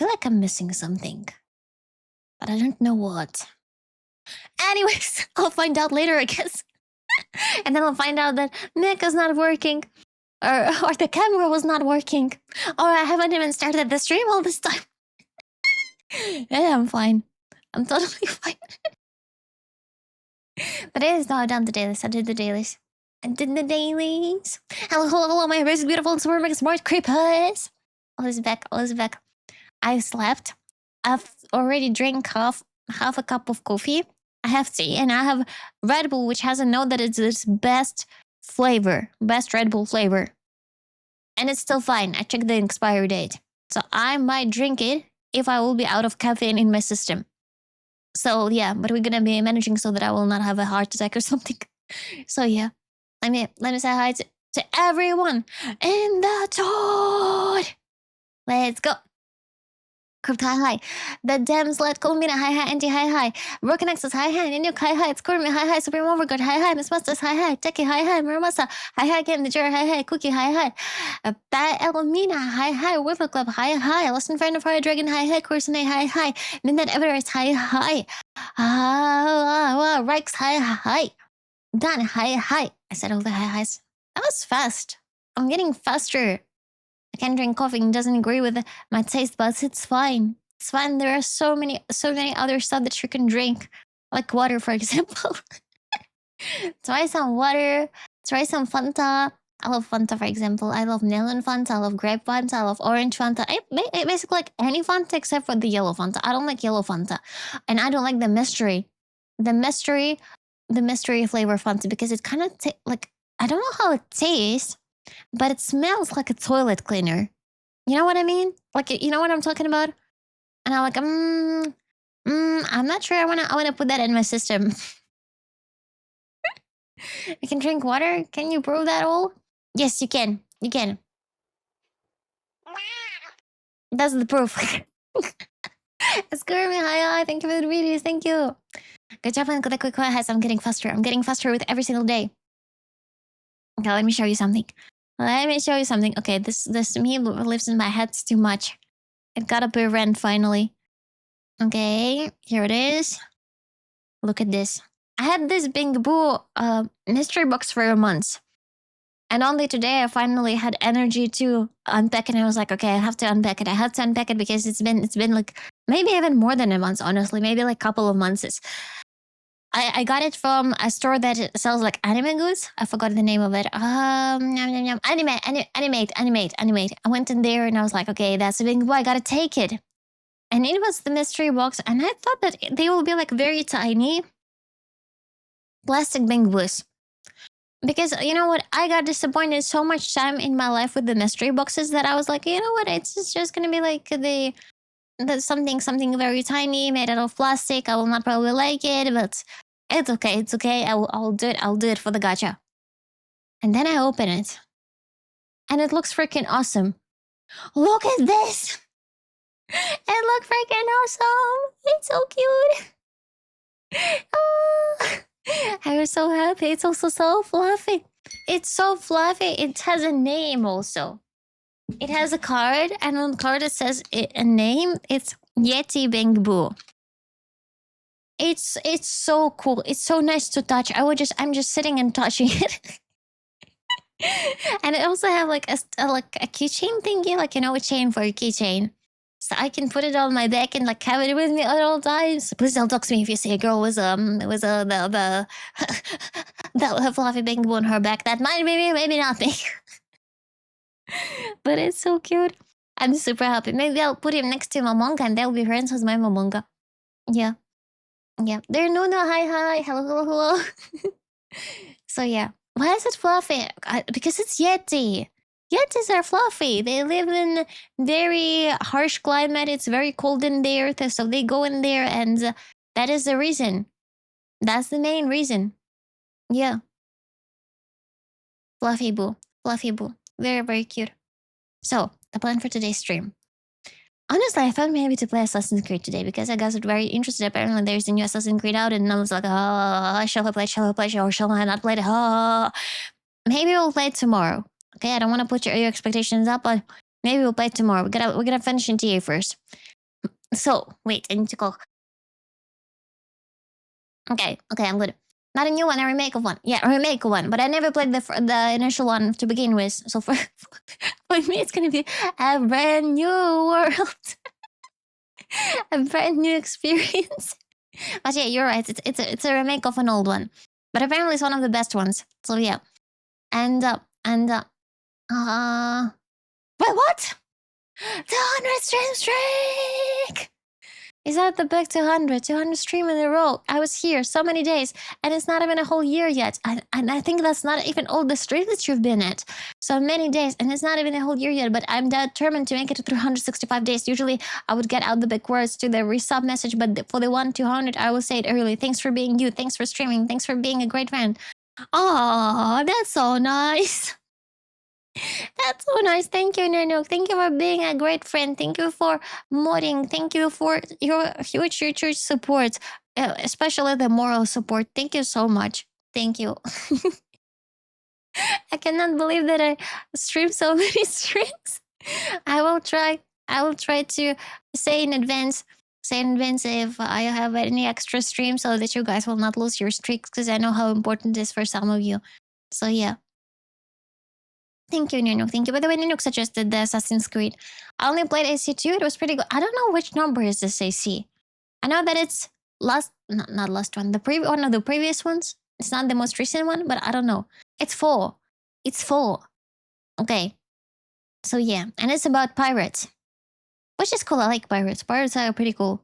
feel like I'm missing something, but I don't know what. Anyways, I'll find out later, I guess. And then I'll find out that mic is not working, or the camera was not working, or I haven't even started the stream all this time. Yeah, I'm fine. I'm totally fine. But it is now done the dailies. I did the dailies. Hello, hello, hello, my very beautiful and smart creepers. All is back. I slept. I've already drank half a cup of coffee. I have tea, and I have Red Bull, which has a note that it's its best Red Bull flavor. And it's still fine. I checked the expiry date. So I might drink it if I will be out of caffeine in my system. So yeah, but we're gonna be managing so that I will not have a heart attack or something. So yeah, let me say hi to everyone in the chat. Let's go. Crypt, hi. The Dems, let Columbina, hi, Anti, hi. Broken Access, hi, Inuk, hi, it's Kurmi, hi, Supreme Overguard, hi, Miss Masters, hi, Techie, hi, Muramasa, hi, Game the Juror, hi, Cookie, hi. Bat Elomina, hi, Whipper Club, hi, Listen Friend of Fire Dragon, hi, Corsine, hi, Midnight Everest, hi. Rex, hi. Dan, hi. I said all the highs. That was fast. I'm getting faster. I can't drink coffee and doesn't agree with my taste buds. It's fine. It's fine. There are so many other stuff that you can drink, like water, for example. Try some water. Try some Fanta. I love Fanta, for example. I love melon Fanta. I love grape Fanta. I love orange Fanta. I basically like any Fanta except for the yellow Fanta. I don't like yellow Fanta, and I don't like the mystery flavor Fanta because it kind of like, I don't know how it tastes, but it smells like a toilet cleaner. You know what I mean? Like, you know what I'm talking about? And I'm like, I'm not sure I wanna put that in my system. You can drink water? Can you brew that all? Yes, you can. You can. That's the proof. Screw me, hi. Thank you for the videos. Thank you. Good job on the quick has. I'm getting faster. I'm getting faster with every single day. Okay, let me show you something. Okay, this me lives in my head too much. It got up a rent finally. Okay, here it is. Look at this. I had this Bing Boo mystery box for months. And only today I finally had energy to unpack it. And I was like, okay, I have to unpack it. I have to unpack it because it's been like maybe even more than a month, honestly. Maybe like a couple of months. I got it from a store that sells like anime goods. I forgot the name of it. Animate. I went in there and I was like, okay, that's a Bing Boo. I gotta take it. And it was the mystery box. And I thought that they will be like very tiny plastic Bing Boos. Because you know what? I got disappointed so much time in my life with the mystery boxes that I was like, you know what? It's just gonna be like the something very tiny made out of plastic. I will not probably like it, but it's okay. It's okay. I'll do it. I'll do it for the gacha. And then I open it, and it looks freaking awesome. Look at this! It looks freaking awesome. It's so cute. Oh, I was so happy. It's also so fluffy. It's so fluffy. It has a name also. It has a card, and on the card it says a name. It's Yeti Bing Boo. It's so cool. It's so nice to touch. I'm just sitting and touching it. And I also have like a keychain thingy, like, you know, a chain for a keychain. So I can put it on my back and like have it with me at all times. Please don't talk to me if you see a girl with the fluffy Bing Boo on her back. That might be me, maybe not me. But it's so cute. I'm super happy. Maybe I'll put him next to Momonga and they'll be friends with my Momonga. Yeah. There, no, hi. Hello. So yeah. Why is it fluffy? Because it's Yeti. Yetis are fluffy. They live in very harsh climate. It's very cold in there. So they go in there, and that is the reason. That's the main reason. Yeah. Fluffy Boo. Very, very cute. So, the plan for today's stream. Honestly, I thought maybe to play Assassin's Creed today because I got very interested. Apparently, there's a new Assassin's Creed out, and I was like, shall I play, or shall I not play it? Maybe we'll play it tomorrow. Okay, I don't want to put your expectations up, but Maybe we'll play it tomorrow. We're gonna finish NTA first. So wait, I need to go. Okay, I'm good. Not a new one, a remake of one. Yeah, a remake of one. But I never played the initial one to begin with. So for me, it's gonna be a brand new world, a brand new experience. But yeah, you're right. It's a remake of an old one. But apparently, it's one of the best ones. So yeah, and wait, what? The 100 streak! Is that the big 200 stream in a row? I was here so many days, and it's not even a whole year yet. And I think that's not even all the streams that you've been at. So many days, and it's not even a whole year yet, but I'm determined to make it to 365 days. Usually, I would get out the big words to the resub message, but for the 200, I will say it early. Thanks for being you. Thanks for streaming. Thanks for being a great friend. Oh, that's so nice. That's so nice. Thank you, Nano. Thank you for being a great friend. Thank you for modding. Thank you for your huge support, especially the moral support. Thank you so much. Thank you. I cannot believe that I streamed so many streams. I will try to say in advance if I have any extra streams so that you guys will not lose your streaks, because I know how important it is for some of you. So yeah. Thank you, Nanook. Thank you. By the way, Nanook suggested the Assassin's Creed. I only played AC2. It was pretty good. I don't know which number is this AC. I know that it's not last one. One of the previous ones. It's not the most recent one, but I don't know. It's 4. It's 4. Okay. So yeah, and it's about pirates, which is cool. I like pirates. Pirates are pretty cool.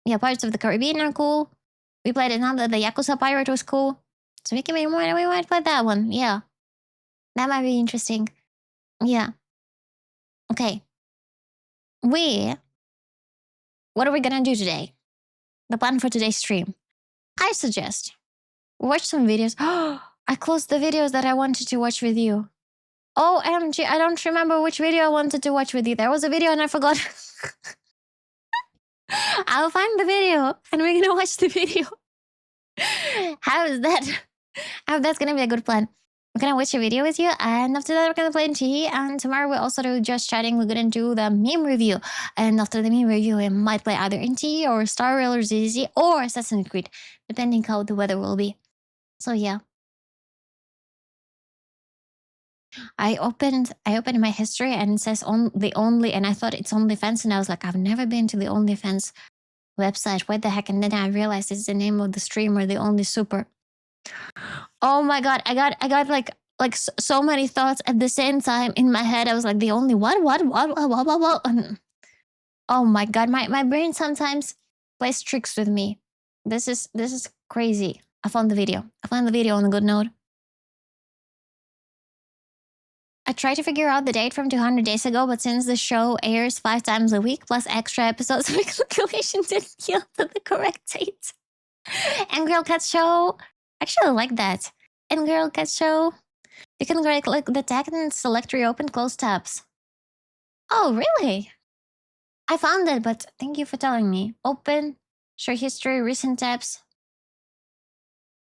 Yeah, Pirates of the Caribbean are cool. We played another. The Yakuza pirate was cool. So we might play that one. Yeah. That might be interesting. Yeah. Okay. What are we gonna do today? The plan for today's stream. I suggest watch some videos. I closed the videos that I wanted to watch with you. OMG, I don't remember which video I wanted to watch with you. There was a video and I forgot. I'll find the video and we're gonna watch the video. How is that? That's gonna be a good plan. We're gonna watch a video with you, and after that we're gonna play NT, and tomorrow we'll also do just chatting. We're gonna do the meme review, and after the meme review we might play either NT or Star Rail or ZZ or Assassin's Creed, depending how the weather will be. So yeah. I opened my history and it says the only, and I thought it's OnlyFans, and I was like, I've never been to the OnlyFans website. What the heck? And then I realized it's the name of the streamer, the Only Super. Oh my god, I got like so many thoughts at the same time in my head. I was like, the only what? Oh my god, my brain sometimes plays tricks with me. This is crazy. I found the video on a good note. I tried to figure out the date from 200 days ago, but since the show airs 5 times a week plus extra episodes, my calculation didn't yield to the correct date. AngryOwlCat show. Actually, I like that. AngryOwlCat show. You can click the tag and select reopen closed tabs. Oh, really? I found it, but thank you for telling me. Open, show history, recent tabs.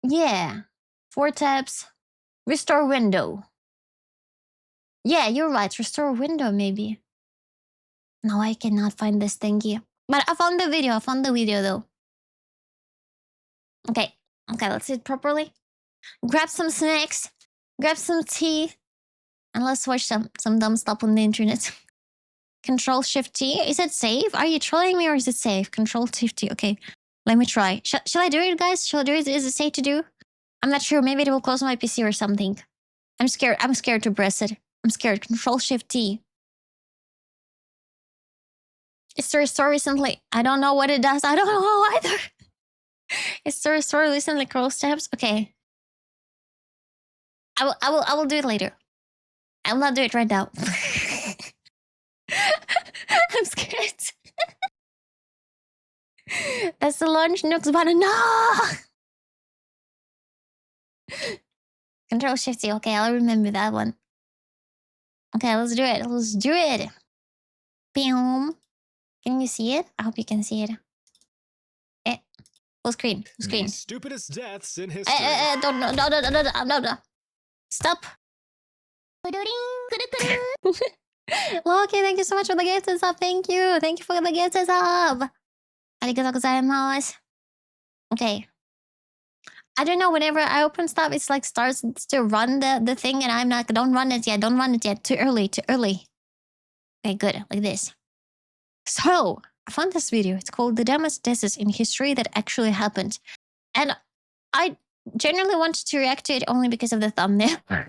Yeah. 4 tabs. Restore window. Yeah, you're right. Restore window, maybe. No, I cannot find this thingy. But I found the video, though. Okay, let's do it properly. Grab some snacks, grab some tea, and let's watch some dumb stuff on the internet. Control-Shift-T. Is it safe? Are you trolling me or is it safe? Control-Shift-T. Okay, let me try. Shall I do it, guys? Shall I do it? Is it safe to do? I'm not sure. Maybe it will close my PC or something. I'm scared. I'm scared to press it. I'm scared. Control-Shift-T. It's to restore recently. I don't know what it does. I don't know either. It's to restore recently closed tabs. Okay. I will do it later. I will not do it right now. I'm scared. That's the launch Nooks button. No! Control-Shift-T. Okay, I'll remember that one. Okay, let's do it. Let's do it. Boom. Can you see it? I hope you can see it. Full screen. Full screen. The stupidest deaths in history. No. Stop. Loki, thank you so much for the gifted sub. Thank you. Thank you for the gifted sub. Arigatou gozaimasu. Okay. I don't know, whenever I open stuff, it's like starts to run the thing, and I'm like, don't run it yet, don't run it yet. Too early, too early. Okay, good. Like this. So, I found this video. It's called The Dumbest Deaths in History That Actually Happened. And I generally wanted to react to it only because of the thumbnail. I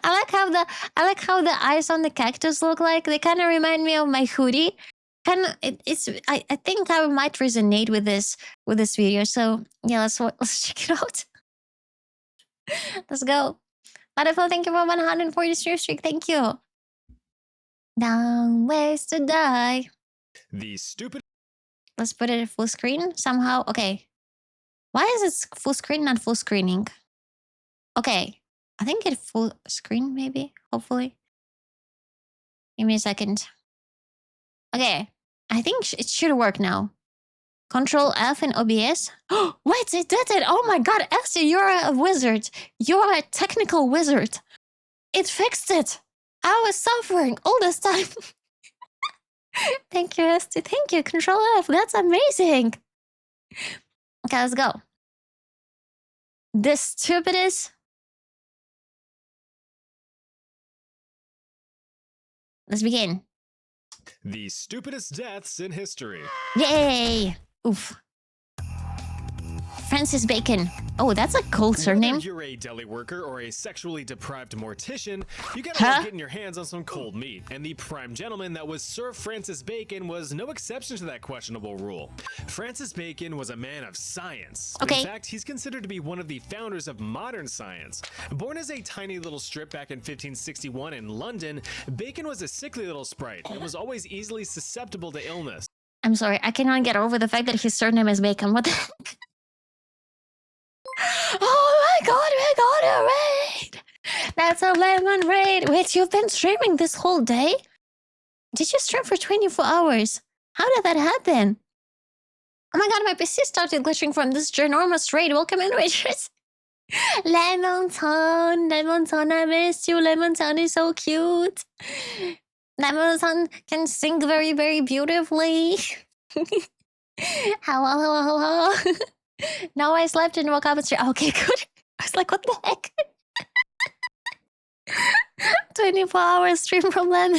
like how the eyes on the cactus look like. They kind of remind me of my hoodie. I think I might resonate with this video. So yeah, let's check it out. Let's go. Butterfly, thank you for 140 streak. Thank you. Down ways to die. The stupid. Let's put it at full screen somehow. Okay. Why is it full screen, not full screening? Okay. I think it full screen, maybe. Hopefully. Give me a second. Okay. I think it should work now. Control F in OBS. Oh, wait, it did it. Oh my god, Esther, you're a wizard. You're a technical wizard. It fixed it. I was suffering all this time. Thank you, Esther. Thank you. Control F. That's amazing. Okay, let's go. The stupidest. Let's begin. The stupidest deaths in history. Yay! Oof. Francis Bacon. Oh, that's a cool surname. Whether you're a deli worker or a sexually deprived mortician, you gotta love getting your hands on some cold meat. And the prime gentleman that was Sir Francis Bacon was no exception to that questionable rule. Francis Bacon was a man of science. Okay. In fact, he's considered to be one of the founders of modern science. Born as a tiny little strip back in 1561 in London, Bacon was a sickly little sprite and was always easily susceptible to illness. I'm sorry, I cannot get over the fact that his surname is Bacon. What the heck? Oh my god, we got a raid! That's a lemon raid. Wait, you've been streaming this whole day? Did you stream for 24 hours? How did that happen? Oh my god, my PC started glitching from this ginormous raid. Welcome in, waitress. Lemon Town, I missed you. Lemon Town is so cute. Lemon Town can sing very, very beautifully. Hello. Now I slept and woke up and streamed. Okay, good. I was like, what the heck? 24 hours stream from Lemon.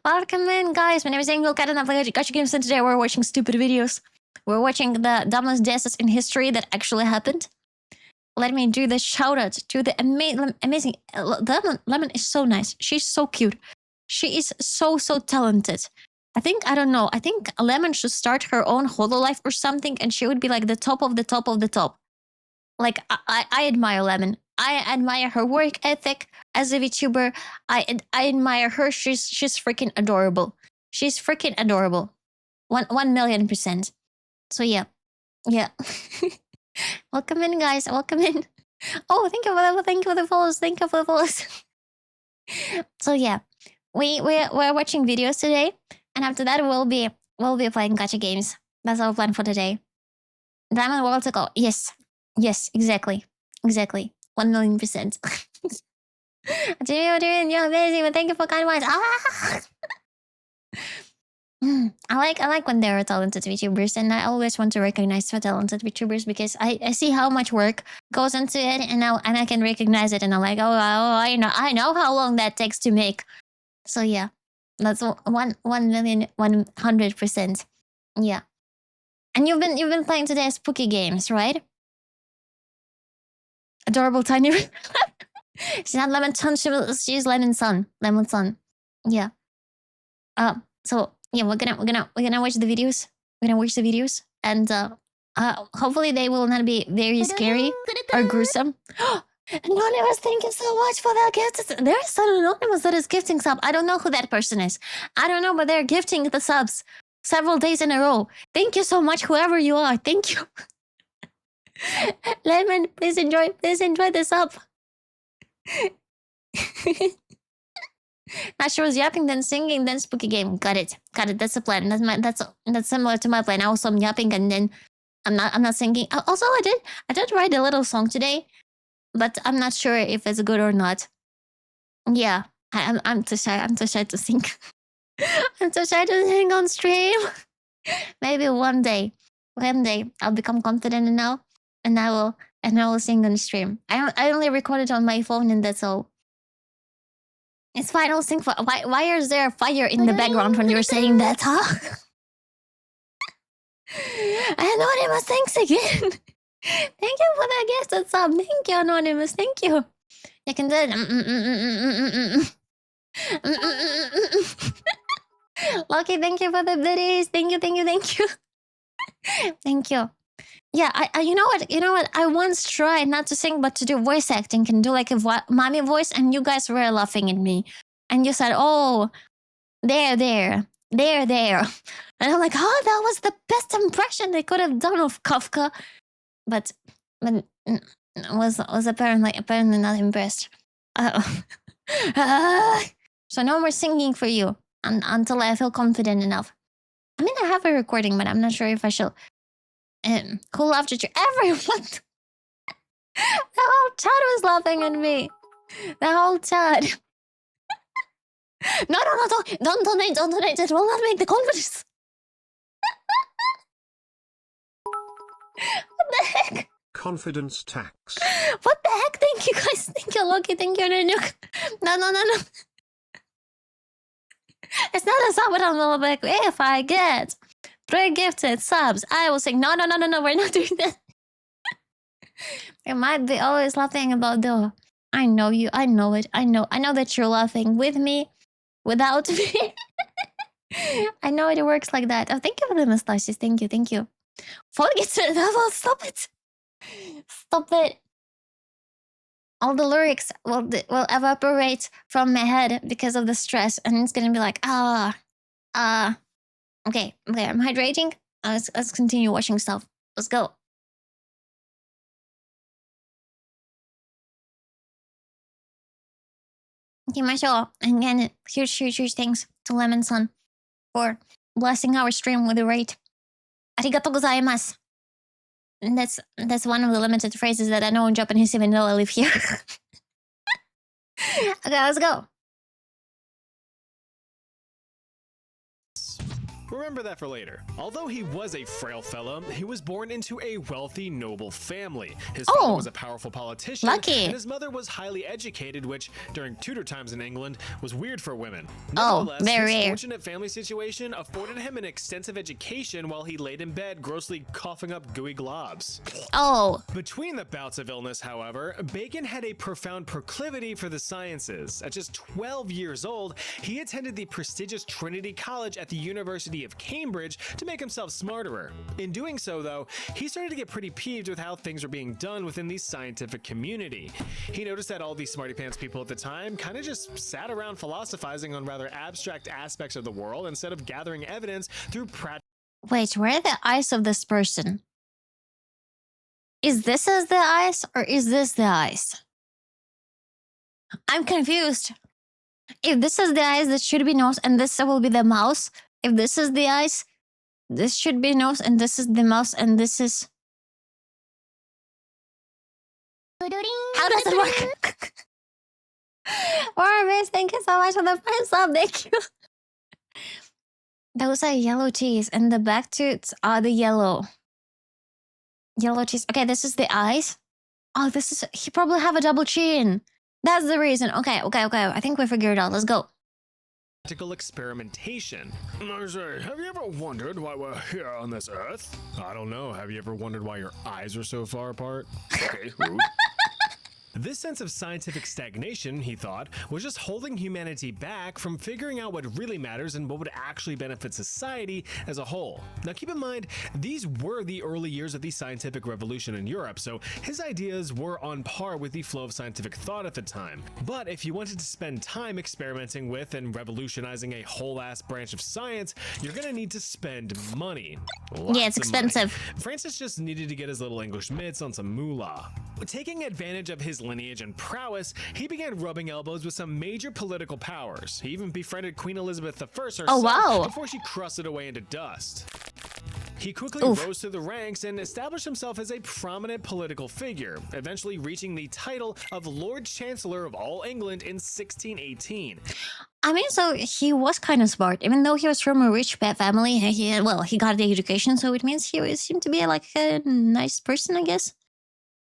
Welcome in, guys. My name is AngryOwlCat and I play gacha games, and today we're watching stupid videos. We're watching the dumbest deaths in history that actually happened. Let me do the shout out to the amazing Lemon is so nice. She's so cute. She is so talented. I think Lemon should start her own hololive or something, and she would be like the top of the top of the top. Like, I admire Lemon. I admire her work ethic as a VTuber. I admire her. She's freaking adorable. She's freaking adorable. 1,000,000%. So yeah. Welcome in, guys. Welcome in. Oh, thank you for the follows. Thank you for the follows. So yeah, we're watching videos today, and after that we'll be playing gacha games. That's our plan for today. Diamond World to go. Yes, exactly. 1,000,000%. Jimmy, you're amazing. But thank you for kind words. I like when there are talented VTubers, and I always want to recognize the talented VTubers because I see how much work goes into it, and I can recognize it, and I'm like, oh, I know how long that takes to make. So yeah, that's 1,100%. Yeah, and you've been playing today spooky games, right? Adorable tiny. She's not Lemon Sun. She's Lemon Sun. Lemon Sun. Yeah. So yeah, we're gonna watch the videos. We're gonna watch the videos, and hopefully they will not be very scary or gruesome. Anonymous, thank you so much for that gift. There's an Anonymous that is gifting sub. I don't know who that person is. I don't know, but they're gifting the subs several days in a row. Thank you so much, whoever you are. Thank you. Lemon, please enjoy the sub. Now she was yapping, then singing, then spooky game. Got it. That's the plan. That's similar to my plan. Also, I'm yapping, and then I'm not singing. Also, I did write a little song today, but I'm not sure if it's good or not. Yeah, I'm too shy. I'm too shy to sing. I'm too shy to sing on stream. Maybe one day I'll become confident enough, and I will sing on stream. I only record it on my phone, and that's all. It's fine. I'll sing for. Why is there fire in the background when you're saying that, huh? Anonymous, thanks again. Thank you for the gift and sub. Thank you, Anonymous. Thank you. You can do it. Lucky, thank you for the biddies. Thank you. Thank you. Yeah, you know what? I once tried not to sing, but to do voice acting and do like a mommy voice, and you guys were laughing at me. And you said, oh, there. And I'm like, oh, that was the best impression they could have done of Kafka. But was apparently not impressed. So no more singing for you until I feel confident enough. I mean, I have a recording, but I'm not sure if I shall. Who laughed at you? Everyone! The whole chat was laughing at me. The whole chat. No, don't donate. It will not make the confidence. What the heck? Confidence tax. What the heck? Thank you guys. Thank you, Loki. Thank you, Nanuk. No. It's not a sub, but I'm like, if I get 3 gifted subs, I will sing. No. We're not doing that. You might be always laughing about the. I know you. I know it. I know that you're laughing with me, without me. I know it works like that. Oh, thank you for the mustaches. Thank you. Forget it. Stop it. Stop it. All the lyrics will evaporate from my head because of the stress, and it's gonna be like, Okay, I'm hydrating. Let's continue watching stuff. Let's go. Okay, Marshall, and again, huge thanks to Lemon Sun for blessing our stream with a rate. Arigatou gozaimasu. And that's one of the limited phrases that I know in Japanese, even though I live here. Okay, let's go. Remember that for later. Although he was a frail fellow, he was born into a wealthy, noble family. His father was a powerful politician, lucky. And his mother was highly educated, which, during Tudor times in England, was weird for women. Very his rare. fortunate family situation afforded him an extensive education while he laid in bed, grossly coughing up gooey globs. Between the bouts of illness, however, Bacon had a profound proclivity for the sciences. At just 12 years old, he attended the prestigious Trinity College at the University of Cambridge to make himself smarter. In doing so, though, he started to get pretty peeved with how things were being done within the scientific community. He noticed that all these smarty pants people at the time kind of just sat around philosophizing on rather abstract aspects of the world instead of gathering evidence through practical. Wait, where are the eyes of this person? Is this as the eyes, or is this the eyes? I'm confused. If this is the eyes, this should be nose, and this will be the mouse. If this is the eyes, this should be nose, and this is the mouse, and this is. How does it work? Warmiss, thank you so much for the first sub. Thank you. Those are yellow teeth, and the back tooths are the yellow teeth. Okay, this is the eyes. Oh, this is. He probably have a double chin. That's the reason. Okay. I think we figured it out. Let's go. Practical experimentation. I say, have you ever wondered why we're here on this earth? I don't know. Have you ever wondered why your eyes are so far apart? Okay, rude. This sense of scientific stagnation, he thought, was just holding humanity back from figuring out what really matters and what would actually benefit society as a whole. Now keep in mind, these were the early years of the scientific revolution in Europe, so his ideas were on par with the flow of scientific thought at the time. But if you wanted to spend time experimenting with and revolutionizing a whole-ass branch of science, you're gonna need to spend money. Yeah, it's expensive. Francis just needed to get his little English mitts on some moolah. Taking advantage of his lineage and prowess, he began rubbing elbows with some major political powers. He even befriended Queen Elizabeth I herself before she crusted away into dust. He quickly rose through the ranks and established himself as a prominent political figure, eventually reaching the title of Lord Chancellor of all England in 1618. I mean, so he was kind of smart, even though he was from a rich family. He got the education, so it means he seemed to be like a nice person, I guess.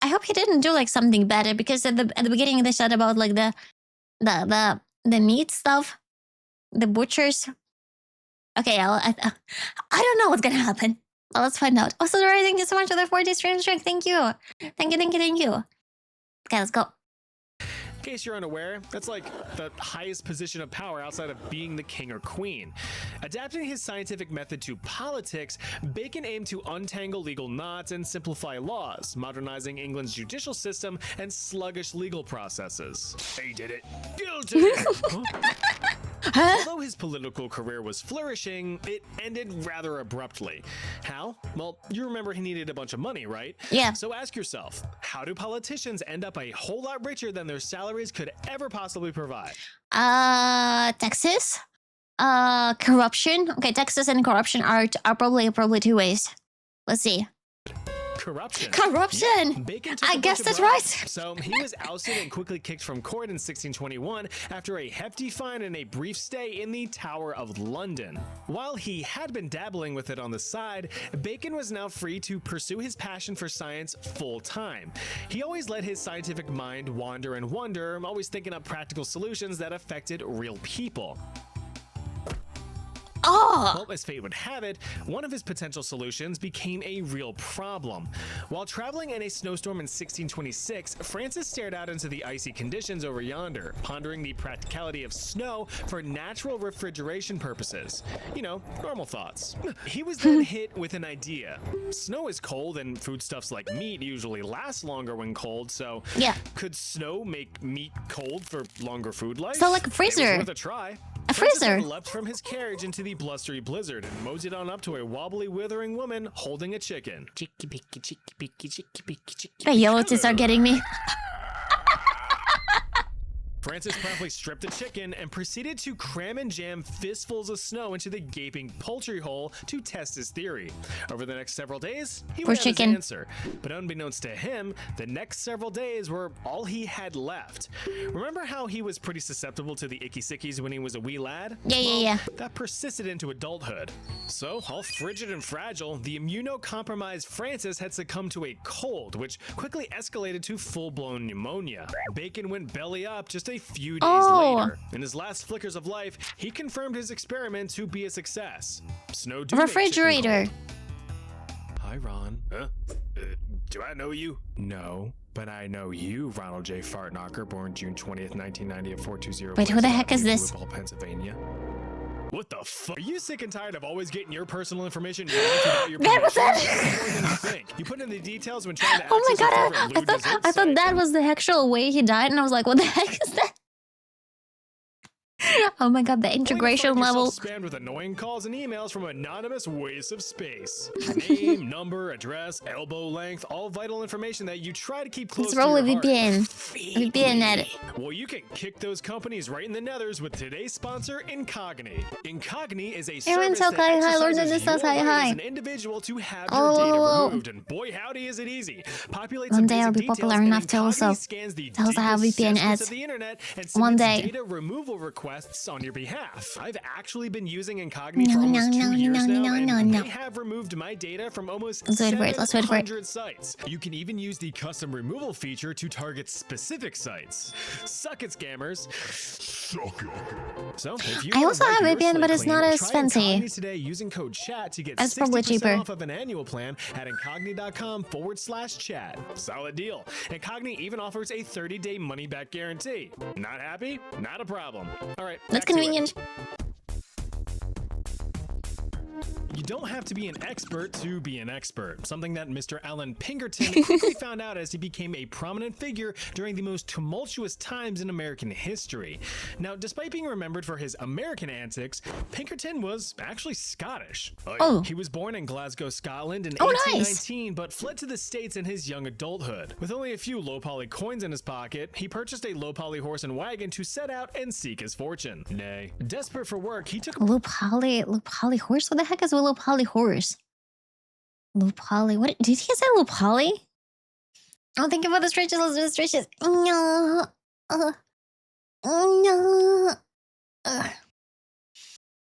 I hope he didn't do like something bad, because at the beginning they said about like the meat stuff, the butchers. Okay, I don't know what's gonna happen. Well, let's find out. Oh, so thank you so much for the 4D stream streak. Thank you. Thank you. Okay, let's go. In case you're unaware, that's like the highest position of power outside of being the king or queen. Adapting his scientific method to politics, Bacon aimed to untangle legal knots and simplify laws, modernizing England's judicial system and sluggish legal processes. He did it. Guilty! Although his political career was flourishing, it ended rather abruptly. How? Well, you remember he needed a bunch of money, right? Yeah. So ask yourself, how do politicians end up a whole lot richer than their salaries could ever possibly provide? Taxes, corruption. Okay, taxes and corruption are probably two ways. Let's see. Corruption. Yeah, Bacon took I guess that's right. So he was ousted and quickly kicked from court in 1621 after a hefty fine and a brief stay in the Tower of London. While he had been dabbling with it on the side, Bacon was now free to pursue his passion for science full time. He always let his scientific mind wander and wonder, always thinking up practical solutions that affected real people. Well, as fate would have it, one of his potential solutions became a real problem. While traveling in a snowstorm in 1626, Francis stared out into the icy conditions over yonder, pondering the practicality of snow for natural refrigeration purposes. You know, normal thoughts. He was then hit with an idea. Snow is cold and foodstuffs like meat usually last longer when cold, so yeah, could snow make meat cold for longer food life? So like a freezer. It was worth a try. A freezer. Leapt from his carriage into the blustery blizzard and moseyed on up to a wobbly, withering woman holding a chicken. The yellows are getting me. Francis promptly stripped the chicken and proceeded to cram and jam fistfuls of snow into the gaping poultry hole to test his theory. Over the next several days, he would have his answer. But unbeknownst to him, the next several days were all he had left. Remember how he was pretty susceptible to the icky sickies when he was a wee lad? Yeah. That persisted into adulthood. So, all frigid and fragile, the immunocompromised Francis had succumbed to a cold, which quickly escalated to full-blown pneumonia. Bacon went belly up just a few days later. In his last flickers of life, he confirmed his experiment to be a success. Snow refrigerator. Hi, Ron. Do I know you? No, but I know you, Ronald J. Fartknocker, born June 20th, 1990 at 420. Wait, who the heck is this? Pennsylvania. What the fuck? Are you sick and tired of always getting your personal information? That was it! You put in the details when trying to oh my god, I thought that was the actual way he died, and I was like, what the heck is that? Oh my god, the integration level. Spammed with annoying calls and emails from anonymous wastes of space. Name, number, address, elbow length, all vital information that you try to keep close to your heart. Let's roll a VPN at it. Well, you can kick those companies right in the nethers with today's sponsor, Incogni. Incogni is a service that exercises your right as an individual to have your data removed, and boy howdy is it easy. Populate one day I'll be popular enough to also have VPN ads. One day. Data removal requests on your behalf. I've actually been using Incogni for almost 2 years now, and they have removed my data from almost 700 sites. You can even use the custom removal feature to target specific sites. Suck it, scammers. Suck it. So, if you I also have VPN, but it's not as fancy. Today using code CHAT to get it's probably cheaper off of an annual plan at incogni.com/chat. Solid deal. Incogni even offers a 30-day money-back guarantee. Not happy? Not a problem. All right. That's convenient. You don't have to be an expert to be an expert, something that Mr. Alan Pinkerton quickly found out as he became a prominent figure during the most tumultuous times in American history. Now, despite being remembered for his American antics, Pinkerton was actually Scottish. He was born in Glasgow, Scotland in 1819, but fled to the States in his young adulthood. With only a few low-poly coins in his pocket, he purchased a low-poly horse and wagon to set out and seek his fortune. Nay, desperate for work, he took low-poly horse? What the heck is a low-poly horse? Low poly. What did he say? Low poly? Oh, thank you for the stretches. Let's do the stretches. No. No.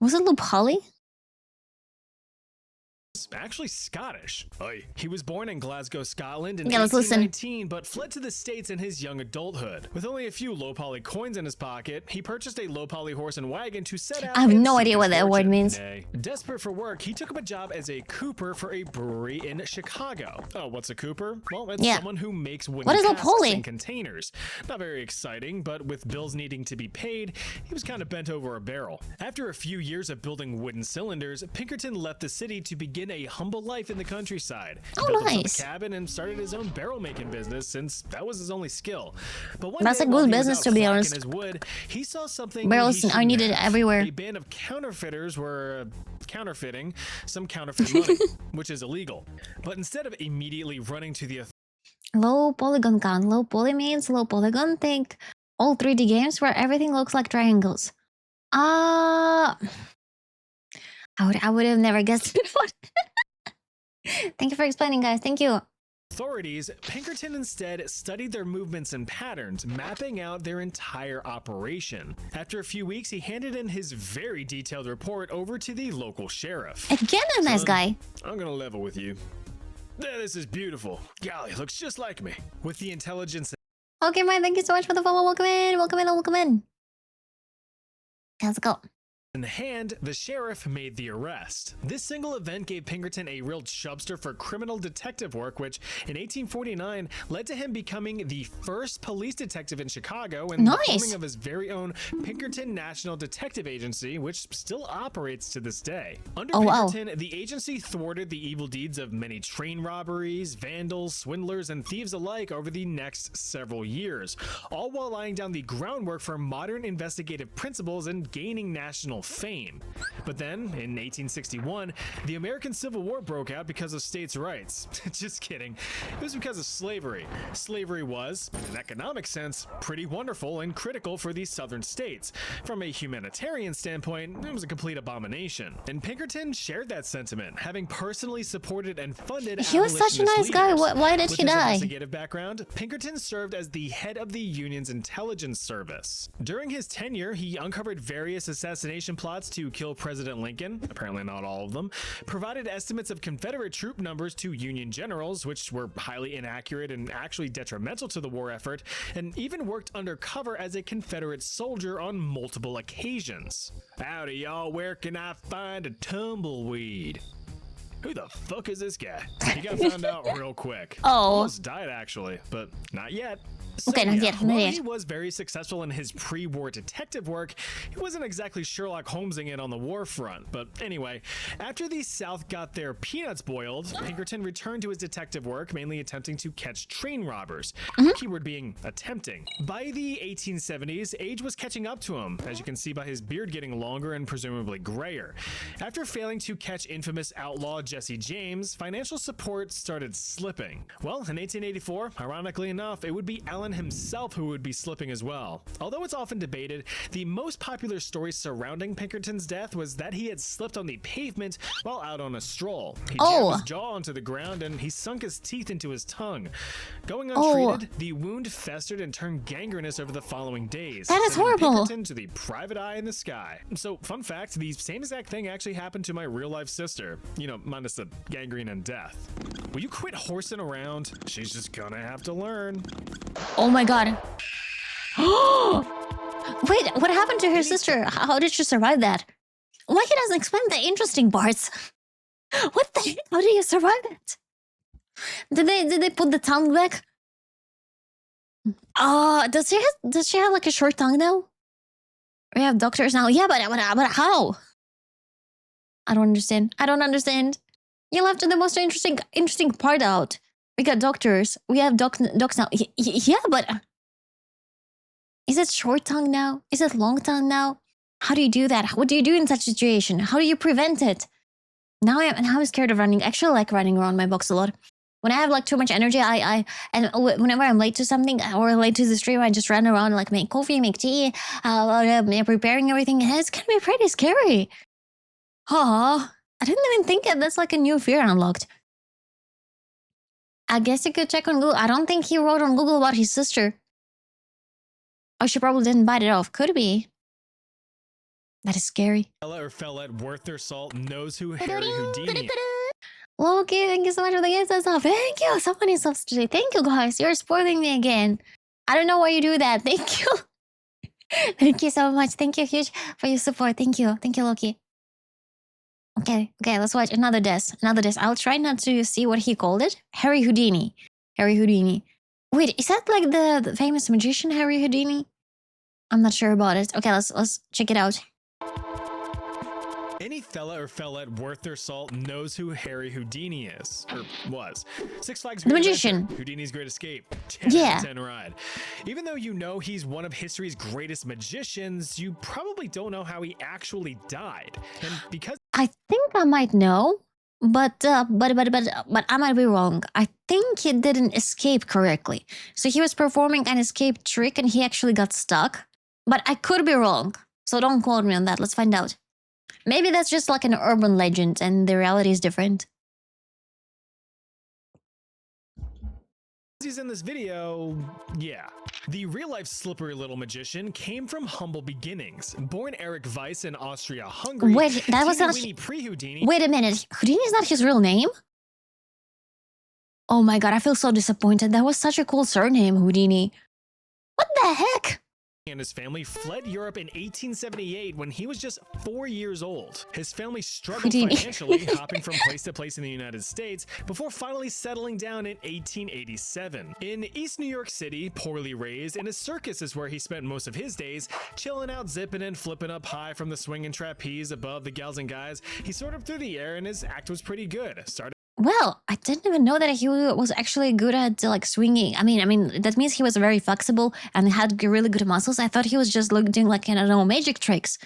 Was it low poly? Actually Scottish. Oy. He was born in Glasgow, Scotland in Yeah, let's listen. 1819, but fled to the States in his young adulthood. With only a few low poly coins in his pocket, he purchased a low poly horse and wagon to set out. I have and no seek idea his what that word fortune. means. Desperate for work, he took up a job as a cooper for a brewery in Chicago. Oh, what's a cooper? Well, it's someone who makes wooden What is low casks poly? and containers. Not very exciting, but with bills needing to be paid, he was kind of bent over a barrel. After a few years of building wooden cylinders, Pinkerton left the city to begin a humble life in the countryside. He built himself nice. a cabin and started his own barrel making business since that was his only skill. But one That's day, a while good he was business, out to be clacking honest. his wood, he saw something Barrels he are shouldn't needed have. everywhere. A band of counterfeiters were counterfeiting some counterfeit money, which is illegal. But instead of immediately running to the Low polygon count. Low poly means low polygon. Think all 3D games where everything looks like triangles. I would have never guessed before. Thank you for explaining, guys. Thank you. authorities, Pinkerton instead studied their movements and patterns, mapping out their entire operation. After a few weeks, he handed in his very detailed report over to the local sheriff. Again, a nice guy. I'm gonna level with you. This is beautiful. Golly, looks just like me. With the intelligence Okay, Mike, thank you so much for the follow. Welcome in. Welcome in. Welcome in. Let's go. in hand, the sheriff made the arrest. This single event gave Pinkerton a real chubster for criminal detective work, which in 1849 led to him becoming the first police detective in Chicago and the forming of his very own Pinkerton National Detective Agency, which still operates to this day. Under Pinkerton, the agency thwarted the evil deeds of many train robberies, vandals, swindlers, and thieves alike over the next several years, all while laying down the groundwork for modern investigative principles and gaining national fame. But then, in 1861, the American Civil War broke out because of states' rights. Just kidding. It was because of slavery. Slavery was, in an economic sense, pretty wonderful and critical for these southern states. From a humanitarian standpoint, it was a complete abomination. And Pinkerton shared that sentiment, having personally supported and funded He was such a nice guy. Why did he die? With his investigative background, Pinkerton served as the head of the Union's intelligence service. During his tenure, he uncovered various assassination plots to kill President Lincoln, apparently not all of them, provided estimates of Confederate troop numbers to Union generals, which were highly inaccurate and actually detrimental to the war effort, and even worked undercover as a Confederate soldier on multiple occasions. Howdy, y'all, where can I find a tumbleweed? Who the fuck is this guy? He got found out real quick. Almost died, actually, but not yet. So, okay, not yet. While he was very successful in his pre-war detective work, he wasn't exactly Sherlock Holmesing it on the war front. But anyway, after the South got their peanuts boiled, Pinkerton returned to his detective work, mainly attempting to catch train robbers. Keyword being attempting. By the 1870s, age was catching up to him, as you can see by his beard getting longer and presumably grayer. After failing to catch infamous outlaw Jesse James, financial support started slipping. Well, in 1884, ironically enough, it would be Allen himself who would be slipping as well. Although it's often debated, the most popular story surrounding Pinkerton's death was that he had slipped on the pavement while out on a stroll. He jammed his jaw onto the ground and he sunk his teeth into his tongue. Going untreated, the wound festered and turned gangrenous over the following days. That is horrible. Pinkerton to the private eye in the sky. So, fun fact, the same exact thing actually happened to my real-life sister. You know, minus the gangrene and death. Will you quit horsing around? She's just gonna have to learn. Oh my god. Wait, what happened to her sister? How did she survive that? Why he doesn't explain the interesting parts? What the? How do you survive that? Did they put the tongue back? Does she have like a short tongue now? We have doctors now. Yeah, but how? I don't understand. I don't understand. You left the most interesting part out. We got doctors. We have docs now. Yeah, but is it short tongue now? Is it long tongue now? How do you do that? What do you do in such a situation? How do you prevent it? Now I'm scared of running. Actually, I like running around my box a lot. When I have like too much energy, and whenever I'm late to something or late to the stream, I just run around like make coffee, make tea, preparing everything. And it's gonna be pretty scary. I didn't even think that's like a new fear unlocked. I guess you could check on Google. I don't think he wrote on Google about his sister. Or she probably didn't bite it off. Could be. That is scary. Fella or fellette worth their salt knows who Harry Houdini is. Loki, thank you so much for the gifts and stuff. Thank you. Someone is subs today. Thank you, guys. You're spoiling me again. I don't know why you do that. Thank you. Thank you so much. Thank you huge for your support. Thank you. Thank you, Loki. Okay, let's watch another desk. I'll try not to see what he called it. Harry Houdini. Wait, is that like the famous magician Harry Houdini? I'm not sure about it. Okay, let's check it out. Any fella or fellette worth their salt knows who Harry Houdini is, or was. Six Flags The Great magician. Adventure, Houdini's Great Escape, 10 Yeah. out of 10 ride. Even though you know he's one of history's greatest magicians, you probably don't know how he actually died. And because I think I might know, but I might be wrong. I think he didn't escape correctly. So he was performing an escape trick and he actually got stuck. But I could be wrong. So don't quote me on that. Let's find out. Maybe that's just like an urban legend and the reality is different. he's in this video, yeah. The real-life slippery little magician came from humble beginnings. Born Eric Weiss in Austria-Hungary. Wait, that was not... pre-Houdini. Wait a minute. Houdini is not his real name? Oh my god, I feel so disappointed. That was such a cool surname, Houdini. What the heck? And his family fled Europe in 1878 when he was just 4 years old. His family struggled Houdini. financially, hopping from place to place in the United States before finally settling down in 1887. In East New York City, poorly raised, in a circus is where he spent most of his days, chilling out, zipping and flipping up high from the swinging trapeze above the gals and guys. He soared up through the air and his act was pretty good. Started Well, I didn't even know that he was actually good at like swinging. I mean, that means he was very flexible and had really good muscles. I thought he was just doing like, I don't know, magic tricks.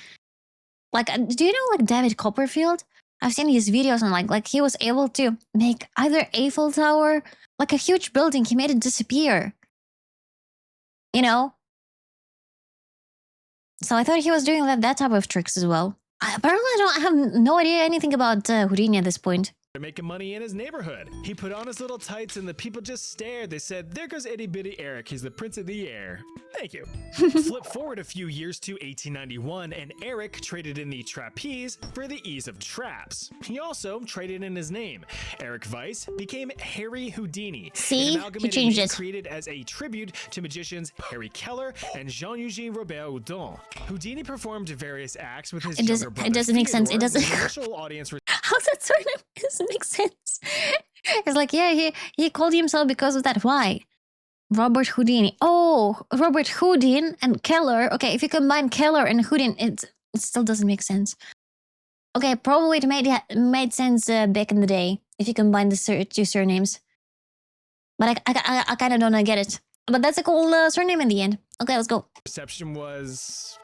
Like, do you know like David Copperfield? I've seen his videos and like he was able to make either Eiffel Tower, like a huge building. He made it disappear. You know? So I thought he was doing that type of tricks as well. Apparently, I have no idea anything about Houdini at this point. making money in his neighborhood. He put on his little tights and the people just stared. They said, "There goes itty bitty Eric. He's the prince of the air." Thank you. Flip forward a few years to 1891 and Eric traded in the trapeze for the ease of traps. He also traded in his name. Eric Weiss became Harry Houdini. See? An amalgamated He changed name it. created as a tribute to magicians Harry Keller and Jean-Eugène Robert Houdin. Houdini performed various acts with his younger brother. It doesn't make sense. It Theodore, doesn't. with initial audience How's that surname? It doesn't make sense. It's like, yeah, he called himself because of that. Why? Robert Houdini. Oh, Robert Houdin and Keller. Okay, if you combine Keller and Houdin, it still doesn't make sense. Okay, probably it made sense back in the day if you combine the two surnames. But I kind of don't get it. But that's a cool surname in the end. Okay, let's go. reception was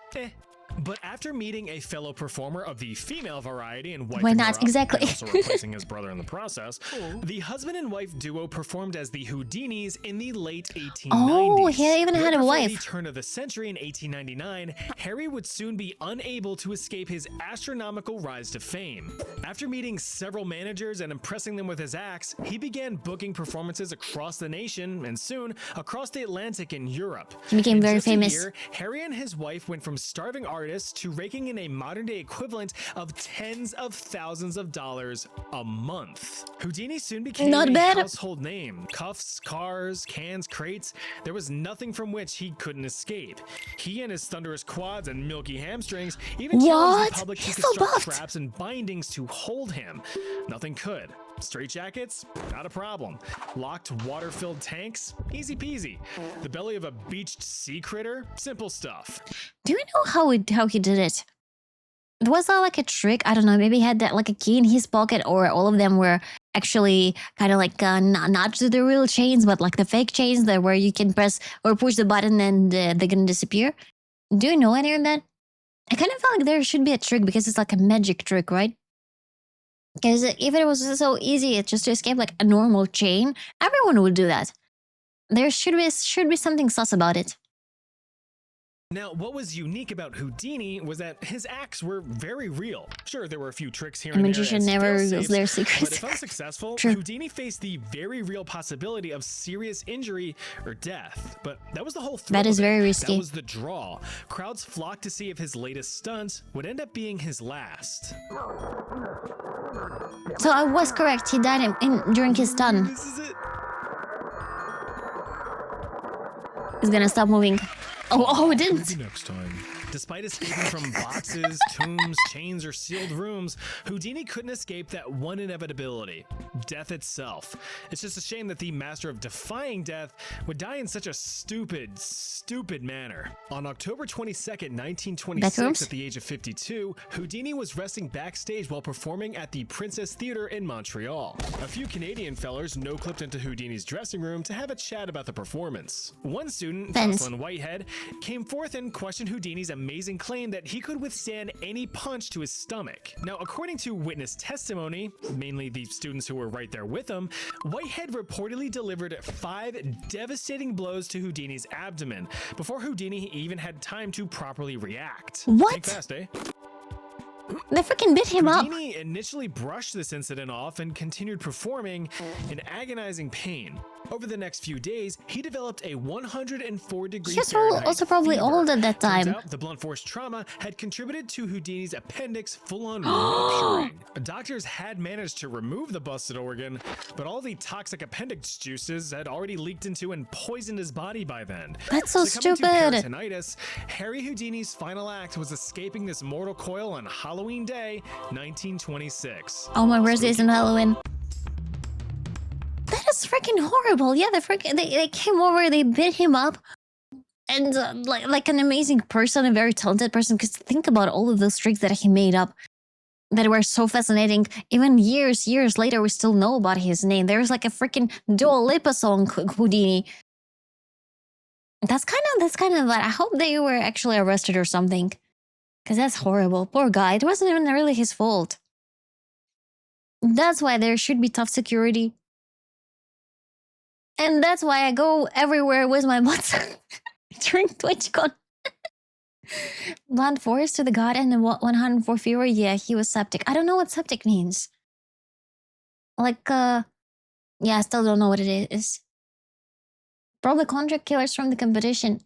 But after meeting a fellow performer of the female variety and wiping Why her not? up, Exactly. and also replacing his brother in the process, the husband and wife duo performed as the Houdinis in the late 1890s. Oh, he even Right had a before wife. the turn of the century in 1899, Harry would soon be unable to escape his astronomical rise to fame. After meeting several managers and impressing them with his acts, he began booking performances across the nation and soon across the Atlantic in Europe. He became In very just a famous. year, Harry and his wife went from starving artists to raking in a modern-day equivalent of tens of thousands of dollars a month. Houdini soon became Not a bad. household name. Cuffs, cars, cans, crates. There was nothing from which he couldn't escape. He and his thunderous quads and milky hamstrings even challenged What? the public to He's so construct buffed. traps and bindings to hold him. Nothing could. Straight jackets? Not a problem. Locked water-filled tanks? Easy peasy. The belly of a beached sea critter? Simple stuff. Do you know how he did it? Was that like a trick? I don't know. Maybe he had that like a key in his pocket, or all of them were actually kind of like not the real chains, but like the fake chains that where you can press or push the button and they're gonna disappear. Do you know any of that? I kind of felt like there should be a trick because it's like a magic trick, right? Because if it was so easy just to escape like a normal chain, everyone would do that. There should be something sus about it. Now, what was unique about Houdini was that his acts were very real. Sure, there were a few tricks here A and there. magician never reveals their But secrets. if unsuccessful, True. Houdini faced the very real possibility of serious injury or death. But that was the whole thrill. That is of it. very risky. That was the draw. Crowds flocked to see if his latest stunt would end up being his last. So I was correct. He died during his stun. This is it. He's gonna stop moving. Oh, it didn't. Maybe next time. Despite escaping from boxes, tombs, chains, or sealed rooms, Houdini couldn't escape that one inevitability: death itself. It's just a shame that the master of defying death would die in such a stupid manner. On October 22nd, 1926, Bathrooms? at the age of 52, Houdini was resting backstage while performing at the Princess Theatre in Montreal. A few Canadian fellers no-clipped into Houdini's dressing room to have a chat about the performance. One student, Fence. Jocelyn Whitehead, came forth and questioned Houdini's amazing claim that he could withstand any punch to his stomach. Now, according to witness testimony, mainly the students who were right there with him, Whitehead reportedly delivered 5 devastating blows to Houdini's abdomen before Houdini even had time to properly react. What? Think fast, eh? They freaking beat him up. Houdini initially brushed this incident off and continued performing in agonizing pain. Over the next few days, he developed a 104-degree He was Fahrenheit also probably fever. old at that Turns time. out the blunt force trauma had contributed to Houdini's appendix full-on rupturing. Doctors had managed to remove the busted organ, but all the toxic appendix juices had already leaked into and poisoned his body by then. That's so Succumbing stupid. to peritonitis, Harry Houdini's final act was escaping this mortal coil on Halloween Day, 1926. Oh, my birthday's in Halloween. That is freaking horrible. Yeah, they came over, they beat him up, and like an amazing person, a very talented person. Because think about all of those tricks that he made up that were so fascinating. Even years later, we still know about his name. There's like a freaking Dua Lipa song, Houdini. That's kind of bad. I hope they were actually arrested or something, because that's horrible. Poor guy. It wasn't even really his fault. That's why there should be tough security. And that's why I go everywhere with my butts during TwitchCon. Blunt force to the god and the 104 fever. Yeah, he was septic. I don't know what septic means. Like, yeah, I still don't know what it is. Probably contract killers from the competition.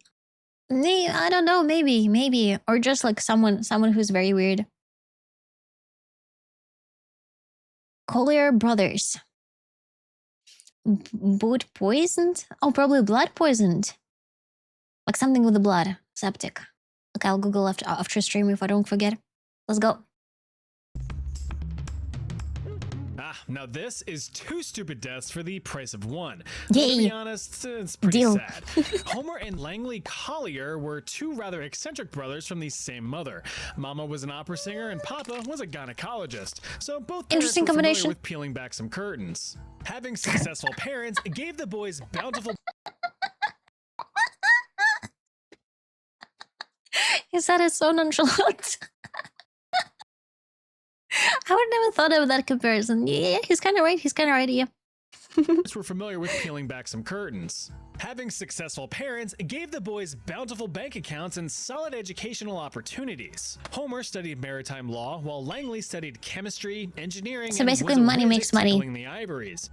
I don't know, maybe. Or just like someone who's very weird. Collier brothers. Boot poisoned? Oh, probably blood poisoned. Like something with the blood. Septic. Okay, I'll Google after stream if I don't forget. Let's go. Now this is 2 stupid deaths for the price of 1. Yay. To be honest, it's pretty Deal. sad. Homer and Langley Collier were 2 rather eccentric brothers from the same mother. Mama was an opera singer and Papa was a gynecologist. So both parents Interesting were familiar combination. with peeling back some curtains. Having successful parents gave the boys bountiful He said it so nonchalant. I would never thought of that comparison. Yeah, he's kind of right, yeah. were familiar with peeling back some curtains. Having successful parents gave the boys bountiful bank accounts and solid educational opportunities. Homer studied maritime law, while Langley studied chemistry, engineering, So and basically was a money whiz makes at money. tickling the ivories.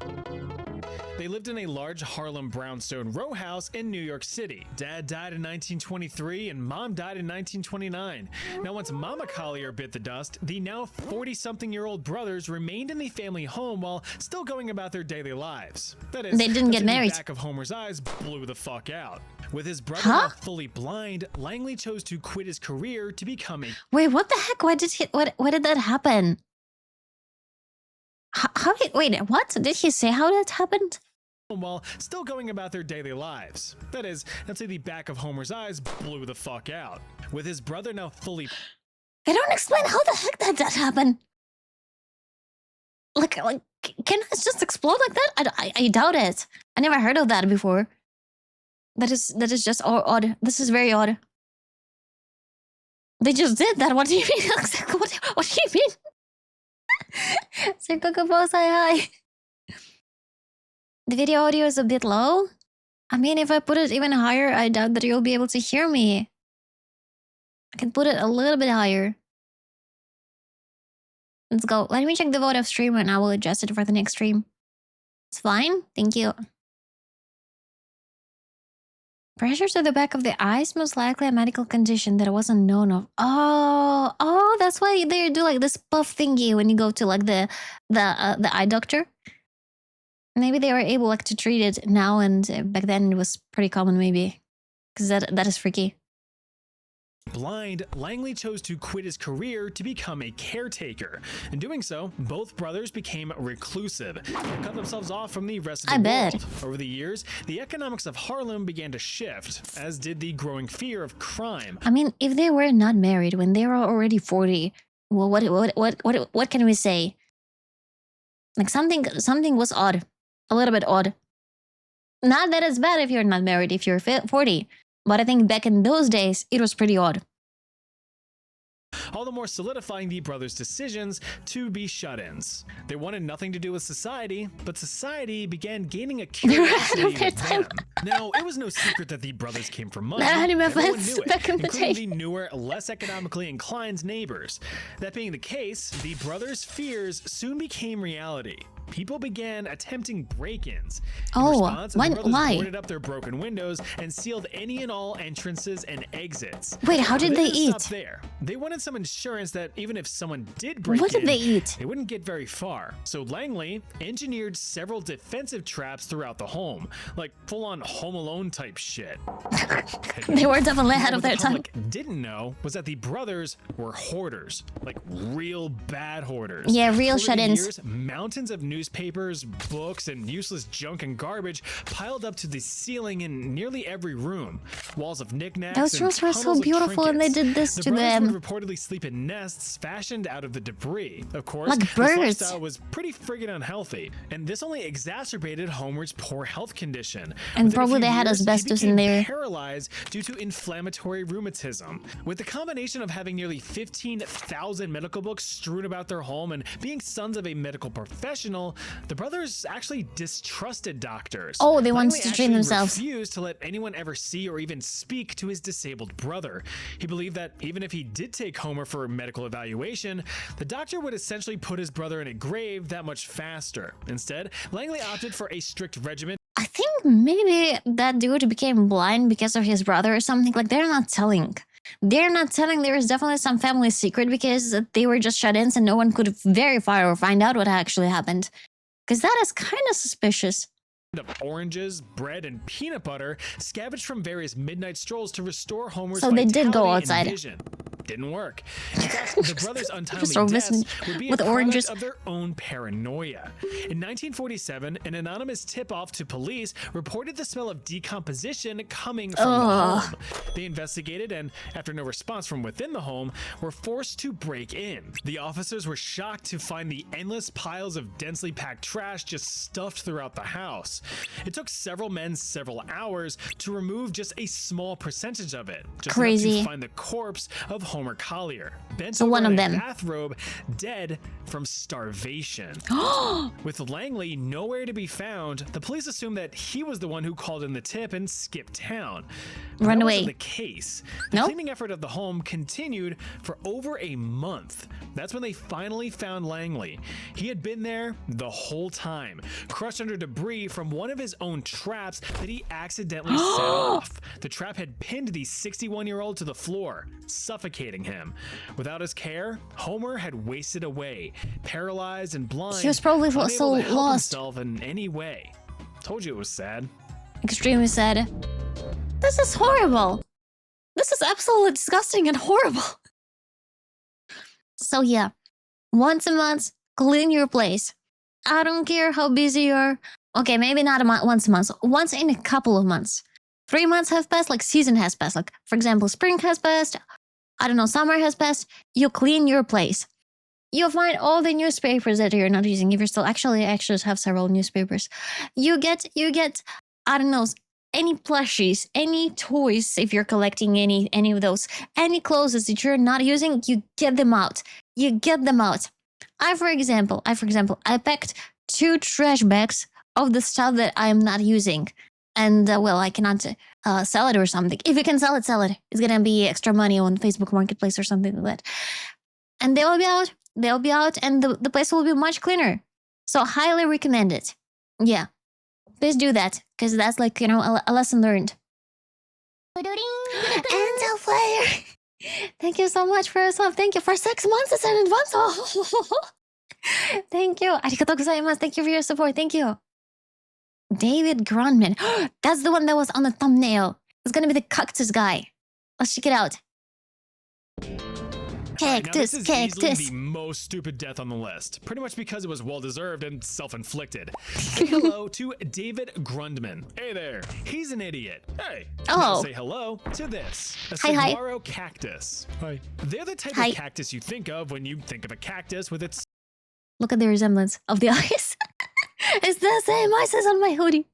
They lived in a large Harlem brownstone row house in New York City. Dad died in 1923 and Mom died in 1929. Now, once Mama Collier bit the dust, the now 40-something-year-old brothers remained in the family home while still going about their daily lives. That is, They didn't get until the married. back of Homer's eyes blew the fuck out. With his brother Huh? now fully blind, Langley chose to quit his career to become a Wait, what the heck? Why did that happen? Wait, what? Did he say how that happened? while still going about their daily lives. That is, until the back of Homer's eyes blew the fuck out. With his brother now fully They don't explain how the heck did that happen. Like, can it just explode like that? I doubt it. I never heard of that before. That is just odd. This is very odd. They just did that. What do you mean? Exactly. What do you mean? Sir Cocopo, say hi. The video audio is a bit low. I mean, if I put it even higher, I doubt that you'll be able to hear me. I can put it a little bit higher. Let's go. Let me check the vote of stream and I will adjust it for the next stream. It's fine. Thank you. Pressure to the back of the eyes, most likely a medical condition that wasn't known of. Oh, that's why they do like this puff thingy when you go to like the eye doctor. Maybe they were able like to treat it now, and back then it was pretty common, maybe, because that is freaky. Blind, Langley chose to quit his career to become a caretaker. In doing so, both brothers became reclusive and cut themselves off from the rest of the world. Over the years, the economics of Harlem began to shift, as did the growing fear of crime. I mean, if they were not married when they were already 40, well, what can we say? Like something was odd, a little bit odd. Not that it's bad if you're not married if you're 40. But I think back in those days, it was pretty odd. All the more solidifying the brothers' decisions to be shut-ins. They wanted nothing to do with society, but society began gaining a curiosity with them. Now, it was no secret that the brothers came from money. Everyone knew it, back in the including day. the newer, less economically inclined neighbors. That being the case, the brothers' fears soon became reality. People began attempting break-ins. Why? Boarded up their broken windows and sealed any and all entrances and exits. Wait, how did they eat? Stop there. They wanted some insurance that even if someone did break in, what did they eat? They wouldn't get very far. So Langley engineered several defensive traps throughout the home, like full-on Home Alone type shit. They were definitely ahead of their time. What the public didn't know was that the brothers were hoarders, like real bad hoarders. Yeah, real shut-ins. Over the years, mountains of newspapers, books, and useless junk and garbage piled up to the ceiling in nearly every room. Walls of knickknacks. Those rooms were so beautiful, and they did this to them. The brothers would reportedly sleep in nests fashioned out of the debris. Of course, like this birds. lifestyle was pretty friggin' unhealthy, and this only exacerbated Homer's poor health condition. And Within probably they had years, asbestos he in became there. Paralyzed due to inflammatory rheumatism. With the combination of having nearly 15,000 medical books strewn about their home and being sons of a medical professional, the brothers actually distrusted doctors. Oh, they wanted Langley to train actually themselves. refused to let anyone ever see or even speak to his disabled brother. He believed that even if he did take Homer for a medical evaluation, the doctor would essentially put his brother in a grave that much faster. Instead, Langley opted for a strict regimen. I think maybe that dude became blind because of his brother or something. Like, they're not telling. They're not telling. There is definitely some family secret because they were just shut-ins and no one could verify or find out what actually happened. Because that is kind of suspicious. Of oranges, bread, and peanut butter scavenged from various midnight strolls to restore Homer's So they did go vitality outside. and vision. Didn't work. In fact, the brothers' untimely Restore deaths vision would be a with product oranges. of their own paranoia. In 1947, an anonymous tip-off to police reported the smell of decomposition coming from the home. They investigated and, after no response from within the home, were forced to break in. The officers were shocked to find the endless piles of densely packed trash just stuffed throughout the house. It took several men several hours to remove just a small percentage of it. Just Crazy. enough to find the corpse of Homer Collier, bent So over one of in a them. bathrobe, dead from starvation. With Langley nowhere to be found, the police assumed that he was the one who called in the tip and skipped town. But Run that away. wasn't the case. The No? cleaning effort of the home continued for over a month. That's when they finally found Langley. He had been there the whole time, crushed under debris from one of his own traps that he accidentally set off. The trap had pinned the 61-year-old to the floor, suffocating him. Without his care, Homer had wasted away, paralyzed and blind. He was probably unable so to help lost. himself in any way. Told you it was sad. Extremely sad. This is horrible. This is absolutely disgusting and horrible. So yeah, once a month, clean your place. I don't care how busy you are. Okay, maybe not once a month. Once in a couple of months. 3 months have passed, like season has passed. Like, for example, spring has passed. I don't know, summer has passed. You clean your place. You find all the newspapers that you're not using. If you're still actually have several newspapers. You get, I don't know, any plushies, any toys, if you're collecting any of those, any clothes that you're not using, you get them out. You get them out. I, for example, I packed 2 trash bags of the stuff that I am not using. And, well, I cannot sell it or something. If you can sell it, sell it. It's gonna be extra money on Facebook Marketplace or something like that. And they will be out. They'll be out, and the place will be much cleaner. So highly recommend it. Yeah, please do that because that's like a lesson learned. And a player. Thank you so much for your sub. Thank you for 6 months. It's in advance. Oh. Thank you. Arigatou gozaimasu. Thank you for your support. Thank you. David Grundman. That's the one that was on the thumbnail. It's gonna be the cactus guy. Let's check it out. Right, Cactus, this is cactus. easily the most stupid death on the list, pretty much because it was well-deserved and self-inflicted. Say hello to David Grundman. Hey there, he's an idiot. Hey, Oh. say hello to this, a Hi, hi. saguaro cactus. Hi. They're the type Hi. of cactus you think of when you think of a cactus with its Look at the resemblance of the eyes. It's the same eyes as on my hoodie.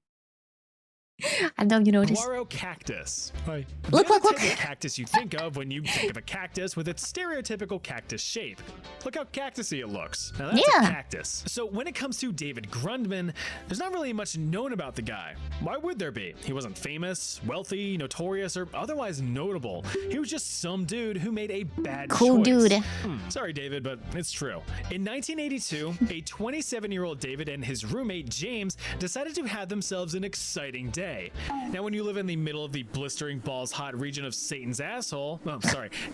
I know you noticed. saguaro cactus. Hi. Look, They're look, the look. type of cactus you think of when you think of a cactus with its stereotypical cactus shape. Look how cactusy it looks. Now that's Yeah. a cactus. So when it comes to David Grundman, there's not really much known about the guy. Why would there be? He wasn't famous, wealthy, notorious, or otherwise notable. He was just some dude who made a bad Cool choice. dude. Sorry, David, but it's true. In 1982, a 27-year-old David and his roommate James decided to have themselves an exciting day. Now, when you live in the middle of the blistering balls hot region of Satan's asshole,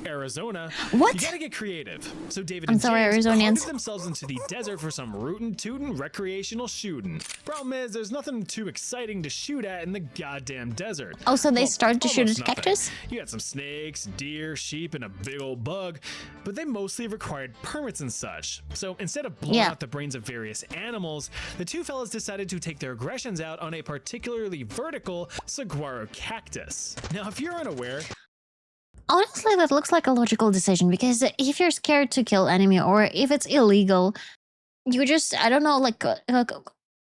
Arizona, What? you gotta get creative. So David I'm and sorry, James Arizonians. carted themselves into the desert for some rootin' tootin' recreational shooting. Problem is, there's nothing too exciting to shoot at in the goddamn desert. Oh, so they started to shoot almost at nothing. cactus? You had some snakes, deer, sheep, and a big old bug, but they mostly required permits and such. So instead of blowing Yeah. out the brains of various animals, the two fellas decided to take their aggressions out on a particularly vertical saguaro cactus. Now, if you're unaware, Honestly, that looks like a logical decision because if you're scared to kill enemy or if it's illegal, you just, I don't know, like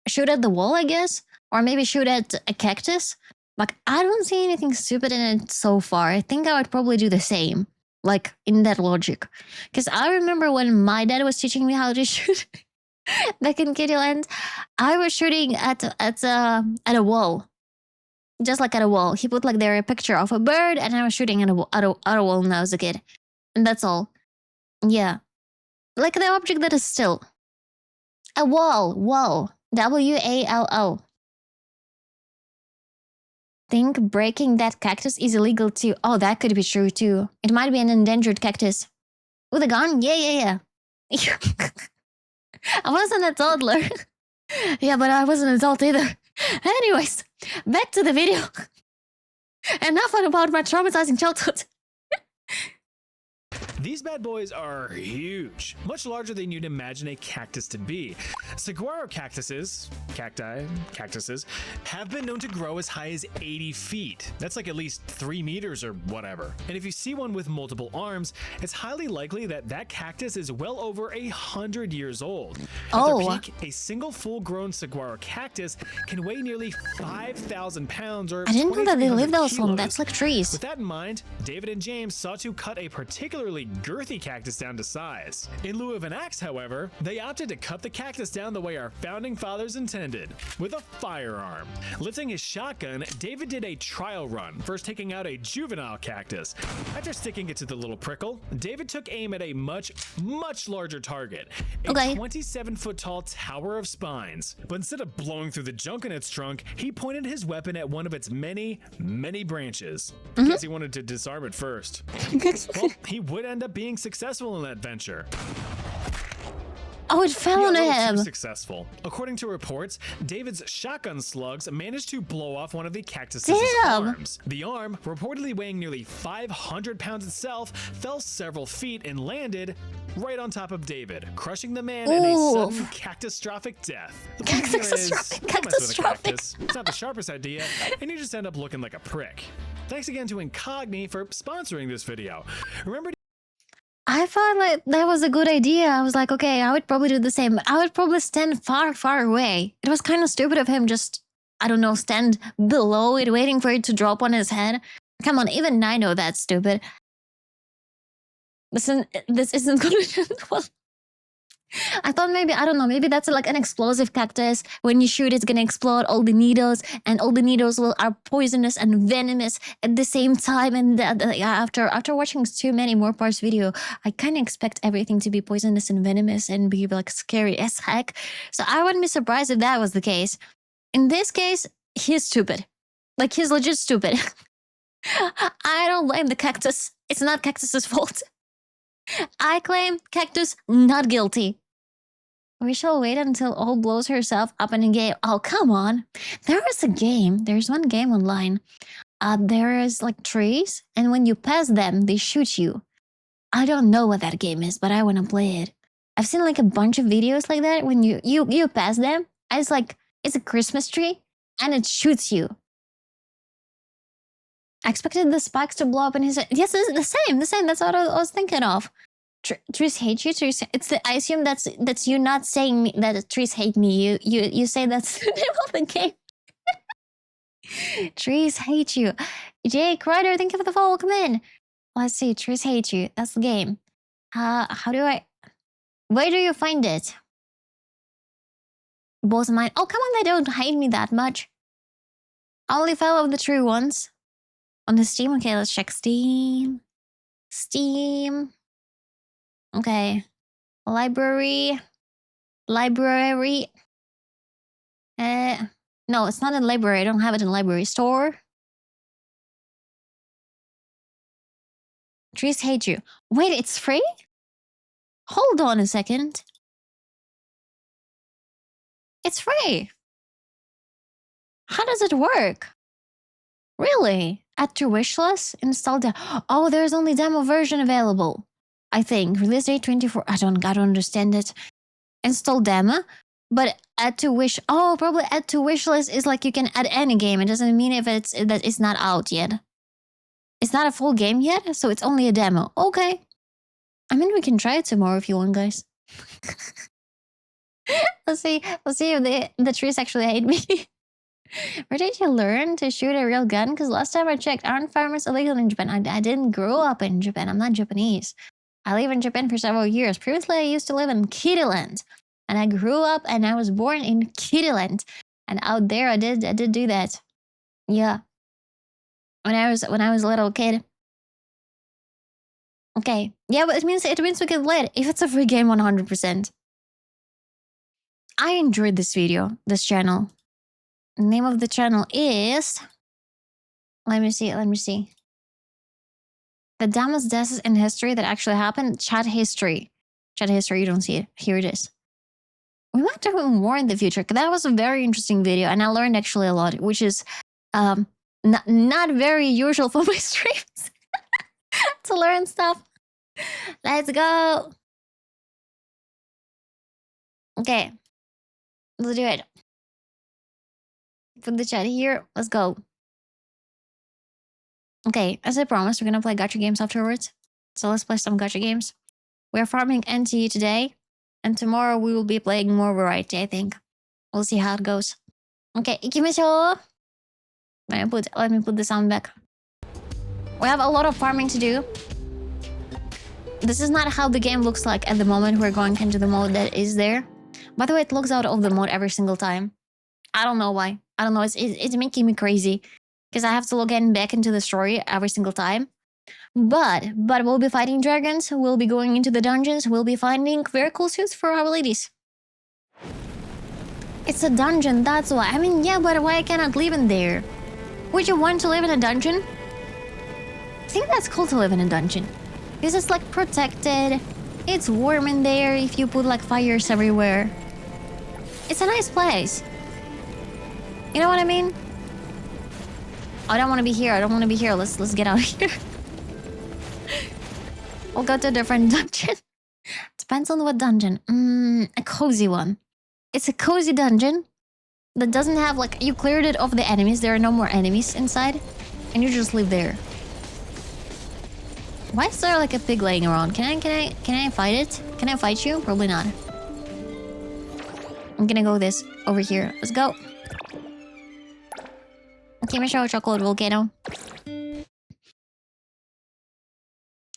shoot at the wall, I guess, or maybe shoot at a cactus. Like, I don't see anything stupid in it so far. I think I would probably do the same, like in that logic. Because I remember when my dad was teaching me how to shoot back in Kittyland, I was shooting at a wall. Just like at a wall. He put like there a picture of a bird and I was shooting at a wall when I was a kid. And that's all. Yeah. Like the object that is still. A wall. Wall. WALL. Think breaking that cactus is illegal too. Oh, that could be true too. It might be an endangered cactus. With a gun? Yeah. I wasn't a toddler. Yeah, but I wasn't an adult either. Anyways, back to the video. Enough about my traumatizing childhood. these bad boys are huge, much larger than you'd imagine a cactus to be. Saguaro cactuses, have been known to grow as high as 80 feet. That's like at least 3 meters or whatever. And if you see one with multiple arms, it's highly likely that that cactus is well over 100 years old. At their peak, a single full-grown saguaro cactus can weigh nearly 5,000 pounds or I didn't know that they 2,300 lived that long. kilos. That's like trees. With that in mind, David and James sought to cut a particularly girthy cactus down to size. In lieu of an axe, however, they opted to cut the cactus down the way our founding fathers intended, with a firearm. Lifting his shotgun, David did a trial run, first taking out a juvenile cactus. After sticking it to the little prickle, David took aim at a much larger target, a 27-foot tall tower of spines. But instead of blowing through the junk in its trunk, he pointed his weapon at one of its many branches. Guess he wanted to disarm it first. Well, he would end up being successful in that venture. Oh, it fell on him. Too successful. According to reports, David's shotgun slugs managed to blow off one of the cactus's arms. The arm, reportedly weighing nearly 500 pounds itself, fell several feet and landed right on top of David, crushing the man in a sudden catastrophic death. The point here is, don't mess with a cactus. It's not the sharpest idea, and you just end up looking like a prick. Thanks again to Incogni for sponsoring this video. Remember, I thought like that was a good idea. I was like, okay, I would probably do the same. I would probably stand far away. It was kind of stupid of him just, I don't know, stand below it, waiting for it to drop on his head. Come on, even I know that's stupid. Listen, this isn't going to end well. I thought maybe, I don't know, maybe that's like an explosive cactus. When you shoot, it's gonna explode all the needles, and all the needles are poisonous and venomous at the same time. And after watching too many more parts video, I kind of expect everything to be poisonous and venomous and be like scary as heck. So I wouldn't be surprised if that was the case. In this case, he's stupid. Like, he's legit stupid. I don't blame the cactus. It's not cactus's fault. I claim cactus not guilty. We shall wait until All blows herself up in a game. Oh, come on. There is a game. There's one game online. There is like trees, and when you pass them, they shoot you. I don't know what that game is, but I want to play it. I've seen like a bunch of videos like that. When you pass them, it's like, it's a Christmas tree, and it shoots you. I expected the spikes to blow up in his head. Yes, it's the same. That's what I was thinking of. Trees hate you. Trees. I assume that's you not saying me, that trees hate me. You say that's the name of the game. Trees hate you. Jake Ryder, thank you for the follow. Come in. Let's see. Trees hate you. That's the game. How do I? Where do you find it? Both mine. Oh, come on! They don't hate me that much. I only follow the true ones. On the Steam. Okay, let's check Steam. Steam. Okay. Library. Library. No, it's not in library. I don't have it in library. Store. Trees hate you. Wait, it's free? Hold on a second. It's free. How does it work? Really? Add to wishlist? Install oh, there's only demo version available. I think. Release date 24. I don't understand it. Install demo. But add to wish. Oh, probably add to wishlist is like you can add any game. It doesn't mean if it's not out yet. It's not a full game yet, so it's only a demo. Okay. I mean, we can try it tomorrow if you want, guys. Let's see if the trees actually hate me. Where did you learn to shoot a real gun? Because last time I checked, aren't farmers illegal in Japan? I didn't grow up in Japan. I'm not Japanese. I live in Japan for several years. Previously, I used to live in Kittyland. And I grew up and I was born in Kittyland. And out there, I did do that. Yeah. When I was a little kid. Okay. Yeah, but it means we can play it. If it's a free game, 100%. I enjoyed this video, this channel. The name of the channel is... Let me see. The dumbest deaths in history that actually happened. Chat history. Chat history, you don't see it. Here it is. We might do more in the future. That was a very interesting video. And I learned actually a lot, which is not very usual for my streams. To learn stuff. Let's go. Okay. Let's do it. Put the chat here. Let's go. Okay, as I promised, we're gonna play gacha games afterwards. So let's play some gacha games. We're farming NT today. And tomorrow we will be playing more variety, I think. We'll see how it goes. Okay, ikimashou. Let me put the sound back. We have a lot of farming to do. This is not how the game looks like at the moment we're going into the mode that is there. By the way, it logs out of the mode every single time. I don't know why. I don't know. It's making me crazy. Because I have to log in back into the story every single time. But we'll be fighting dragons. We'll be going into the dungeons. We'll be finding very cool suits for our ladies. It's a dungeon, that's why. I mean, yeah, but why I cannot live in there? Would you want to live in a dungeon? I think that's cool to live in a dungeon. Because it's like protected. It's warm in there if you put like fires everywhere. It's a nice place. You know what I mean? I don't want to be here. Let's get out of here. We'll go to a different dungeon. Depends on what dungeon. A cozy one. It's a cozy dungeon that doesn't have like... You cleared it of the enemies. There are no more enemies inside. And you just live there. Why is there like a pig laying around? Can I fight it? Can I fight you? Probably not. I'm gonna go this over here. Let's go. Okay, Michelle, chocolate volcano.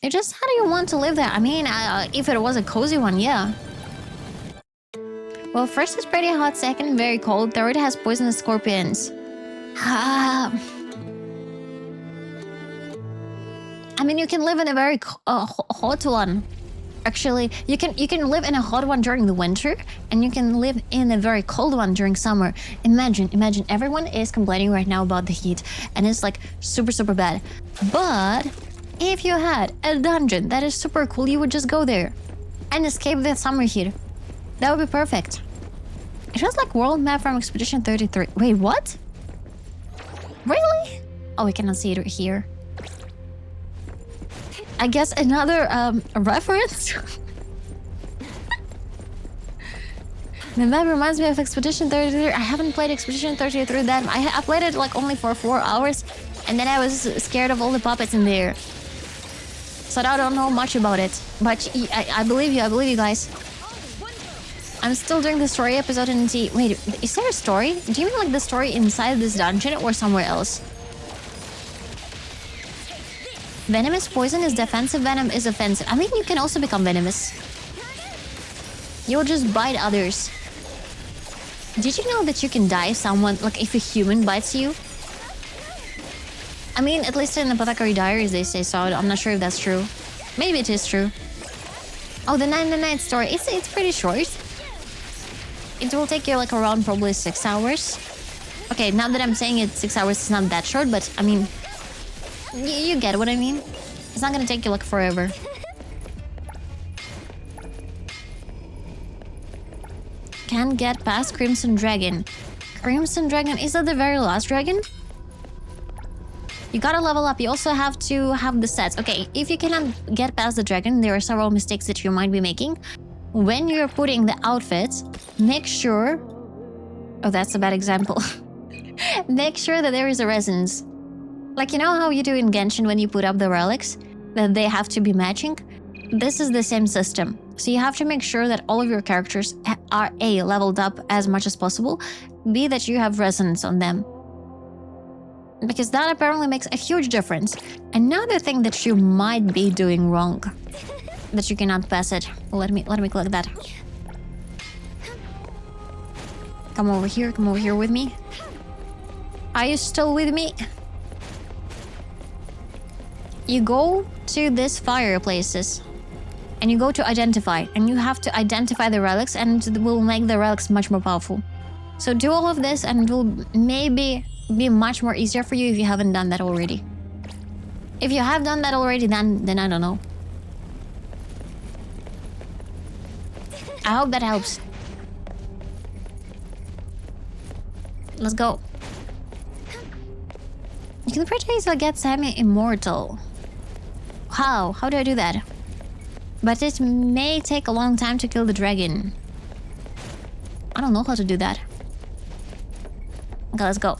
It's just, how do you want to live there? I mean, if it was a cozy one, yeah. Well, first is pretty hot, second very cold, third has poisonous scorpions. I mean, you can live in a very hot one. Actually, you can live in a hot one during the winter, and you can live in a very cold one during summer. Imagine everyone is complaining right now about the heat, and it's like super bad. But if you had a dungeon that is super cool, you would just go there and escape the summer heat. That would be perfect. It was like world map from Expedition 33. Wait, what? Really? Oh, we cannot see it here. I guess another reference. The map reminds me of Expedition 33. I haven't played Expedition 33 that much. I played it like only for 4 hours, and then I was scared of all the puppets in there. So I don't know much about it. But I believe you guys. I'm still doing the story episode and see. Wait, is there a story? Do you mean like the story inside this dungeon or somewhere else? Venomous poison is defensive, venom is offensive. I mean, you can also become venomous. You'll just bite others. Did you know that you can die if someone, like if a human bites you? I mean, at least in Apothecary Diaries they say so. I'm not sure if that's true. Maybe it is true. Oh, the 9 story. It's pretty short. It will take you like around probably 6 hours. Okay, now that I'm saying it 6 hours, it's not that short, but I mean, you get what I mean? It's not gonna take you like forever. Can't get past Crimson Dragon. Crimson Dragon, is that the very last dragon? You gotta level up. You also have to have the sets. Okay, if you cannot get past the dragon, there are several mistakes that you might be making. When you're putting the outfits, make sure... Oh, that's a bad example. Make sure that there is a resonance. Like, you know how you do in Genshin when you put up the relics? That they have to be matching? This is the same system. So you have to make sure that all of your characters are A, leveled up as much as possible, B, that you have resonance on them. Because that apparently makes a huge difference. Another thing that you might be doing wrong, that you cannot pass it. Let me click that. Come over here with me. Are you still with me? You go to these fireplaces and you go to identify, and you have to identify the relics, and it will make the relics much more powerful. So do all of this and it will maybe be much more easier for you if you haven't done that already. If you have done that already, then I don't know. I hope that helps. Let's go. You can purchase or get semi-immortal. How? How do I do that? But it may take a long time to kill the dragon. I don't know how to do that. Okay, let's go.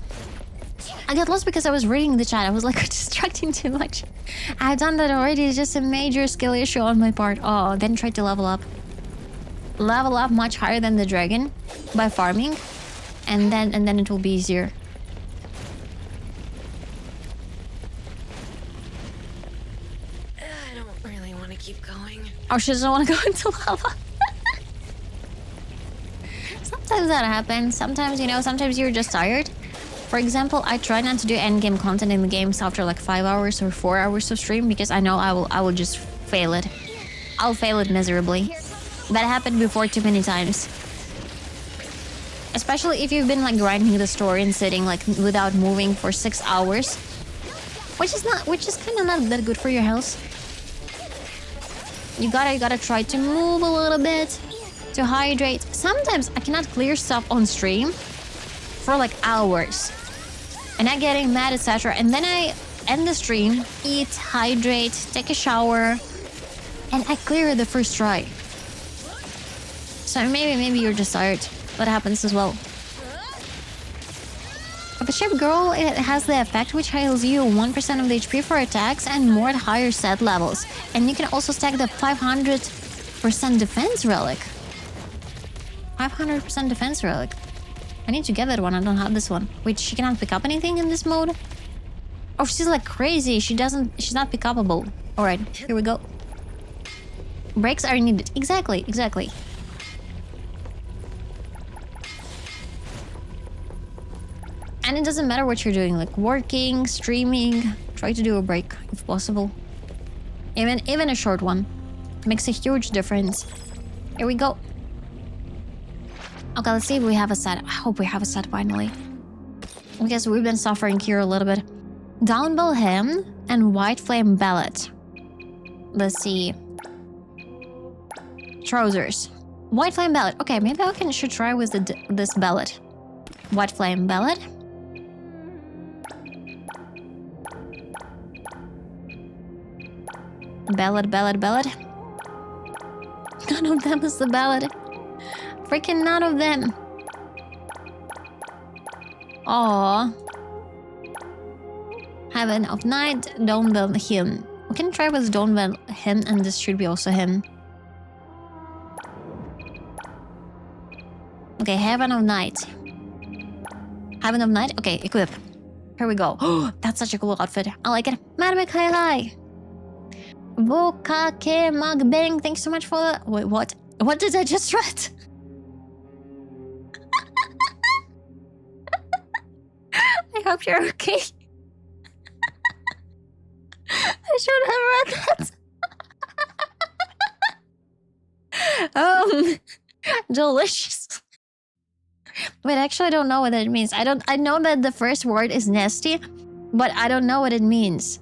I got lost because I was reading the chat. I was like distracting too much. I've done that already. It's just a major skill issue on my part. Oh, then try to level up. Level up much higher than the dragon by farming, and then it will be easier. I don't really want to keep going. Oh, she doesn't want to go into lava. Sometimes that happens. Sometimes, you know, sometimes you're just tired. For example, I try not to do endgame content in the games after like 5 hours or 4 hours of stream, because I know I will just fail it. I'll fail it miserably. That happened before too many times. Especially if you've been like grinding the story and sitting like without moving for 6 hours. Which is kind of not that good for your health. You gotta try to move a little bit, to hydrate. Sometimes I cannot clear stuff on stream for like hours. And I'm getting mad, etc. And then I end the stream, eat, hydrate, take a shower, and I clear it the first try. So maybe you're just tired. That happens as well. The Ship Girl, it has the effect which heals you 1% of the HP for attacks and more at higher set levels. And you can also stack the 500% defense relic. 500% defense relic. I need to get that one. I don't have this one. Wait, she cannot pick up anything in this mode? Oh, she's like crazy. She's not pick upable. Alright, here we go. Breaks are needed. Exactly. And it doesn't matter what you're doing, like working, streaming. Try to do a break if possible. Even a short one. Makes a huge difference. Here we go. Okay, let's see if we have a set. I hope we have a set finally. Because we've been suffering here a little bit. Downbell hem and white flame bellet. Let's see. Trousers. White flame bellet. Okay, maybe I should try with this bellet. White flame bellet. Bellet. None of them is the bellet. Freaking none of them. Aww. Heaven of Night, Dawnbell him. We can try with Dawnbell him, and this should be also him. Okay, Heaven of Night. Heaven of Night? Okay, equip. Here we go. Oh, that's such a cool outfit. I like it. Madame hi. Vokake Magbang, thanks so much for the... Wait, what? What did I just read? I hope you're okay. I should have read that. Delicious. Wait, actually, I don't know what it means. I know that the first word is nasty, but I don't know what it means.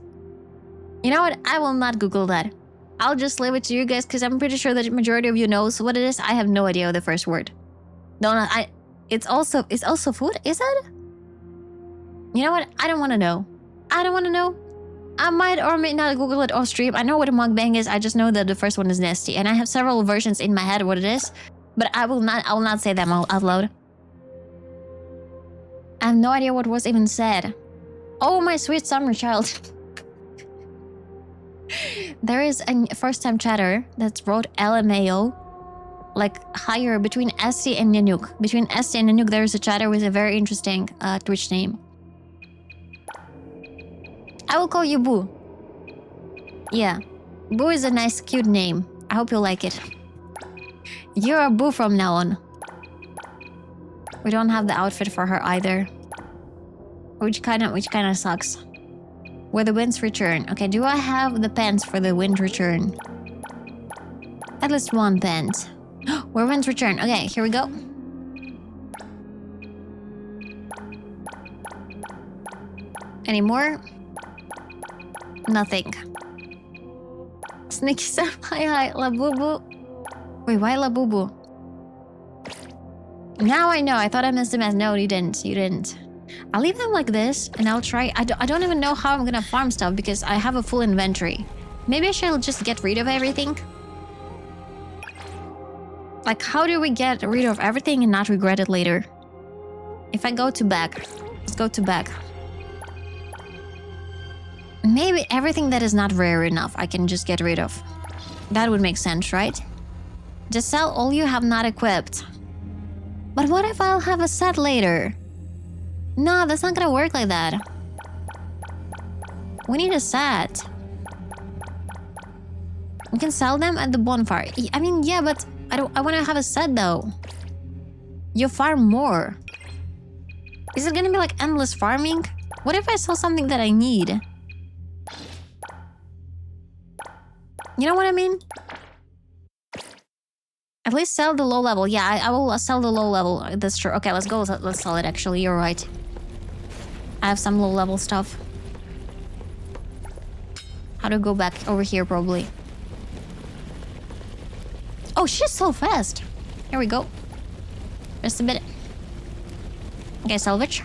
You know what? I will not Google that. I'll just leave it to you guys because I'm pretty sure that the majority of you knows what it is. I have no idea of the first word. It's also food, is it? You know what? I don't want to know. I might or may not Google it off stream. I know what a mukbang is. I just know that the first one is nasty, and I have several versions in my head of what it is, but I will not say them out loud. I have no idea what was even said. Oh, my sweet summer child. There is a first-time chatter that's wrote LMAO, like higher between SC and Nanook. Between SC and Nanook, there is a chatter with a very interesting Twitch name. I will call you Boo. Yeah, Boo is a nice, cute name. I hope you like it. You're a Boo from now on. We don't have the outfit for her either, which kind of sucks. Where the winds return. Okay, do I have the pants for the wind return? At least one pant. Where winds return. Okay, here we go. Any more? Nothing. Sneaky Sam, hi, Labubu. Wait, why Labubu? Now I know. I thought I missed him as no, you didn't. I'll leave them like this, and I'll try. I don't even know how I'm gonna farm stuff because I have a full inventory. Maybe I should just get rid of everything. Like, how do we get rid of everything and not regret it later? If I go to back, let's go to back. Maybe everything that is not rare enough I can just get rid of. That would make sense, right? Just sell all you have not equipped. But what if I'll have a set later? No, that's not gonna work like that. We need a set. We can sell them at the bonfire. I mean, yeah, but I want to have a set though. You farm more. Is it gonna be like endless farming? What if I sell something that I need? You know what I mean? At least sell the low level. Yeah, I will sell the low level. That's true. Okay, let's go. Let's sell it actually. You're right. I have some low level stuff. How to go back over here probably. Oh, she's so fast. Here we go. Just a bit. Okay, salvage.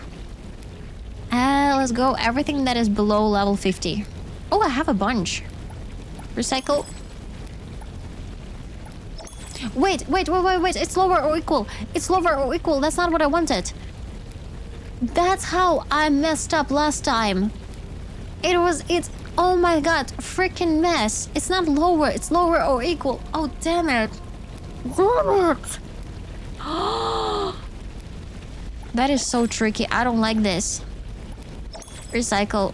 Let's go. Everything that is below level 50. Oh, I have a bunch. Recycle. Wait. It's lower or equal. It's lower or equal. That's not what I wanted. That's how I messed up last time. It's oh my god, freaking mess. It's not lower, it's lower or equal. Oh, damn it. Damn it. That is so tricky. I don't like this. Recycle.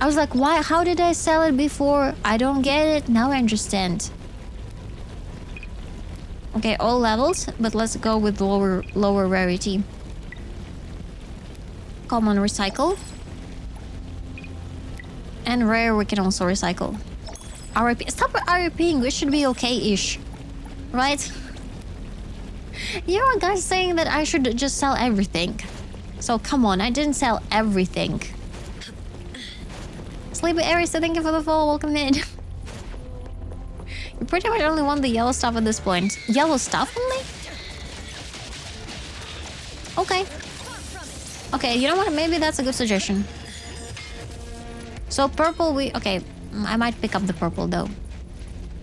I was like, why? How did I sell it before? I don't get it. Now I understand. Okay, all levels, but let's go with lower rarity. Common recycle. And rare we can also recycle. RIP. Stop RIPing. We should be okay-ish. Right? You know, guys saying that I should just sell everything. So come on, I didn't sell everything. Sleepy Aries, thank you for the follow. Welcome in. You pretty much only want the yellow stuff at this point. Yellow stuff only? Okay. Okay, you know what? Maybe that's a good suggestion. So purple, okay, I might pick up the purple though.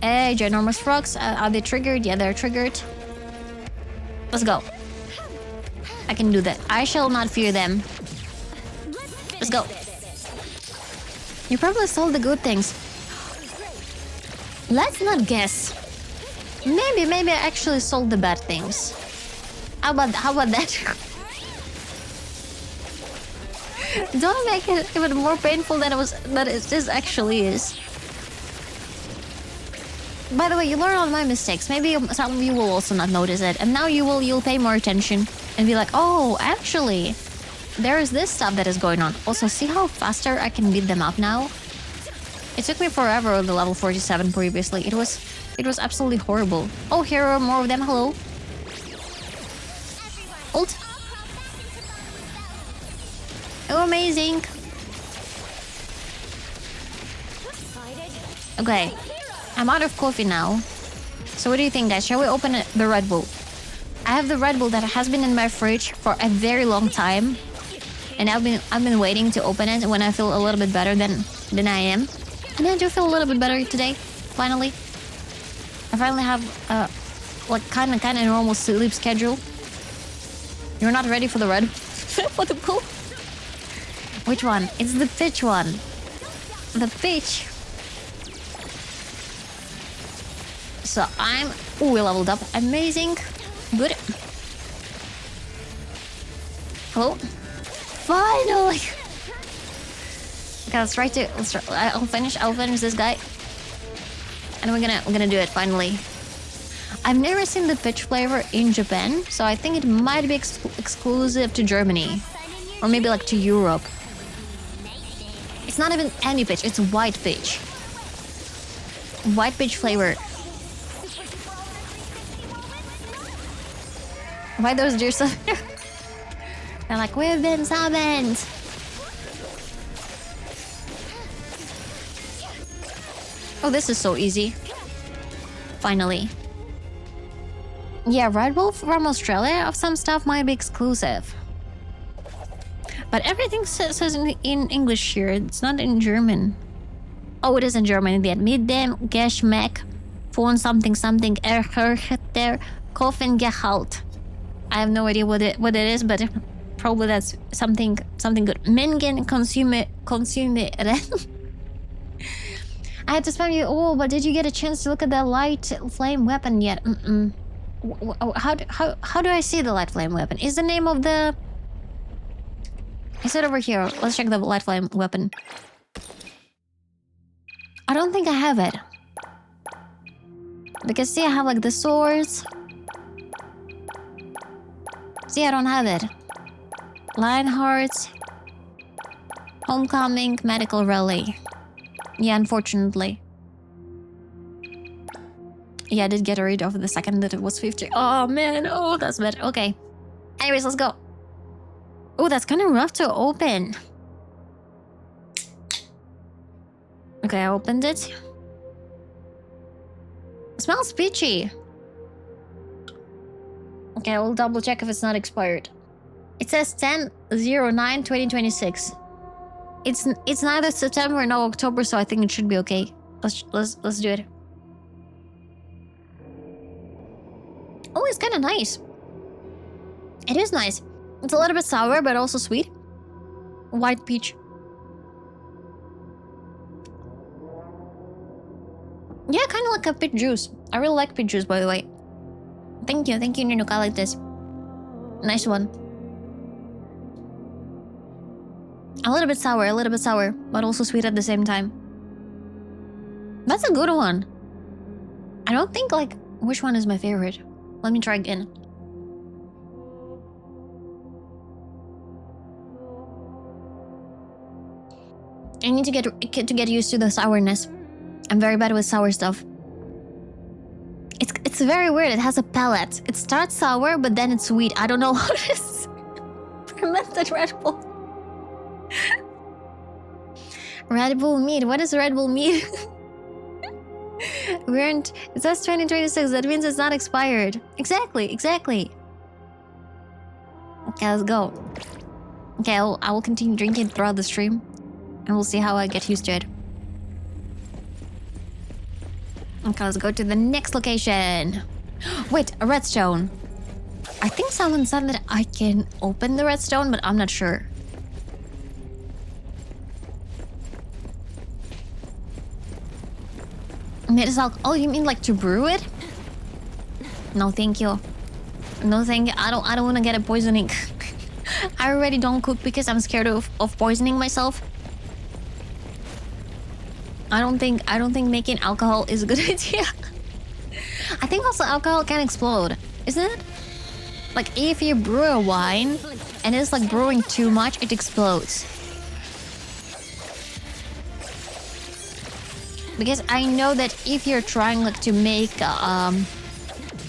Hey, ginormous frogs, are they triggered? Yeah, they're triggered. Let's go. I can do that. I shall not fear them. Let's go. You probably sold the good things. Let's not guess. Maybe I actually sold the bad things. How about that? Don't make it even more painful than it actually is. By the way, you learn on my mistakes. Maybe some of you will also not notice it, and now you'll pay more attention and be like, oh, actually, there is this stuff that is going on. Also, see how faster I can beat them up now? It took me forever on the level 47 previously. It was absolutely horrible. Oh, here are more of them. Hello. Ult. Oh, amazing. Okay. I'm out of coffee now. So what do you think, guys? Shall we open the Red Bull? I have the Red Bull that has been in my fridge for a very long time. And I've been waiting to open it when I feel a little bit better than I am. And I do feel a little bit better today, finally. I finally have like kind of normal sleep schedule. You're not ready for the Red for the Bull? Which one? It's the pitch one. The pitch. So we leveled up. Amazing. Good. Hello? Finally! Okay, let's try. I'll finish this guy. And we're gonna do it finally. I've never seen the pitch flavor in Japan, so I think it might be exclusive to Germany. Or maybe like to Europe. It's not even any pitch, it's white pitch. White pitch flavor. Why those deer so they're like, we've been summoned. Oh, this is so easy. Finally. Yeah, Red Bull from Australia of some stuff might be exclusive. But everything says in English here. It's not in German. Oh, it is in German. They admit them, Geschmack, von something, Erhörter, Koffengehalt. I have no idea what it is, but probably that's something good. Mengen consume. I had to spam you. Oh, but did you get a chance to look at the light flame weapon yet? How do I see the light flame weapon? Is the name of the... Is it over here? Let's check the light flame weapon. I don't think I have it. Because see, I have like the swords. See, I don't have it. Lionheart. Homecoming, medical rally. Yeah, unfortunately. Yeah, I did get rid of the second that it was 50. Oh man, oh that's bad. Okay. Anyways, let's go. Oh, that's kind of rough to open. Okay, I opened it. It smells peachy. Okay, I will double check if it's not expired. It says 10/09/2026. It's neither September nor October, so I think it should be okay. Let's do it. Oh, it's kind of nice. It is nice. It's a little bit sour, but also sweet. White peach. Yeah, kind of like a peach juice. I really like peach juice, by the way. Thank you, Ninook. I like this. Nice one. A little bit sour, but also sweet at the same time. That's a good one. I don't think, like, which one is my favorite. Let me try again. I need to get used to the sourness. I'm very bad with sour stuff. It's very weird. It has a palate. It starts sour, but then it's sweet. I don't know how it is. Fermented Red Bull. Red Bull meat. What is Red Bull meat? It says 2026. That means it's not expired. Exactly. Okay, let's go. Okay, I will continue drinking throughout the stream, and we'll see how I get used to it. Okay, let's go to the next location. Wait, a redstone. I think someone said that I can open the redstone, but I'm not sure. Oh, you mean like to brew it? No, thank you. No, thank you. I don't want to get a poisoning. I already don't cook because I'm scared of poisoning myself. I don't think making alcohol is a good idea. I think also alcohol can explode, isn't it? Like if you brew a wine and it's like brewing too much, it explodes. Because I know that if you're trying like to make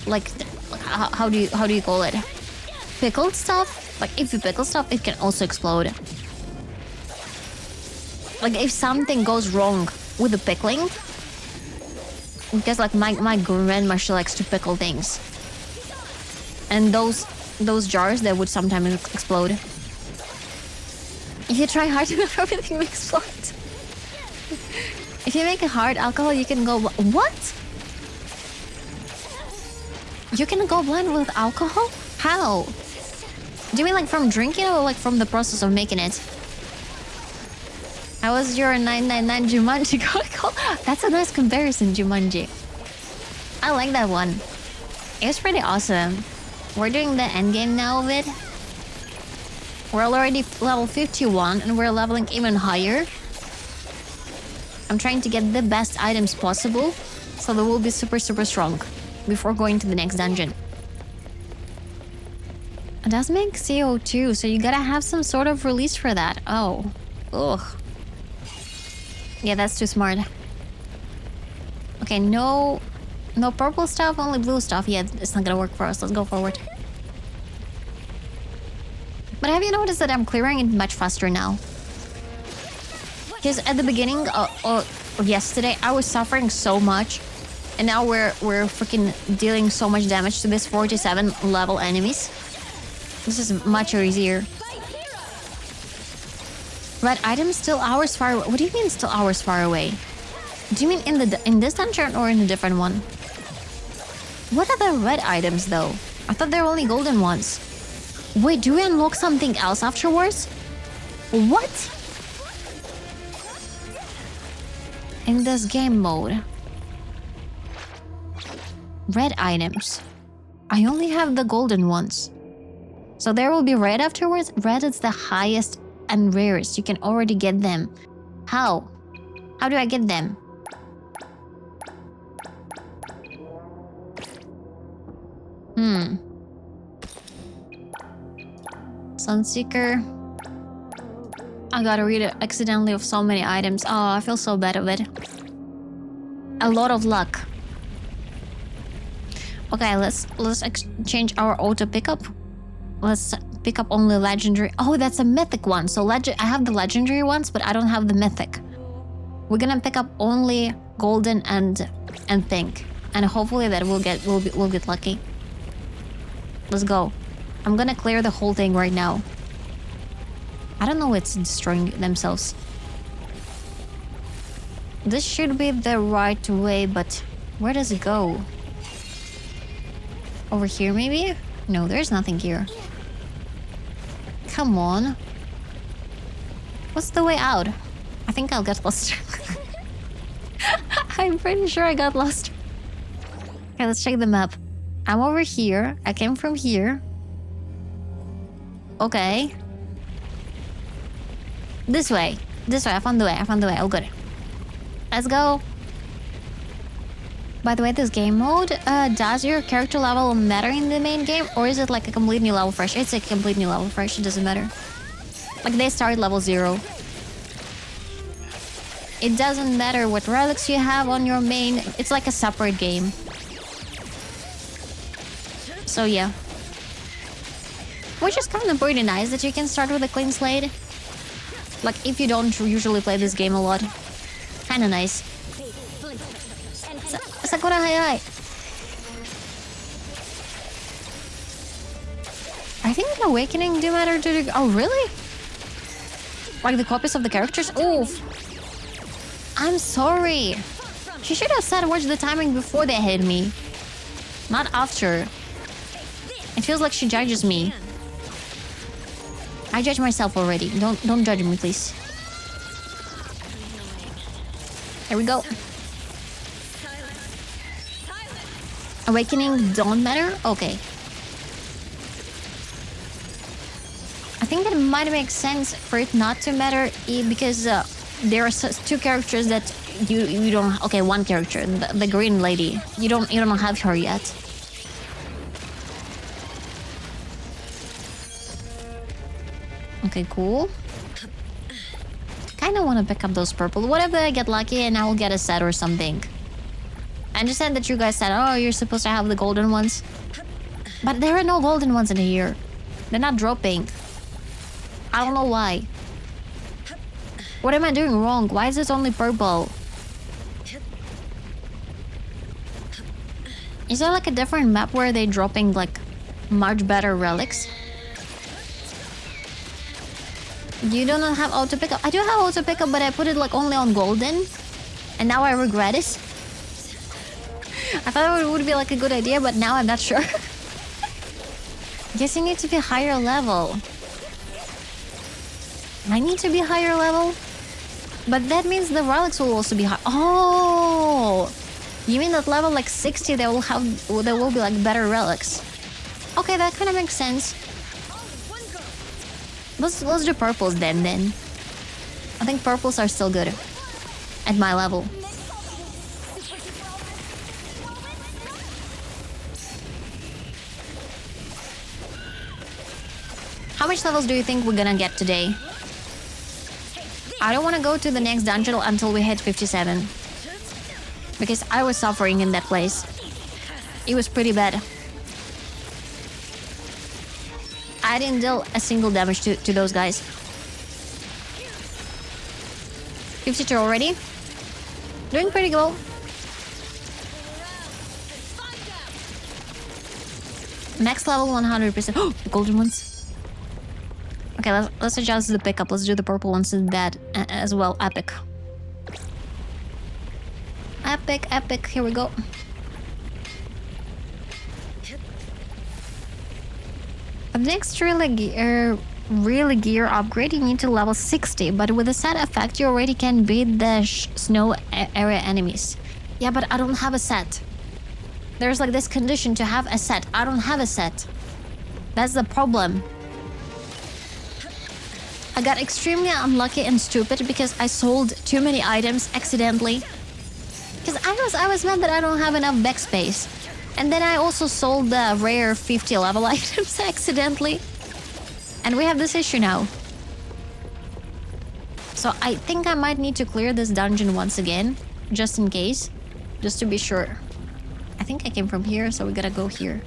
like how do you call it? Pickled stuff? Like if you pickle stuff, it can also explode. Like if something goes wrong with the pickling, because like my grandma, she likes to pickle things, and those jars, they would sometimes explode. If you try hard enough, everything will explode. If you make a hard alcohol, you can go... What? You can go blind with alcohol? How? Do you mean like from drinking or like from the process of making it? How was your 999 Jumanji going? That's a nice comparison, Jumanji. I like that one. It was pretty awesome. We're doing the endgame now of it. We're already level 51 and we're leveling even higher. I'm trying to get the best items possible, so they will be super strong before going to the next dungeon. It does make CO2, so you gotta have some sort of release for that. Oh. Ugh. Yeah, that's too smart. Okay, no purple stuff, only blue stuff. Yeah, it's not gonna work for us. Let's go forward. But have you noticed that I'm clearing it much faster now? Because at the beginning of yesterday, I was suffering so much, and now we're freaking dealing so much damage to this 47 level enemies. This is much easier. Red items still hours far away. What do you mean still hours far away? Do you mean in this dungeon or in a different one? What are the red items though? I thought they were only golden ones. Wait, do we unlock something else afterwards? What? In this game mode. Red items. I only have the golden ones. So there will be red afterwards? Red is the highest and rarest. You can already get them. How? How do I get them? Sunseeker. I got rid of accidentally of so many items. Oh, I feel so bad of it. A lot of luck. Okay, let's exchange our auto pickup. Let's pick up only legendary. Oh, that's a mythic one. So I have the legendary ones, but I don't have the mythic. We're gonna pick up only golden and pink, and hopefully that we'll get lucky. Let's go. I'm gonna clear the whole thing right now. I don't know what's destroying themselves. This should be the right way, but where does it go? Over here, maybe? No, there's nothing here. Come on. What's the way out? I think I'll get lost. I'm pretty sure I got lost. Okay, let's check the map. I'm over here. I came from here. Okay. This way. I found the way. Oh, good. Let's go. By the way, this game mode, does your character level matter in the main game? Or is it like a complete new level fresh? It's a complete new level fresh. It doesn't matter. Like they start level 0. It doesn't matter what relics you have on your main. It's like a separate game. So yeah. Which is kind of pretty nice that you can start with a clean slate. Like if you don't usually play this game a lot. Kinda nice. Sakura, hi. I think an awakening do matter to the... Oh, really? Like the copies of the characters? Oof. I'm sorry. She should have said watch the timing before they hit me. Not after. It feels like she judges me. I judge myself already. Don't judge me, please. Here we go. Awakening don't matter? Okay. I think it might make sense for it not to matter because there are two characters that you don't. Okay, one character, the green lady. You don't have her yet. Okay, cool. Kinda want to pick up those purple. What if I get lucky and I will get a set or something? I understand that you guys said, oh, you're supposed to have the golden ones. But there are no golden ones in here. They're not dropping. I don't know why. What am I doing wrong? Why is it only purple? Is there like a different map where they're dropping like much better relics? You do not have auto pickup. I do have auto pickup, but I put it like only on golden. And now I regret it. I thought it would be like a good idea, but now I'm not sure. Guess you need to be higher level. I need to be higher level? But that means the relics will also be high. Oh! You mean that level like 60 there will be like better relics. Okay, that kind of makes sense. Let's do purples then. I think purples are still good. At my level. How much levels do you think we're gonna get today? I don't want to go to the next dungeon until we hit 57. Because I was suffering in that place. It was pretty bad. I didn't deal a single damage to those guys. 52 already. Doing pretty well. Next level 100%. Oh, the golden ones. Okay, let's adjust the pickup. Let's do the purple ones in that as well. Epic. Epic. Here we go. The next really gear upgrade, you need to level 60. But with the set effect, you already can beat the snow area enemies. Yeah, but I don't have a set. There's like this condition to have a set. I don't have a set. That's the problem. I got extremely unlucky and stupid because I sold too many items accidentally. Because I was mad that I don't have enough backspace. And then I also sold the rare 50 level items accidentally. And we have this issue now. So I think I might need to clear this dungeon once again. Just in case. Just to be sure. I think I came from here, so we gotta go here.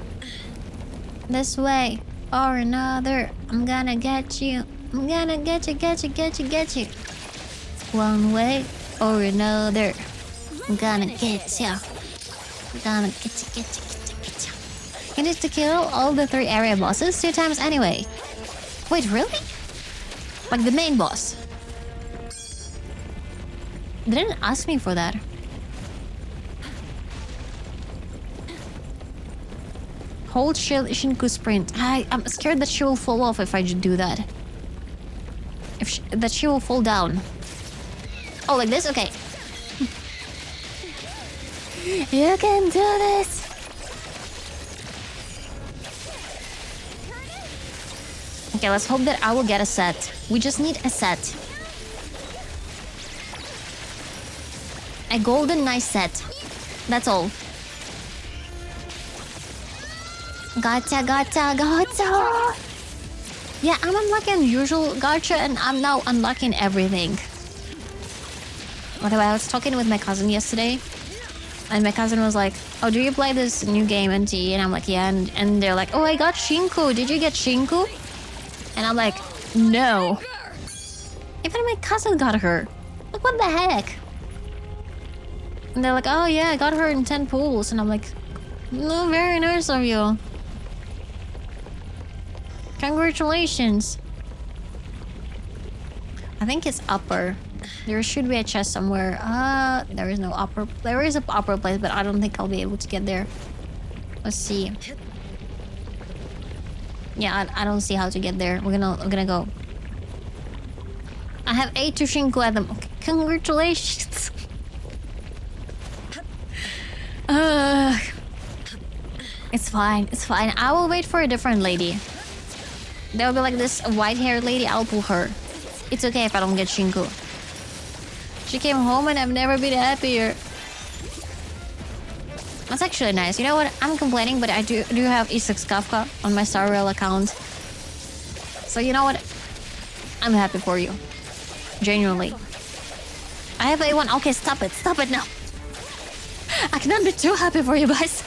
This way or another. I'm gonna get you. I'm gonna get you. One way or another. I'm gonna get ya. I'm gonna get you. You need to kill all the 3 area bosses 2 times anyway. Wait, really? Like the main boss? They didn't ask me for that. Hold Shinku sprint. I'm scared that she will fall off if I do that. That she will fall down. Oh, like this? Okay. You can do this. Okay, let's hope that I will get a set. We just need a set. A golden nice set. That's all. Gacha. Yeah, I'm unlucky in usual gacha and I'm now unlucky in everything. By the way, I was talking with my cousin yesterday, and my cousin was like, "Oh, do you play this new game, NT?" And I'm like, "Yeah." And they're like, "Oh, I got Shinku. Did you get Shinku?" And I'm like, "No." Even my cousin got her. Like, what the heck? And they're like, "Oh yeah, I got her in 10 pools." And I'm like, "No, very nice of you. Congratulations." I think it's upper. There should be a chest somewhere. There is no upper. There is a upper place, but I don't think I'll be able to get there. Let's see. Yeah, I don't see how to get there. We're gonna go. I have 8 to Shinku at them. Okay, congratulations. It's fine. It's fine. I will wait for a different lady. There will be like this white-haired lady. I'll pull her. It's okay if I don't get Shinku. She came home and I've never been happier. That's actually nice. You know what? I'm complaining, but I do have E6 Kafka on my Star Rail account. So you know what? I'm happy for you. Genuinely. I have A1. Okay, stop it. Stop it now. I cannot be too happy for you guys.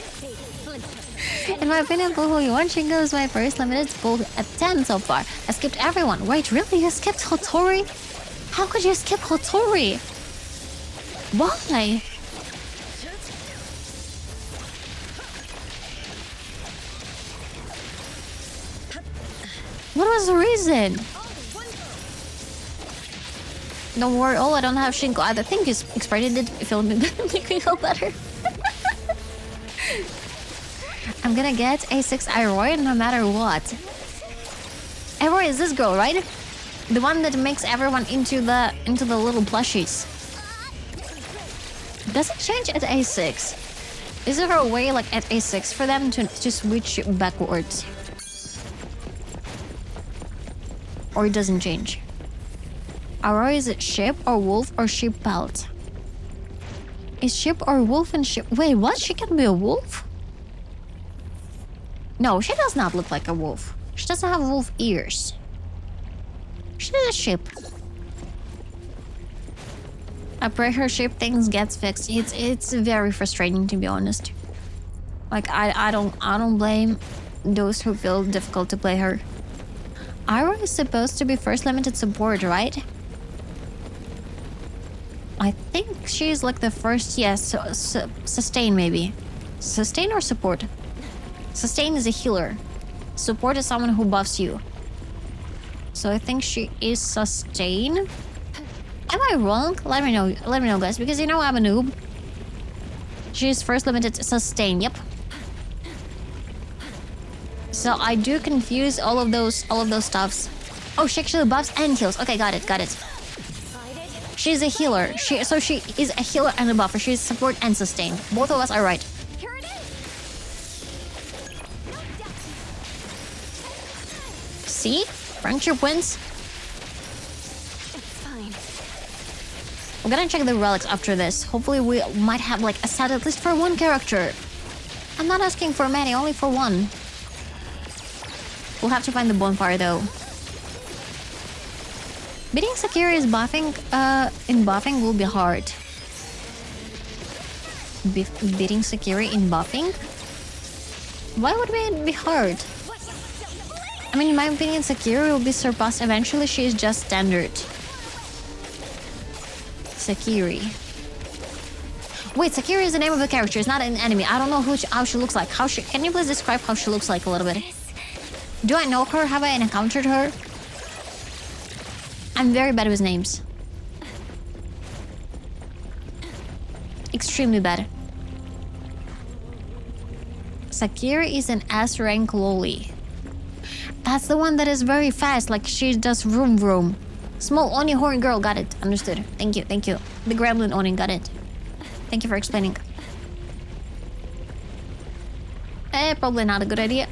In my opinion, pool who want Shingo is my first limited pool at 10 so far. I skipped everyone. Wait, really? You skipped Hotori? How could you skip Hotori? Why? What was the reason? Don't worry, I don't have Shinko either. Thank you, Xparty did film me make me feel better. I'm gonna get A6 Iroy no matter what. Iroy is this girl, right? The one that makes everyone into the little plushies. Does it change at A6? Is there a way like at A6 for them to switch backwards? Or it doesn't change? Iroy, is it ship or wolf or sheep pelt? Is ship or wolf and ship? Wait, what? She can be a wolf? No, she does not look like a wolf. She doesn't have wolf ears. She's a sheep. I pray her sheep things gets fixed. It's very frustrating, to be honest. Like I don't blame those who feel difficult to play her. Ira is supposed to be first limited support, right? I think she's like the first. Yes, sustain maybe. Sustain or support? Sustain is a healer. Support is someone who buffs you. So I think she is sustain. Am I wrong? Let me know, guys, because you know I'm a noob. She's first limited sustain. Yep. So I do confuse all of those stuffs. Oh, she actually buffs and heals. Okay, got it. She's a healer. She is a healer and a buffer. She's support and sustain. Both of us are right. See? Friendship wins. We're gonna check the relics after this. Hopefully we might have like a set at least for one character. I'm not asking for many, only for one. We'll have to find the bonfire though. Beating Sakira's buffing in buffing will be hard. Beating Sakira in buffing? Why would it be hard? I mean, in my opinion, Sakira will be surpassed eventually. She is just standard. Sakiri. Wait, Sakiri is the name of the character. It's not an enemy. I don't know how she looks like. Can you please describe how she looks like a little bit? Do I know her? Have I encountered her? I'm very bad with names. Extremely bad. Sakiri is an S rank loli. That's the one that is very fast, like she does vroom vroom. Small Oni horn girl, got it. Understood. Thank you. The gremlin Oni, got it. Thank you for explaining. Probably not a good idea.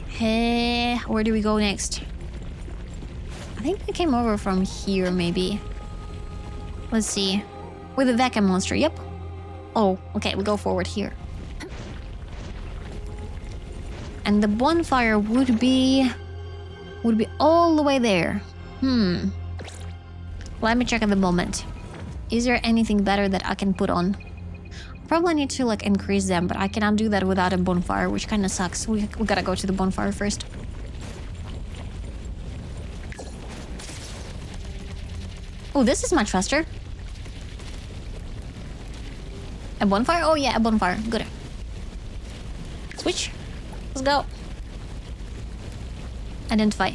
Hey, where do we go next? I think we came over from here, maybe. Let's see. With the vacuum monster, yep. Oh, okay, we go forward here. And the bonfire would be would be all the way there. Let me check at the moment. Is there anything better that I can put on? Probably need to like increase them, but I cannot do that without a bonfire, which kind of sucks. We gotta go to the bonfire first. Oh, this is much faster. A bonfire? Oh yeah, a bonfire. Good. Switch. Let's go. Identify.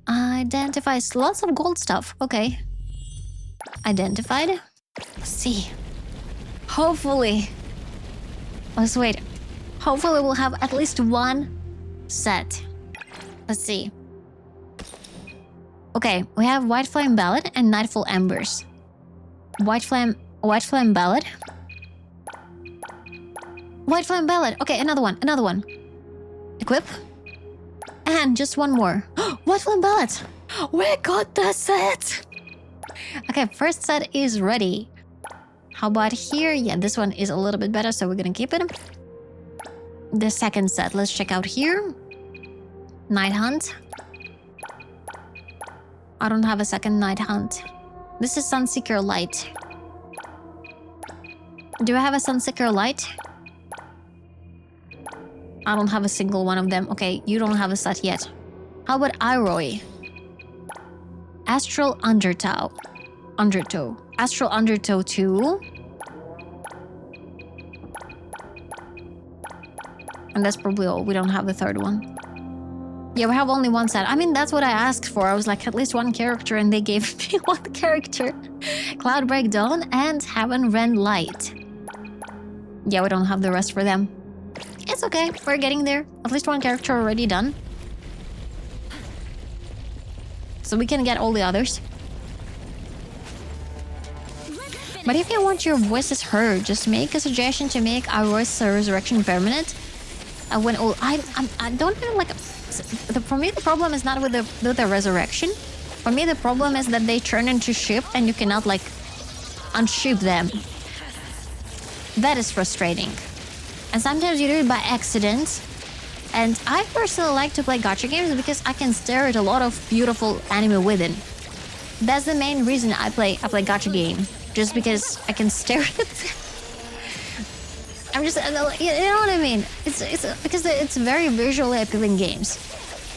Identify lots of gold stuff. Okay. Identified. Let's see. Hopefully. Let's wait. Hopefully we'll have at least one set. Let's see. Okay, we have White Flame Ballad and Nightfall Embers. White Flame Ballad. White Flame Ballad. Okay, another one. Equip. And just one more. White Flame Ballad. We got the set. Okay, first set is ready. How about here? Yeah, this one is a little bit better, so we're gonna keep it. The second set, let's check out here. Night Hunt. I don't have a second Night Hunt. This is Sunseeker Light. Do I have a Sunseeker Light? I don't have a single one of them. Okay, you don't have a set yet. How about Iroy? Astral Undertow. Astral Undertow 2. And that's probably all. We don't have the third one. Yeah, we have only one set. I mean, that's what I asked for. I was like, at least one character, and they gave me one character. Cloudbreak Dawn and Heaven Rend Light. Yeah, we don't have the rest for them. It's okay. We're getting there. At least one character already done. So we can get all the others. But if you want your voices heard, just make a suggestion to make our voice resurrection permanent. When all I don't even like. For me, the problem is not with the resurrection. For me, the problem is that they turn into ship and you cannot like unship them. That is frustrating. And sometimes you do it by accident. And I personally like to play gacha games because I can stare at a lot of beautiful anime within. That's the main reason I play gacha game. Just because I can stare at it. I'm just, you know what I mean? It's because it's very visually appealing games.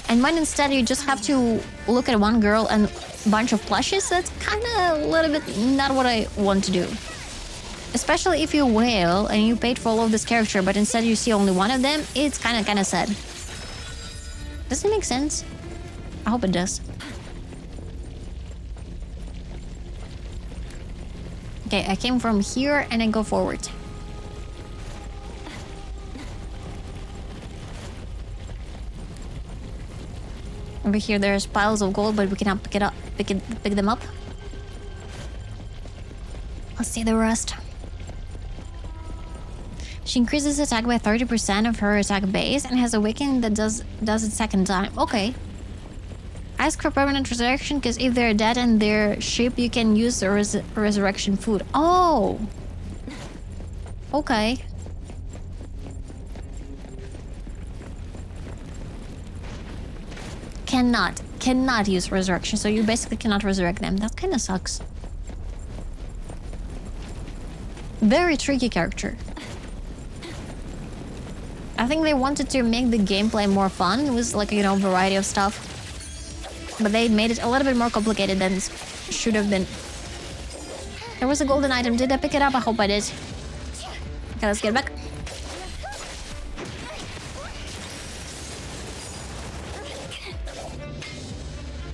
And when instead you just have to look at one girl and a bunch of plushes, that's kind of a little bit not what I want to do. Especially if you whale and you paid for all of this character, but instead you see only one of them, it's kind of sad. Does it make sense? I hope it does. Okay, I came from here and I go forward. Over here there's piles of gold, but we cannot pick them up. Let's see the rest. She increases attack by 30% of her attack base and has a awakening that does it second time. Okay. Ask for permanent resurrection because if they're dead and their ship, you can use the resurrection food. Oh! Okay. Cannot use resurrection, so you basically cannot resurrect them. That kind of sucks. Very tricky character. I think they wanted to make the gameplay more fun with like, you know, variety of stuff. But they made it a little bit more complicated than it should have been. There was a golden item. Did I pick it up? I hope I did. Okay, let's get back.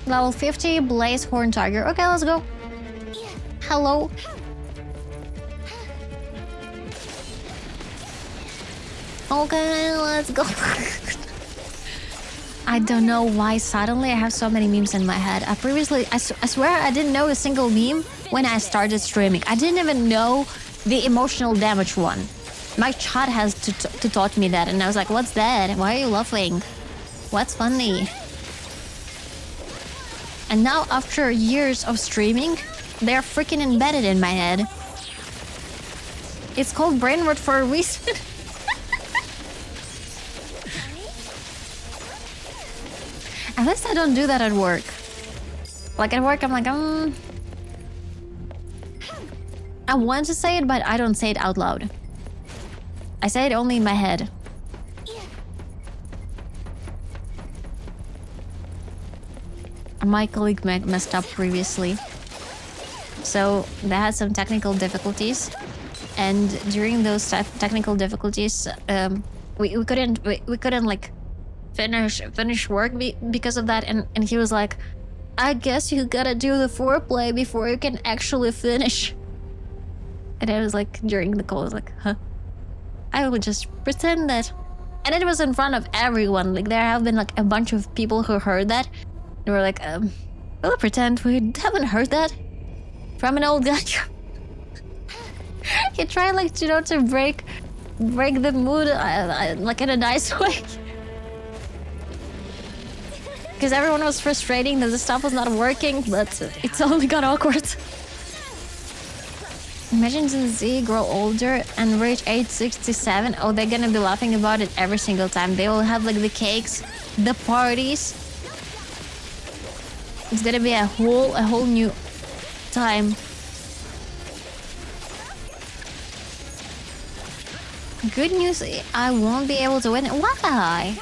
Level 50, Blaze Horn Tiger. Okay, let's go. Hello. Okay, let's go. I don't know why suddenly I have so many memes in my head. I swear I didn't know a single meme when I started streaming. I didn't even know the emotional damage one. My chat has taught me that, and I was like, what's that? Why are you laughing? What's funny? And now after years of streaming, they're freaking embedded in my head. It's called brain rot for a reason. At least I don't do that at work. Like at work, I'm like, I want to say it, but I don't say it out loud. I say it only in my head. My colleague messed up previously. So they had some technical difficulties. And during those technical difficulties, we couldn't like finish work because of that. And he was like, I guess you gotta do the foreplay before you can actually finish. And I was like, during the call, I was like, huh? I would just pretend that. And it was in front of everyone. Like there have been like a bunch of people who heard that. They were like, we'll pretend we haven't heard that from an old guy. He tried like, you know, to break the mood like in a nice way. Because everyone was frustrating that the stuff was not working, but it's only got awkward. Imagine Gen Z grow older and reach age 67. Oh, they're gonna be laughing about it every single time. They will have like the cakes, the parties. It's gonna be a whole new time. Good news, I won't be able to win. Why?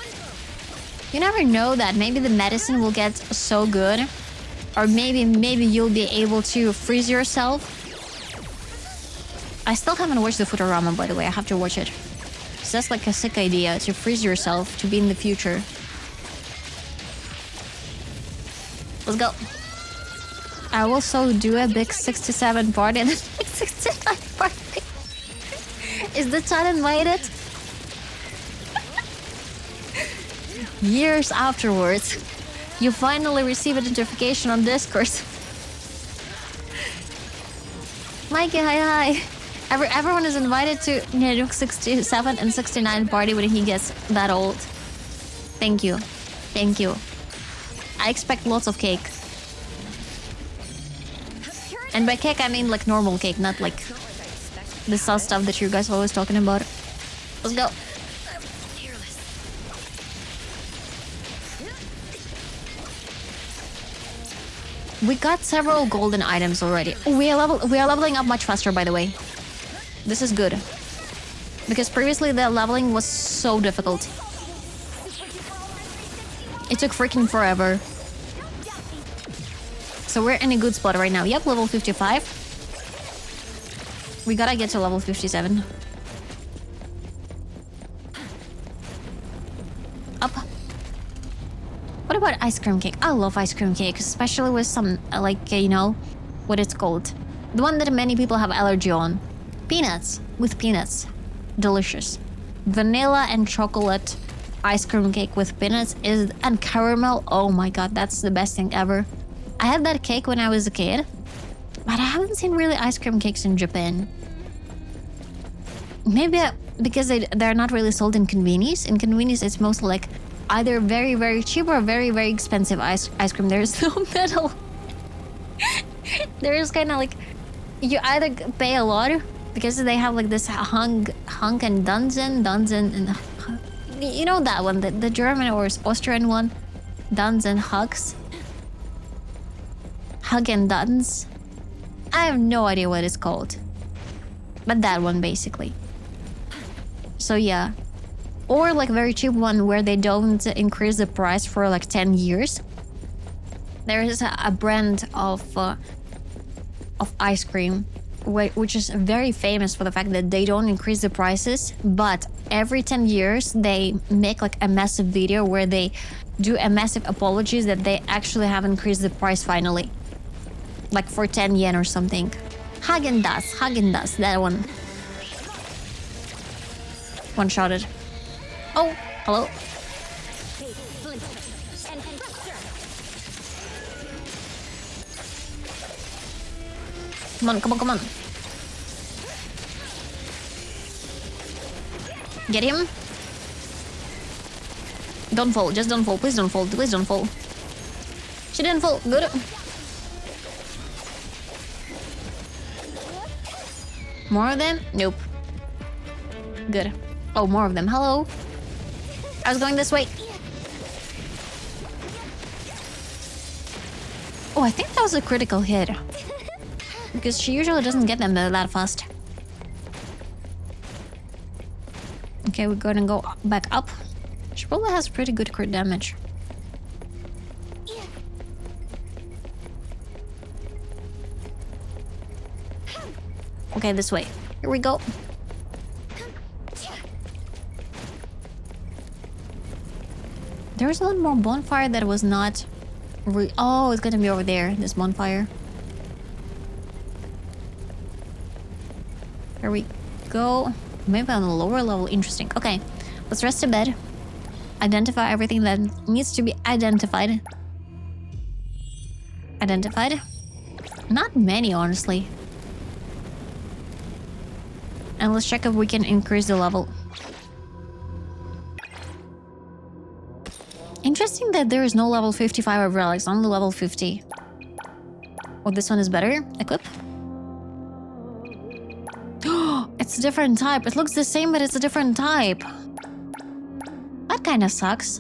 You never know that. Maybe the medicine will get so good. Or maybe you'll be able to freeze yourself. I still haven't watched the Futurama, by the way. I have to watch it. So that's like a sick idea, to freeze yourself, to be in the future. Let's go. I will also do a big 67 party and a big 69 party. Is the chat invited? Years afterwards, you finally receive a notification on Discord. Mikey, hi. Everyone is invited to Nanook 67 and 69 party when he gets that old. Thank you. Thank you. I expect lots of cake. And by cake, I mean like normal cake, not like the sauce stuff that you guys are always talking about. Let's go. We got several golden items already. We are leveling up much faster, by the way. This is good. Because previously the leveling was so difficult. It took freaking forever. So we're in a good spot right now. Yep, level 55. We gotta get to level 57. Up. What about ice cream cake? I love ice cream cake, especially with some, like, you know, what it's called. The one that many people have allergy on. Peanuts. With peanuts. Delicious. Vanilla and chocolate ice cream cake with peanuts and caramel. Oh my god, that's the best thing ever. I had that cake when I was a kid, but I haven't seen really ice cream cakes in Japan. Maybe because they're not really sold in convenience. In convenience, it's mostly like either very, very cheap or very, very expensive ice cream. There's no middle. There's kind of like, you either pay a lot because they have like this hunk and Dunzen and you know that one, the German or Austrian one, Dunzen Hugs. Hug and Duns. I have no idea what it's called. But that one, basically. So yeah. Or like very cheap one where they don't increase the price for like 10 years. There is a brand of ice cream which is very famous for the fact that they don't increase the prices, but every 10 years they make like a massive video where they do a massive apologies that they actually have increased the price finally. Like for 10 yen or something. Häagen-Dazs, that one. One-shotted. Oh, hello. Come on. Get him. Don't fall, just don't fall. Please don't fall, please don't fall. She didn't fall, good. More of them? Nope. Good. Oh, more of them. Hello. I was going this way. Oh, I think that was a critical hit. Because she usually doesn't get them that fast. Okay, we're gonna go back up. She probably has pretty good crit damage. Okay, this way. Here we go. There's one more bonfire that was not... Oh, it's gonna be over there, this bonfire. Here we go. Maybe on a lower level. Interesting. Okay, let's rest a bed. Identify everything that needs to be identified. Identified. Not many, honestly. And let's check if we can increase the level. Interesting that there is no level 55 of relics, only level 50. Oh, this one is better. Equip. It's a different type. It looks the same, but it's a different type. That kind of sucks.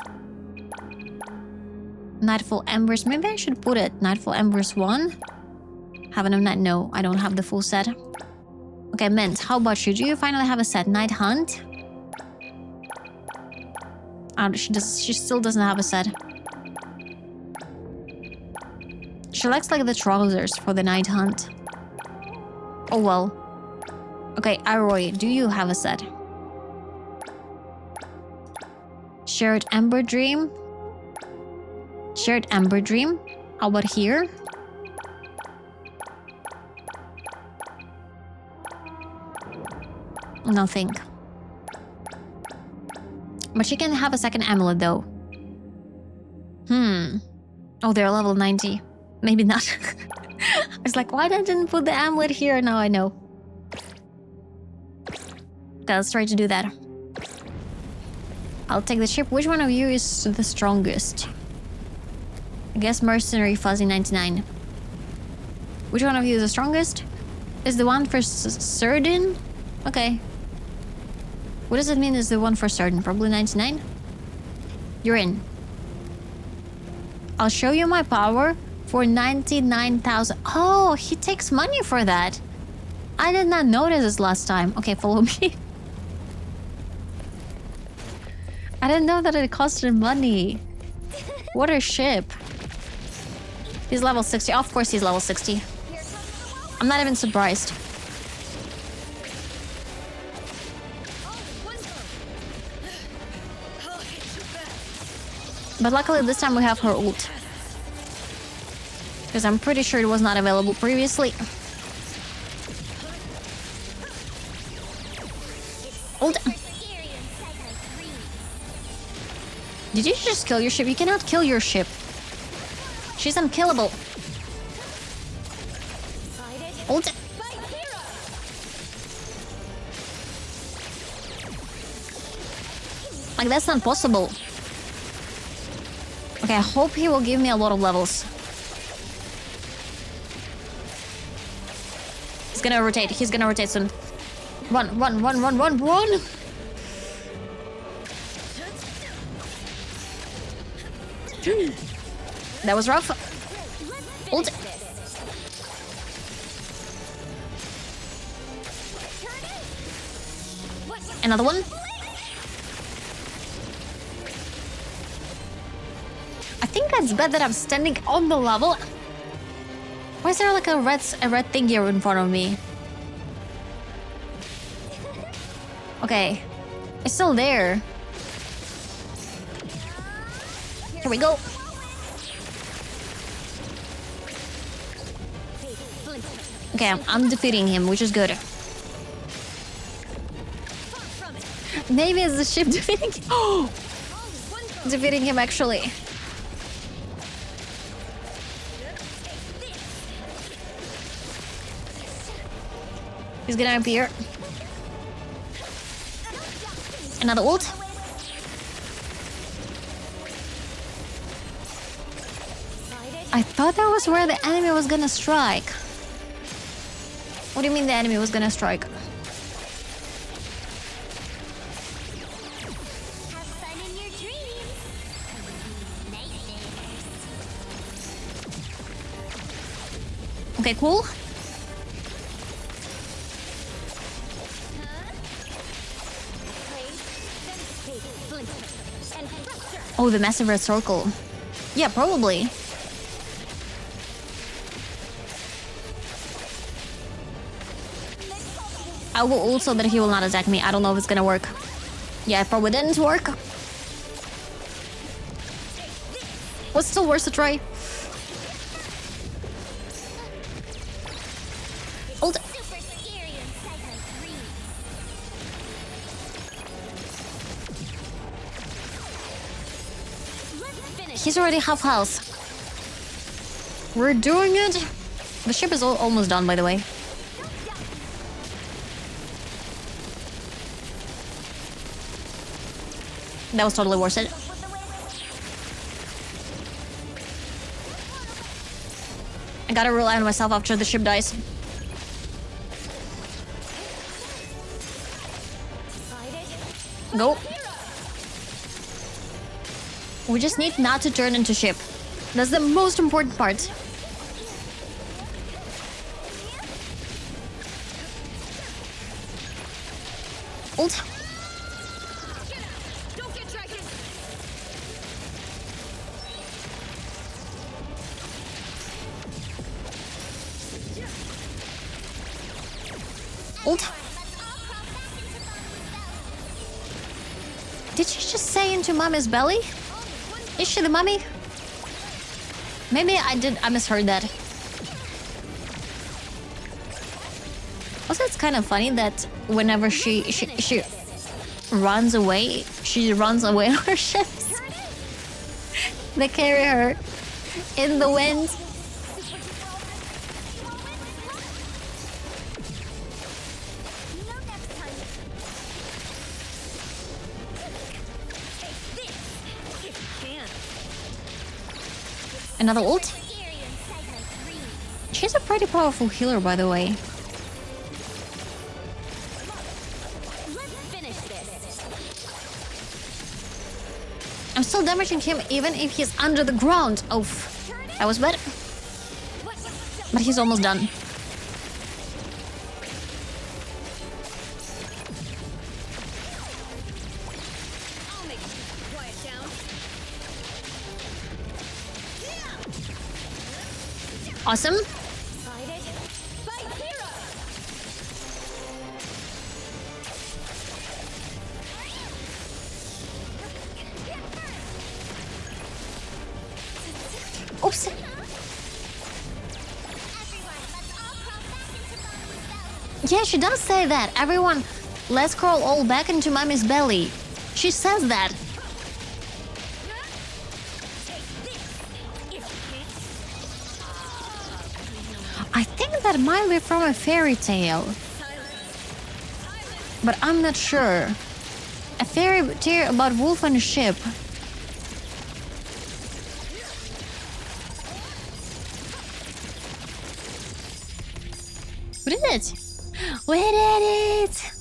Nightfall Embers. Maybe I should put it. Nightfall Embers 1. Haven't of Night. No, I don't have the full set. Okay, Mint, how about you? Do you finally have a set? Night Hunt? She still doesn't have a set. She likes like the trousers for the Night Hunt. Oh well. Okay, Aroy, do you have a set? Shared Ember Dream? Shared Ember Dream? How about here? Nothing. But she can have a second amulet though. Oh, they're level 90. Maybe not. I was like, why didn't put the amulet here? Now I know. Okay, let's try to do that. I'll take the ship. Which one of you is the strongest? I guess Mercenary Fuzzy 99. Which one of you is the strongest? Is the one for certain? Okay. What does it mean is the one for certain? Probably 99? You're in. I'll show you my power for 99,000. Oh, he takes money for that. I did not notice this last time. Okay, follow me. I didn't know that it costed money. What a ship. He's level 60. Of course he's level 60. I'm not even surprised. But luckily this time we have her ult. Because I'm pretty sure it was not available previously. Ult. Did you just kill your ship? You cannot kill your ship. She's unkillable. Ult. Like, that's not possible. Okay, I hope he will give me a lot of levels. He's gonna rotate. He's gonna rotate soon. Run, run, run, run, run, run! That was rough. Ult. Another one. I think that's bad that I'm standing on the level. Why is there like a red thing here in front of me? Okay. It's still there. Here we go. Okay, I'm defeating him, which is good. Maybe it's the ship defeating him. Oh! Defeating him, actually. He's gonna appear. Another ult. I thought that was where the enemy was gonna strike. What do you mean the enemy was gonna strike? Have fun in your dreams. Okay, cool. Oh, the massive red circle. Yeah, probably. I will also that he will not attack me. I don't know if it's gonna work. Yeah, it probably didn't work. What's still worth to try? Ult. He's already half health. We're doing it. The ship is almost done, by the way. That was totally worth it. I gotta rely on myself after the ship dies. Go. We just need not to turn into ship. That's the most important part. Ult. Ult. Did she just say into mommy's belly? Is she the mummy? Maybe I misheard that. Also, it's kind of funny that whenever she runs away, she runs away on her ships. They carry her in the wind. Another ult? She's a pretty powerful healer, by the way. I'm still damaging him even if he's under the ground. Oh, that was bad. But he's almost done. Awesome. Oops. Yeah, she does say that. Everyone, let's crawl all back into mommy's belly. She says that. I think that might be from a fairy tale. But I'm not sure. A fairy tale about wolf and a ship. We did it! We did it!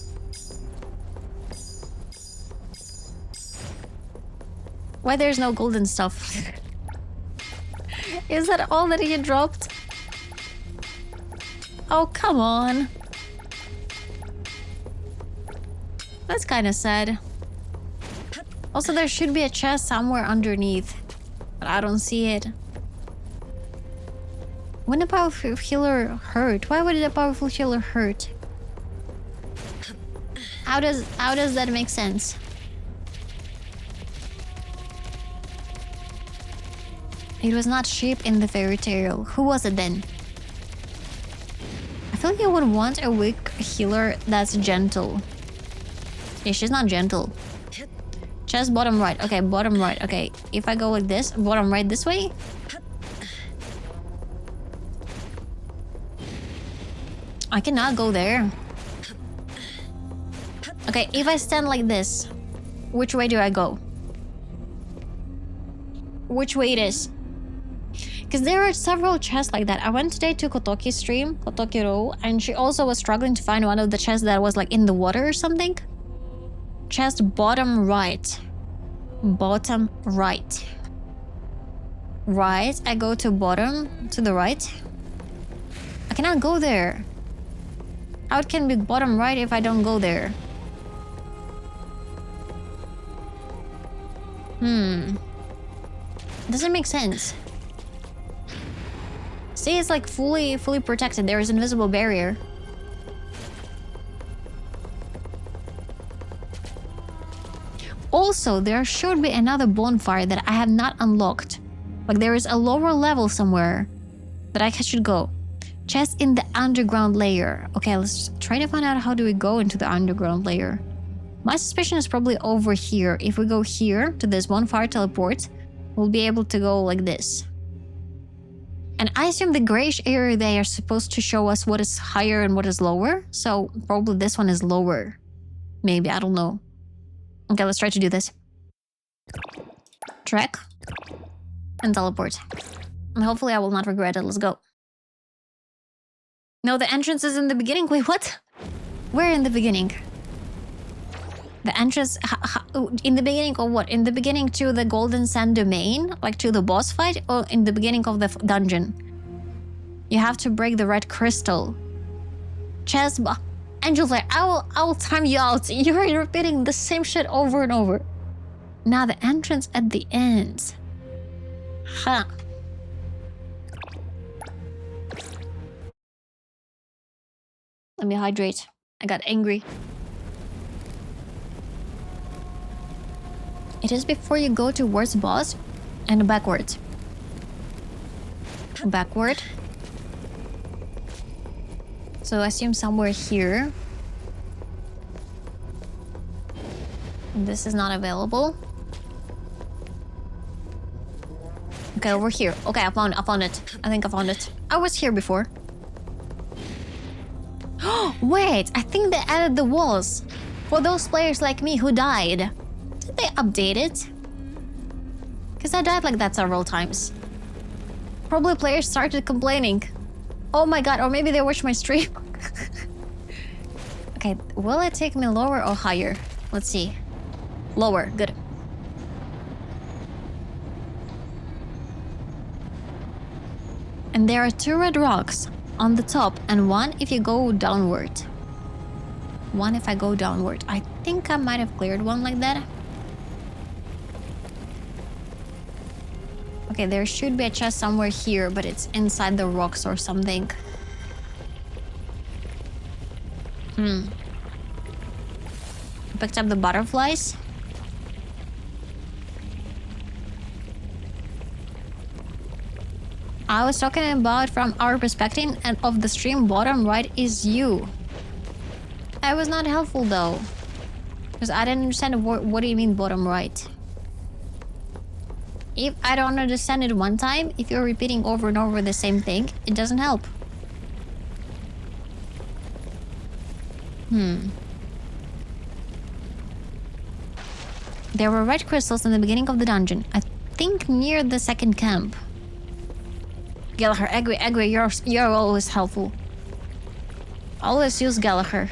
Why there's no golden stuff? Is that all that he dropped? Oh, come on. That's kind of sad. Also, there should be a chest somewhere underneath. But I don't see it. When a powerful healer hurt? Why would a powerful healer hurt? How does that make sense? It was not sheep in the fairy tale. Who was it then? I feel like you would want a weak healer that's gentle. Yeah, she's not gentle. Chest bottom right. Okay, bottom right. Okay, if I go like this, bottom right this way. I cannot go there. Okay, if I stand like this, which way do I go? Which way it is? Because there are several chests like that. I went today to Kotoki's stream, Kotoki Row, and she also was struggling to find one of the chests that was like in the water or something. Chest bottom right. Bottom right. Right, I go to bottom, to the right. I cannot go there. How it can be bottom right if I don't go there? Doesn't make sense. See, it's like fully protected. There is invisible barrier. Also, there should be another bonfire that I have not unlocked. Like there is a lower level somewhere that I should go. Chest in the underground layer. Okay, let's try to find out how do we go into the underground layer. My suspicion is probably over here. If we go here to this bonfire teleport, we'll be able to go like this. And I assume the grayish area they are supposed to show us what is higher and what is lower. So probably this one is lower. Maybe, I don't know. Okay, let's try to do this. Trek. And teleport. And hopefully I will not regret it. Let's go. No, the entrance is in the beginning. Wait, what? Where in the beginning? The entrance... in the beginning of what? In the beginning to the Golden Sand Domain? Like to the boss fight? Or in the beginning of the dungeon? You have to break the red crystal. Chest... Angel Flare, I will time you out. You're repeating the same shit over and over. Now the entrance at the end. Huh. Let me hydrate. I got angry. It is before you go towards boss and backward. Backward. So I assume somewhere here. This is not available. Okay, over here. Okay, I found it. I think I found it. I was here before. Wait, I think they added the walls for those players like me who died. Did they update it? Because I died like that several times. Probably players started complaining. Oh my god, or maybe they watched my stream. Okay, will it take me lower or higher? Let's see. Lower, good. And there are 2 red rocks on the top and 1 if you go downward. 1 if I go downward. I think I might have cleared one like that. Okay, there should be a chest somewhere here, but it's inside the rocks or something. Picked up the butterflies. I was talking about from our perspective and of the stream, bottom right is you. I was not helpful though. Because I didn't understand what do you mean bottom right? If I don't understand it one time, if you're repeating over and over the same thing, it doesn't help. There were red crystals in the beginning of the dungeon. I think near the second camp. Gallagher, Angry, you're always helpful. Always use Gallagher.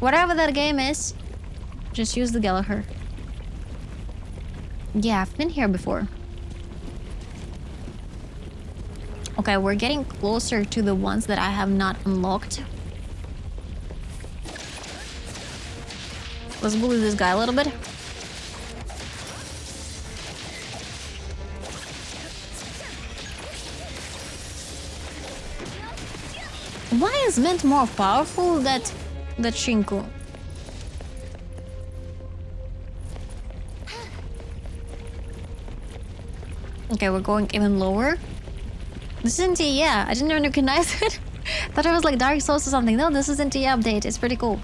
Whatever that game is, just use the Gallagher. Yeah, I've been here before. Okay, we're getting closer to the ones that I have not unlocked. Let's bully this guy a little bit. Why is Mint more powerful than Shinku? Okay, we're going even lower. This isn't yeah, I didn't even recognize it. Thought it was like Dark Souls or something. No, this isn't the update. It's pretty cool.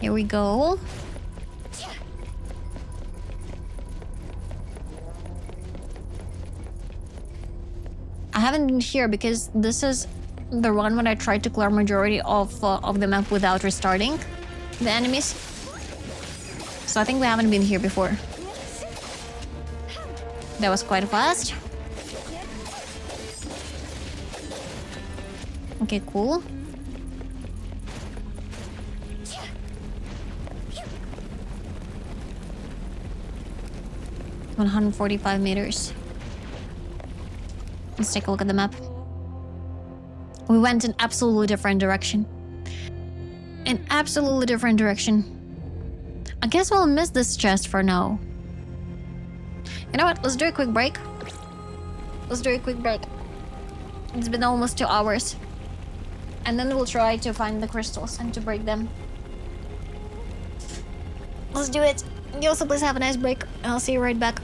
Here we go. I haven't been here because this is the run when I tried to clear majority of the map without restarting the enemies. So I think we haven't been here before. That was quite fast. Okay, cool. 145 meters. Let's take a look at the map. We went in absolutely different direction. An absolutely different direction. I guess we'll miss this chest for now. You know what? Let's do a quick break. Let's do a quick break. It's been almost 2 hours. And then we'll try to find the crystals and to break them. Let's do it. You also please have a nice break. I'll see you right back.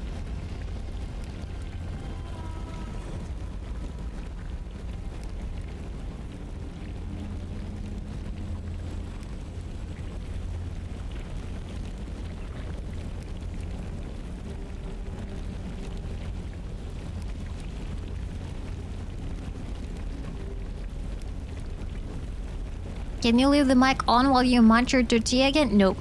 Can you leave the mic on while you munch your tortilla again? No.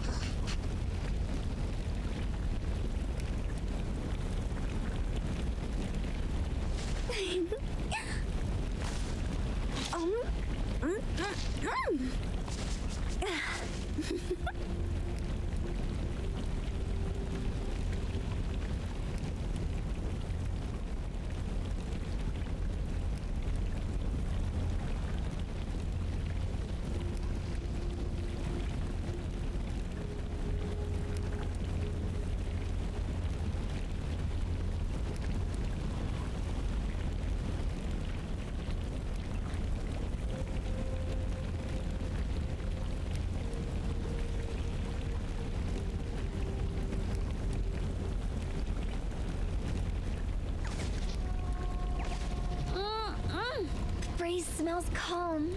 Breeze smells calm.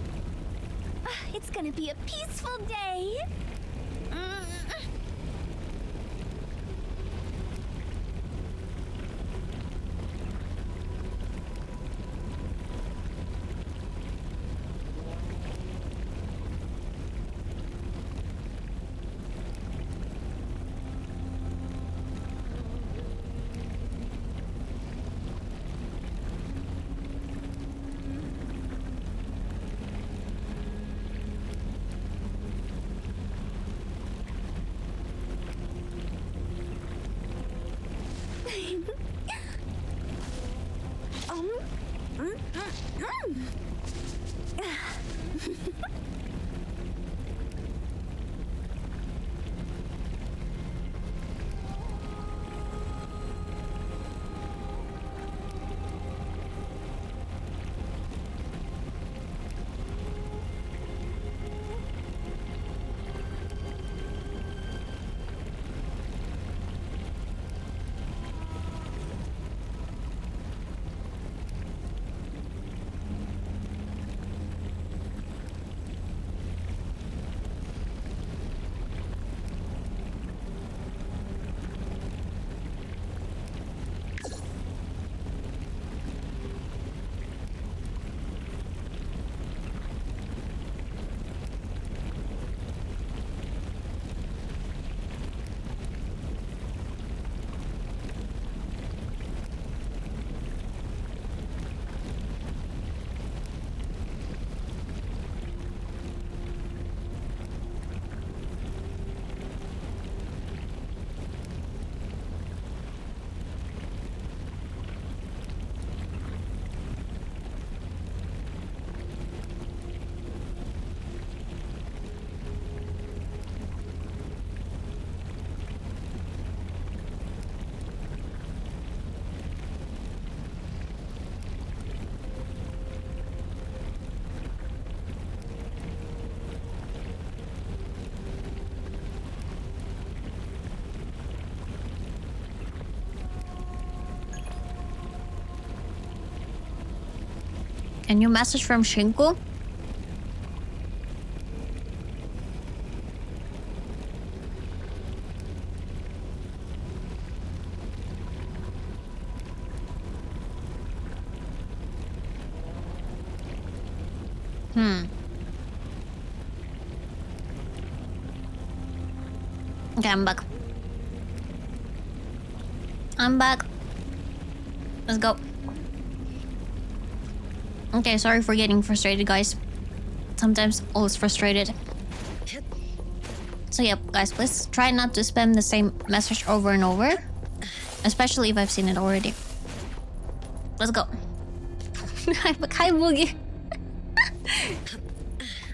It's gonna be a peaceful day. A new message from Shinku? Okay, I'm back. I'm back. Let's go. Okay, sorry for getting frustrated, guys. Sometimes always frustrated. So yep, guys, please try not to spam the same message over and over. Especially if I've seen it already. Let's go. Hi, Boogie.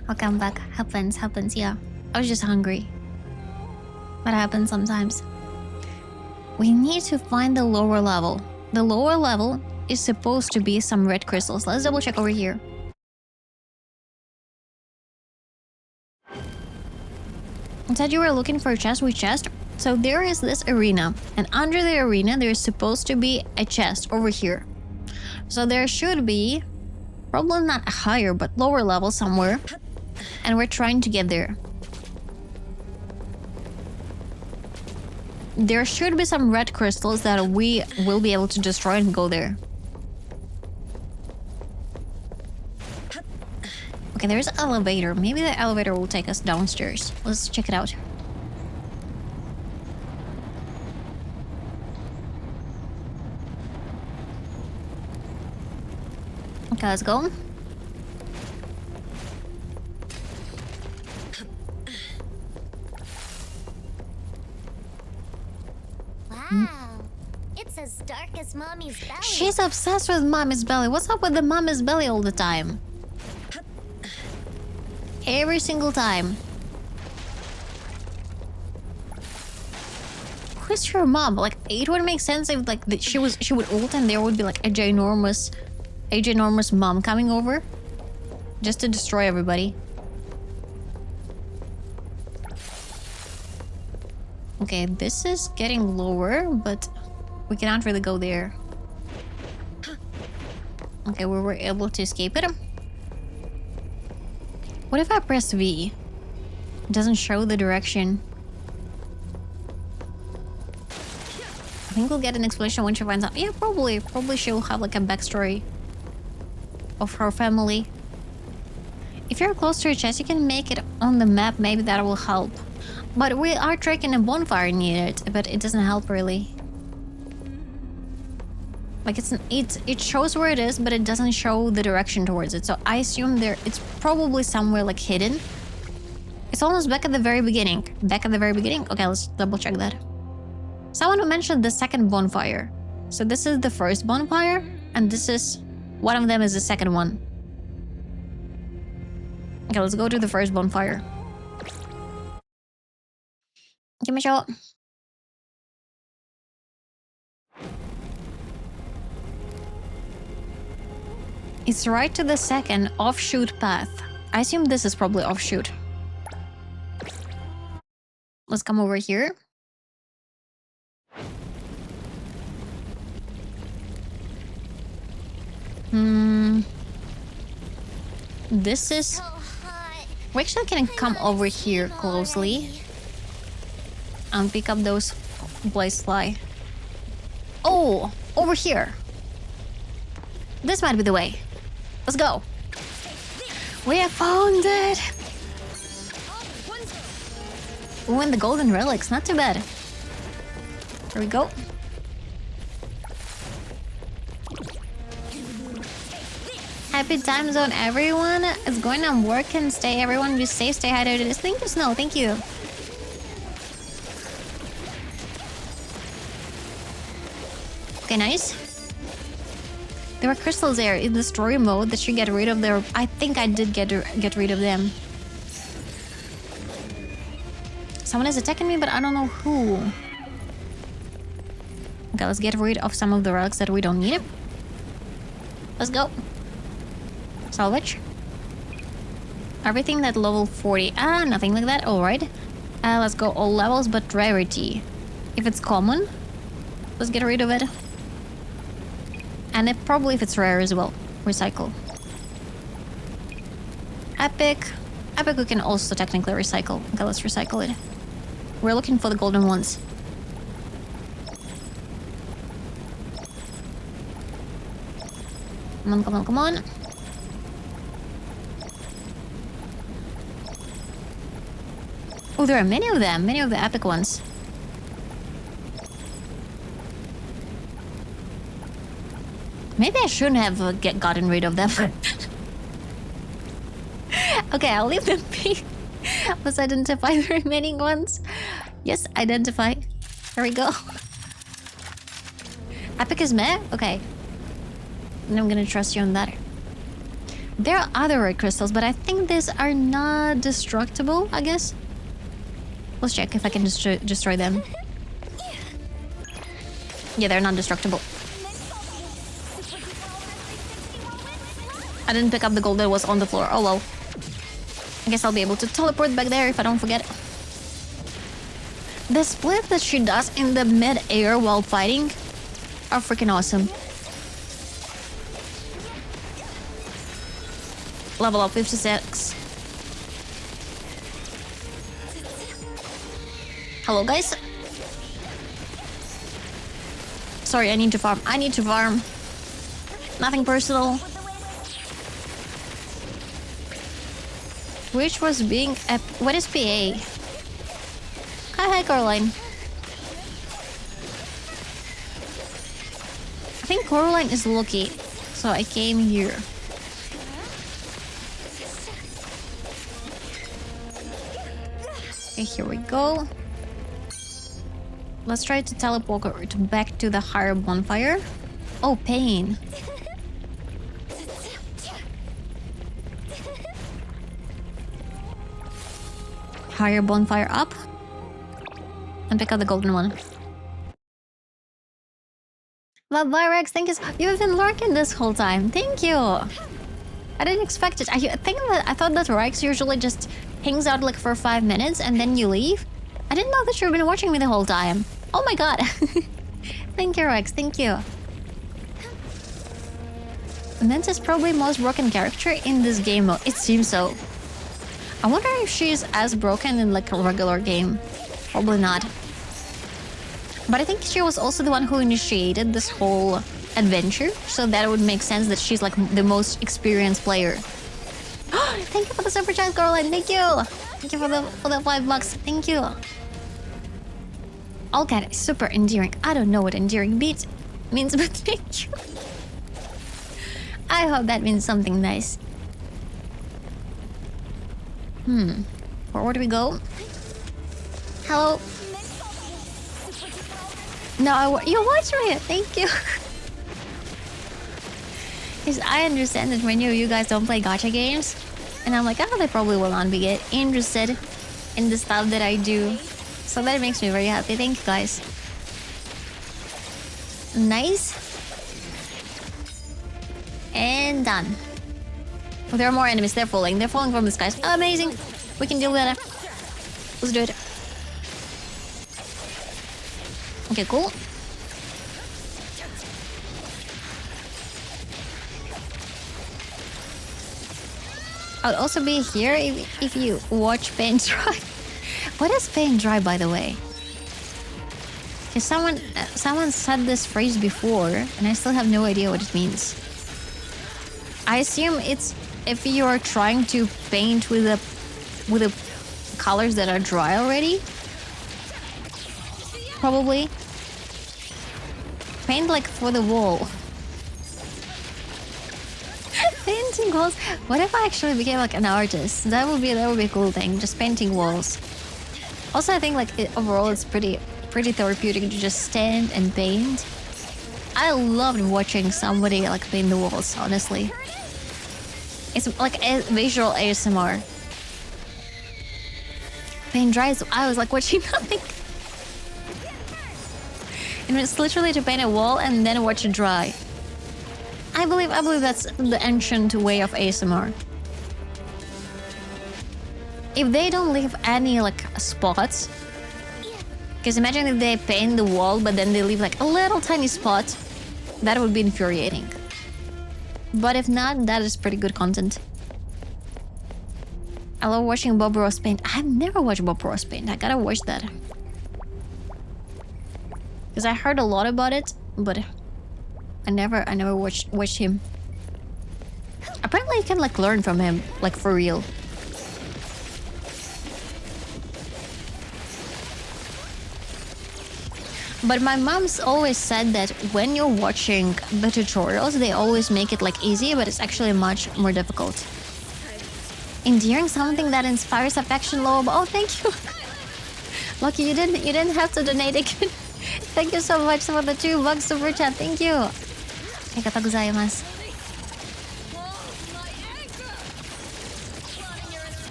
I'll come back. Happens, yeah. I was just hungry. That happens sometimes. We need to find the lower level. The lower level is supposed to be some red crystals. Let's double check over here. It said you were looking for a chest. Which chest? So there is this arena. And under the arena, there is supposed to be a chest over here. So there should be, probably not higher, but lower level somewhere. And we're trying to get there. There should be some red crystals that we will be able to destroy and go there. Okay, there's an elevator. Maybe the elevator will take us downstairs. Let's check it out. Okay, let's go. Wow. It's as dark as Mommy's belly. She's obsessed with Mommy's belly. What's up with the Mommy's belly all the time? Every single time. Who's your mom? Like, it would make sense if like she would ult and there would be like a ginormous mom coming over just to destroy everybody. Okay, this is getting lower, but we cannot really go there. Okay, we were able to escape it. What if I press V? It doesn't show the direction. I think we'll get an explanation when she finds out. Yeah, probably. Probably she'll have like a backstory of her family. If you're close to a chest, you can make it on the map. Maybe that will help. But we are tracking a bonfire near it, but it doesn't help really. Like it shows where it is, but it doesn't show the direction towards it. So I assume it's probably somewhere like hidden. It's almost back at the very beginning. Back at the very beginning? Okay, let's double check that. Someone mentioned the second bonfire. So this is the first bonfire, and this is... one of them is the second one. Okay, let's go to the first bonfire. Give me a shot. It's right to the second offshoot path. I assume this is probably offshoot. Let's come over here. This is... So hot. we actually can come over here closely and pick up those blaze fly. Oh, over here. This might be the way. Let's go. We have found it. Oh, and the golden relics. Not too bad. Here we go. Happy time zone, everyone. It's going on work and stay. Everyone be safe, stay hydrated. Thank you, Snow. Thank you. Okay, nice. There were crystals there in the story mode that you get rid of there. I think I did get rid of them. Someone is attacking me, but I don't know who. Okay, let's get rid of some of the relics that we don't need. Let's go. Salvage. Everything at level 40. Nothing like that. Alright. Let's go all levels, but rarity. If it's common, let's get rid of it. And probably if it's rare as well. Recycle. Epic. Epic we can also technically recycle. Okay, let's recycle it. We're looking for the golden ones. Come on, come on, come on. Oh, there are many of them. Many of the epic ones. Maybe I shouldn't have gotten rid of them. Okay, I'll leave them be. Let's identify the remaining ones. Yes, identify. There we go. Epic is meh? Okay. And I'm gonna trust you on that. There are other red crystals, but I think these are not destructible, I guess. Let's check if I can destroy them. Yeah, they're not destructible. I didn't pick up the gold that was on the floor. Oh well. I guess I'll be able to teleport back there if I don't forget. The split that she does in the mid-air while fighting are freaking awesome. Level up 56. Hello, guys. Sorry, I need to farm. I need to farm. Nothing personal. Which was being... what is PA? Hi, Caroline. I think Caroline is lucky, so I came here. Okay, here we go. Let's try to teleport back to the higher bonfire. Oh, pain. Higher bonfire up. And pick up the golden one. But Virex, thank you. You've been lurking this whole time. Thank you. I didn't expect it. I thought that Rex usually just hangs out like for 5 minutes and then you leave. I didn't know that you've been watching me the whole time. Oh my god. Thank you, Rex. Thank you. Mint is probably the most broken character in this game mode. It seems so. I wonder if she's as broken in like a regular game. Probably not. But I think she was also the one who initiated this whole adventure. So that would make sense that she's like the most experienced player. Thank you for the super chat, Caroline. Thank you. Thank you for the $5. Thank you. AngryOwlCat is super endearing. I don't know what endearing means, but thank you. I hope that means something nice. Where do we go? Hello. No, you watch me. Thank you. Because I understand that many of you guys don't play gacha games. And I'm like, oh, they probably will not be interested in the stuff that I do. So that makes me very happy. Thank you, guys. Nice. And done. Oh, there are more enemies. They're falling. They're falling from the skies. Amazing. We can deal with that. Let's do it. Okay, cool. I'll also be here if you watch paint dry. What is paint dry, by the way? Because someone said this phrase before, and I still have no idea what it means. I assume it's if you are trying to paint with the colors that are dry already. Probably. Paint like for the wall. Painting walls. What if I actually became like an artist? That would be a cool thing. Just painting walls. Also, I think like overall it's pretty therapeutic to just stand and paint. I loved watching somebody like paint the walls. Honestly, it's like a visual ASMR. Paint dries. I was like watching nothing. And it's literally to paint a wall and then watch it dry. I believe that's the ancient way of ASMR. If they don't leave any like spots, because imagine if they paint the wall but then they leave like a little tiny spot, that would be infuriating. But if not, that is pretty good content. I love watching Bob Ross paint. I've never watched Bob Ross paint. I gotta watch that. Because I heard a lot about it, but I never watched him. Apparently you can like learn from him, like for real. But my mom's always said that when you're watching the tutorials, they always make it like easy, but it's actually much more difficult. Endearing, something that inspires affection, Lob. Oh, thank you. Lucky you didn't have to donate again. Thank you so much for the $2 super chat. Thank you. Arigatou gozaimasu.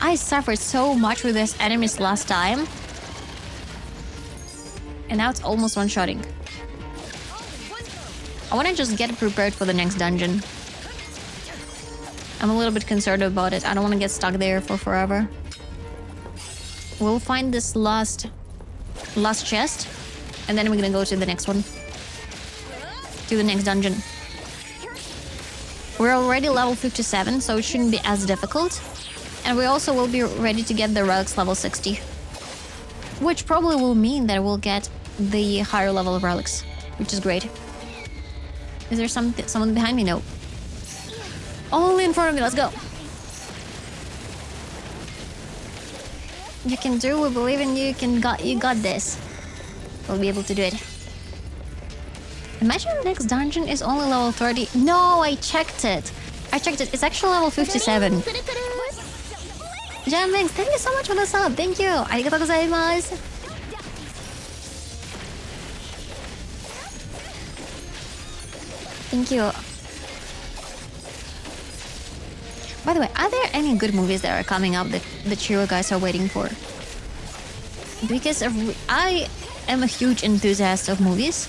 I suffered so much with this enemies last time. And now it's almost one-shotting. I want to just get prepared for the next dungeon. I'm a little bit concerned about it. I don't want to get stuck there for forever. We'll find this last chest. And then we're gonna go to the next one. To the next dungeon. We're already level 57, so it shouldn't be as difficult. And we also will be ready to get the relics level 60. Which probably will mean that we'll get the higher level of relics. Which is great. Is there someone behind me? No. All in front of me, let's go. You can do, we believe in you, you got this. We'll be able to do it. Imagine the next dungeon is only level 30. No, I checked it. It's actually level 57. Jammings, thank you so much for the sub. Thank you. Arigatou gozaimasu. Thank you. By the way, are there any good movies that are coming up that you guys are waiting for? Because I am a huge enthusiast of movies,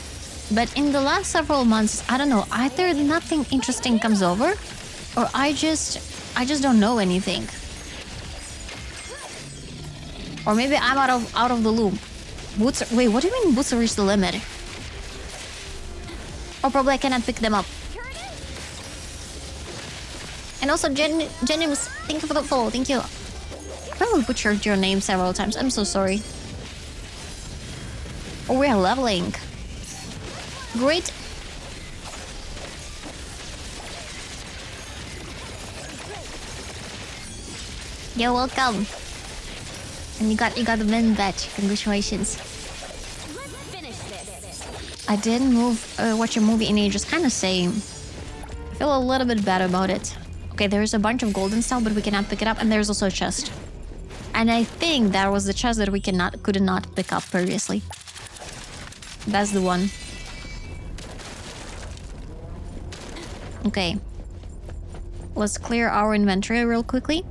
but in the last several months, I don't know, either nothing interesting comes over, or I just don't know anything. Or maybe I'm out of the loop. Wait, what do you mean boots reach the limit? Or probably I cannot pick them up. And also, Jenims, thank you for the follow. Thank you. I probably butchered your name several times. I'm so sorry. Oh, we are leveling. Great. You're welcome. And you got the win badge. Congratulations. I didn't watch a movie in ages. Kind of same. I feel a little bit bad about it. Okay, there's a bunch of golden stuff, but we cannot pick it up, and there's also a chest. And I think that was the chest that we could not pick up previously. That's the one. Okay. Let's clear our inventory real quickly.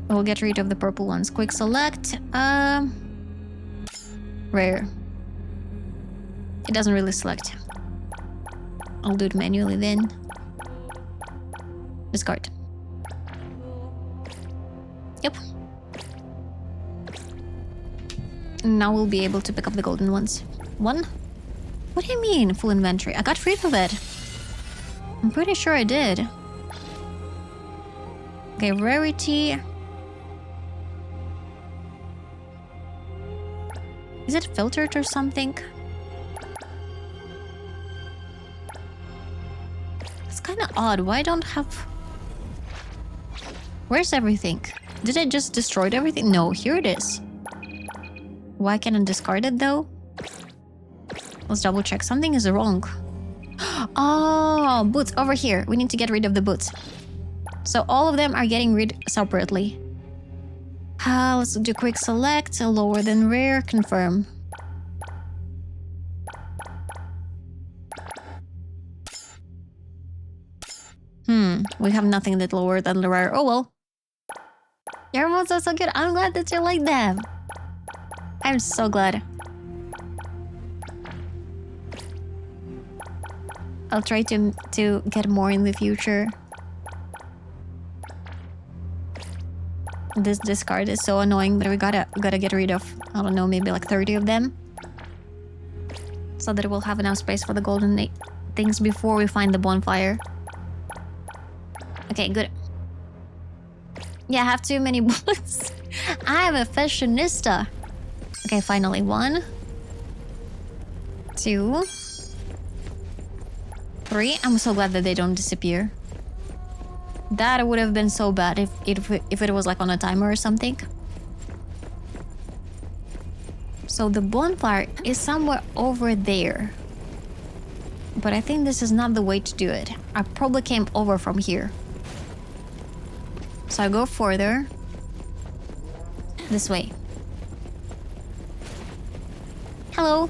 We'll get rid of the purple ones. Quick select. Rare. It doesn't really select. I'll do it manually then. Discard. Yep. And now we'll be able to pick up the golden ones. One? What do you mean, full inventory? I got rid of it. I'm pretty sure I did. Okay, rarity. Is it filtered or something? It's kind of odd. Why don't have... Where's everything? Did I just destroy everything? No, here it is. Why can't I discard it though? Let's double check. Something is wrong. Oh, boots over here. We need to get rid of the boots. So all of them are getting rid separately. Let's do quick select. Lower than rare. Confirm. We have nothing that lower than the rare. Oh well. Your mods are so good. I'm glad that you like them. I'm so glad. I'll try to get more in the future. This discard is so annoying, but we gotta get rid of, I don't know, maybe like 30 of them. So that we'll have enough space for the golden things before we find the bonfire. Okay, good. Yeah, I have too many bullets. I'm a fashionista. Okay, finally. 1, 2, 3. I'm so glad that they don't disappear. That would have been so bad if it was like on a timer or something. So the bonfire is somewhere over there. But I think this is not the way to do it. I probably came over from here. So I go further. This way. Hello.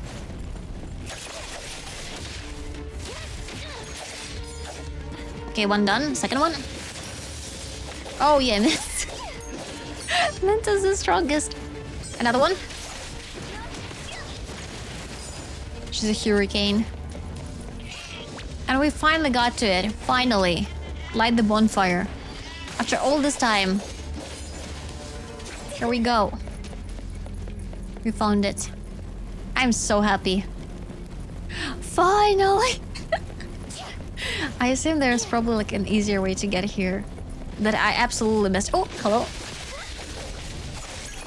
Okay, one done. Second one. Oh yeah, Mint. Mint is the strongest. Another one. She's a hurricane. And we finally got to it. Finally. Light the bonfire. After all this time. Here we go. We found it. I'm so happy. Finally! I assume there's probably like an easier way to get here that I absolutely missed. Oh, hello.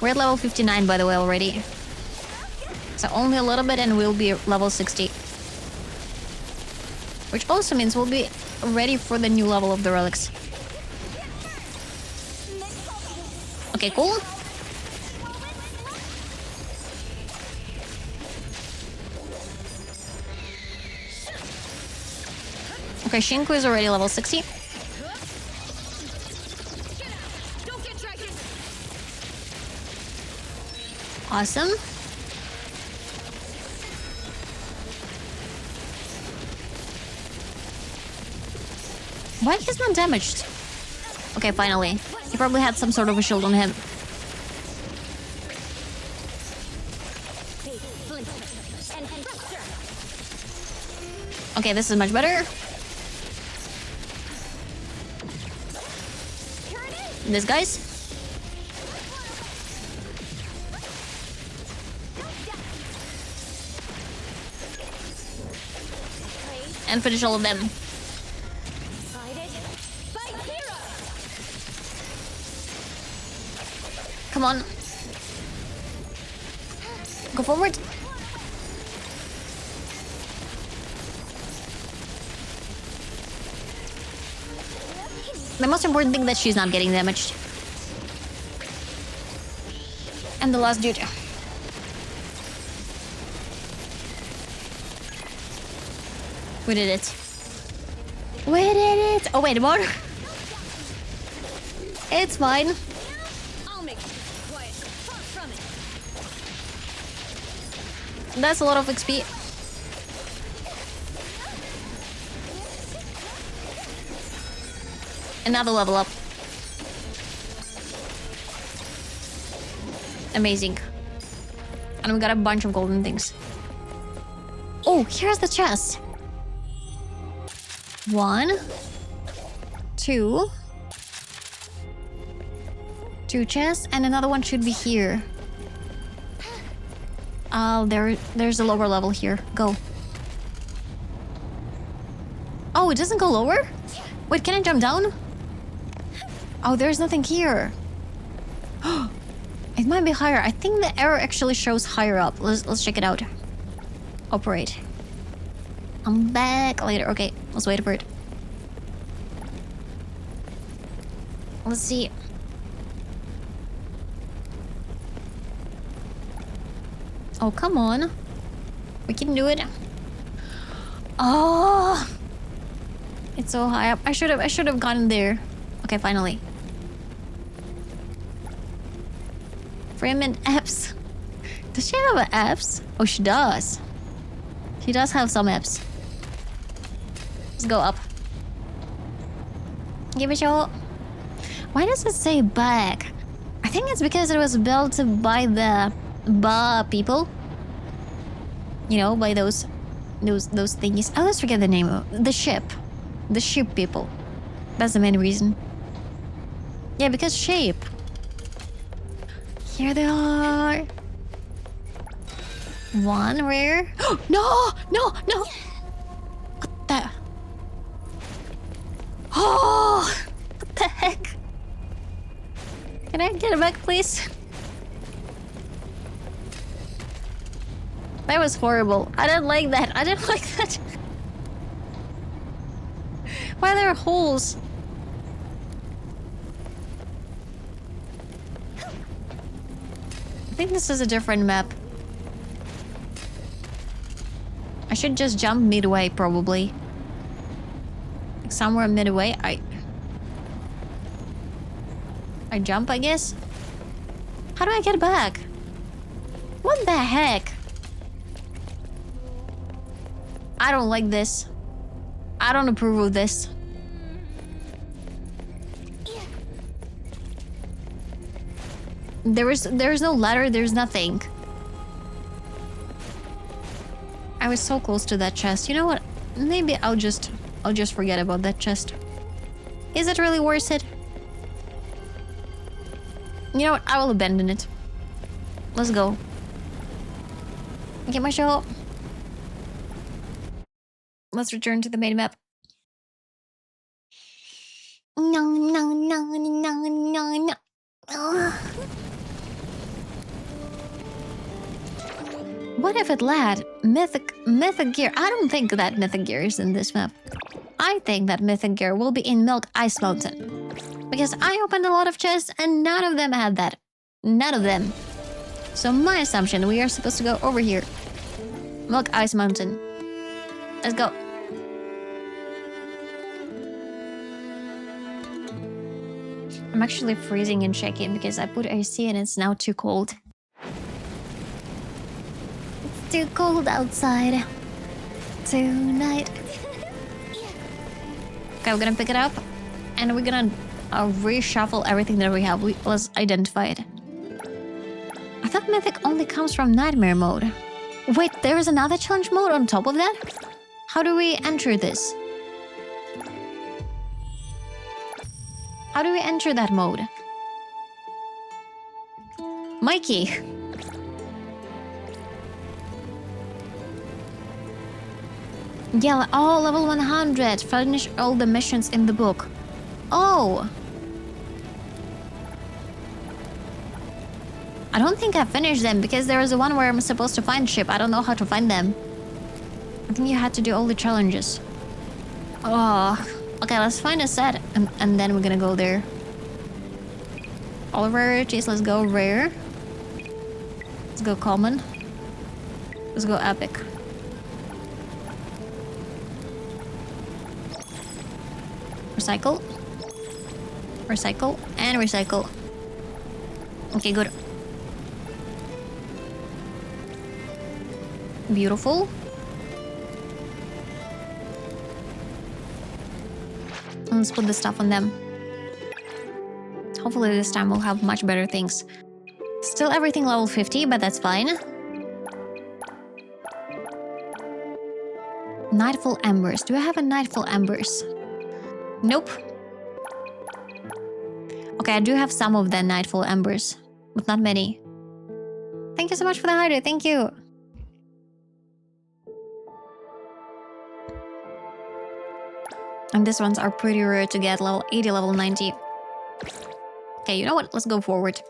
We're at level 59 by the way already. So only a little bit and we'll be level 60. Which also means we'll be ready for the new level of the relics. Okay, cool. Okay, Shinku is already level 60. Awesome. Why he's not damaged? Okay, finally. He probably had some sort of a shield on him. Okay, this is much better. This guy's. And finish all of them. Come on. Go forward. The most important thing that she's not getting damaged. And the last dude. We did it. We did it! Oh wait, more? It's fine. I'll make it quiet. Far from it. That's a lot of XP. Another level up. Amazing. And we got a bunch of golden things. Oh, here's the chest. 1, 2. 2 chests, and another one should be here. Oh, there's a lower level here. Go. Oh, it doesn't go lower? Wait, can I jump down? Oh, there's nothing here. It might be higher. I think the arrow actually shows higher up. Let's check it out. Operate. I'm back later. Okay, let's wait for it. Let's see. Oh, come on. We can do it. Oh, it's so high up. I should have gotten there. Okay, finally. Freeman apps. Does she have apps? Oh, she does. She does have some apps. Let's go up. Give it a shot. Why does it say back? I think it's because it was built by the people. You know, by those thingies. I always forget the name of the ship. The ship people. That's the main reason. Yeah, because shape. Here they are. One rare. No! No! No! What the? Oh! What the heck? Can I get it back, please? That was horrible. I didn't like that. I didn't like that. Why are there holes? I think this is a different map. I should just jump midway, probably. Like somewhere midway. I jump, I guess. How do I get back? What the heck? I don't like this. I don't approve of this. There's no ladder, there's nothing. I was so close to that chest. You know what? Maybe I'll just forget about that chest. Is it really worth it? You know what? I will abandon it. Let's go. Get my show. Let's return to the main map. No, no, no, no, no, no. Ugh. What if it led? Mythic gear. I don't think that mythic gear is in this map. I think that mythic gear will be in Milk Ice Mountain. Because I opened a lot of chests and none of them had that. None of them. So my assumption, we are supposed to go over here. Milk Ice Mountain. Let's go. I'm actually freezing and shaking because I put AC and it's now too cold. It's too cold outside tonight. Okay, we're gonna pick it up and we're gonna reshuffle everything that we have. Let's identify it. I thought Mythic only comes from Nightmare mode. Wait, there is another challenge mode on top of that? How do we enter this? How do we enter that mode? Mikey. Yeah, oh, level 100. Finish all the missions in the book. Oh. I don't think I finished them because there is the one where I'm supposed to find ship. I don't know how to find them. I think you had to do all the challenges. Oh. Okay, let's find a set and then we're gonna go there. All rarities, let's go rare. Let's go common. Let's go epic. Recycle. Recycle and recycle. Okay, good. Beautiful. Let's put the stuff on them. Hopefully this time we'll have much better things. Still everything level 50, but that's fine. Nightfall Embers. Do I have a Nightfall Embers? Nope. Okay, I do have some of the Nightfall Embers, but not many. Thank you so much for the hider. Thank you. And these ones are pretty rare to get, level 80, level 90. Okay, you know what? Let's go forward.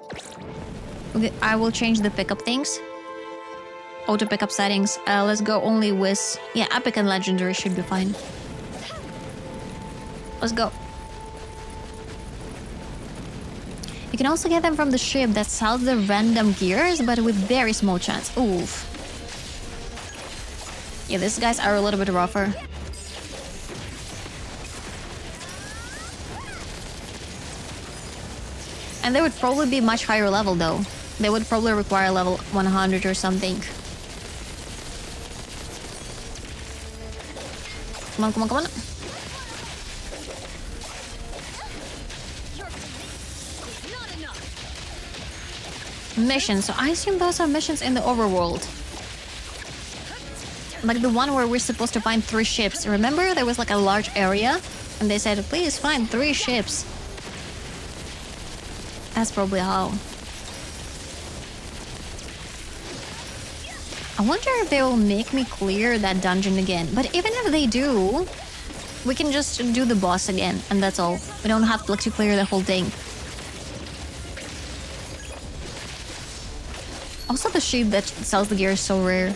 Okay, I will change the pickup things. Auto pickup settings. Let's go only with... Yeah, epic and legendary should be fine. Let's go. You can also get them from the ship that sells the random gears, but with very small chance. Oof. Yeah, these guys are a little bit rougher. And they would probably be much higher level though. They would probably require level 100 or something. Come on, come on, come on. Missions. So I assume those are missions in the overworld. Like the one where we're supposed to find 3 ships. Remember? There was like a large area and they said, please find 3 ships. That's probably how. I wonder if they will make me clear that dungeon again. But even if they do, we can just do the boss again, and that's all. We don't have to like to clear the whole thing. Also, the sheep that sells the gear is so rare.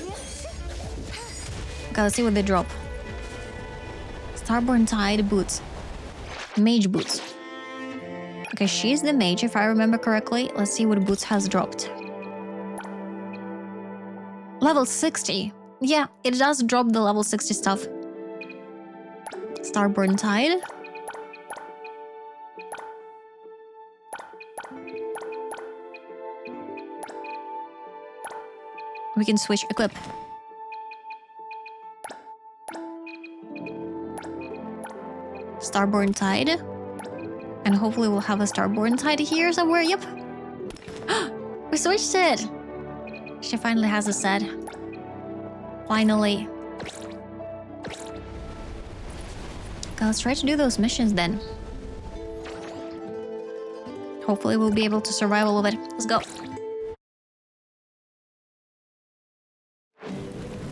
Okay, let's see what they drop. Starborn Tide boots. Mage boots. Okay, she's the mage, if I remember correctly. Let's see what boots has dropped. Level 60. Yeah, it does drop the level 60 stuff. Starborn Tide. We can switch equip. Starborn Tide. And hopefully we'll have a Starborn Tide here somewhere. Yep. We switched it. She finally has a set. Finally. Okay, let's try to do those missions then. Hopefully we'll be able to survive all of it. Let's go.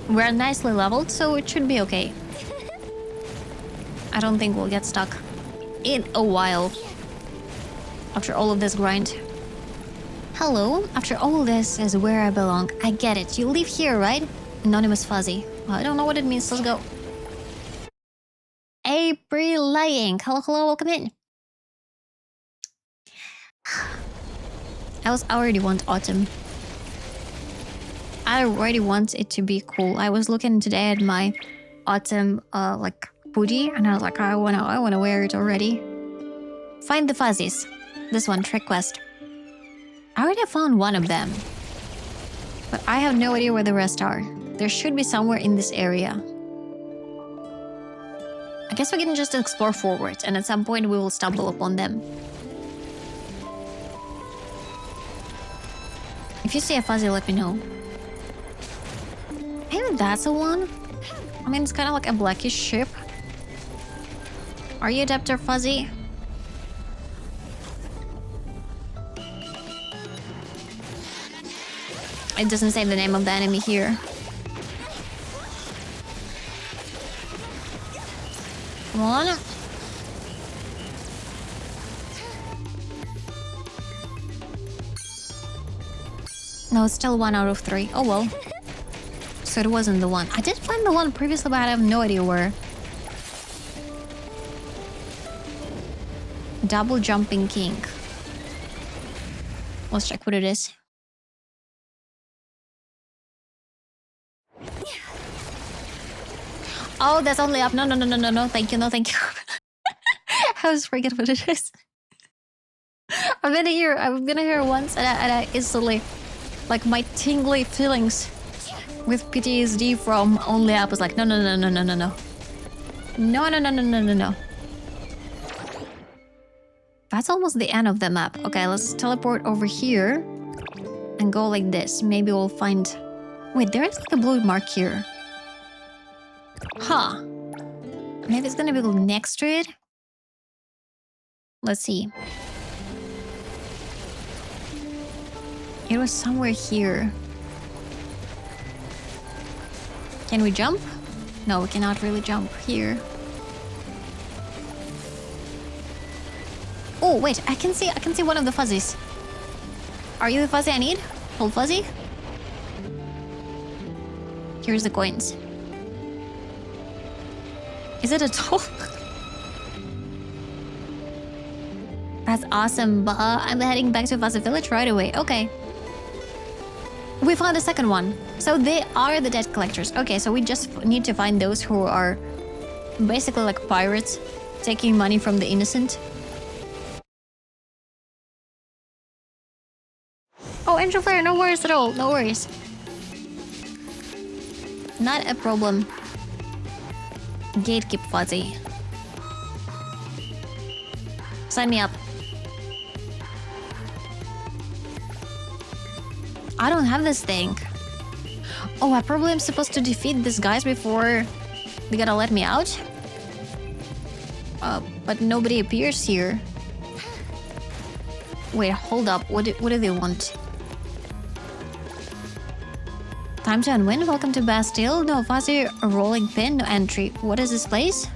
We're nicely leveled, so it should be okay. I don't think we'll get stuck in a while after all of this grind. Hello, after all this is where I belong. I get it. You live here, right? Anonymous Fuzzy. I don't know what it means. Let's go. April Lying. Hello, hello, welcome in. I already want autumn. I already want it to be cool. I was looking today at my autumn like hoodie and I was like, I wanna wear it already. Find the fuzzies. This one, trick quest. I already found one of them. But I have no idea where the rest are. There should be somewhere in this area. I guess we can just explore forward and at some point we will stumble upon them. If you see a fuzzy, let me know. Maybe that's the one? I mean, it's kind of like a blackish ship. Are you Adapter Fuzzy? It doesn't say the name of the enemy here. Come on. No, it's still 1 out of 3. Oh well. So it wasn't the one. I did find the one previously, but I have no idea where. Double Jumping King. Let's check what it is. Oh, that's only up. No, no, no, no, no, no. Thank you, no, thank you. I was forgetting what it is. I've been here once, and I instantly, like, my tingly feelings with PTSD from only up was like, no, no, no, no, no, no, no. No, no, no, no, no, no, no. That's almost the end of the map. Okay, let's teleport over here and go like this. Maybe we'll find... Wait, there is like a blue mark here. Huh. Maybe it's gonna be next to it? Let's see. It was somewhere here. Can we jump? No, we cannot really jump here. Oh, wait, I can see one of the fuzzies. Are you the fuzzy I need? Hold fuzzy. Here's the coins. Is it a toll? That's awesome, but I'm heading back to Fuzzy Village right away. Okay. We found a second one. So they are the debt collectors. Okay, so we just need to find those who are basically like pirates, taking money from the innocent. Oh, Angel Flare, no worries at all. No worries. Not a problem. Gatekeep Fuzzy. Sign me up. I don't have this thing. Oh, I probably am supposed to defeat these guys before they gotta let me out? But nobody appears here. Wait, hold up. What do they want? Time to unwind. Welcome to Bastille. No fuzzy, a rolling pin, no entry. What is this place?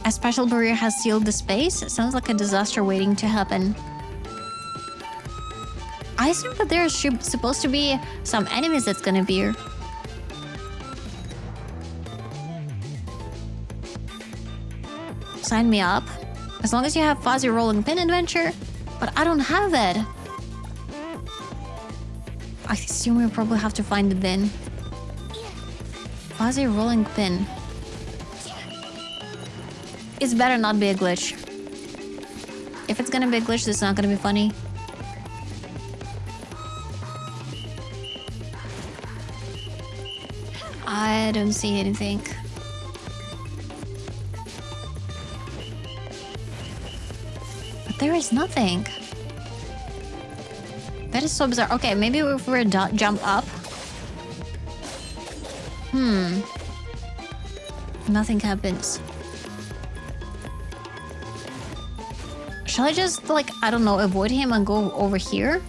A special barrier has sealed the space. It sounds like a disaster waiting to happen. I assume that there's supposed to be some enemies that's gonna appear. Sign me up. As long as you have fuzzy rolling pin adventure. But I don't have it. I assume we'll probably have to find it then. Fuzzy rolling pin. It's better not be a glitch. If it's gonna be a glitch, this is not gonna be funny. I don't see anything. But there is nothing. That is so bizarre. Okay, maybe if we jump up. Nothing happens. Shall I just, like, I don't know, avoid him and go over here?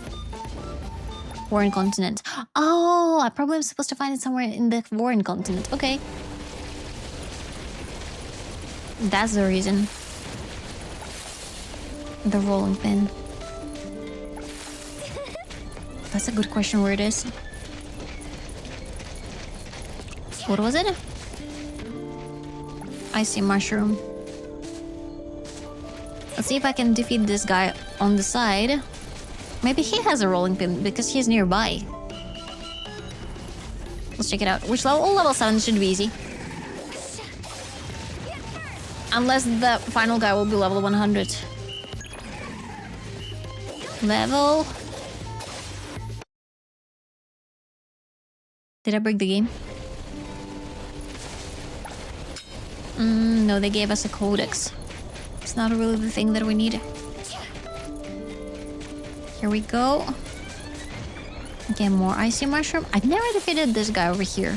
Foreign continent. Oh, I probably am supposed to find it somewhere in the foreign continent. Okay. That's the reason. The rolling pin. That's a good question where it is. What was it? Icy mushroom. Let's see if I can defeat this guy on the side. Maybe he has a rolling pin because he's nearby. Let's check it out. Which level? Oh, level 7 should be easy. Unless the final guy will be level 100. Level. Did I break the game? No, they gave us a codex. It's not really the thing that we need. Here we go. Get more icy mushroom. I've never defeated this guy over here.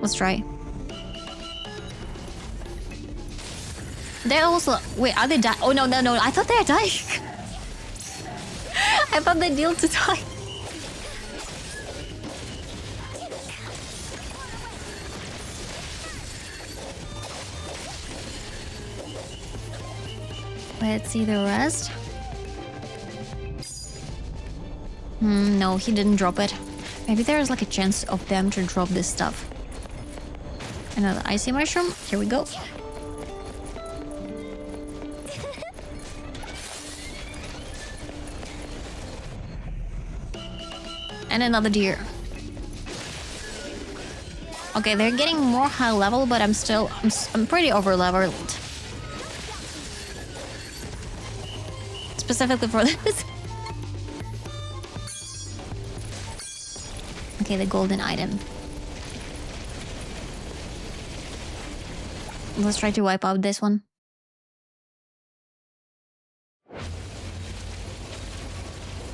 Let's try. They also... Wait, are they dying? Oh, no, no, no. I thought they were dying. I thought they deal to die. Let's see the rest. No, he didn't drop it. Maybe there's like a chance of them to drop this stuff. Another icy mushroom. Here we go. And another deer. Okay, they're getting more high level, but I'm pretty over leveled. Specifically for this. Okay, the golden item. Let's try to wipe out this one.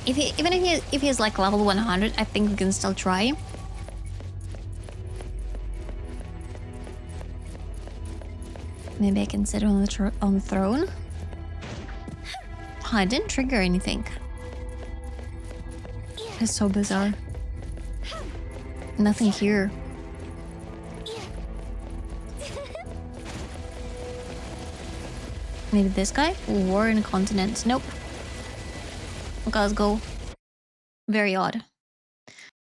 Even if he's like level 100, I think we can still try. Maybe I can sit on the throne. Oh, I didn't trigger anything. It's so bizarre. Nothing here. Maybe this guy? War in a continent. Nope. Okay, let's go. Very odd.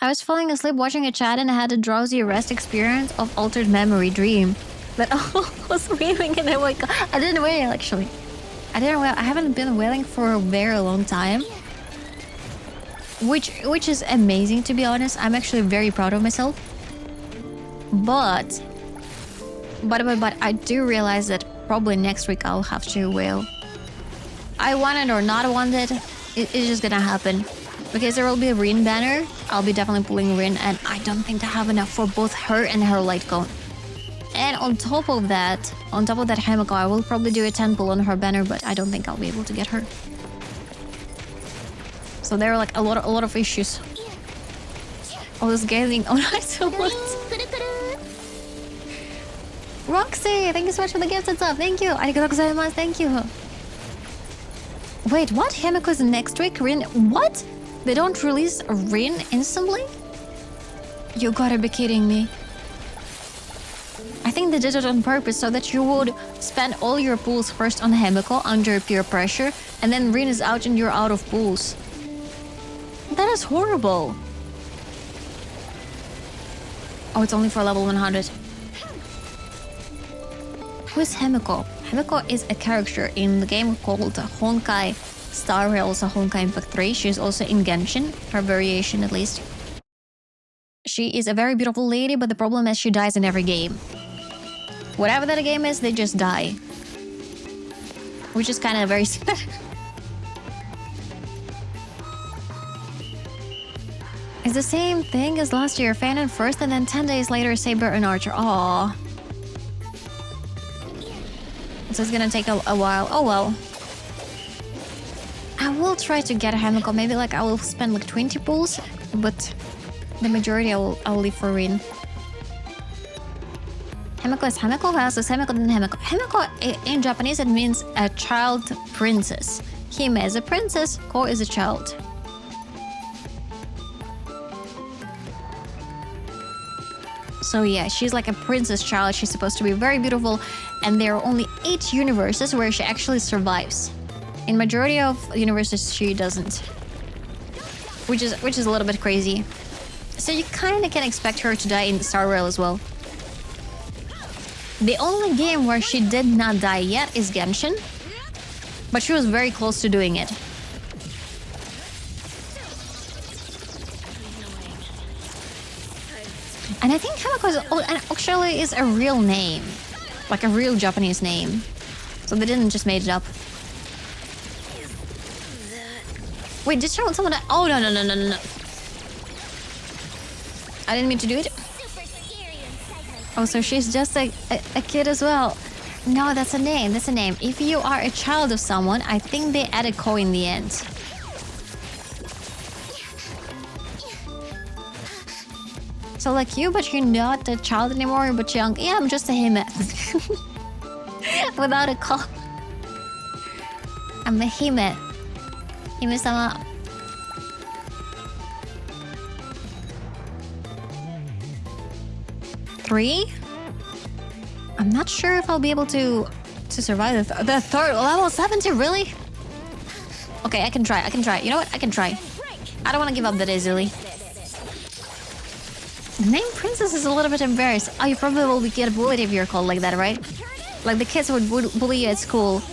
I was falling asleep watching a chat and I had a drowsy rest experience of altered memory dream. But I was wailing and I woke up. I didn't wail actually. I haven't been wailing for a very long time. Which is amazing, to be honest. I'm actually very proud of myself. But I do realize that probably next week I'll have to wail. I want it or not want it, it's just gonna happen. Because there will be a Rin banner. I'll be definitely pulling Rin, and I don't think I have enough for both her and her light cone. And on top of that Himiko, I will probably do a 10 pull on her banner, but I don't think I'll be able to get her. So there are like a lot of issues. I was gazing on isolate. Roxy, thank you so much for the gifts and stuff. Thank you. Arigatou gozaimasu. Thank you. Wait, what? Himiko's next week? Rin? What? They don't release a Rin instantly? You gotta be kidding me. I think they did it on purpose so that you would spend all your pulls first on Himiko under peer pressure, and then Rin is out and you're out of pulls. That is horrible. Oh, it's only for level 100. Who is Himiko? Himiko is a character in the game called Honkai Star Rail, also Honkai Impact 3. She is also in Genshin, her variation at least. She is a very beautiful lady, but the problem is she dies in every game. Whatever that game is, they just die. Which is kind of very sad. It's the same thing as last year. Fanon first and then 10 days later Saber and Archer. Aww. So it's gonna take a while. Oh well. I will try to get a Hamiko. Maybe like I will spend like 20 pulls, but the majority I'll leave for Rin. Hamiko is Hamiko. Who else is Hamiko than Hamiko? Hamiko in Japanese it means a child princess. Hime is a princess. Ko is a child. So yeah, she's like a princess child. She's supposed to be very beautiful, and there are only 8 universes where she actually survives. In majority of universes, she doesn't, which is a little bit crazy. So you kind of can expect her to die in Star Rail as well. The only game where she did not die yet is Genshin, but she was very close to doing it. And I think Hamiko actually is a real name. Like a real Japanese name. So they didn't just made it up. Wait, did someone die? Oh, no. I didn't mean to do it. Oh, so she's just a kid as well. No, that's a name. That's a name. If you are a child of someone, I think they added Ko in the end. So like you, but you're not a child anymore, but young. Yeah, I'm just a Hime. Without a Ko. I'm a Hime. Hime-sama. Three? I'm not sure if I'll be able to survive the third level 70, really? Okay, I can try. You know what? I can try. I don't want to give up that easily. The name Princess is a little bit embarrassed. Oh, you probably will get bullied if you're called like that, right? Like the kids would bully you at school.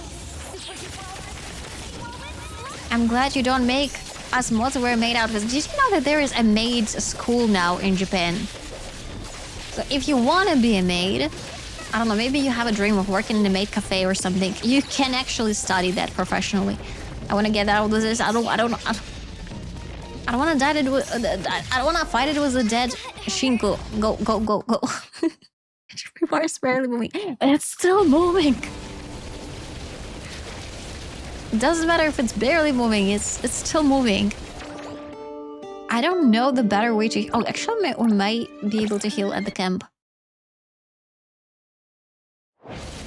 I'm glad you don't make us mods wear maid outfits. Did you know that there is a maid's school now in Japan? So if you want to be a maid, I don't know, maybe you have a dream of working in a maid cafe or something. You can actually study that professionally. I want to get out of this. I don't want to die. I don't want to fight it with a dead Shinku. Go. People are barely moving. It's still moving. It doesn't matter if it's barely moving. It's still moving. I don't know the better way to... Oh, actually, we might be able to heal at the camp.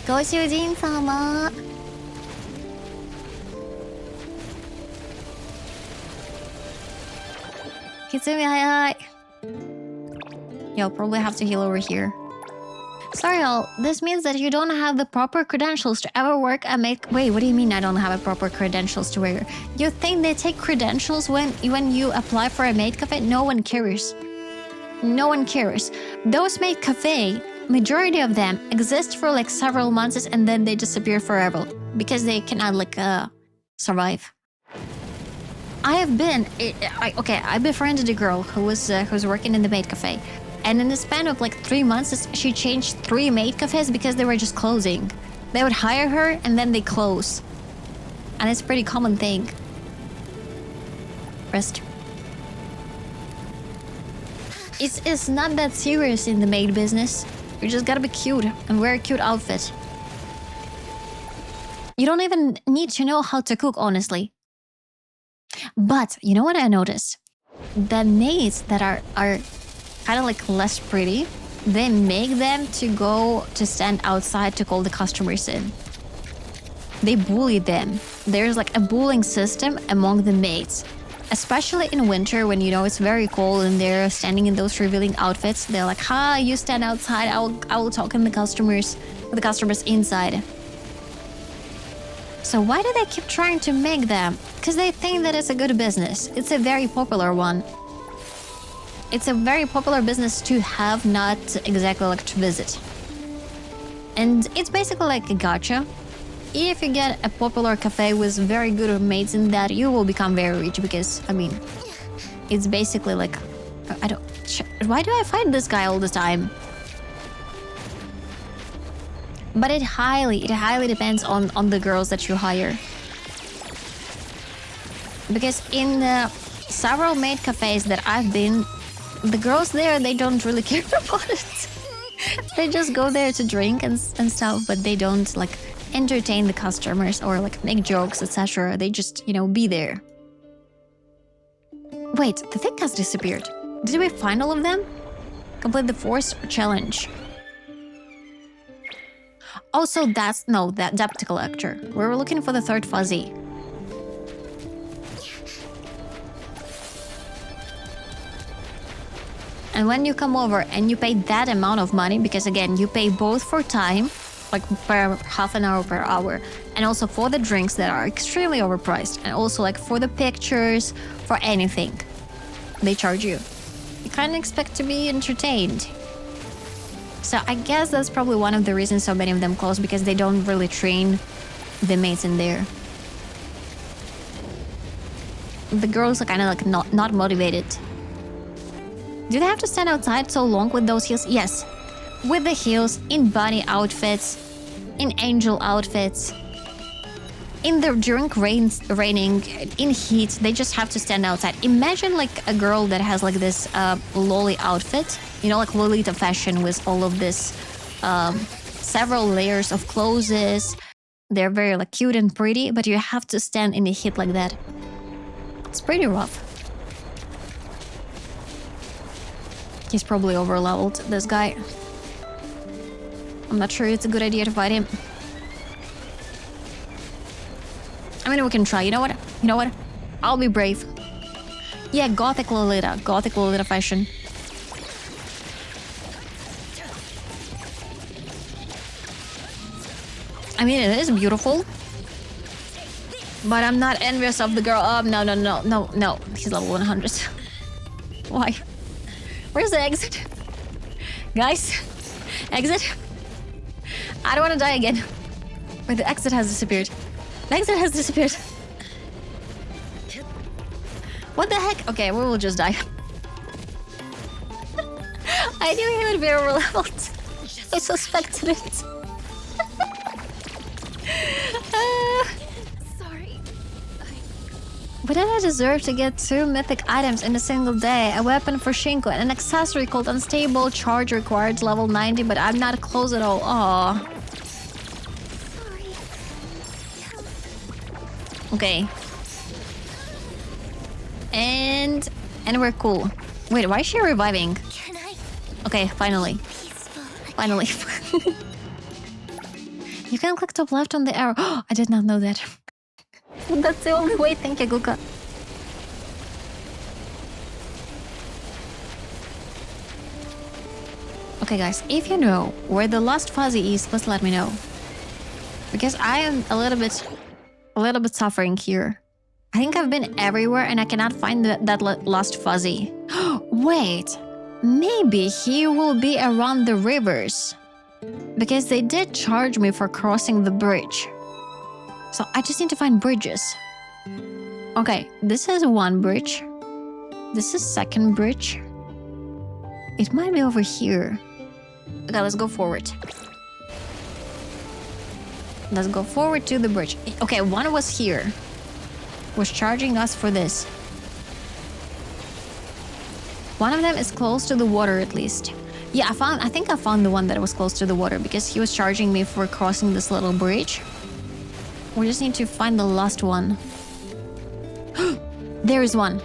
Goshujin-sama. Kitsumi, hi. You'll probably have to heal over here. Sorry, y'all. This means that you don't have the proper credentials to ever work at maid... Wait, what do you mean I don't have a proper credentials to work? You think they take credentials when you apply for a maid cafe? No one cares. No one cares. Those maid cafe, majority of them exist for like several months and then they disappear forever because they cannot like survive. I befriended a girl who was working in the maid cafe. And in the span of like 3 months, she changed 3 maid cafes because they were just closing. They would hire her and then they close. And it's a pretty common thing. Rest. It's not that serious in the maid business. You just gotta be cute and wear a cute outfit. You don't even need to know how to cook, honestly. But you know what I noticed? The maids that are kind of like less pretty, they make them to stand outside to call the customers in. They bully them. There's like a bullying system among the maids. Especially in winter when you know it's very cold and they're standing in those revealing outfits. They're like, "Ha, you stand outside, I will talk to the customers inside." So why do they keep trying to make them? Because they think that it's a good business. It's a very popular one. It's a very popular business to have, not exactly like to visit. And it's basically like a gacha. If you get a popular cafe with very good maids in that, you will become very rich because, I mean, it's basically like... Why do I fight this guy all the time? But it highly depends on the girls that you hire. Because in several maid cafes that I've been, the girls there, they don't really care about it. They just go there to drink and stuff, but they don't like entertain the customers or like make jokes, etc. They just, you know, be there. Wait, the thing has disappeared. Did we find all of them? Complete the forced challenge. Also, that's no, that debt collector. We were looking for the third fuzzy. And when you come over and you pay that amount of money, because again, you pay both for time, like per half an hour per hour, and also for the drinks that are extremely overpriced, and also like for the pictures, for anything, they charge you. You kind of expect to be entertained. So I guess that's probably one of the reasons so many of them close, because they don't really train the maids in there. The girls are kind of like not motivated. Do they have to stand outside so long with those heels? Yes. With the heels, in bunny outfits, in angel outfits, during raining, in heat, they just have to stand outside. Imagine like a girl that has like this lolly outfit, you know, like Lolita fashion with all of this several layers of clothes. They're very like cute and pretty, but you have to stand in the heat like that. It's pretty rough. He's probably over-leveled, this guy. I'm not sure it's a good idea to fight him. I mean, we can try. You know what? You know what? I'll be brave. Yeah, Gothic Lolita. Gothic Lolita fashion. I mean, it is beautiful. But I'm not envious of the girl. Oh, no. He's level 100. Why? Where's the exit? Guys? Exit? I don't want to die again. Wait, the exit has disappeared. The exit has disappeared. What the heck? Okay, we will just die. I knew he would be over-leveled. I suspected it. Sorry. But then I deserve to get 2 mythic items in a single day. A weapon for Shinko and an accessory called Unstable Charge required level 90, but I'm not close at all. Aww. Sorry. Okay. And we're cool. Wait, why is she reviving? Can I? Okay, finally. Peaceful. Finally. You can click top left on the arrow. Oh, I did not know that. That's the only way. Thank you, Guka. Okay, guys, if you know where the last fuzzy is, please let me know. Because I am a little bit suffering here. I think I've been everywhere and I cannot find that last fuzzy. Wait, maybe he will be around the rivers. Because they did charge me for crossing the bridge. So I just need to find bridges. Okay, this is one bridge. This is second bridge. It might be over here. Okay, let's go forward. Let's go forward to the bridge. Okay, one was here. Was charging us for this. One of them is close to the water at least. Yeah, I think I found the one that was close to the water because he was charging me for crossing this little bridge. We just need to find the last one. There is one.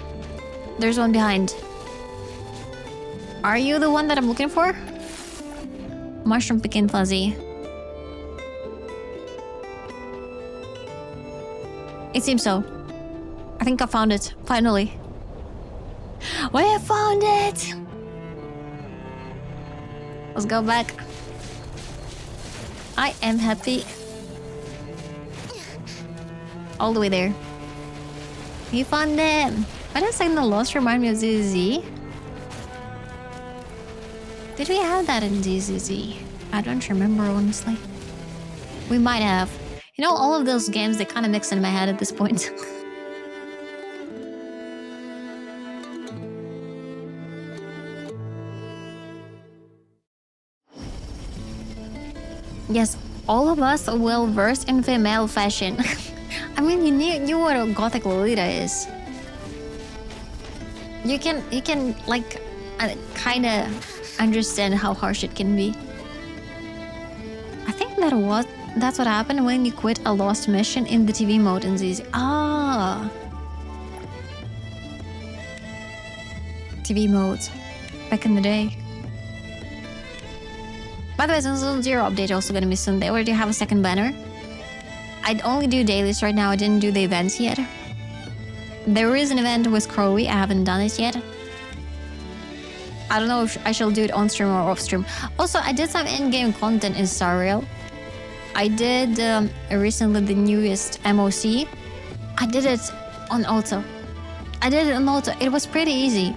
There's one behind. Are you the one that I'm looking for? Mushroom picking fuzzy. It seems so. I think I found it, finally. We found it! Let's go back. I am happy. All the way there. We found them! Why does Signal Lost remind me of ZZZ? Did we have that in ZZZ? I don't remember, honestly. We might have. You know, all of those games, they kind of mix in my head at this point. Yes, all of us are well versed in female fashion. I mean, you knew what a Gothic Lolita is. You can like kind of understand how harsh it can be. I think that's what happened when you quit a lost mission in the TV mode in ZZ. Ah, TV modes back in the day. By the way, Season 0 update also gonna be soon. They already have a second banner. I'd only do dailies right now. I didn't do the events yet. There is an event with Crowley. I haven't done it yet. I don't know if I shall do it on stream or off stream. Also, I did some in-game content in Star Rail. I did recently the newest MOC. I did it on auto. It was pretty easy.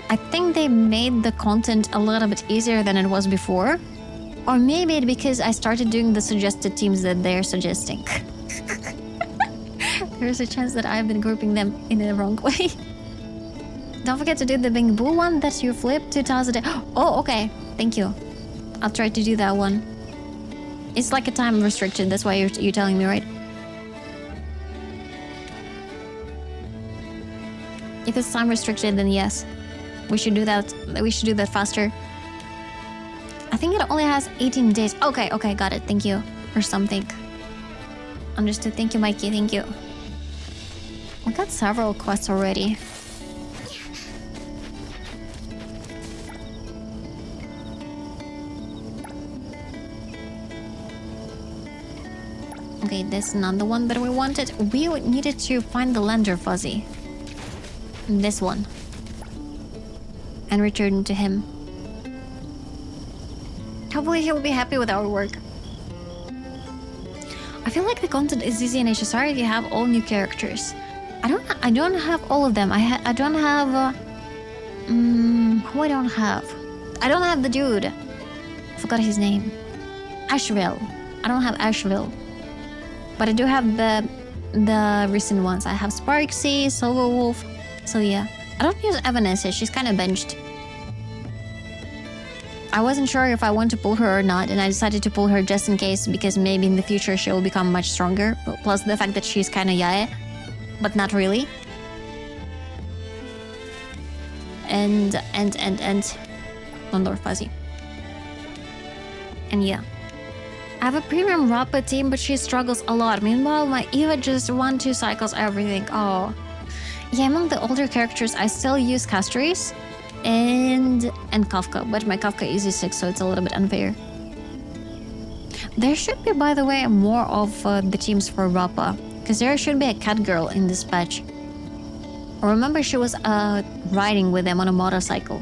I think they made the content a little bit easier than it was before. Or maybe it's because I started doing the suggested teams that they're suggesting. There's a chance that I've been grouping them in the wrong way. Don't forget to do the Bing Boo one that you flipped 2,000. Oh, okay. Thank you. I'll try to do that one. It's like a time restriction. That's why you're telling me, right? If it's time restricted, then yes. We should do that. We should do that faster. I think it only has 18 days. Okay, got it. Thank you. Or something. Understood. Thank you, Mikey. Thank you. We got several quests already. Okay, this is not the one that we wanted. We needed to find the Lander Fuzzy. This one. And return to him. Hopefully he will be happy with our work. I feel like the content is easy in HSR if you have all new characters. I don't have all of them. I don't have who I don't have. I don't have the dude. I forgot his name. Asheville. I don't have Asheville. But I do have the recent ones. I have Sparksy, Silver Wolf. So yeah. I don't use Evanescence. She's kind of benched. I wasn't sure if I want to pull her or not, and I decided to pull her just in case, because maybe in the future she will become much stronger. Plus the fact that she's kind of yae, but not really. And Londor Fuzzy. And yeah. I have a premium Rappa team, but she struggles a lot. Meanwhile, my Eva just 1-2 cycles everything. Oh. Yeah, among the older characters, I still use Castries and Kafka, but my Kafka is 6, so it's a little bit unfair. There should be, by the way, more of the teams for Rappa, because there should be a cat girl in this patch. I remember she was riding with them on a motorcycle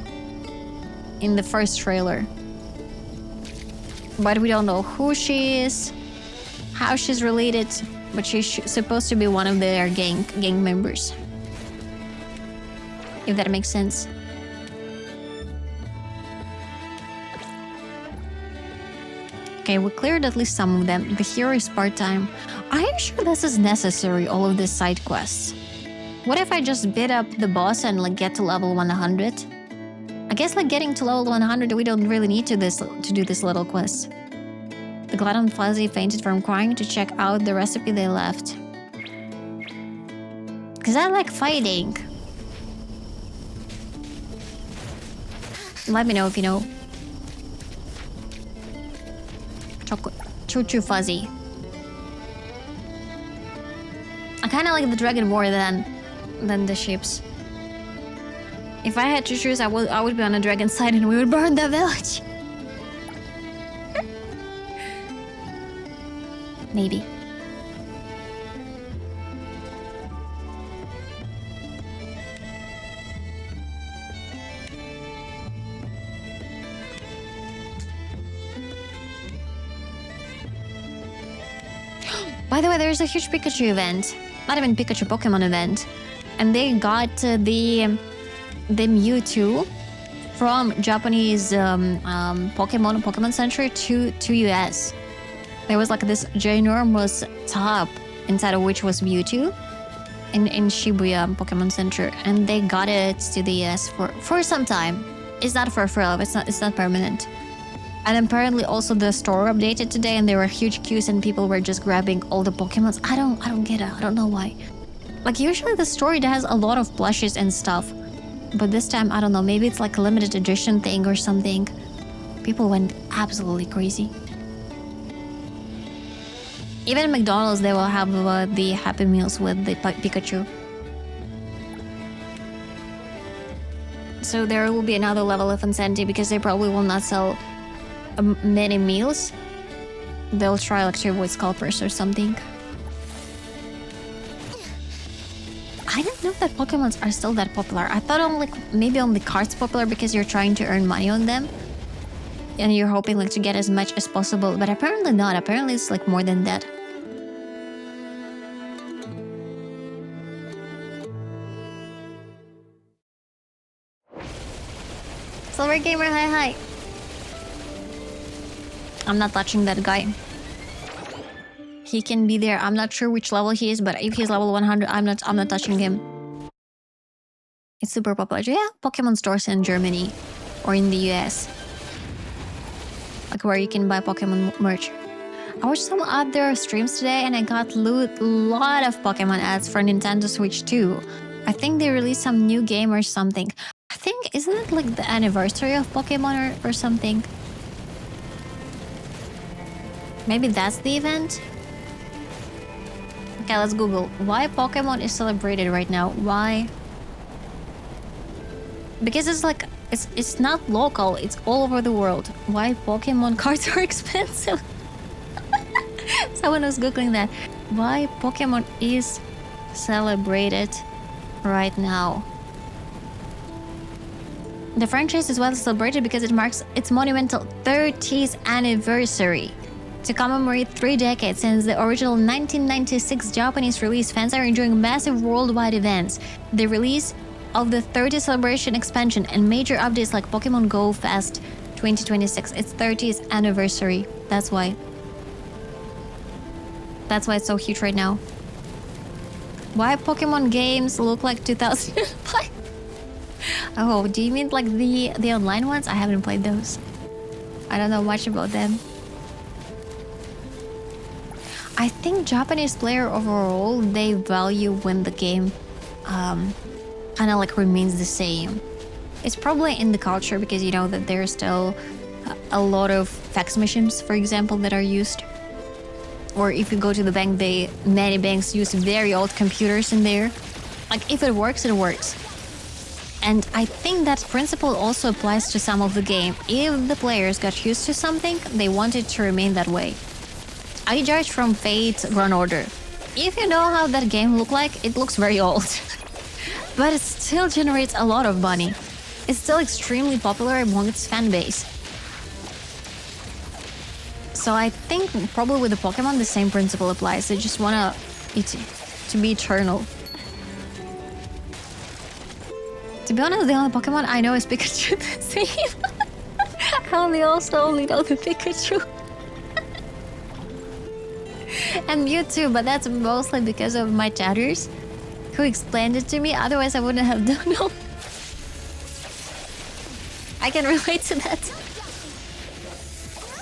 in the first trailer. But we don't know who she is, how she's related, but she's supposed to be one of their gang members. If that makes sense. Okay, we cleared at least some of them. The hero is part-time. Are you sure this is necessary, all of these side quests? What if I just beat up the boss and like get to level 100? I guess like getting to level 100, we don't really need to do this little quest. The Glutton Fuzzy fainted from crying to check out the recipe they left. Cause I like fighting. Let me know if you know. Choo Fuzzy. I kind of like the dragon more than the ships. If I had to choose, I would be on the dragon side and we would burn the village. Maybe. By the way, there's a huge Pikachu event. Not even Pikachu, Pokemon event. And they got the Mewtwo from Japanese Pokemon Center to US. There was like this ginormous tub inside of which was Mewtwo in Shibuya Pokemon Center, and they got it to the US for some time. It's not for forever. It's not permanent. And apparently also the store updated today, and there were huge queues and people were just grabbing all the Pokemons. I don't get it. I don't know why. Like usually the story has a lot of plushes and stuff. But this time, I don't know, maybe it's like a limited edition thing or something. People went absolutely crazy. Even at McDonald's, they will have the Happy Meals with the Pikachu. So there will be another level of insanity because they probably will not sell many meals. They'll try like to avoid scalpers or something. I didn't know that Pokemons are still that popular. I thought only maybe only cards popular because you're trying to earn money on them. And you're hoping like to get as much as possible. But apparently not. Apparently it's like more than that. Silver Gamer, hi. I'm not touching that guy. He can be there. I'm not sure which level he is, but if he's level 100, I'm not touching him. It's super popular. Do you have Pokemon stores in Germany or in the US? Like where you can buy Pokemon merch. I watched some other streams today and I got a lot of Pokemon ads for Nintendo Switch 2. I think they released some new game or something. I think, isn't it like the anniversary of Pokemon or something? Maybe that's the event? Okay, let's Google. Why Pokemon is celebrated right now? Why? Because it's like, it's not local, it's all over the world. Why Pokemon cards are expensive? Someone was Googling that. Why Pokemon is celebrated right now? The franchise is well celebrated because it marks its monumental 30th anniversary. To commemorate 3 decades since the original 1996 Japanese release, fans are enjoying massive worldwide events. The release of the 30th celebration expansion and major updates like Pokemon Go Fest 2026. Its 30th anniversary. That's why. That's why it's so huge right now. Why Pokemon games look like 2005? Oh, do you mean like the online ones? I haven't played those. I don't know much about them. I think Japanese player overall, they value when the game kind of like remains the same. It's probably in the culture because you know that there's still a lot of fax machines, for example, that are used. Or if you go to the bank, many banks use very old computers in there. Like if it works, it works. And I think that principle also applies to some of the game. If the players got used to something, they want it to remain that way. I judge from Fate Grand Order. If you know how that game looked like, it looks very old. But it still generates a lot of money. It's still extremely popular among its fan base. So I think probably with the Pokemon the same principle applies. They just want it to be eternal. To be honest, the only Pokemon I know is Pikachu. Same. I only know the Pikachu. And Mewtwo, but that's mostly because of my chatters who explained it to me. Otherwise, I wouldn't have known. I can relate to that.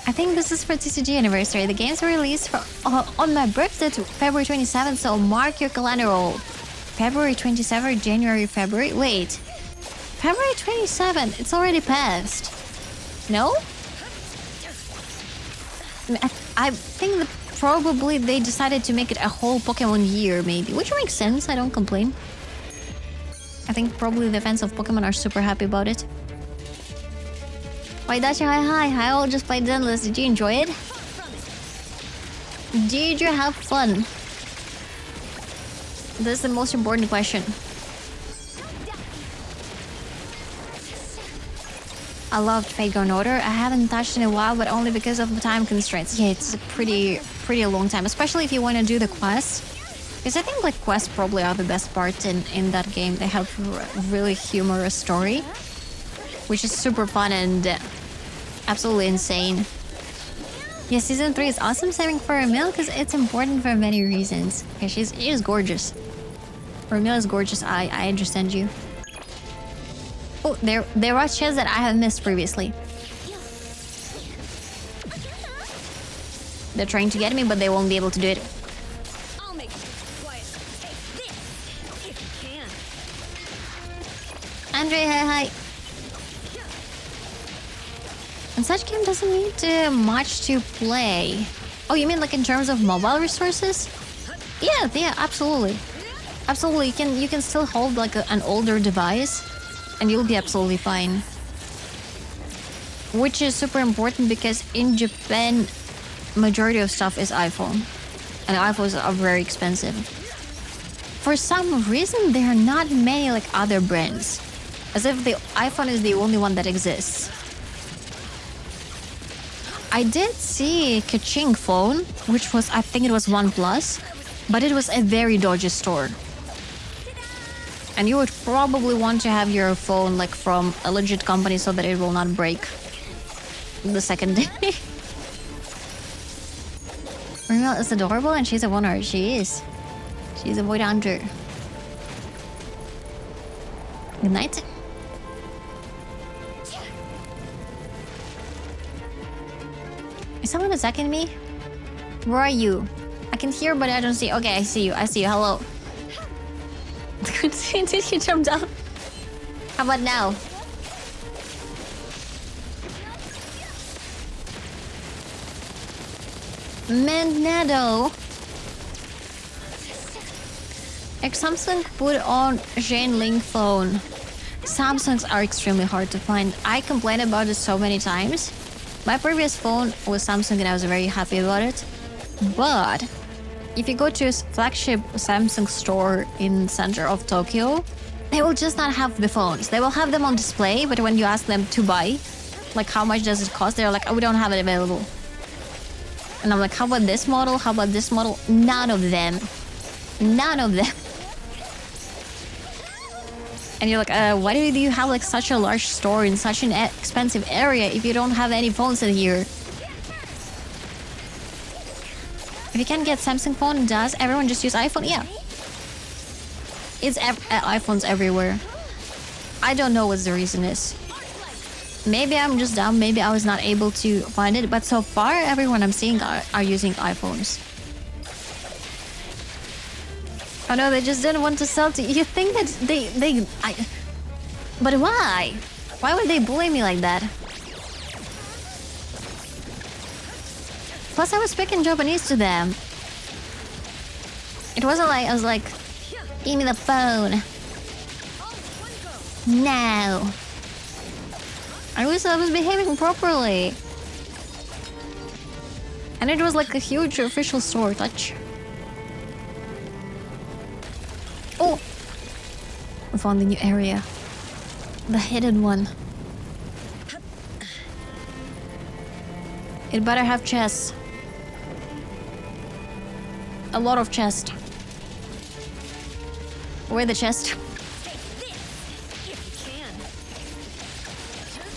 I think this is for TCG anniversary. The games were released on my birthday, February 27th, so mark your calendar roll. February 27th, January, February. Wait. February 27th. It's already passed. No? I think that probably they decided to make it a whole Pokemon year, maybe. Which makes sense. I don't complain. I think probably the fans of Pokemon are super happy about it. Waidachi, hi. I all just played Zenless. Did you enjoy it? Did you have fun? This is the most important question. I loved Fate Grand Order. I haven't touched in a while, but only because of the time constraints. Yeah, it's a pretty long time, especially if you want to do the quests. Because I think like quests probably are the best part in that game. They have a really humorous story, which is super fun and absolutely insane. Yeah, season 3 is awesome. Saving for Emil because it's important for many reasons. Okay, she is gorgeous. Emil is gorgeous. I understand you. Oh, there are chests that I have missed previously. They're trying to get me, but they won't be able to do it. I'll make you quiet. Take this. Andre, hi. And such game doesn't need much to play. Oh, you mean like in terms of mobile resources? Yeah, absolutely. Absolutely, you can still hold like an older device and you'll be absolutely fine. Which is super important because in Japan, majority of stuff is iPhone. And iPhones are very expensive. For some reason, there are not many like other brands. As if the iPhone is the only one that exists. I did see a Kaching phone, which was, I think it was OnePlus, but it was a very dodgy store. And you would probably want to have your phone like from a legit company so that it will not break the second day. Rimel is adorable and she's a winner. She is. She's a void hunter. Good night. Is someone attacking me? Where are you? I can hear but I don't see. Okay, I see you. I see you. Hello. Did you jump down? How about now? Mendado. If Samsung put on Jane Ling phone. Samsungs are extremely hard to find. I complained about it so many times. My previous phone was Samsung and I was very happy about it. But if you go to a flagship Samsung store in center of Tokyo, they will just not have the phones. They will have them on display, but when you ask them to buy, like how much does it cost, they're like, oh, we don't have it available. And I'm like, how about this model? How about this model? None of them. None of them. And you're like, why do you have like such a large store in such an expensive area if you don't have any phones in here? If you can't get Samsung phone, does everyone just use iPhone? Yeah. It's iPhones everywhere. I don't know what the reason is. Maybe I'm just dumb, maybe I was not able to find it, but so far everyone I'm seeing are using iPhones. Oh no, they just didn't want to sell to you. You think that but why? Why would they bully me like that? Plus I was speaking Japanese to them. It wasn't like I was like, give me the phone. No. I was behaving properly. And it was like a huge official store touch. Oh! I found the new area. The hidden one. It better have chests. A lot of chests. Where the chest?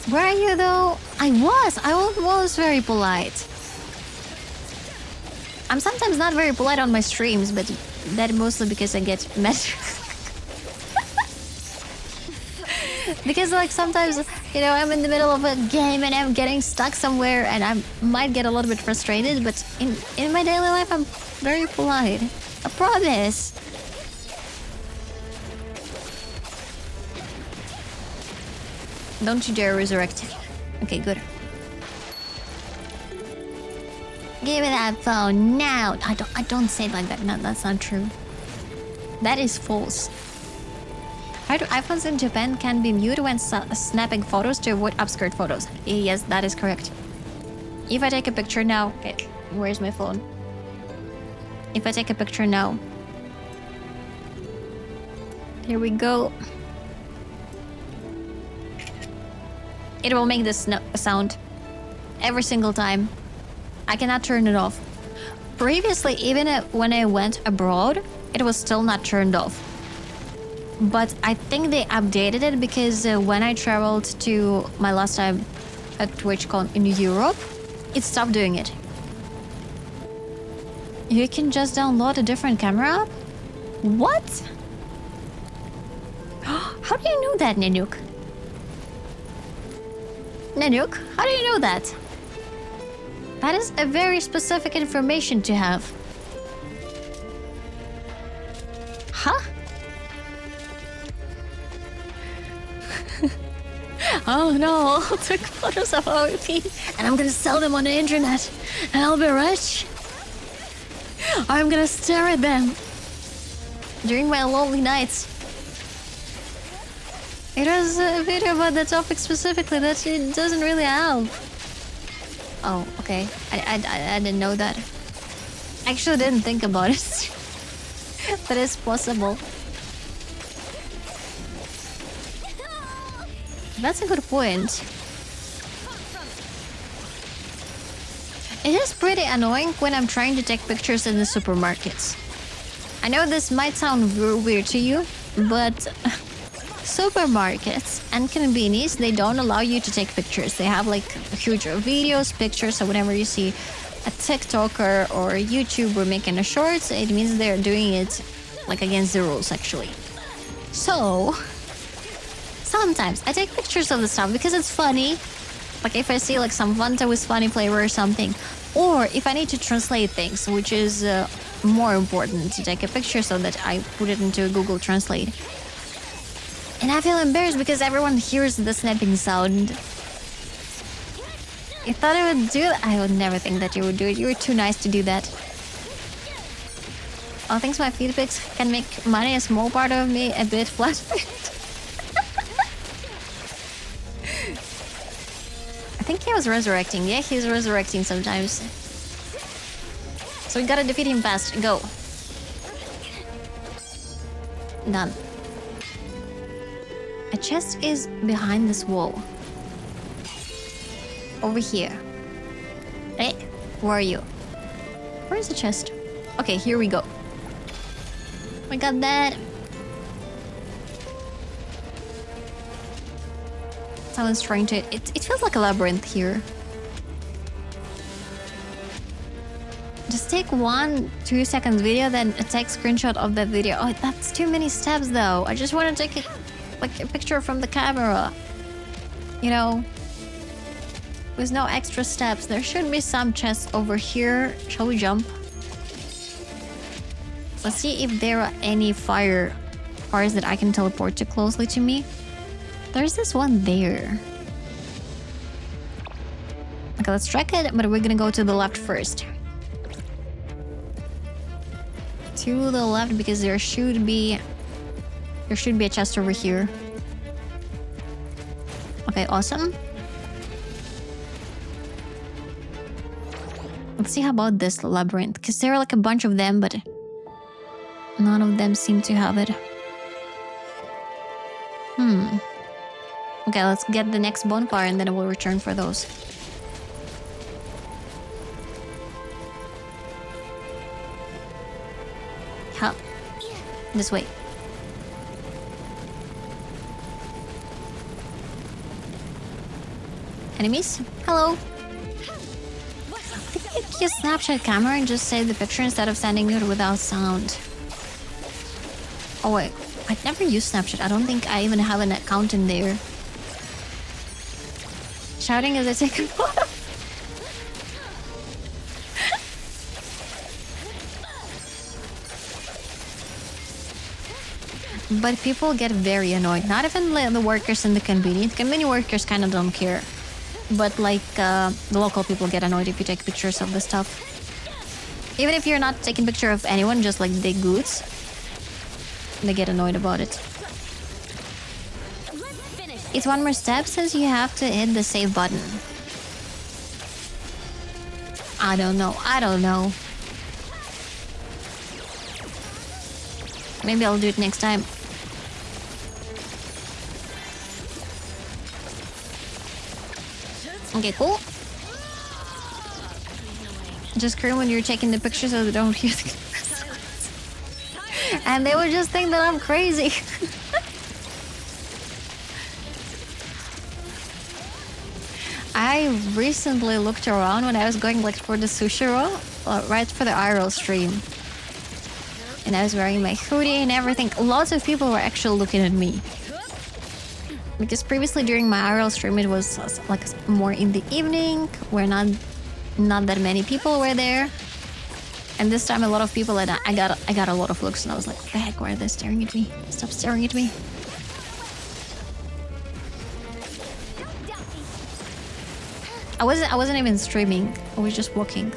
Where are you though? I was very polite. I'm sometimes not very polite on my streams, but that mostly because I get mad. Because like sometimes, you know, I'm in the middle of a game and I'm getting stuck somewhere and I might get a little bit frustrated, but in my daily life I'm very polite. I promise. Don't you dare resurrect. Okay, good. Give me that phone now. I don't say it like that. No, that's not true. That is false. How do iPhones in Japan can be mute when snapping photos to avoid upskirt photos? Yes, that is correct. If I take a picture now... Okay, where's my phone? If I take a picture now... Here we go. It will make this sound every single time. I cannot turn it off. Previously, even when I went abroad, it was still not turned off. But I think they updated it because when I traveled to my last time at TwitchCon in Europe, it stopped doing it. You can just download a different camera app? What? How do you know that, Nanook? Nanook, how do you know that? That is a very specific information to have. Huh? Oh no, I took photos of OP and I'm gonna sell them on the internet and I'll be rich. I'm gonna stare at them during my lonely nights. It was a video about the topic specifically that it doesn't really help. Oh, okay. I didn't know that. Actually, didn't think about it. That is possible. That's a good point. It is pretty annoying when I'm trying to take pictures in the supermarkets. I know this might sound weird to you, but supermarkets and convenience, they don't allow you to take pictures. They have like huge videos, pictures, so whenever you see a TikToker or a YouTuber making a shorts, it means they're doing it like against the rules actually. So sometimes I take pictures of the stuff because it's funny. Like if I see like some Fanta with funny flavor or something, or if I need to translate things, which is more important to take a picture so that I put it into Google Translate. And I feel embarrassed because everyone hears the snapping sound. You thought I would do that? I would never think that you would do it. You were too nice to do that. Oh, thanks my feed pics can make money a small part of me a bit flattered. I think he was resurrecting. Yeah, he's resurrecting sometimes. So we gotta defeat him fast. Go. Done. A chest is behind this wall. Over here. Hey, where are you? Where is the chest? Okay, here we go. We got that. Someone's trying to... It feels like a labyrinth here. Just take 1-2 seconds video, then take screenshot of that video. Oh, that's too many steps though. I just want to take a picture from the camera. You know? With no extra steps. There should be some chests over here. Shall we jump? Let's see if there are any fires that I can teleport to closely to me. There's this one there. Okay, let's track it, but we're gonna go to the left first. To the left because there should be a chest over here. Okay, awesome. Let's see how about this labyrinth, because there are like a bunch of them, but none of them seem to have it. Okay, let's get the next bonfire and then we'll return for those. Huh? This way. Enemies? Hello. I think use Snapchat camera and just save the picture instead of sending it without sound. Oh wait, I've never used Snapchat. I don't think I even have an account in there. Shouting as I take a photo. But people get very annoyed. Not even the workers in the convenience. Convenience workers kind of don't care. But like the local people get annoyed if you take pictures of the stuff. Even if you're not taking picture of anyone, just like the goods, they get annoyed about it. It's one more step since you have to hit the save button. I don't know. Maybe I'll do it next time. Okay, cool. Just scream when you're taking the picture so they don't hear the and they would just think that I'm crazy. I recently looked around when I was going like for the sushi roll, right for the IRL stream. And I was wearing my hoodie and everything. Lots of people were actually looking at me. Because previously during my IRL stream it was like more in the evening, where not that many people were there. And this time a lot of people, and I got a lot of looks, and I was like, what the heck, why are they staring at me? Stop staring at me. I wasn't even streaming. I was just walking.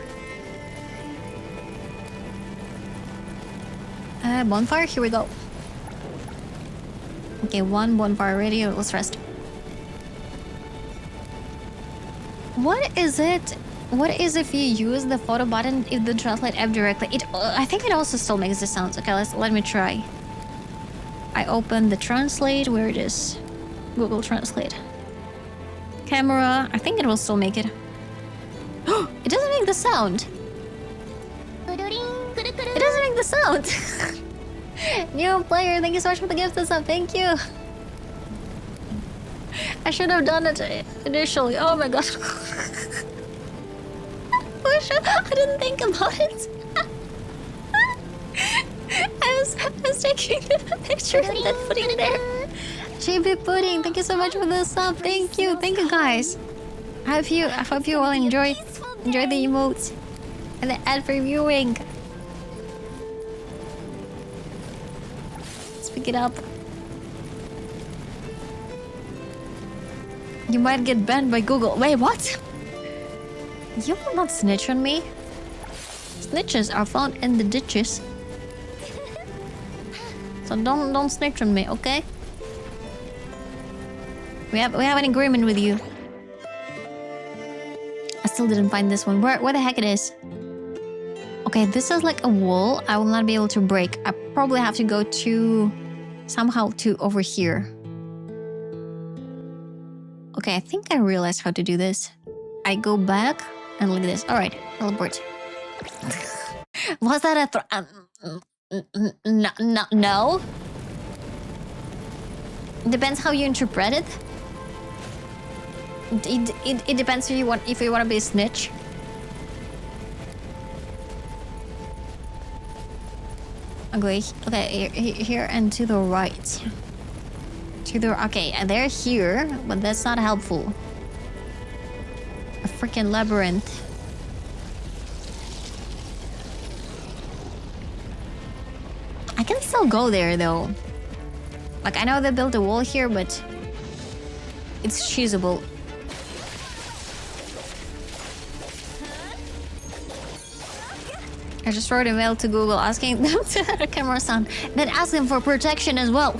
Bonfire, here we go. Okay, one bonfire ready. Let's rest. What is it? What is if you use the photo button in the translate app directly? I think it also still makes the sounds. Okay, let me try. I open the translate. Where it is? Google Translate. Camera. I think it will still make it. It doesn't make the sound. It doesn't make the sound. New player, thank you so much for the gift and stuff. Thank you. I should have done it initially. Oh my gosh. I didn't think about it. I was taking the picture and then putting it there. JB Pudding, thank you so much for the sub. Thank you guys. I hope you all enjoy the emotes and the ad-free viewing. Let's pick it up. You might get banned by Google. Wait, what? You will not snitch on me. Snitches are found in the ditches. So don't snitch on me, okay? We have an agreement with you. I still didn't find this one. Where the heck it is? Okay, this is like a wall I will not be able to break. I probably have to go to somehow to over here. Okay, I think I realized how to do this. I go back and look at this. All right, teleport. Was that a no? Depends how you interpret it. It depends if you want to be a snitch. Okay, here and to the right. Okay, they're here, but that's not helpful. A freaking labyrinth. I can still go there though. Like, I know they built a wall here, but it's cheesable. I just wrote a mail to Google asking them to have a camera sound, then ask them for protection as well.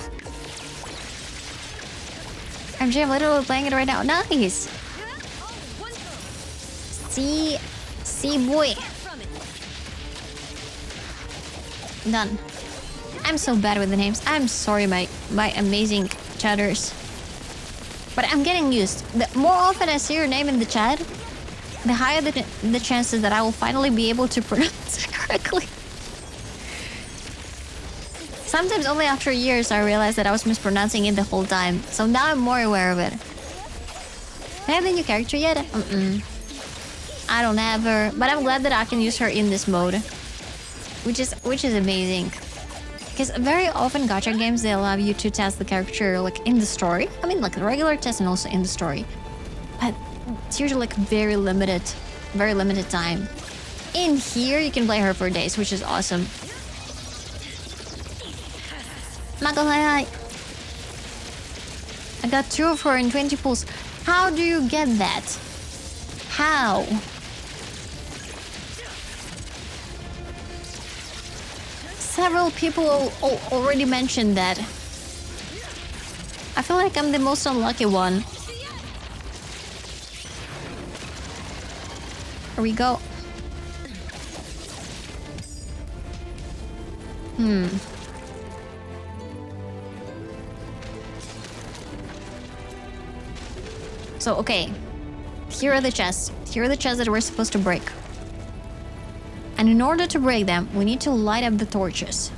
I'm literally playing it right now. Nice. See boy. Done. I'm so bad with the names. I'm sorry, my amazing chatters. But I'm getting used. The more often I see your name in the chat, the higher the chances that I will finally be able to pronounce it correctly. Sometimes only after years I realized that I was mispronouncing it the whole time. So now I'm more aware of it. Can I have the new character yet? I don't have her, but I'm glad that I can use her in this mode, which is amazing. Because very often gacha games, they allow you to test the character like in the story. I mean, like a regular test and also in the story. But it's usually like very limited time. In here, you can play her for days, which is awesome. Mako, hi. I got 2 of her in 20 pulls. How do you get that? How? Several people already mentioned that. I feel like I'm the most unlucky one. Here we go. So, okay. Here are the chests. Here are the chests that we're supposed to break. And in order to break them, we need to light up the torches.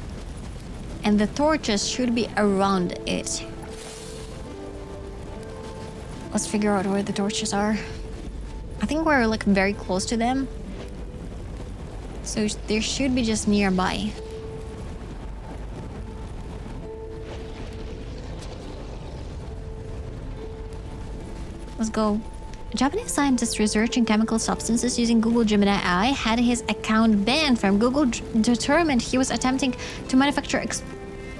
And the torches should be around it. Let's figure out where the torches are. I think we're like very close to them. So they should be just nearby. Let's go. A Japanese scientist researching chemical substances using Google Gemini AI had his account banned from Google determined he was attempting to manufacture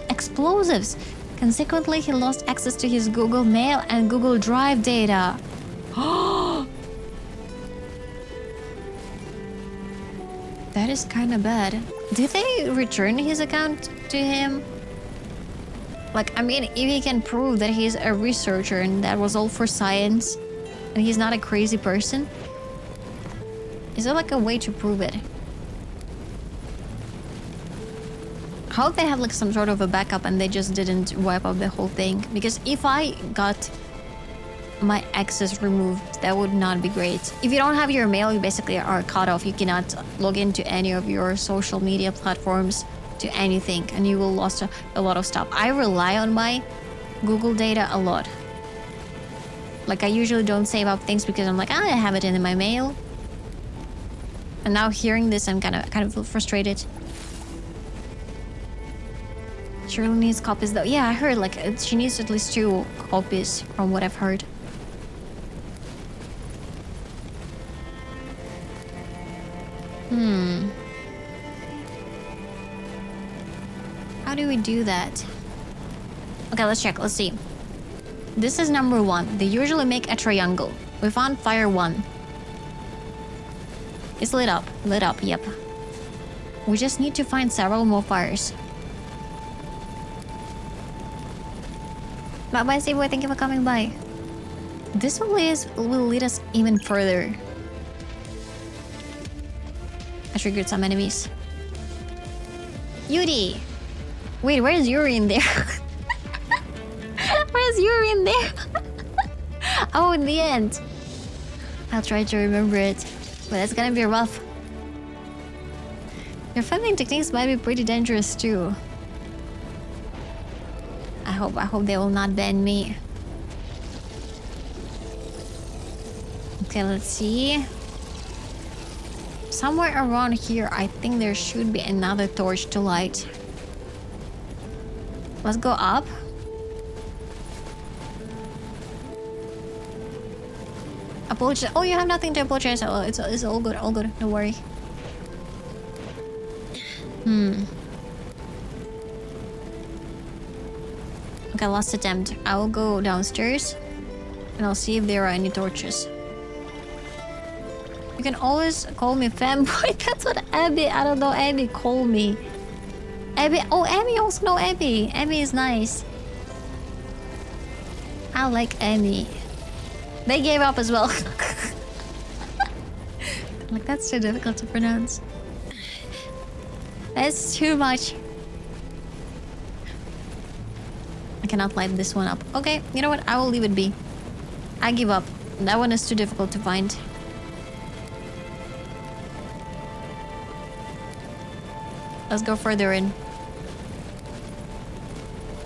explosives. Consequently, he lost access to his Google Mail and Google Drive data. That is kind of bad. Did they return his account to him? Like, I mean, if he can prove that he's a researcher and that was all for science, and he's not a crazy person, is there like a way to prove it? How they have like some sort of a backup and they just didn't wipe out the whole thing? Because if I got my access removed, that would not be great. If you don't have your mail, you basically are cut off. You cannot log into any of your social media platforms, to anything, and you will lose a lot of stuff. I rely on my Google data a lot. Like, I usually don't save up things because I'm like, I have it in my mail. And now hearing this, I'm kind of frustrated. She really needs copies though. Yeah, I heard like she needs at least 2 copies from what I've heard. How do we do that? Okay, let's check. Let's see. This is number 1. They usually make a triangle. We found fire 1. It's lit up. Lit up, yep. We just need to find several more fires. Bye-bye, Boy. Thank you for coming by. This will lead us even further. I triggered some enemies. Yuri! Wait, where's Yuri in there? Where's Yuri in there? Oh, in the end. I'll try to remember it. But that's gonna be rough. Your funding techniques might be pretty dangerous too. I hope they will not ban me. Okay, let's see. Somewhere around here, I think there should be another torch to light. Let's go up. Apologize. Oh, you have nothing to apologize. Oh, it's all good, all good. Don't worry. Okay, last attempt. I will go downstairs and I'll see if there are any torches. You can always call me fanboy. That's what Abby, I don't know, Abby called me. Abby, oh, Abby also know Abby. Abby is nice. I like Abby. They gave up as well. Like, that's too difficult to pronounce. That's too much. I cannot light this one up. Okay, you know what? I will leave it be. I give up. That one is too difficult to find. Let's go further in.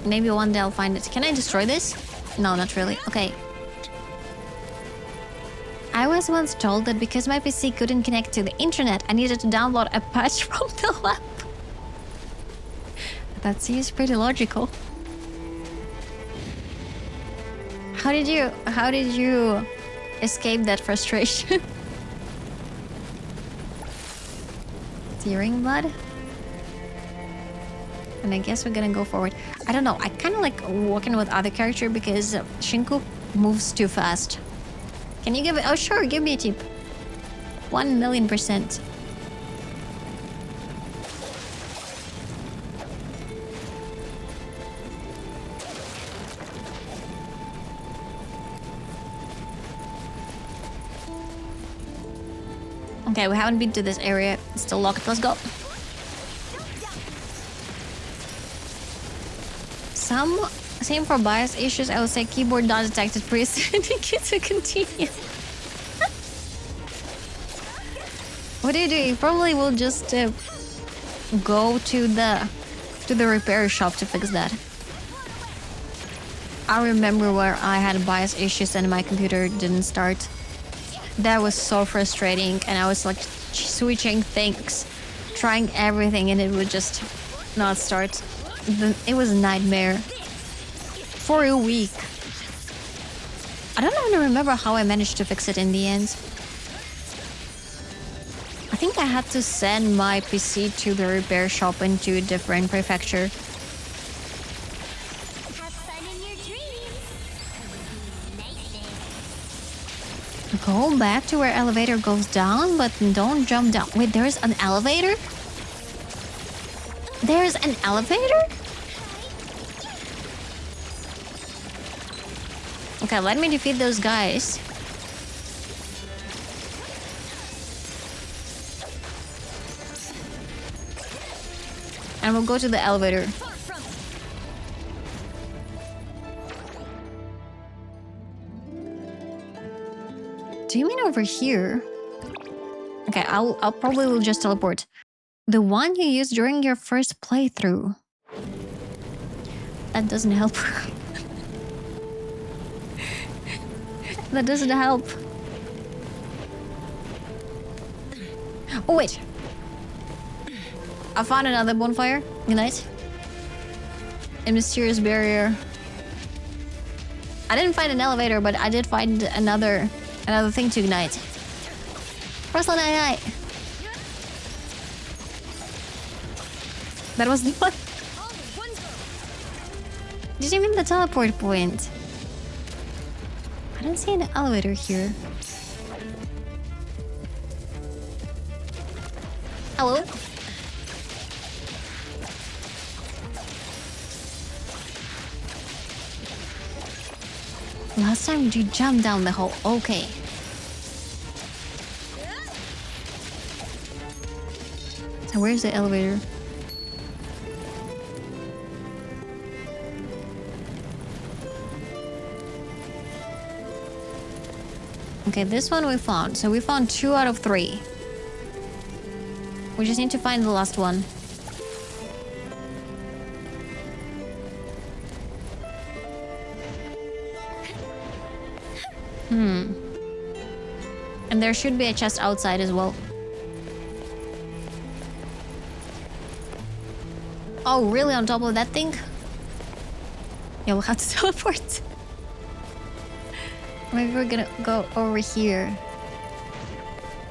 Maybe one day I'll find it. Can I destroy this? No, not really. Okay. I was once told that because my PC couldn't connect to the internet, I needed to download a patch from the web. That seems pretty logical. How did you escape that frustration? Tearing blood? And I guess we're gonna go forward. I don't know, I kind of like walking with other character because Shinku moves too fast. Can you give it? Oh sure, give me a tip. 1,000,000%. Okay, we haven't been to this area. It's still locked. Let's go. Same for bias issues. I would say keyboard not detected. Please thank you to continue. What do? You probably will just go to the repair shop to fix that. I remember where I had bias issues and my computer didn't start. That was so frustrating, and I was like switching things, trying everything, and it would just not start. It was a nightmare for a week. I don't even remember how I managed to fix it in the end. I think I had to send my PC to the repair shop into a different prefecture. Have fun in your dreams. Go back to where elevator goes down, but don't jump down. Wait, there's an elevator? There's an elevator? Okay, let me defeat those guys. And we'll go to the elevator. Do you mean over here? Okay, I'll probably will just teleport. The one you used during your first playthrough. That doesn't help. That doesn't help. Oh wait. I found another bonfire. Ignite. A mysterious barrier. I didn't find an elevator, but I did find another thing to ignite. Russell, night. That was the one. Did you mean the teleport point? I don't see an elevator here. Hello? Last time you jumped down the hole. Okay. So where's the elevator? Okay, this one we found. So we found 2 out of 3. We just need to find the last one. And there should be a chest outside as well. Oh, really? On top of that thing? Yeah, we'll have to teleport. Maybe we're gonna go over here.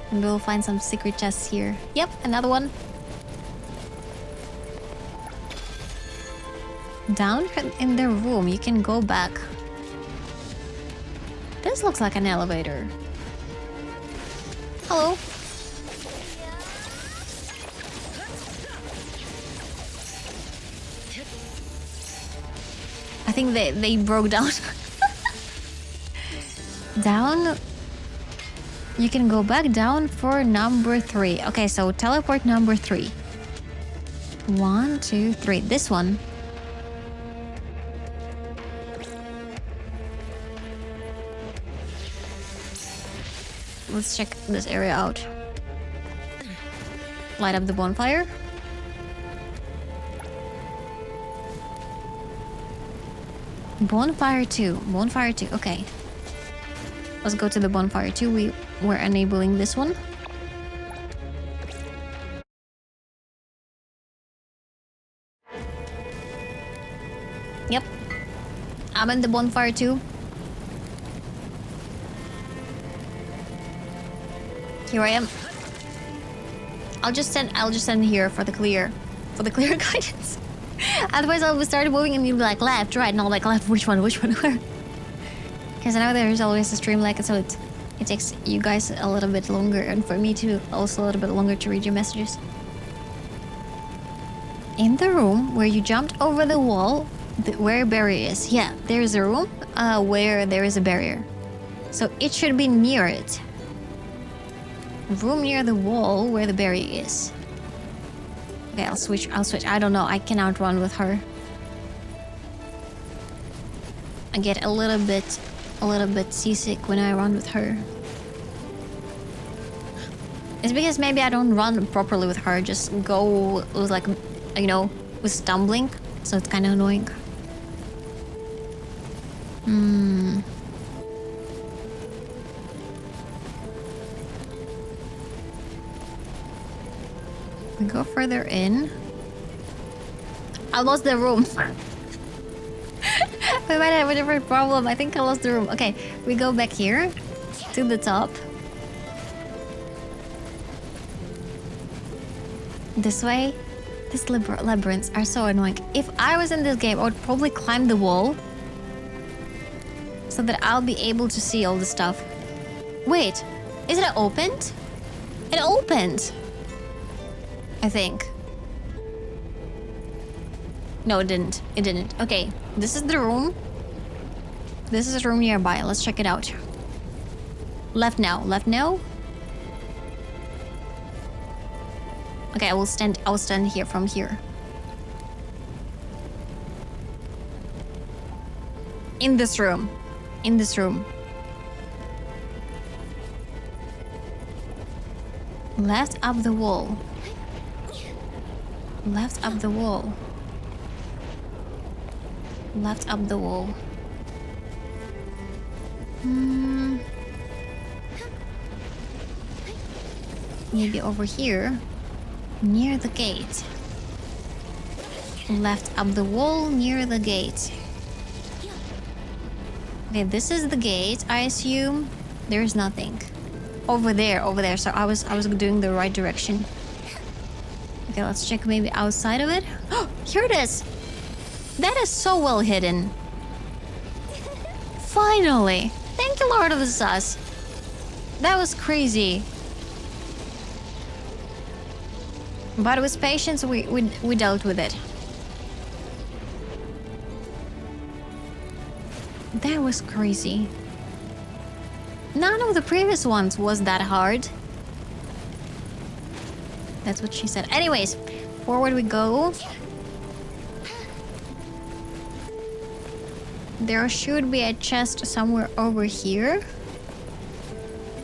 And we'll find some secret chests here. Yep, another one. Down in the room, you can go back. This looks like an elevator. Hello. I think they broke down. Down. You can go back down for number 3. Okay, so teleport number 3. 1, 2, 3. This one. Let's check this area out. Light up the bonfire. Bonfire 2. Bonfire 2. Okay. Let's go to the bonfire 2. We were enabling this one. Yep. I'm in the bonfire 2. Here I am. I'll just send here for the clear guidance. Otherwise I'll start moving and you'll be like left, right, and I'll like left, which one, where? Because I know there's always a stream lag, so it takes you guys a little bit longer, and for me too, also a little bit longer to read your messages. In the room where you jumped over the wall, where a barrier is. Yeah, there's a room where there is a barrier. So it should be near it. Room near the wall where the barrier is. Okay, I'll switch. I don't know. I cannot run with her. I get a little bit seasick when I run with her. It's because maybe I don't run properly with her. Just go with like, you know, with stumbling. So it's kind of annoying. We go further in. I lost the room. We might have a different problem. I think I lost the room. Okay, we go back here to the top. This way. These labyrinths are so annoying. If I was in this game, I would probably climb the wall so that I'll be able to see all the stuff. Wait, is it opened? It opened. I think. No, it didn't. It didn't. Okay, this is the room. This is a room nearby. Let's check it out. Left now. Left now. Okay, I'll stand here from here. In this room. In this room. Left up the wall. Left up the wall. Left up the wall. Maybe over here. Near the gate. Left up the wall near the gate. Okay, this is the gate, I assume. There's nothing. Over there. So I was doing the right direction. Okay, let's check maybe outside of it. Oh, here it is. That is so well hidden. Finally. Thank you, Lord of the Sus. That was crazy. But with patience, we dealt with it. That was crazy. None of the previous ones was that hard. That's what she said. Anyways, forward we go. There should be a chest somewhere over here.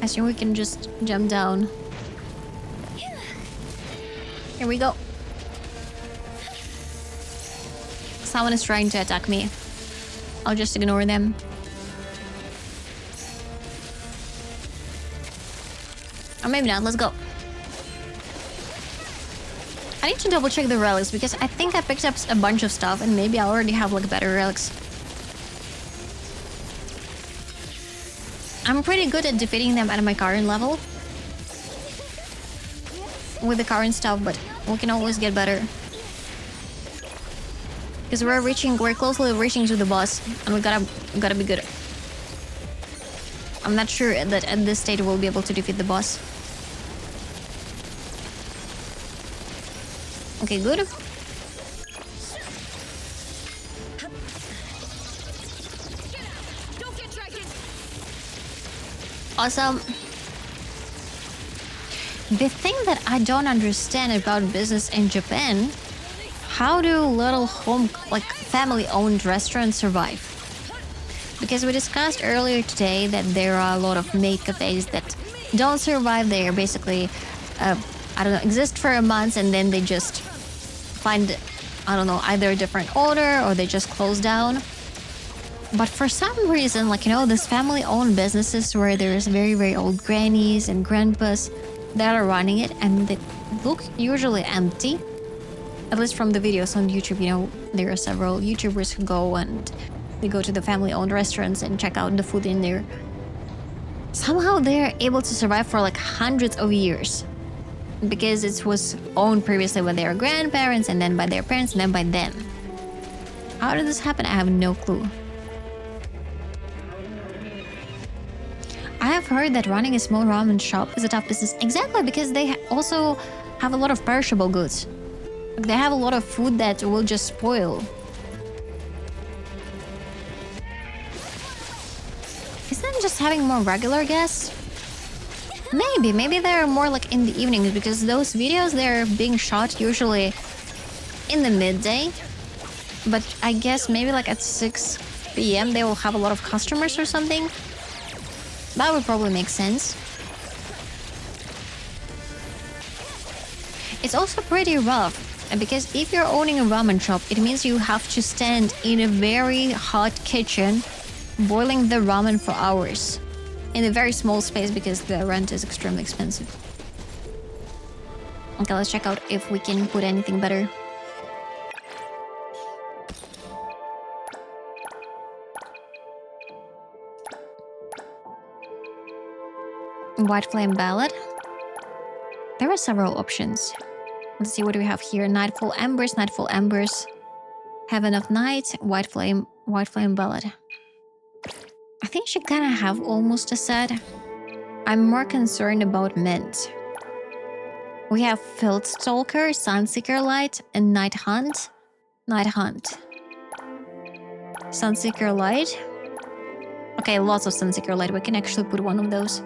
I assume we can just jump down. Here we go. Someone is trying to attack me. I'll just ignore them. Or maybe not, let's go. I need to double check the relics because I think I picked up a bunch of stuff and maybe I already have like better relics. I'm pretty good at defeating them at my current level. With the current stuff, but we can always get better. Because we're closely reaching to the boss, and we gotta be good. I'm not sure that at this stage we'll be able to defeat the boss. Okay, good. Awesome. The thing that I don't understand about business in Japan, how do little family-owned restaurants survive? Because we discussed earlier today that there are a lot of maid cafes that don't survive. They're basically, exist for a month and then they just find, either a different order or they just close down. But for some reason, this family-owned businesses where there's very, very old grannies and grandpas that are running it and they look usually empty. At least from the videos on YouTube, there are several YouTubers who go and they go to the family-owned restaurants and check out the food in there. Somehow they're able to survive for hundreds of years. Because it was owned previously by their grandparents and then by their parents and then by them. How did this happen? I have no clue. I have heard that running a small ramen shop is a tough business. Exactly, because they also have a lot of perishable goods. They have a lot of food that will just spoil. Isn't it just having more regular guests? Maybe they're more in the evenings because those videos, they're being shot usually in the midday. But I guess maybe at 6 p.m. they will have a lot of customers or something. That would probably make sense. It's also pretty rough because if you're owning a ramen shop, it means you have to stand in a very hot kitchen boiling the ramen for hours in a very small space because the rent is extremely expensive. Okay, let's check out if we can put anything better. White Flame Ballad. There are several options. Let's see what do we have here. Nightfall Embers. Heaven of Night, White Flame Ballad. I think she kind of have almost a set. I'm more concerned about mint. We have Field Stalker, Sunseeker Light, and Night Hunt. Night Hunt. Sunseeker Light. Okay, lots of Sunseeker Light. We can actually put one of those.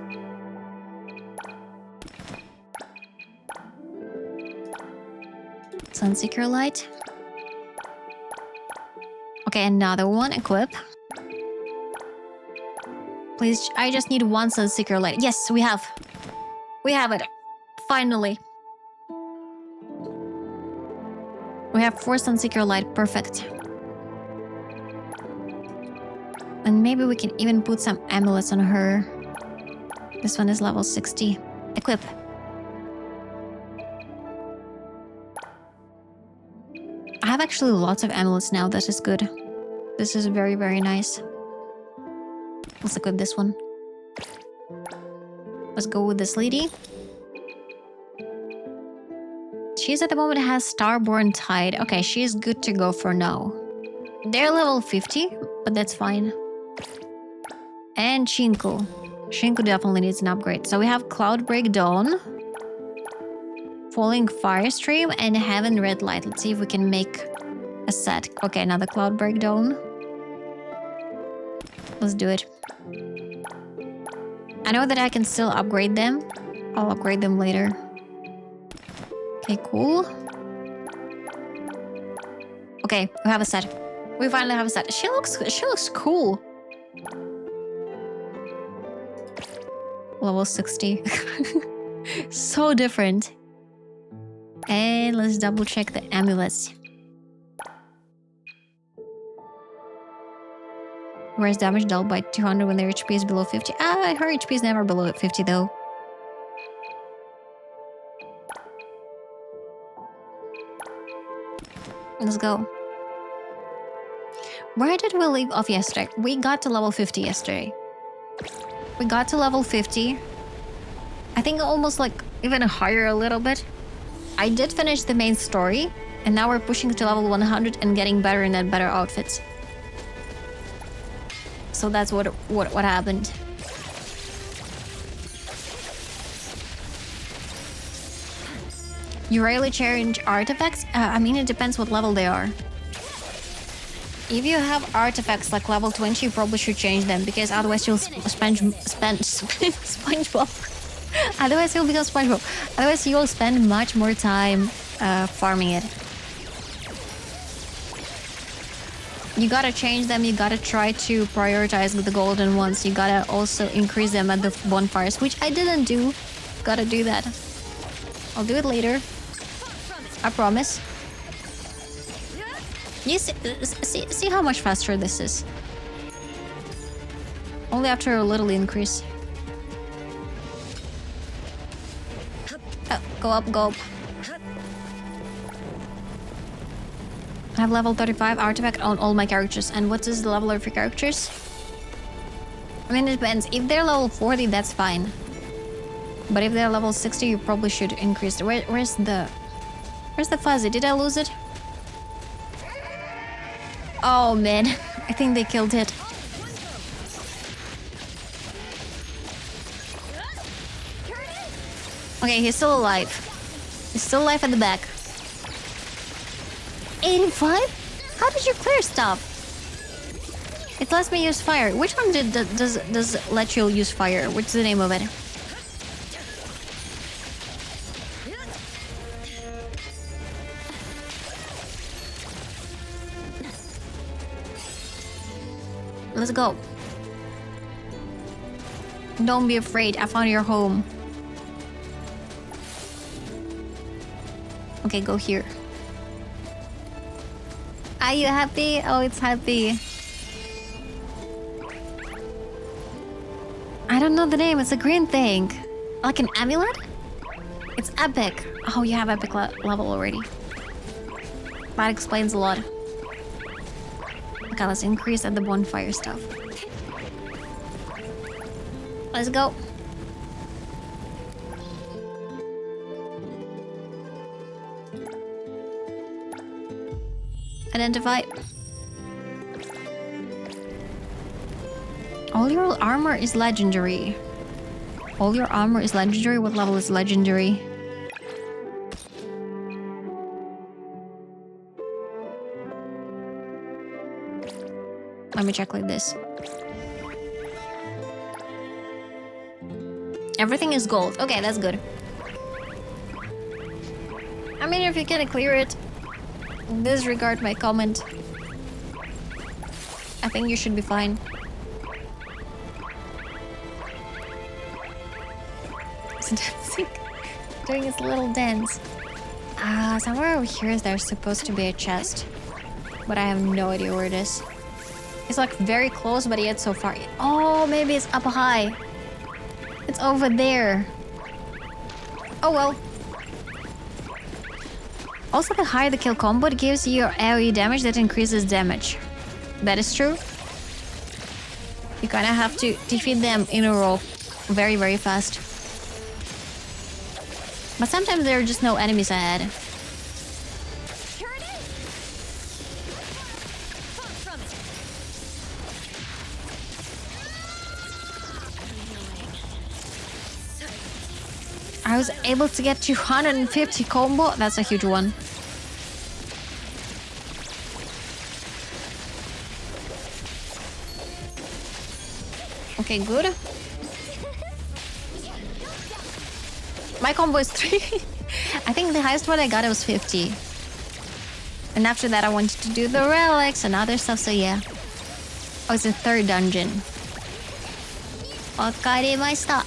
Sunseeker Light. Okay, another one. Equip. Please, I just need one Sunseeker Light. Yes, we have. We have it. Finally. We have 4 Sunseeker Light. Perfect. And maybe we can even put some amulets on her. This one is level 60. Equip. I have actually lots of amulets now. This is good. This is very, very nice. Let's equip this one. Let's go with this lady. She's at the moment has Starborn Tide. Okay, she's good to go for now. They're level 50, but that's fine. And Shinku. Shinku definitely needs an upgrade. So we have Cloudbreak Dawn, Falling Firestream, and Heaven Red Light. Let's see if we can make a set. Okay, another Cloudbreak Dawn. Let's do it. I know that I can still upgrade them. I'll upgrade them later. Okay, cool. Okay, we have a set. We finally have a set. She looks cool. Level 60. So different. And let's double check the amulets. Where's damage dealt by 200 when their HP is below 50? Ah, her HP is never below 50 though. Let's go. Where did we leave off yesterday? We got to level 50 yesterday. We got to level 50. I think almost like even higher a little bit. I did finish the main story, and now we're pushing to level 100 and getting better and better outfits. So that's what happened. You rarely change artifacts? I mean, it depends what level they are. If you have artifacts like level 20, you probably should change them, because otherwise you'll SpongeBob. Otherwise you'll become SpongeBob. Otherwise you'll spend much more time farming it. You gotta change them, you gotta try to prioritize the golden ones. You gotta also increase them at the bonfires, which I didn't do. Gotta do that. I'll do it later. I promise. You see how much faster this is? Only after a little increase. Go up, go up. I have level 35 artifact on all my characters. And what is the level of your characters? I mean, it depends. If they're level 40, that's fine. But if they're level 60, you probably should increase. Where's the fuzzy? Did I lose it? Oh man, I think they killed it. Okay, he's still alive. He's still alive at the back. 85? How did your clear stop? It lets me use fire. Which one does let you use fire? What's the name of it? Let's go. Don't be afraid. I found your home. Okay, go here. Are you happy? Oh, it's happy. I don't know the name. It's a green thing. Like an amulet? It's epic. Oh, you have epic level already. That explains a lot. Okay, let's increase at the bonfire stuff. Let's go. Identify. All your armor is legendary. All your armor is legendary. What level is legendary? Let me check like this. Everything is gold. Okay, that's good. I mean, if you can clear it, disregard my comment. I think you should be fine. It's dancing. Doing its little dance. Somewhere over here there's supposed to be a chest. But I have no idea where it is. It's like very close, but yet so far. Oh, maybe it's up high. It's over there. Oh well. Also, the higher the kill combo, it gives you AoE damage that increases damage. That is true. You kind of have to defeat them in a row very, very fast. But sometimes there are just no enemies ahead. I was able to get 250 combo. That's a huge one. Okay, good. My combo is 3. I think the highest one I got was 50. And after that I wanted to do the relics and other stuff, so yeah. Oh, it's the 3rd dungeon. Okay, my stop.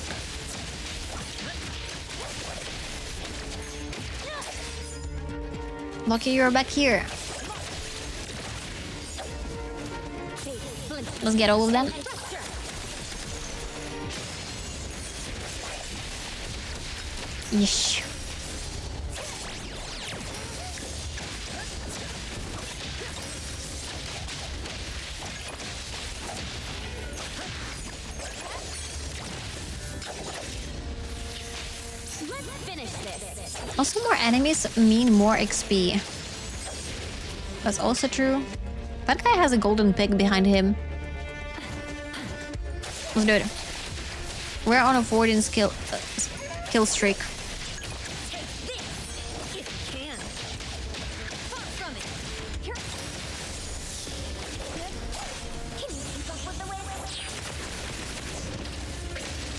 Lucky you're back here. Let's get all of them. Yeesh. Also, more enemies mean more XP. That's also true. That guy has a golden pig behind him. Let's do it. We're on a 14 kill streak.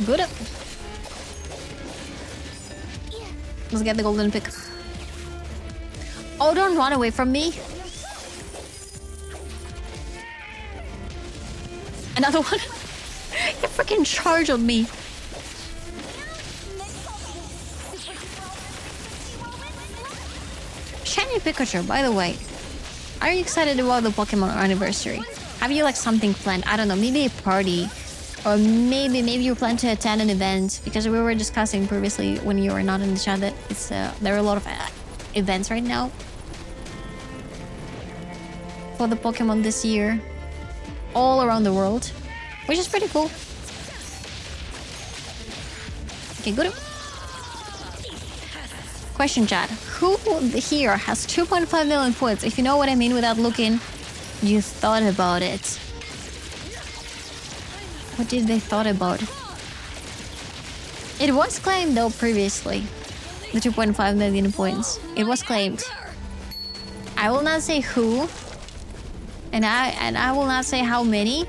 Good. Let's get the golden pick. Oh, don't run away from me. Another one. You freaking charge on me. Shiny Pikachu, by the way. Are you excited about the Pokemon anniversary? Have you like something planned? I don't know, maybe a party. Or maybe you plan to attend an event, because we were discussing previously when you were not in the chat that it's there are a lot of events right now for the Pokemon this year, all around the world, which is pretty cool. Okay, good. Question chat: who here has 2.5 million points? If you know what I mean without looking, you thought about it. What did they thought about? It was claimed though previously. The 2.5 million points. It was claimed. I will not say who. And I will not say how many.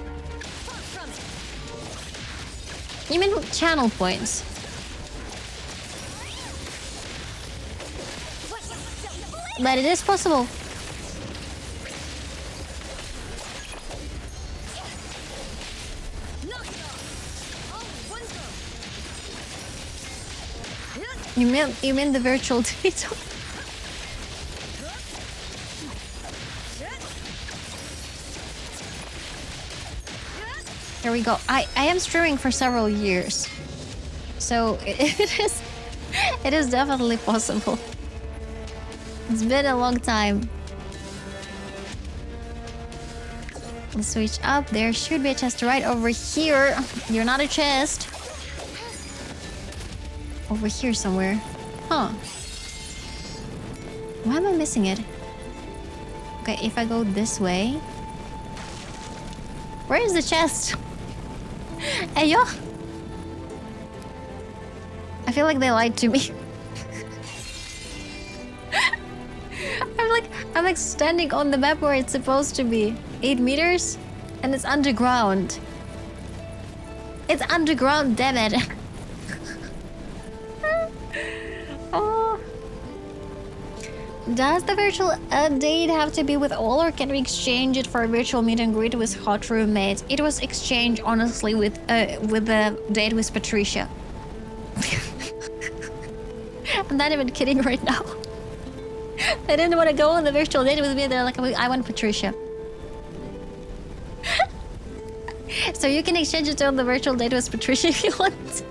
You mean channel points? But it is possible. You mean the virtual tweet? Here we go. I am streaming for several years, so it is definitely possible. It's been a long time. Let's switch up. There should be a chest right over here. You're not a chest. Over here somewhere. Huh. Why am I missing it? Okay, if I go this way... Where is the chest? Hey, yo! feel like they lied to me. I'm like standing on the map where it's supposed to be. 8 meters? And it's underground. It's underground, damn it. Oh. Does the virtual date have to be with all, or can we exchange it for a virtual meet and greet with hot roommates? It was exchanged, honestly, with the date with Patricia. I'm not even kidding right now. They didn't want to go on the virtual date with me. They're like, I want Patricia. So you can exchange it on the virtual date with Patricia if you want.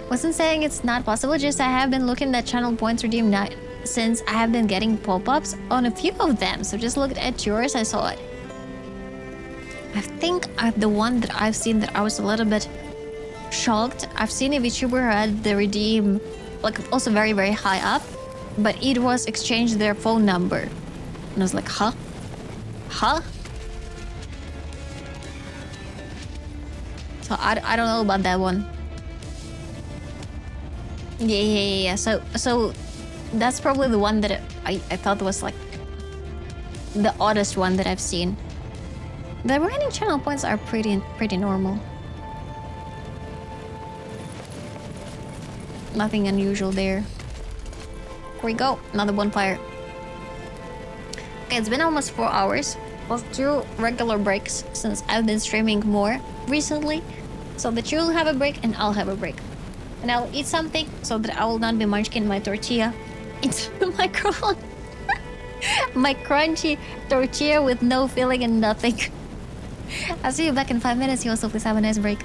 Wasn't saying it's not possible, just I have been looking at channel points redeemed since I have been getting pop-ups on a few of them. So just looked at yours, I saw it. I think the one that I've seen that I was a little bit shocked. I've seen a VTuber who had the redeem, like also very, very high up, but it was exchanged their phone number. And I was like, huh? Huh? So I don't know about that one. Yeah. So that's probably the one that I thought was like the oddest one that I've seen. The remaining channel points are pretty normal. Nothing unusual there. Here we go, another bonfire. Okay, it's been almost 4 hours. Plus 2 regular breaks since I've been streaming more recently. So that you'll have a break and I'll have a break. And I'll eat something so that I will not be munching my tortilla into the microphone. My crunchy tortilla with no filling and nothing. I'll see you back in 5 minutes. You also please have a nice break.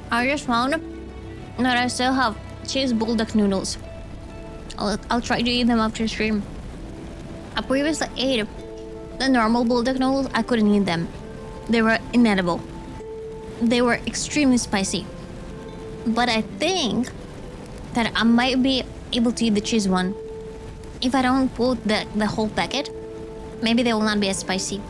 I just found that I still have cheese bulldog noodles. I'll try to eat them after stream. I previously ate the normal bulldog noodles. I couldn't eat them. They were inedible. They were extremely spicy. But I think that I might be able to eat the cheese one. If I don't put the whole packet, maybe they will not be as spicy.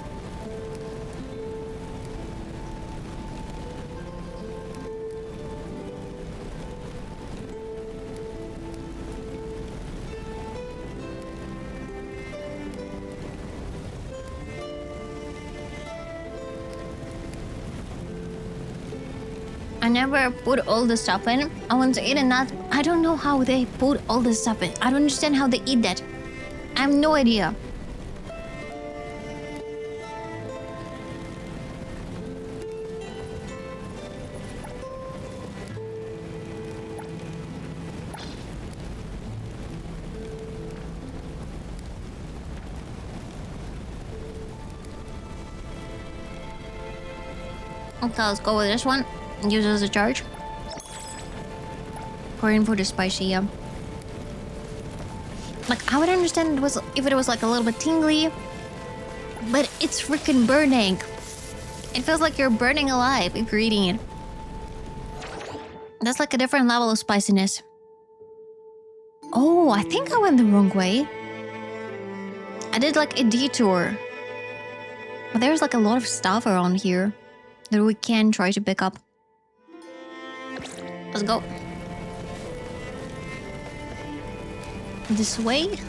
I never put all the stuff in. I want to eat it, not... I don't know how they put all the stuff in. I don't understand how they eat that. I have no idea. Okay, let's go with this one. Use it as a charge. Pour in for the spicy, yeah. Like, I would understand if it was like a little bit tingly, but it's freaking burning. It feels like you're burning alive if you're eating it. That's like a different level of spiciness. Oh, I think I went the wrong way. I did like a detour. But there's like a lot of stuff around here that we can try to pick up. Let's go. This way?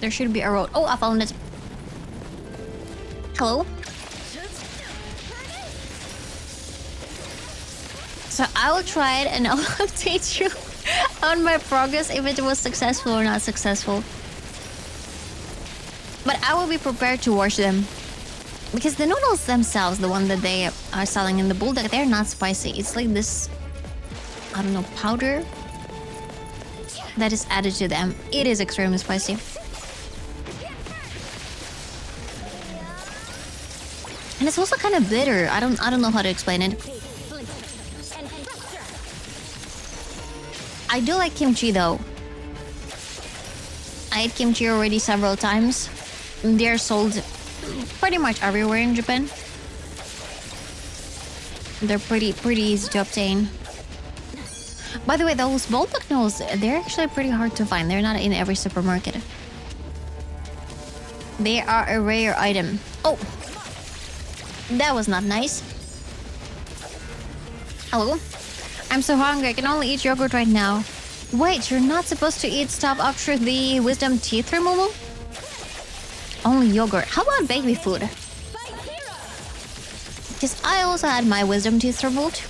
There should be a road. Oh, I found it. Hello? So I will try it and I'll update you on my progress if it was successful or not successful. But I will be prepared to wash them. Because the noodles themselves, the one that they are selling in the bulldog, they're not spicy. It's like this, I don't know, powder that is added to them. It is extremely spicy. And it's also kind of bitter. I don't know how to explain it. I do like kimchi though. I ate kimchi already several times. They're sold pretty much everywhere in Japan. They're pretty easy to obtain. By the way, those bulldog noodles, they're actually pretty hard to find. They're not in every supermarket. They are a rare item. Oh! That was not nice. Hello? I'm so hungry, I can only eat yogurt right now. Wait, you're not supposed to eat stuff after the wisdom teeth removal? Only yogurt. How about baby food? Because I also had my wisdom teeth removed.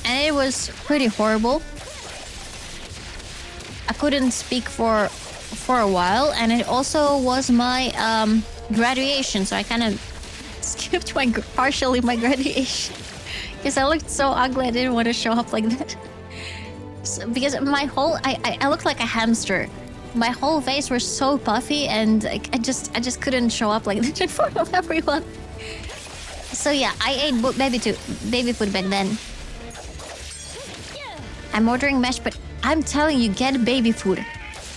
And it was pretty horrible. I couldn't speak for a while. And it also was my graduation. So I kind of skipped partially my graduation. Because I looked so ugly, I didn't want to show up like that. So, because my whole... I looked like a hamster. My whole face was so puffy and I just couldn't show up like that in front of everyone. So yeah, I ate baby food back then. I'm ordering mesh, but I'm telling you, get baby food.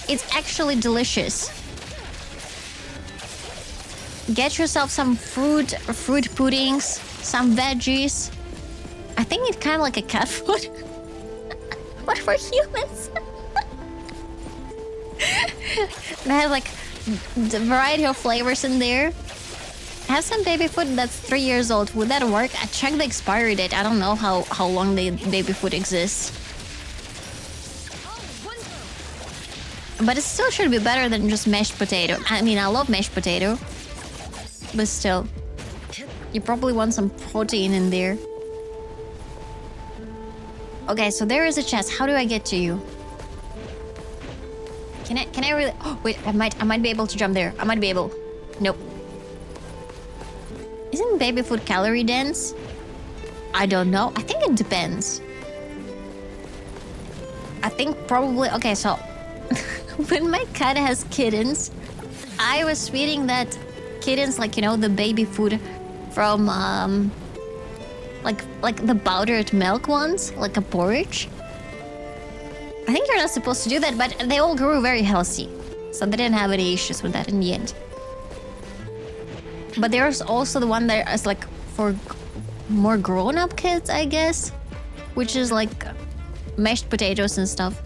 It's actually delicious. Get yourself some fruit puddings, some veggies. I think it's kind of like a cat food. But for humans. They have like the variety of flavors in there. I have some baby food that's 3 years old. Would that work? I checked the expiry date. I don't know how long the baby food exists. But it still should be better than just mashed potato. I mean, I love mashed potato. But still. You probably want some protein in there. Okay, so there is a chest. How do I get to you? Can I really... Oh, wait, I might be able to jump there. I might be able. Nope. Isn't baby food calorie dense? I don't know. I think it depends. I think probably... Okay, so... when my cat has kittens, I was feeding that kittens, like, you know, the baby food from like the powdered milk ones, like a porridge. I think you're not supposed to do that, but they all grew very healthy. So they didn't have any issues with that in the end. But there's also the one that is like for more grown-up kids, I guess. Which is like mashed potatoes and stuff.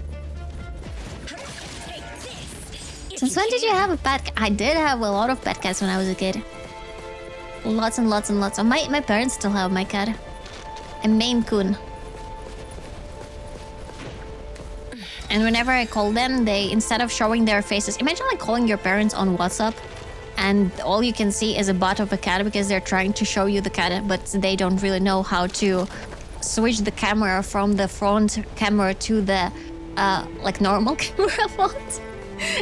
Since when did you have a pet cat? I did have a lot of pet cats when I was a kid. Lots and lots and lots. My parents still have my cat. A Maine Coon. And whenever I call them, they, instead of showing their faces... Imagine like calling your parents on WhatsApp and all you can see is a butt of a cat because they're trying to show you the cat, but they don't really know how to switch the camera from the front camera to the like normal camera mode.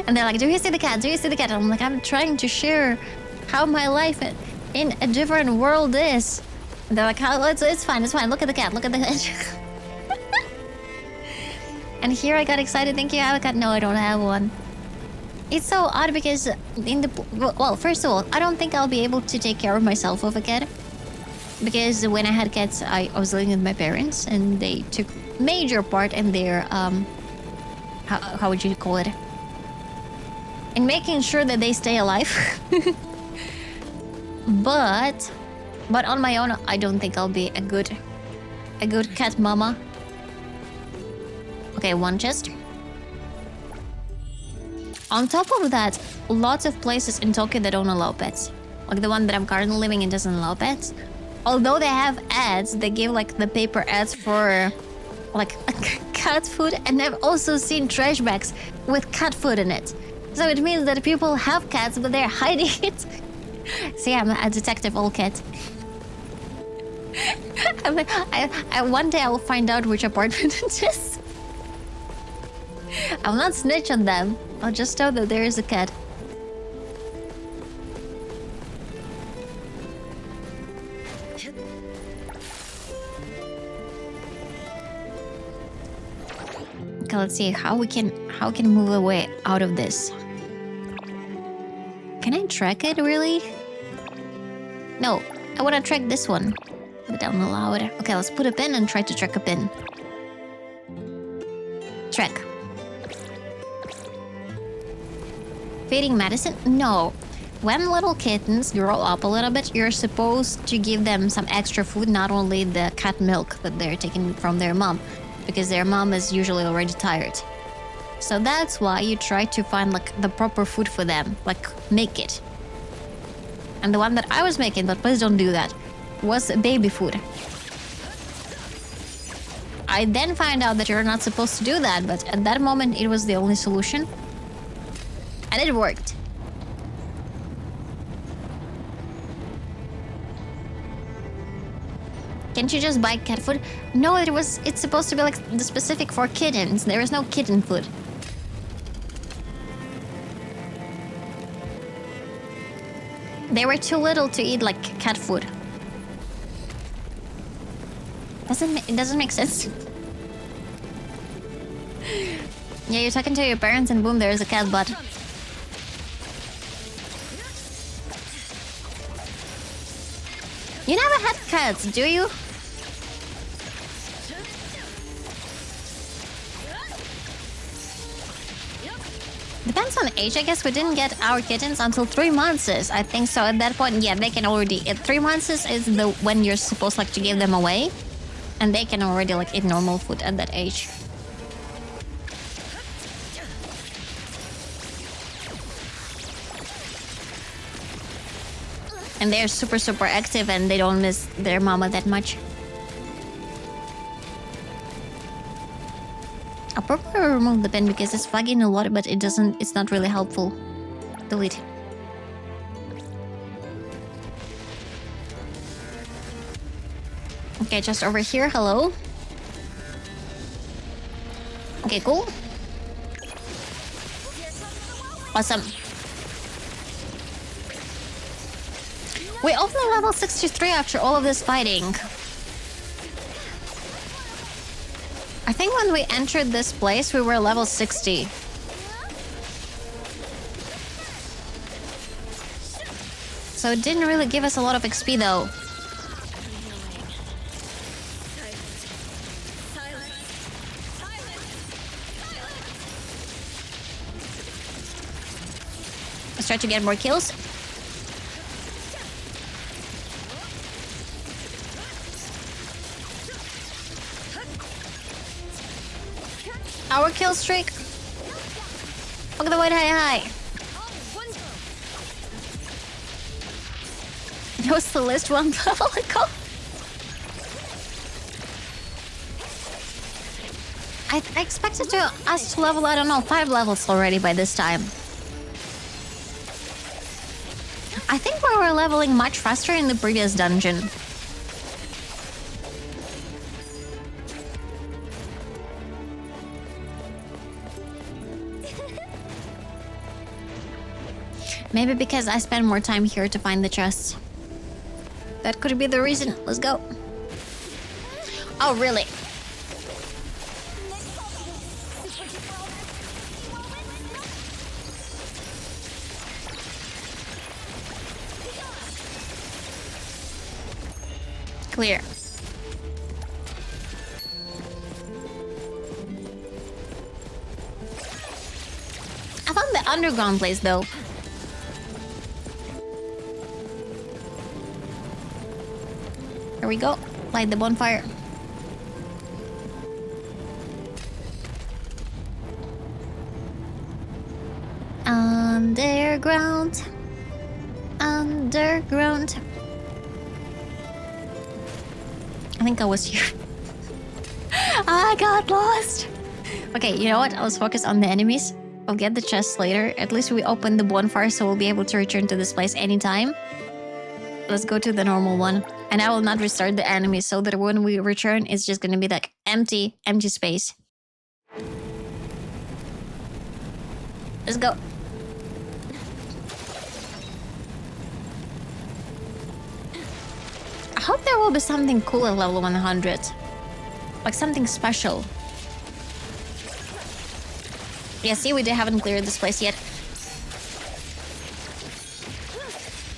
And they're like, do you see the cat? Do you see the cat? And I'm like, I'm trying to share how my life in a different world is. And they're like, it's fine, it's fine. Look at the cat, look at the cat. And here I got excited. Think you have a cat? No, I don't have one. It's so odd because in the... Well, first of all, I don't think I'll be able to take care of myself with a cat. Because when I had cats, I was living with my parents and they took major part in their... How would you call it? In making sure that they stay alive. But on my own, I don't think I'll be a good cat mama. Okay, one chest. On top of that, lots of places in Tokyo that don't allow pets. Like the one that I'm currently living in doesn't allow pets. Although they have ads, they give like the paper ads for like cat food, and I've also seen trash bags with cat food in it. So it means that people have cats, but they're hiding it. See, I'm a detective AngryOwlCat. One day I will find out which apartment it is. I'll not snitch on them. I'll just know that there is a cat. Okay, let's see how we can move away out of this. Can I track it really? No, I want to track this one. But don't allow it. Okay, let's put a pin and try to track a pin. Track. Feeding medicine? No. When little kittens grow up a little bit, you're supposed to give them some extra food, not only the cat milk that they're taking from their mom, because their mom is usually already tired. So that's why you try to find like the proper food for them, like make it. And the one that I was making, but please don't do that, was baby food. I then find out that you're not supposed to do that, but at that moment it was the only solution. And it worked. Can't you just buy cat food? No, it's supposed to be like the specific for kittens. There is no kitten food. They were too little to eat like cat food. It doesn't make sense. Yeah, you're talking to your parents and boom, there's a cat butt. You never had cats, do you? Depends on age, I guess. We didn't get our kittens until 3 months, I think. So at that point, yeah, they can already... At 3 months is when you're supposed like to give them away. And they can already like eat normal food at that age. And they're super, super active and they don't miss their mama that much. I'll probably remove the pen because it's flagging a lot, but it's not really helpful. Delete. Okay, just over here, hello. Okay, cool. Awesome. We only level 63 after all of this fighting. I think when we entered this place, we were level 60. So it didn't really give us a lot of XP though. Let's try to get more kills. Our kill streak. Look at the white high. That was the list one level ago. I expected us to level, I don't know, 5 levels already by this time. I think we were leveling much faster in the previous dungeon. Maybe because I spend more time here to find the chests. That could be the reason. Let's go. Oh, really? Clear. I found the underground place though. Here we go. Light the bonfire. Underground. Underground. I think I was here. I got lost. Okay, you know what? Let's focus on the enemies. I'll get the chests later. At least we opened the bonfire, so we'll be able to return to this place anytime. Let's go to the normal one. And I will not restart the enemies, so that when we return, it's just gonna be like empty space. Let's go. I hope there will be something cool at level 100. Like something special. Yeah, see, we haven't cleared this place yet.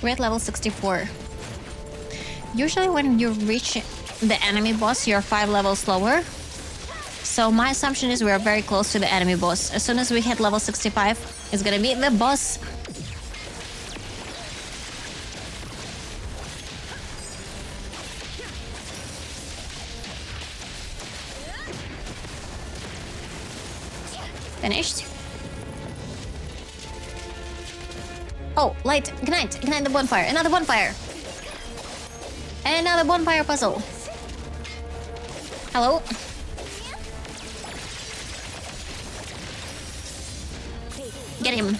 We're at level 64. Usually when you reach the enemy boss, you're 5 levels lower. So my assumption is we're very close to the enemy boss. As soon as we hit level 65, it's gonna be the boss. Finished. Oh, light. Ignite. Ignite the bonfire. Another bonfire. And another bonfire puzzle. Hello? Get him.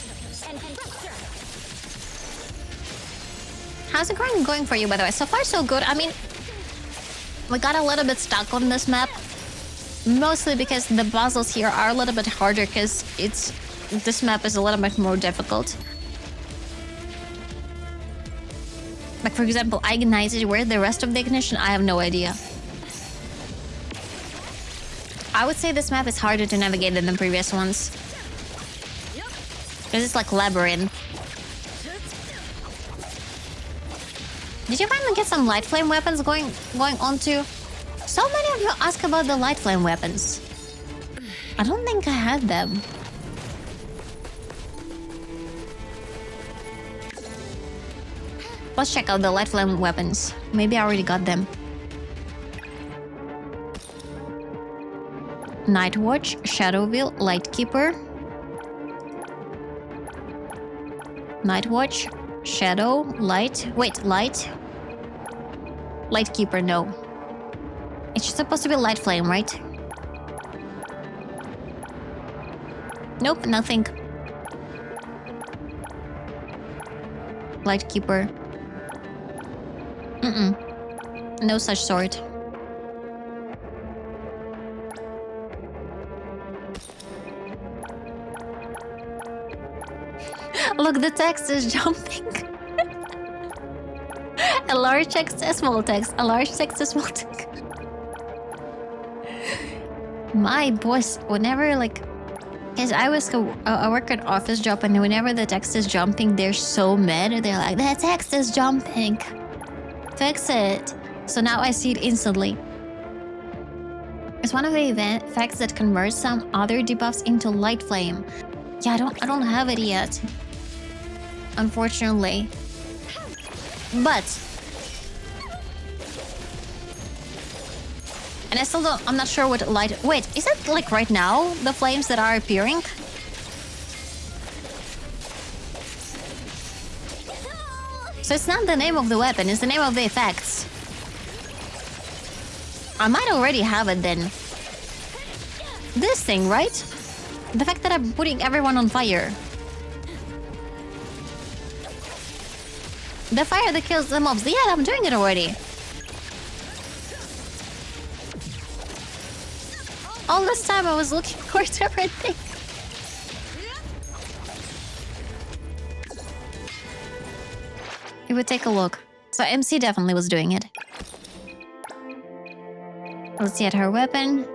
How's it going for you, by the way? So far, so good. I mean, we got a little bit stuck on this map. Mostly because the puzzles here are a little bit harder, because this map is a little bit more difficult. Like, for example, I ignited. Where the rest of the ignition? I have no idea. I would say this map is harder to navigate than the previous ones. Because it's like labyrinth. Did you finally get some light flame weapons going on too? So many of you ask about the light flame weapons. I don't think I had them. Let's check out the light flame weapons. Maybe I already got them. Night Watch, Shadow Wheel, Light Keeper. Night Watch, Shadow, Light. Wait, Light. Light Keeper, no. It's supposed to be Light Flame, right? Nope, nothing. Light Keeper. No such sword. Look, the text is jumping. A large text, a small text. A large text, a small text. My boss, whenever like... Because I work at office job, and whenever the text is jumping, they're so mad. They're like, the text is jumping. Fix it. So now I see it instantly. It's one of the effects that converts some other debuffs into light flame. Yeah, I don't have it yet. unfortunately. But... And I still don't... I'm not sure what light... Wait, is it like right now, the flames that are appearing? So it's not the name of the weapon, it's the name of the effects. I might already have it then. This thing, right? The fact that I'm putting everyone on fire. The fire that kills the mobs. Yeah, I'm doing it already. All this time I was looking for a different thing. It would take a look. So MC definitely was doing it. Let's see at her weapon.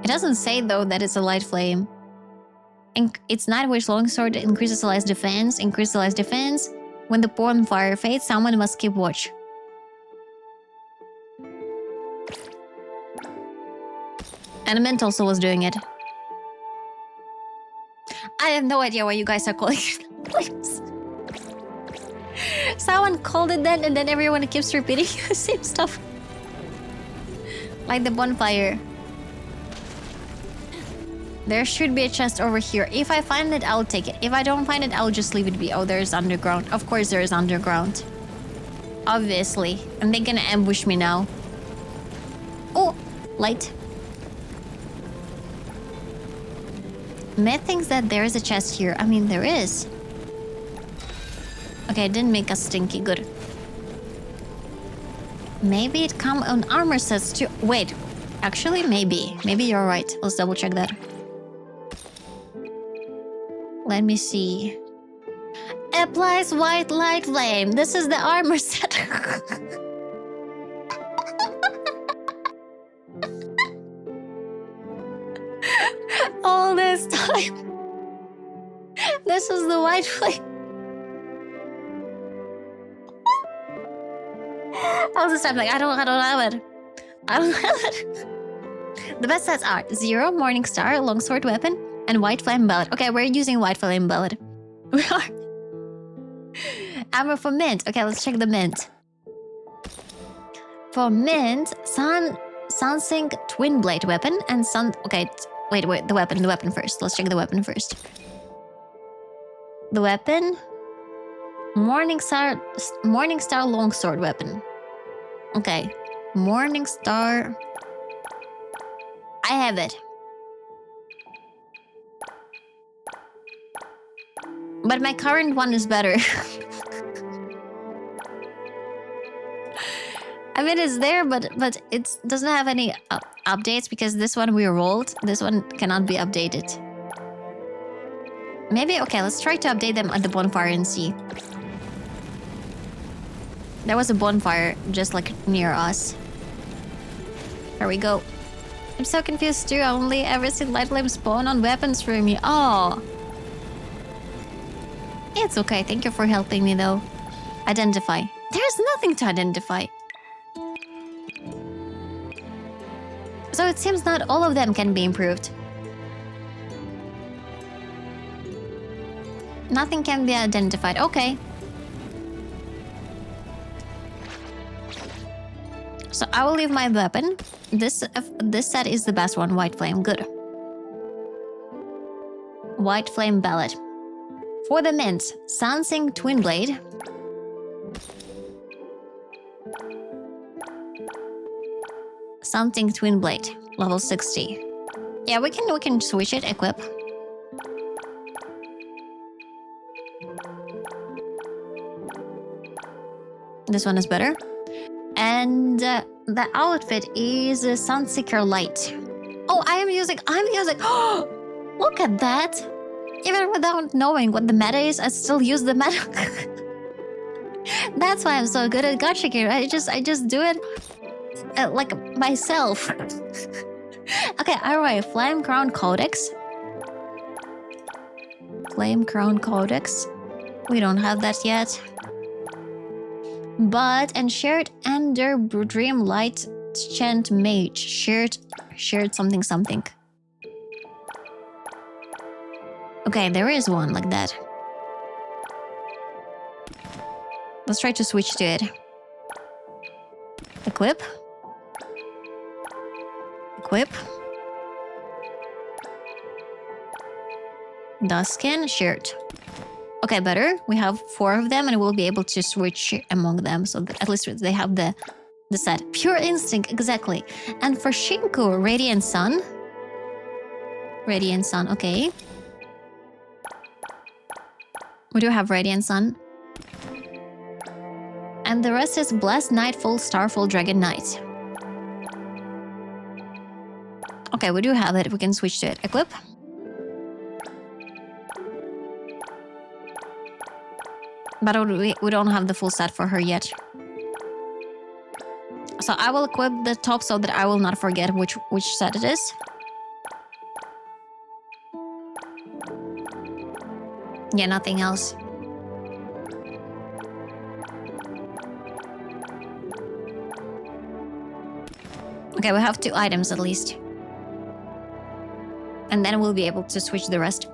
It doesn't say though that it's a light flame. It's Nightwish longsword increases the light defense. Increases the light defense. When the bonfire fades, someone must keep watch. And Mint also was doing it. I have no idea why you guys are calling it flames. Someone called it then, and then everyone keeps repeating the same stuff. Like the bonfire. There should be a chest over here. If I find it, I'll take it. If I don't find it, I'll just leave it be. Oh, there's underground. Of course there is underground. Obviously. And they're gonna ambush me now. Oh, light. Matt thinks that there is a chest here. I mean, there is. Okay, it didn't make us stinky. Good. Maybe it come on armor sets too. Wait. Actually, maybe. Maybe you're right. Let's double check that. Let me see. Applies white light flame. This is the armor set. All this time. This is the white flame. All this time, like, I don't have it. I don't have it. The best sets are 0, Morning Star, Longsword Weapon, and White Flame Bellet. Okay, we're using White Flame Bellet. We are. Ammo for Mint. Okay, let's check the Mint. For Mint, Sunsync Twin Blade Weapon and Sun... Okay, wait, the weapon first. Let's check the weapon first. The weapon... Morning Star Longsword Weapon. Okay. Morning Star... I have it. But my current one is better. I mean, it's there, but it doesn't have any updates because this one we rolled. This one cannot be updated. Maybe, okay, let's try to update them at the bonfire and see. There was a bonfire just like near us. Here we go. I'm so confused too. I only ever seen light flame spawn on weapons for me. Oh. It's okay. Thank you for helping me though. Identify. There's nothing to identify. So it seems not all of them can be improved. Nothing can be identified. Okay. So I will leave my weapon. This set is the best one. White Flame. Good. White Flame Bellet. For the Mint, Sunsync Twin Blade. Sunsync Twin Blade. Level 60. Yeah, we can switch it. Equip. This one is better. And the outfit is Sunseeker Light. Oh, I'm using... Oh, look at that. Even without knowing what the meta is, I still use the meta. That's why I'm so good at gacha gear. I just do it like myself. Okay, alright. Flame Crown Codex. Flame Crown Codex. We don't have that yet. But and shared Ender Dream Light Chant Mage. Shared something. Okay, there is one like that. Let's try to switch to it. Equip. Equip. Duskin, shirt. Okay, better. We have 4 of them and we'll be able to switch among them. So at least they have the set. Pure instinct, exactly. And for Shinku, Radiant Sun. Radiant Sun, okay. We do have Radiant Sun. And the rest is Blessed, Nightfall, Starfall, Dragon Knight. Okay, we do have it. We can switch to it. Equip. But we don't have the full set for her yet. So I will equip the top so that I will not forget which set it is. Yeah, nothing else. Okay, we have 2 items at least. And then we'll be able to switch the rest.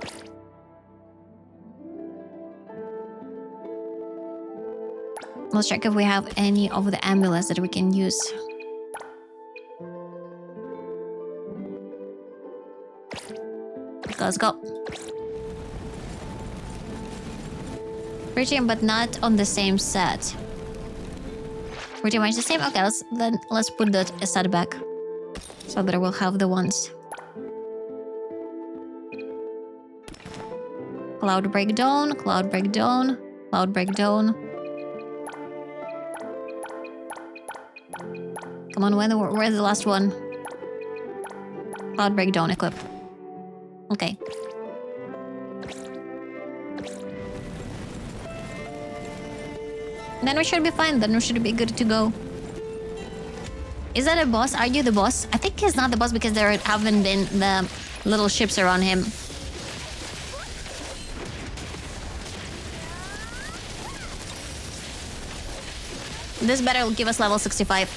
Let's check if we have any of the amulets that we can use. Let's go. Pretty, but not on the same set. Pretty much the same. Okay, let's put that set back so that I will have the ones. Cloud breakdown, cloud breakdown, cloud breakdown. Come on, where's the last one? Cloud breakdown, equip. Okay. Then we should be fine. Then we should be good to go. Is that a boss? Are you the boss? I think he's not the boss because there haven't been the little ships around him. This better will give us level 65.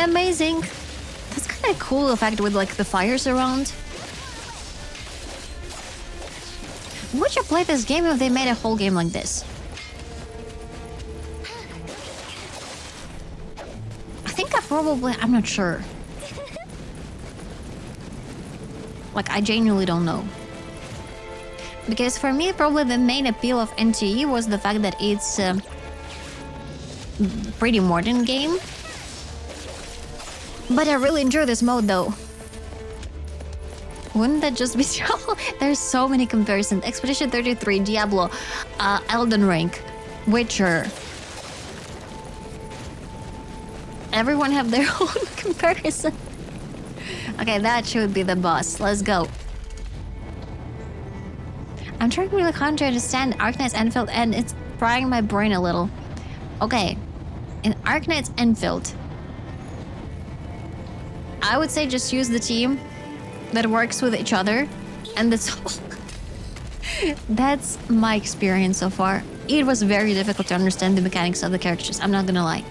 Amazing. That's kind of cool effect with like the fires around. Would you play this game if they made a whole game like this? I think I'm not sure. Like, I genuinely don't know. Because for me, probably the main appeal of NTE was the fact that it's a pretty modern game. But I really enjoy this mode though. Wouldn't that just be trouble? There's so many comparisons. Expedition 33, Diablo, Elden Ring, Witcher. Everyone have their own comparison. Okay, that should be the boss. Let's go. I'm trying really hard to understand Arknight's Enfield and it's frying my brain a little. Okay, in Arknight's Enfield, I would say just use the team that works with each other, and that's all. That's my experience so far. It was very difficult to understand the mechanics of the characters, I'm not gonna lie.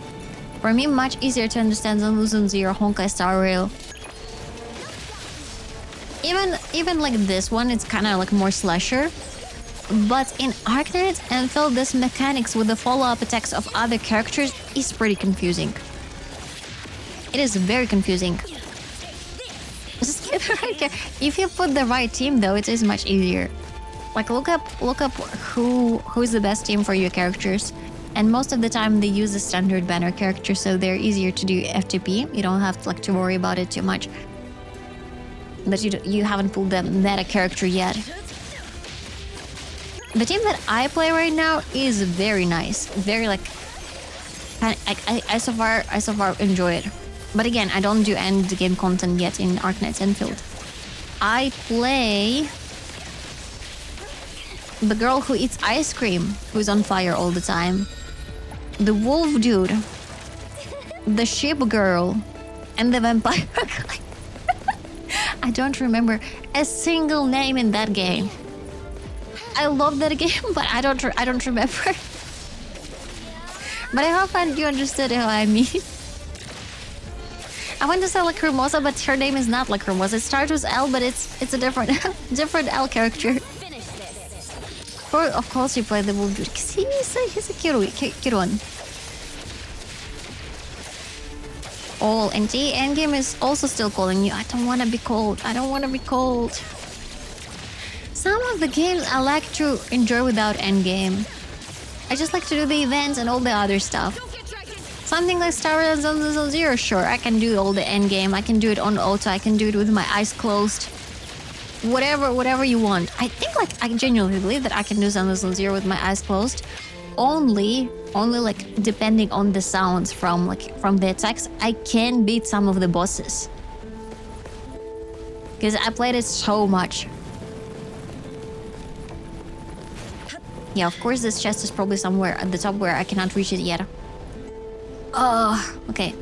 For me, much easier to understand than Luzon Zero, Honkai Star Rail. Even like this one, it's kind of like more slasher. But in Arknight Enfield, this mechanics with the follow-up attacks of other characters is pretty confusing. It is very confusing. Just get the right character. If you put the right team, though, it is much easier. Like look up who's the best team for your characters, and most of the time they use the standard banner character, so they're easier to do FTP. You don't have to worry about it too much. But you haven't pulled the meta character yet. The team that I play right now is very nice, very like. I so far enjoy it. But again, I don't do end game content yet in Arknight's Enfield. I play the girl who eats ice cream, who's on fire all the time. The wolf dude. The ship girl. And the vampire guy. I don't remember a single name in that game. I love that game, but I don't remember. But I hope you understood how I mean. I want to say Lacrimosa, but her name is not Lacrimosa. It starts with L, but it's a different different L character. Of course you play the Wolf Dude, because he's a cute one. Oh, and Endgame is also still calling you. I don't want to be cold. I don't want to be cold. Some of the games I like to enjoy without Endgame. I just like to do the events and all the other stuff. Something like Star Wars Zero, sure, I can do all the Endgame. I can do it on auto. I can do it with my eyes closed. Whatever you want. I think like I genuinely believe that I can do Zero Zero with my eyes closed. Only like depending on the sounds from the attacks, I can beat some of the bosses. Because I played it so much. Yeah, of course this chest is probably somewhere at the top where I cannot reach it yet. Oh, okay.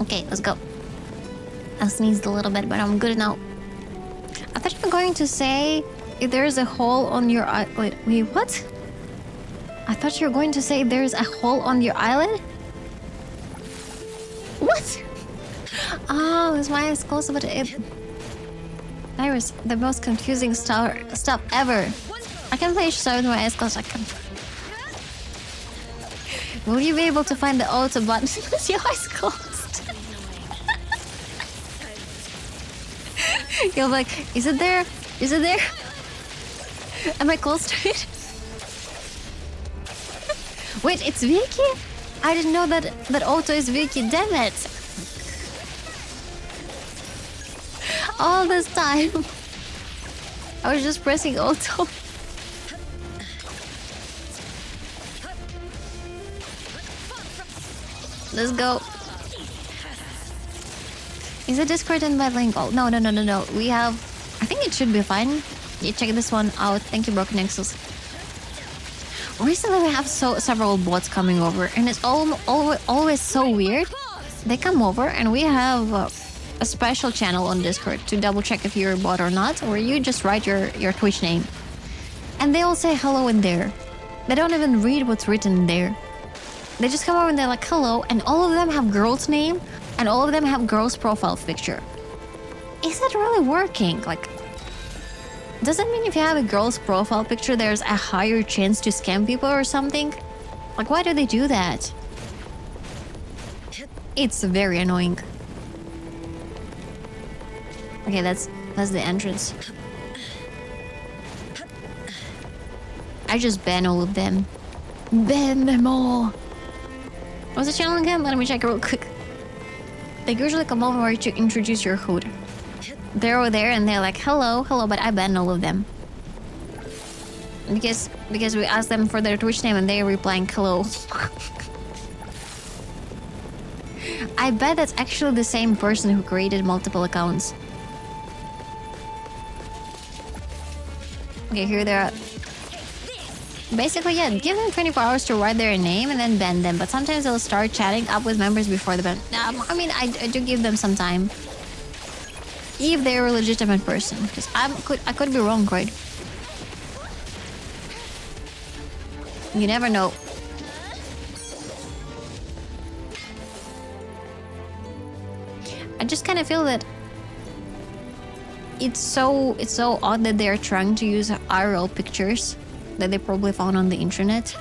Okay, let's go. I sneezed a little bit, but I'm good now. I thought you were going to say if there's a hole on your eye. Wait, what? I thought you were going to say there's a hole on your eyelid? What? Oh, it's my eyes closed, but it... That was the most confusing stuff ever. I can play Star with my eyes closed. I can... Will you be able to find the auto button with your eyes closed? You're like, is it there? Is it there? Am I close to it? Wait, it's Vicky? I didn't know that auto is Vicky. Damn it! All this time, I was just pressing auto. Let's go. Is it Discord and by link? Oh, no. We have... I think it should be fine. You check this one out. Thank you, Broken Nexus. Recently, we have several bots coming over, and it's always so weird. They come over, and we have a special channel on Discord to double check if you're a bot or not, or you just write your Twitch name. And they all say hello in there. They don't even read what's written in there. They just come over and they're like, hello, and all of them have girl's name, and all of them have girl's profile picture. Is it really working? Like, does it mean if you have a girl's profile picture, there's a higher chance to scam people or something? Like, why do they do that? It's very annoying. Okay, that's the entrance. I just ban all of them. Ban them all. What's the channel again? Let me check it real quick. They usually come over to introduce your hood. They're over there and they're like, hello, but I ban all of them. Because we asked them for their Twitch name and they're replying hello. I bet that's actually the same person who created multiple accounts. Okay, here they are. Basically, yeah, give them 24 hours to write their name and then ban them. But sometimes they'll start chatting up with members before the ban. I mean, I do give them some time. If they're a legitimate person. Because I could be wrong, right? You never know. I just kind of feel that it's so odd that they're trying to use IRL pictures that they probably found on the internet.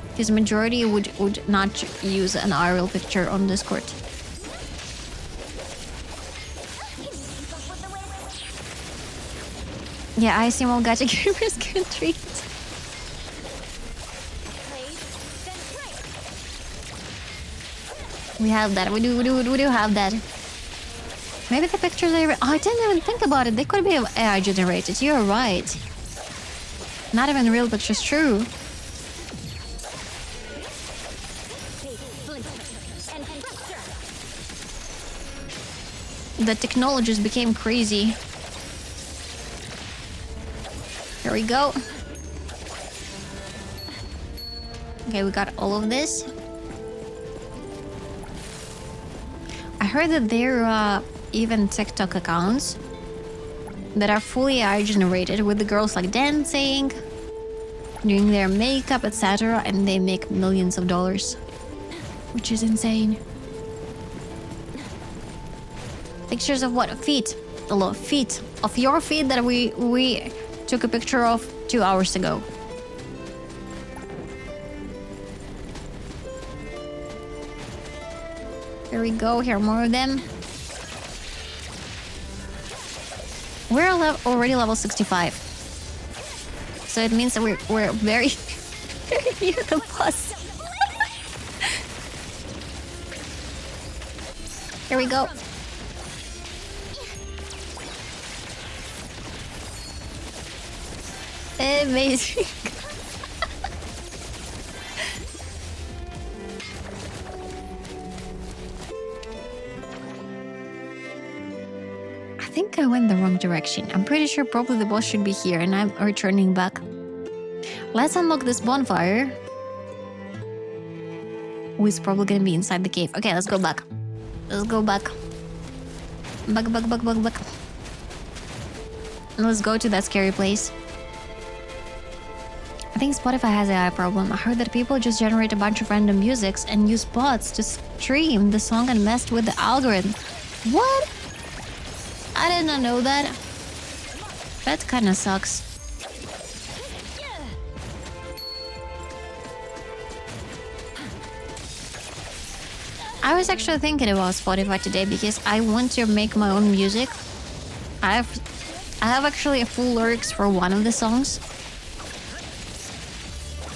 Because majority would not use an IRL picture on Discord. Yeah, I assume all gacha gamers can treat. We have that. We do have that. Maybe the pictures are... Oh, I didn't even think about it. They could be AI generated. You're right. Not even real pictures. True. The technologies became crazy. Here we go. Okay, we got all of this. I heard that there are even TikTok accounts that are fully AI generated with the girls like dancing, doing their makeup, etc. And they make millions of dollars, which is insane. Pictures of what? Feet. The lot of feet. Of your feet that we took a picture of 2 hours ago. Here we go. Here are more of them. We're already level 65. So it means that we're very, very near the boss. Here we go. Amazing. I think I went the wrong direction. I'm pretty sure probably the boss should be here and I'm returning back. Let's unlock this bonfire. Who is probably gonna be inside the cave. Okay, let's go back. Let's go back. Back. And let's go to that scary place. I think Spotify has an AI problem. I heard that people just generate a bunch of random musics and use bots to stream the song and messed with the algorithm. What? I did not know that. That kinda sucks. I was actually thinking about Spotify today because I want to make my own music. I have actually a full lyrics for one of the songs.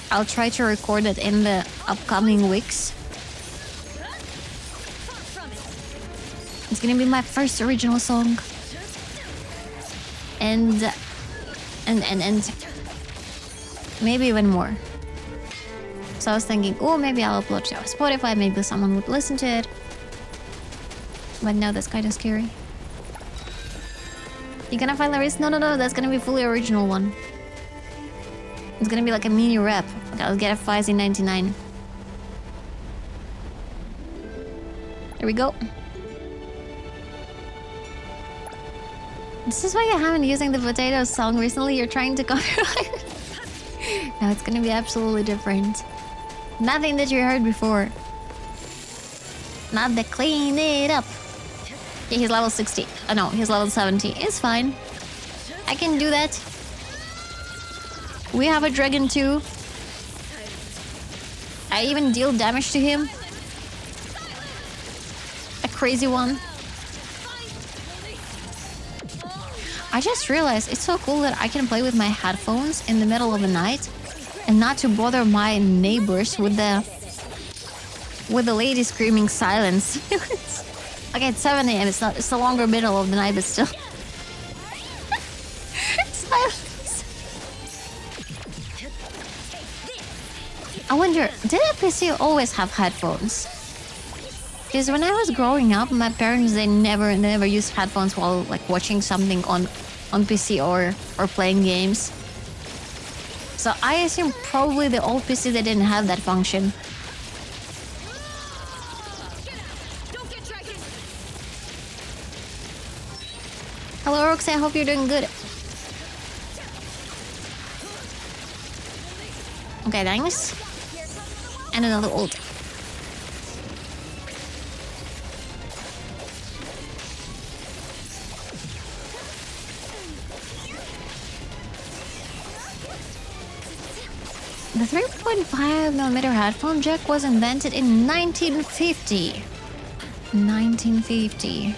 I'll try to record it in the upcoming weeks. It's gonna be my first original song. And maybe even more. So I was thinking, oh, maybe I'll upload to Spotify, maybe someone would listen to it. But no, that's kind of scary. You gonna find lyrics? No, that's gonna be fully original one. It's gonna be like a mini rap. Okay, I'll get a Fizzy 99. There we go. This is why I haven't using the potato song recently. You're trying to copyright. No, it's gonna be absolutely different. Nothing that you heard before. Not the clean it up. Yeah, he's level 60. Oh no, he's level 70. It's fine. I can do that. We have a dragon too. I even deal damage to him. A crazy one. I just realized it's so cool that I can play with my headphones in the middle of the night and not to bother my neighbors with the lady screaming silence. Okay, it's 7 a.m. It's the longer middle of the night, but still. Silence. I wonder, did a PC always have headphones? Because when I was growing up, my parents, they never used headphones while like watching something on PC or playing games. So I assume probably the old PC, they didn't have that function. Hello, Roxy, I hope you're doing good. Okay, thanks. And another ult. The 3.5mm headphone jack was invented in 1950. 1950.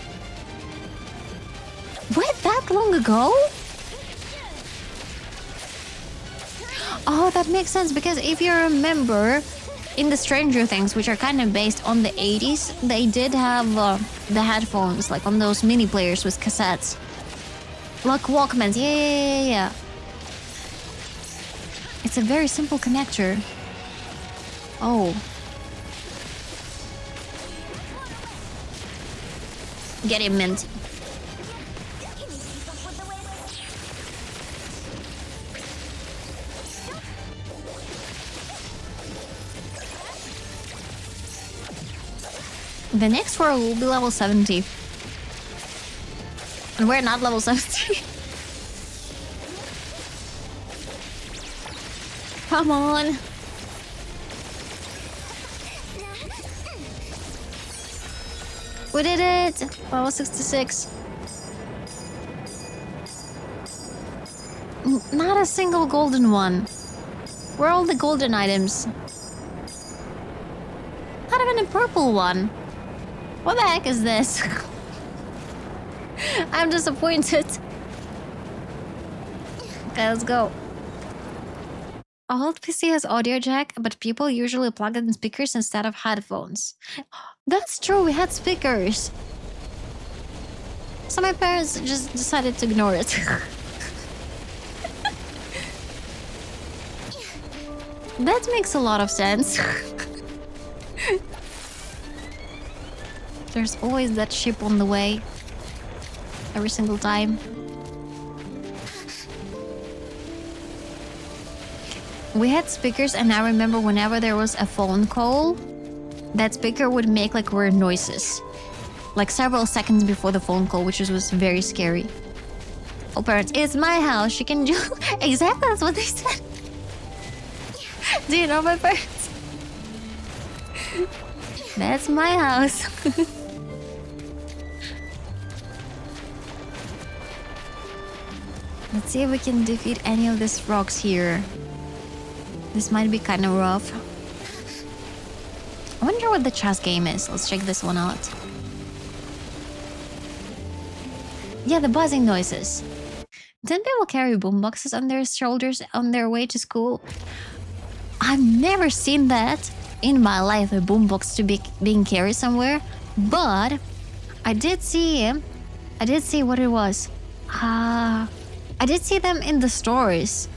What, that long ago? Oh, that makes sense, because if you remember, in the Stranger Things, which are kind of based on the 80s, they did have the headphones, like on those mini players with cassettes. Like Walkmans, yeah. It's a very simple connector. Oh. Get him, Mint. The next world will be level 70. And we're not level 70. Come on. We did it! Level 66. Not a single golden one. Where are all the golden items? Not even a purple one. What the heck is this? I'm disappointed. Okay, let's go. A old PC has audio jack, but people usually plug in speakers instead of headphones. That's true, we had speakers. So my parents just decided to ignore it. That makes a lot of sense. There's always that ship on the way. Every single time. We had speakers, and I remember whenever there was a phone call, that speaker would make like weird noises. Like several seconds before the phone call, which was very scary. Oh, parents, it's my house. You can do... Exactly, that's what they said. Do you know my parents? That's my house. Let's see if we can defeat any of these rocks here. This might be kind of rough. I wonder what the chess game is. Let's check this one out. Yeah, the buzzing noises. Didn't people carry boomboxes on their shoulders on their way to school? I've never seen that in my life, a boombox to be being carried somewhere. But I did see what it was. I did see them in the stores.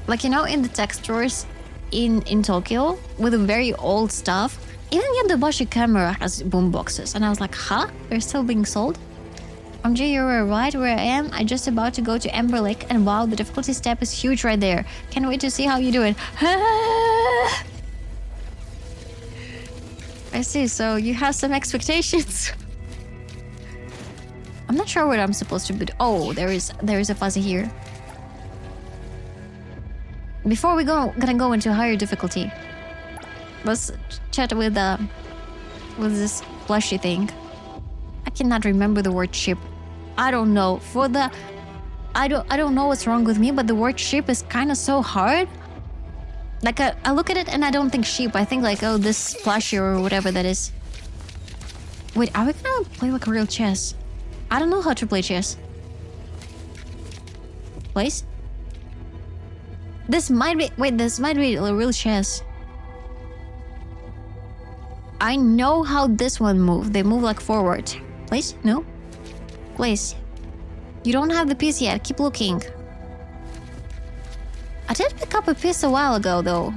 Like, you know, in the tech stores in Tokyo with very old stuff. Even Yamabashi camera has boomboxes. And I was like, huh? They're still being sold? Jay, you were right where I am. I'm just about to go to Ember Lake, and wow, the difficulty step is huge right there. Can't wait to see how you do it. I see, so you have some expectations. I'm not sure what I'm supposed to do. Oh, there is a fuzzy here. Before we gonna go into higher difficulty, let's chat with this plushy thing. I cannot remember the word ship. I don't know. I don't know what's wrong with me, but the word ship is kind of so hard. Like I look at it and I don't think sheep. I think like, oh, this plushie or whatever that is. Wait, are we gonna play like real chess? I don't know how to play chess. Place? This might be a real chess. I know how this one moves. They move like forward. Place? No? Place. You don't have the piece yet. Keep looking. I did pick up a piece a while ago, though.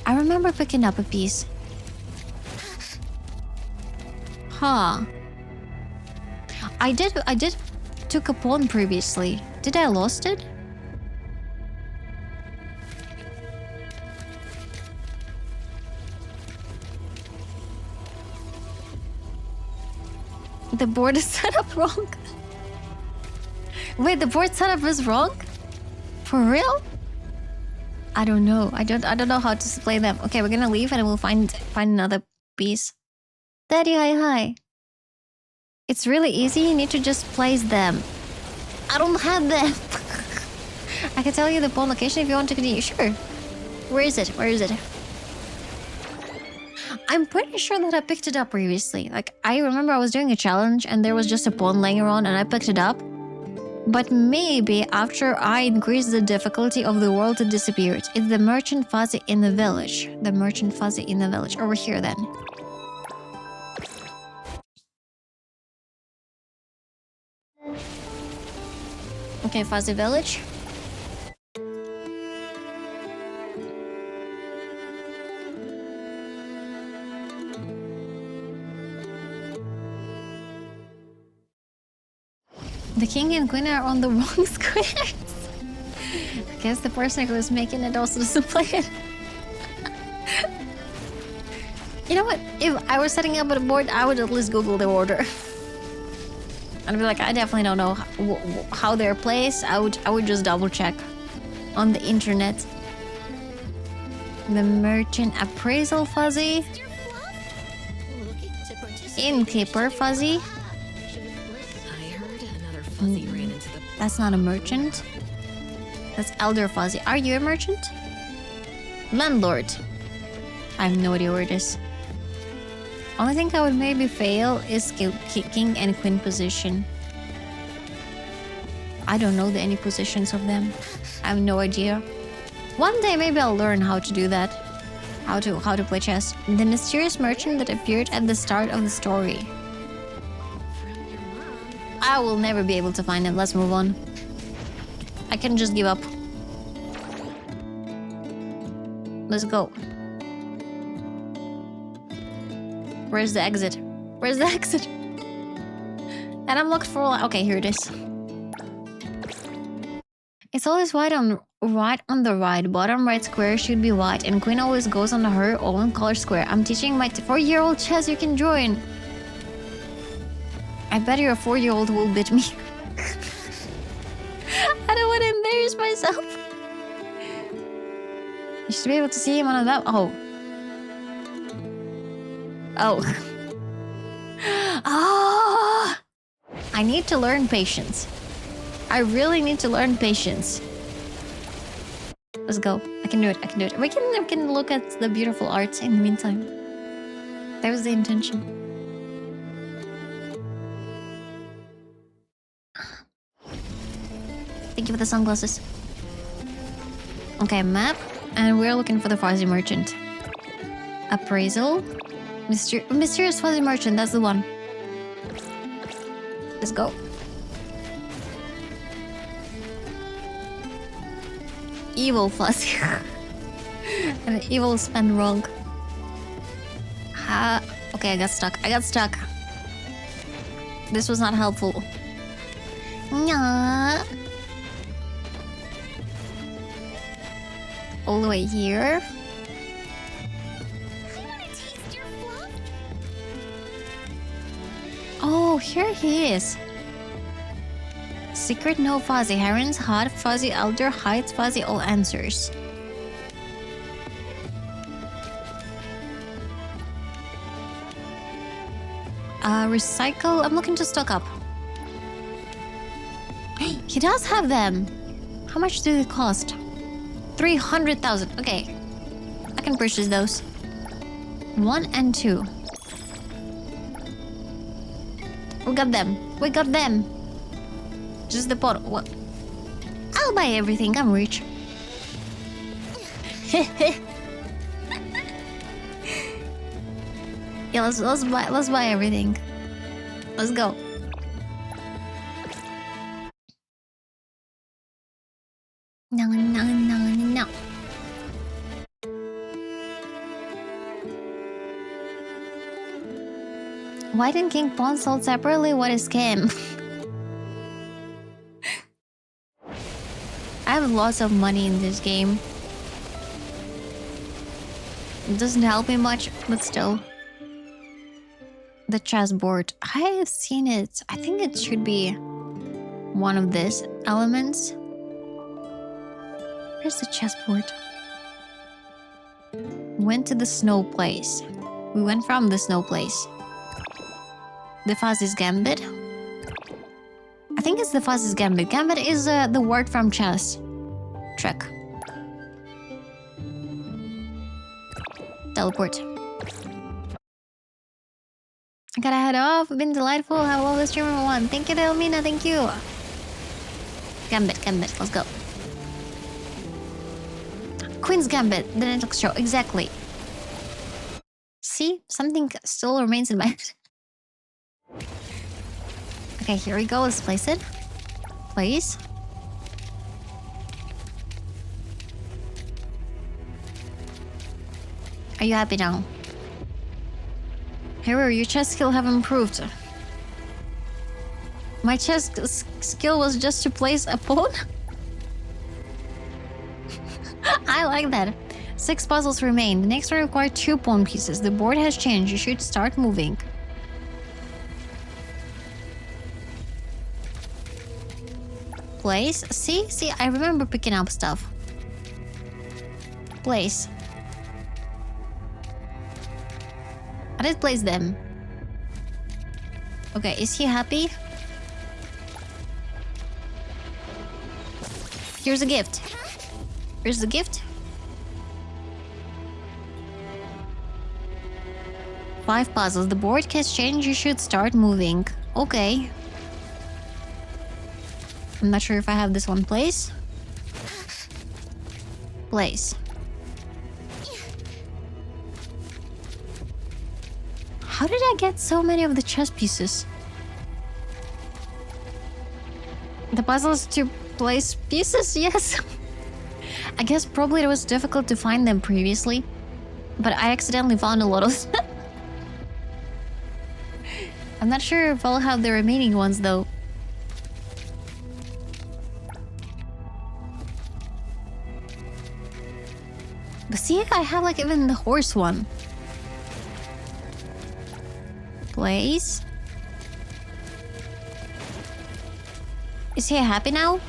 I remember picking up a piece. Huh. I did took a pawn previously. Did I lost it? The board is set up wrong. Wait, the board setup is wrong? For real? I don't know. I don't know how to display them. Okay, we're gonna leave and we'll find another piece. Daddy, hi. It's really easy. You need to just place them. I don't have them. I can tell you the pawn location if you want to continue. Sure. Where is it? Where is it? I'm pretty sure that I picked it up previously. Like, I remember I was doing a challenge and there was just a pawn laying around and I picked it up. But maybe after I increased the difficulty of the world, it disappeared. It's the merchant fuzzy in the village. The merchant fuzzy in the village. Over here then. Okay, fuzzy village. The king and queen are on the wrong squares. I guess the person who is making it also doesn't play it. You know what? If I was setting up a board, I would at least Google the order. I'd be like, I definitely don't know how they're placed. I would just double check. on the internet. The merchant appraisal fuzzy. Innkeeper fuzzy. I heard another fuzzy ran into the. That's not a merchant. That's elder fuzzy. Are you a merchant? Landlord. I have no idea where it is. Only thing I would maybe fail is king and queen position. I don't know any positions of them. I have no idea. One day maybe I'll learn how to do that. How to play chess. The mysterious merchant that appeared at the start of the story. I will never be able to find him. Let's move on. I can just give up. Let's go. Where's the exit? Where's the exit? And I'm locked for... Okay, here it is. It's always white on the right. Bottom right square should be white. And queen always goes on her own color square. I'm teaching my 4-year-old chess. You can join. I bet your 4-year-old will beat me. I don't want to embarrass myself. You should be able to see him on a map. Oh. Oh. Ah! I need to learn patience. I really need to learn patience. Let's go. I can do it. I can do it. We can look at the beautiful art in the meantime. That was the intention. Thank you for the sunglasses. Okay, map. And we're looking for the fuzzy merchant. Appraisal. Mysterious fuzzy merchant. That's the one. Let's go. Evil fuzzy. And evil spent wrong. Okay, I got stuck. I got stuck. This was not helpful. Nya. All the way here. I want to taste your fluff. Oh, here he is. Secret no fuzzy. Herons, hot, fuzzy, elder, heights, fuzzy, all answers. Recycle. I'm looking to stock up. He does have them. How much do they cost? 300,000. Okay. I can purchase those. 1 and 2. We got them. We got them. Just the pot. What? I'll buy everything. I'm rich. Yeah, let's buy everything. Let's go. No. White and king pawn sold separately. What a scam. I have lots of money in this game. It doesn't help me much, but still. The chessboard. I have seen it. I think it should be one of these elements. Where's the chessboard? Went to the snow place. We went from the snow place. The fuzzy's gambit. I think it's the fuzzy's gambit. Gambit is the word from chess. Trek. Teleport. I gotta head off. Been delightful. Have a lovely stream, everyone. Thank you, Delmina. Thank you. Gambit. Let's go. Queen's Gambit. The Netflix show. Exactly. See? Something still remains in my head. Okay, here we go. Let's place it. Place. Are you happy now? Hero, your chess skill have improved. My chess skill was just to place a pawn? I like that. 6 puzzles remain. The next one requires 2 pawn pieces. The board has changed. You should start moving. Place. See, I remember picking up stuff. Place. I did place them. Okay, is he happy? Here's a gift. Here's the gift. 5 puzzles. The board has changed. You should start moving. Okay. I'm not sure if I have this one. Place. Place. How did I get so many of the chess pieces? The puzzles to place pieces? Yes. I guess probably it was difficult to find them previously. But I accidentally found a lot of them. I'm not sure if I'll have the remaining ones though. But see, I have like even the horse one. Place. Is he happy now?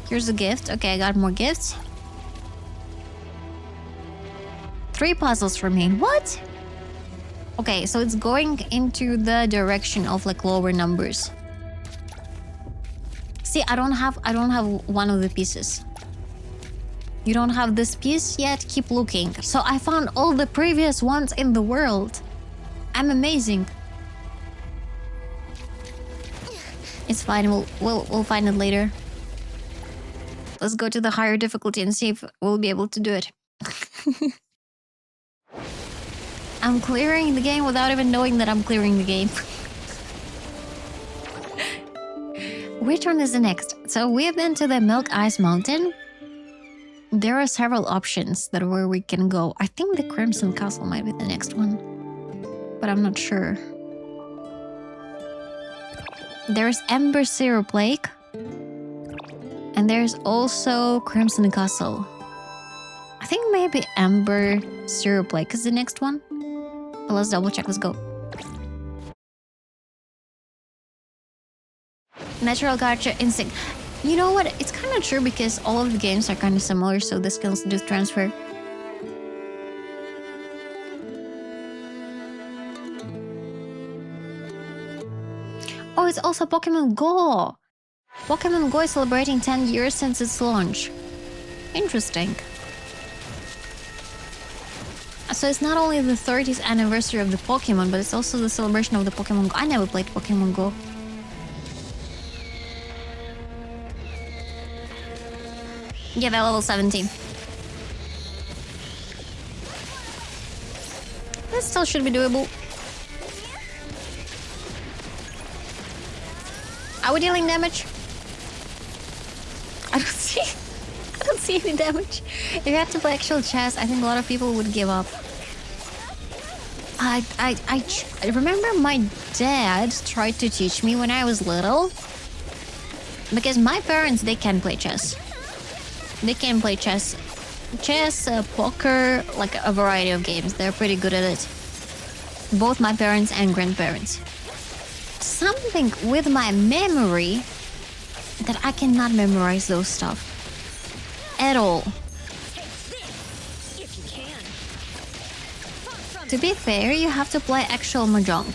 Here's a gift. Okay, I got more gifts. 3 puzzles remain. What? Okay, so it's going into the direction of like lower numbers. See, I don't have one of the pieces. You don't have this piece yet? Keep looking. So I found all the previous ones in the world. I'm amazing. It's fine. We'll find it later. Let's go to the higher difficulty and see if we'll be able to do it. I'm clearing the game without even knowing that I'm clearing the game. Which one is the next? So we have been to the Milk Ice Mountain. There are several options that where we can go. I think the Crimson Castle might be the next one, but I'm not sure. There's Ember Syrup Lake, and there's also Crimson Castle. I think maybe Ember Syrup Lake is the next one. But let's double check. Let's go. Natural gacha instinct. You know what? It's kind of true because all of the games are kind of similar, so the skills do transfer. Oh, it's also Pokemon Go! Pokemon Go is celebrating 10 years since its launch. Interesting. So it's not only the 30th anniversary of the Pokemon, but it's also the celebration of the Pokemon Go. I never played Pokemon Go. Yeah, they're level 17. That still should be doable. Are we dealing damage? I don't see any damage. If you had to play actual chess, I think a lot of people would give up. I remember my dad tried to teach me when I was little. Because my parents, they can play chess. They can play chess, poker, like a variety of games. They're pretty good at it. Both my parents and grandparents. Something with my memory that I cannot memorize those stuff at all. To be fair, you have to play actual Mahjong.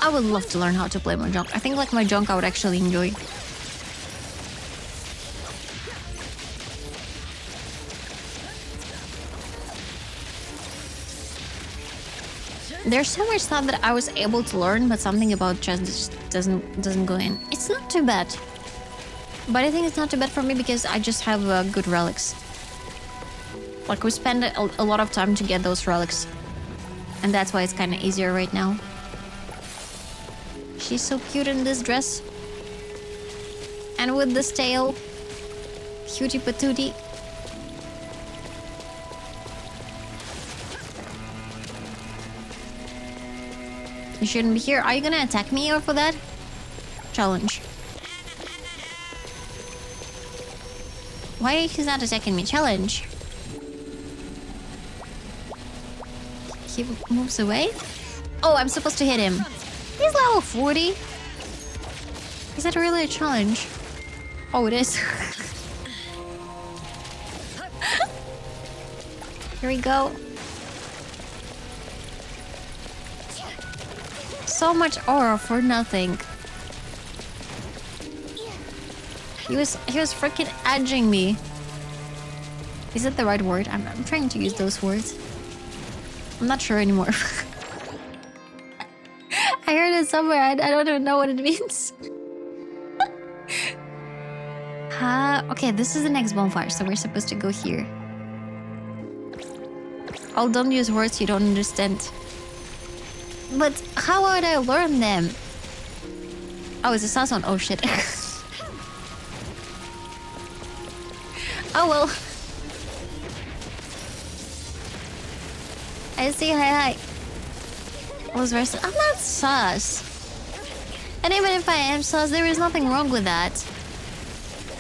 I would love to learn how to play Mahjong. I think like Mahjong I would actually enjoy. There's so much stuff that I was able to learn, but something about chess just doesn't go in. It's not too bad. But I think it's not too bad for me because I just have good relics. Like we spend a lot of time to get those relics. And that's why it's kind of easier right now. She's so cute in this dress. And with this tail. Cutie patootie. You shouldn't be here. Are you gonna attack me or for that? Challenge. Why he's not attacking me? Challenge. He moves away? Oh, I'm supposed to hit him. He's level 40. Is that really a challenge? Oh, it is. Here we go. So much aura for nothing. He was freaking edging me. Is it the right word? I'm trying to use those words. I'm not sure anymore. I heard it somewhere. I don't even know what it means. Okay, this is the next bonfire, so we're supposed to go here. Oh, don't use words you don't understand. But how would I learn them? Oh, it's a sauce one. Oh shit. Oh well. I see. Hi. Was versus. I'm not sus. And even if I am sus, there is nothing wrong with that.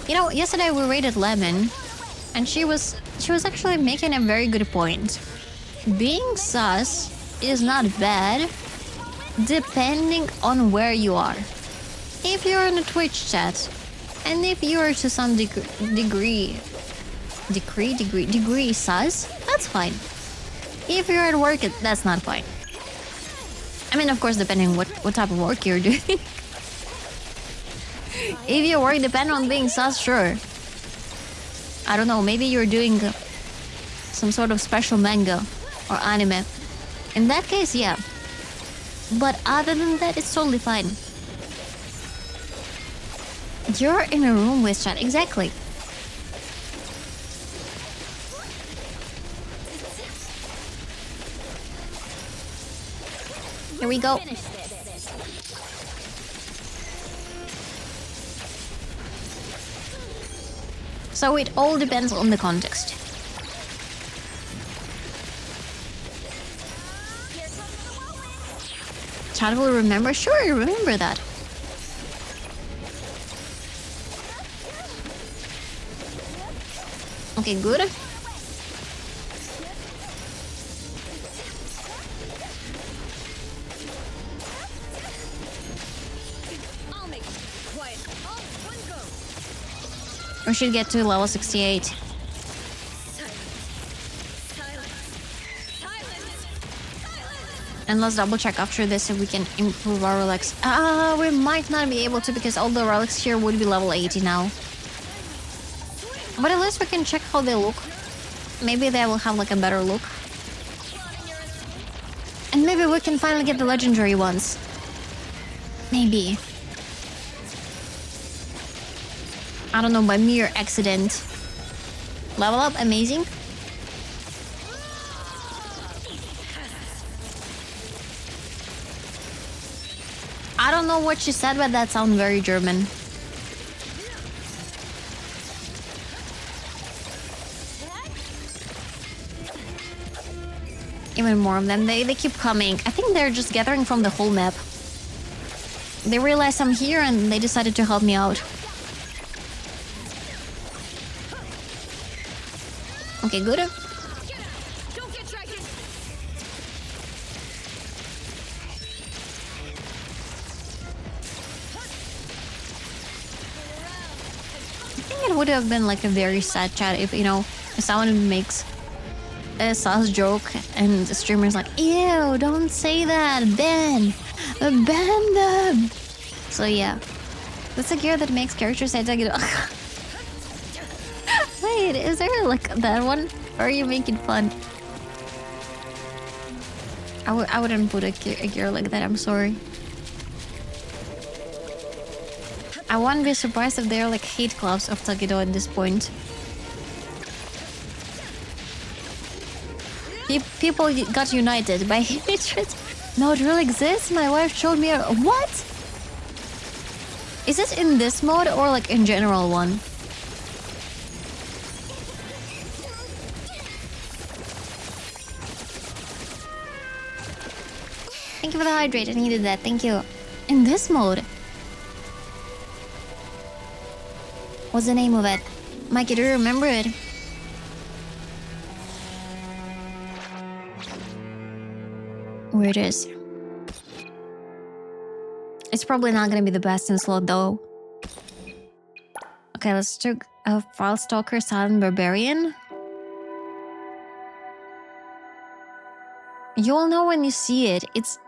You know, yesterday we raided Lemon, and she was actually making a very good point. Being sus is not bad, depending on where you are. If you're in a Twitch chat, and if you're to some degree sus, that's fine. If you're at work, that's not fine. I mean, of course, depending what type of work you're doing. If your work depends on being sus, sure. I don't know, maybe you're doing some sort of special manga or anime. In that case, yeah. But other than that, it's totally fine. You're in a room with chat, exactly. Here we go. So it all depends on the context. Chat will remember? Sure, remember that. Okay, good. We should get to level 68. And let's double check after this if we can improve our relics. We might not be able to because all the relics here would be level 80 now. But at least we can check how they look. Maybe they will have like a better look. And maybe we can finally get the legendary ones. Maybe. I don't know, by mere accident. Level up, amazing. I don't know what she said, but that sounds very German. Even more of them. They keep coming. I think they're just gathering from the whole map. They realized I'm here and they decided to help me out. Okay, good. It would have been like a very sad chat if, you know, if someone makes a sus joke and the streamer's like, ew, don't say that, ban them. So yeah, that's a gear that makes characters say, wait, is there like that one? Or are you making fun? I wouldn't put a gear like that, I'm sorry. I wouldn't be surprised if they're like hate clubs of Takedo at this point. People got united by hatred. No, it really exists? My wife showed me a... What? Is it in this mode or like in general one? Thank you for the hydrate, I needed that, thank you. In this mode? What's the name of it? Mikey, do you remember it? Where it is. It's probably not gonna be the best in slot though. Okay, let's check File Stalker, Silent Barbarian. You all know when you see it. It's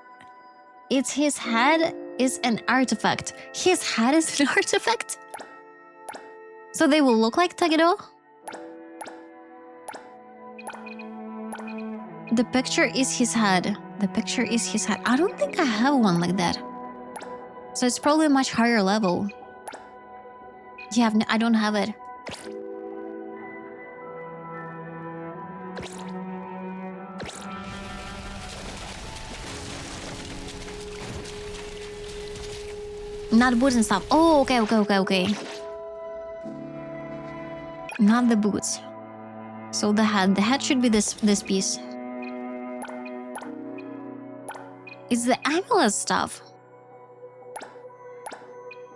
his head is an artifact. His head is an artifact. So they will look like Tagedo? The picture is his head. The picture is his head. I don't think I have one like that. So it's probably a much higher level. Yeah, I don't have it. Not boots and stuff. Oh, okay. Not the boots. So the head. The head should be this piece. It's the amulet stuff.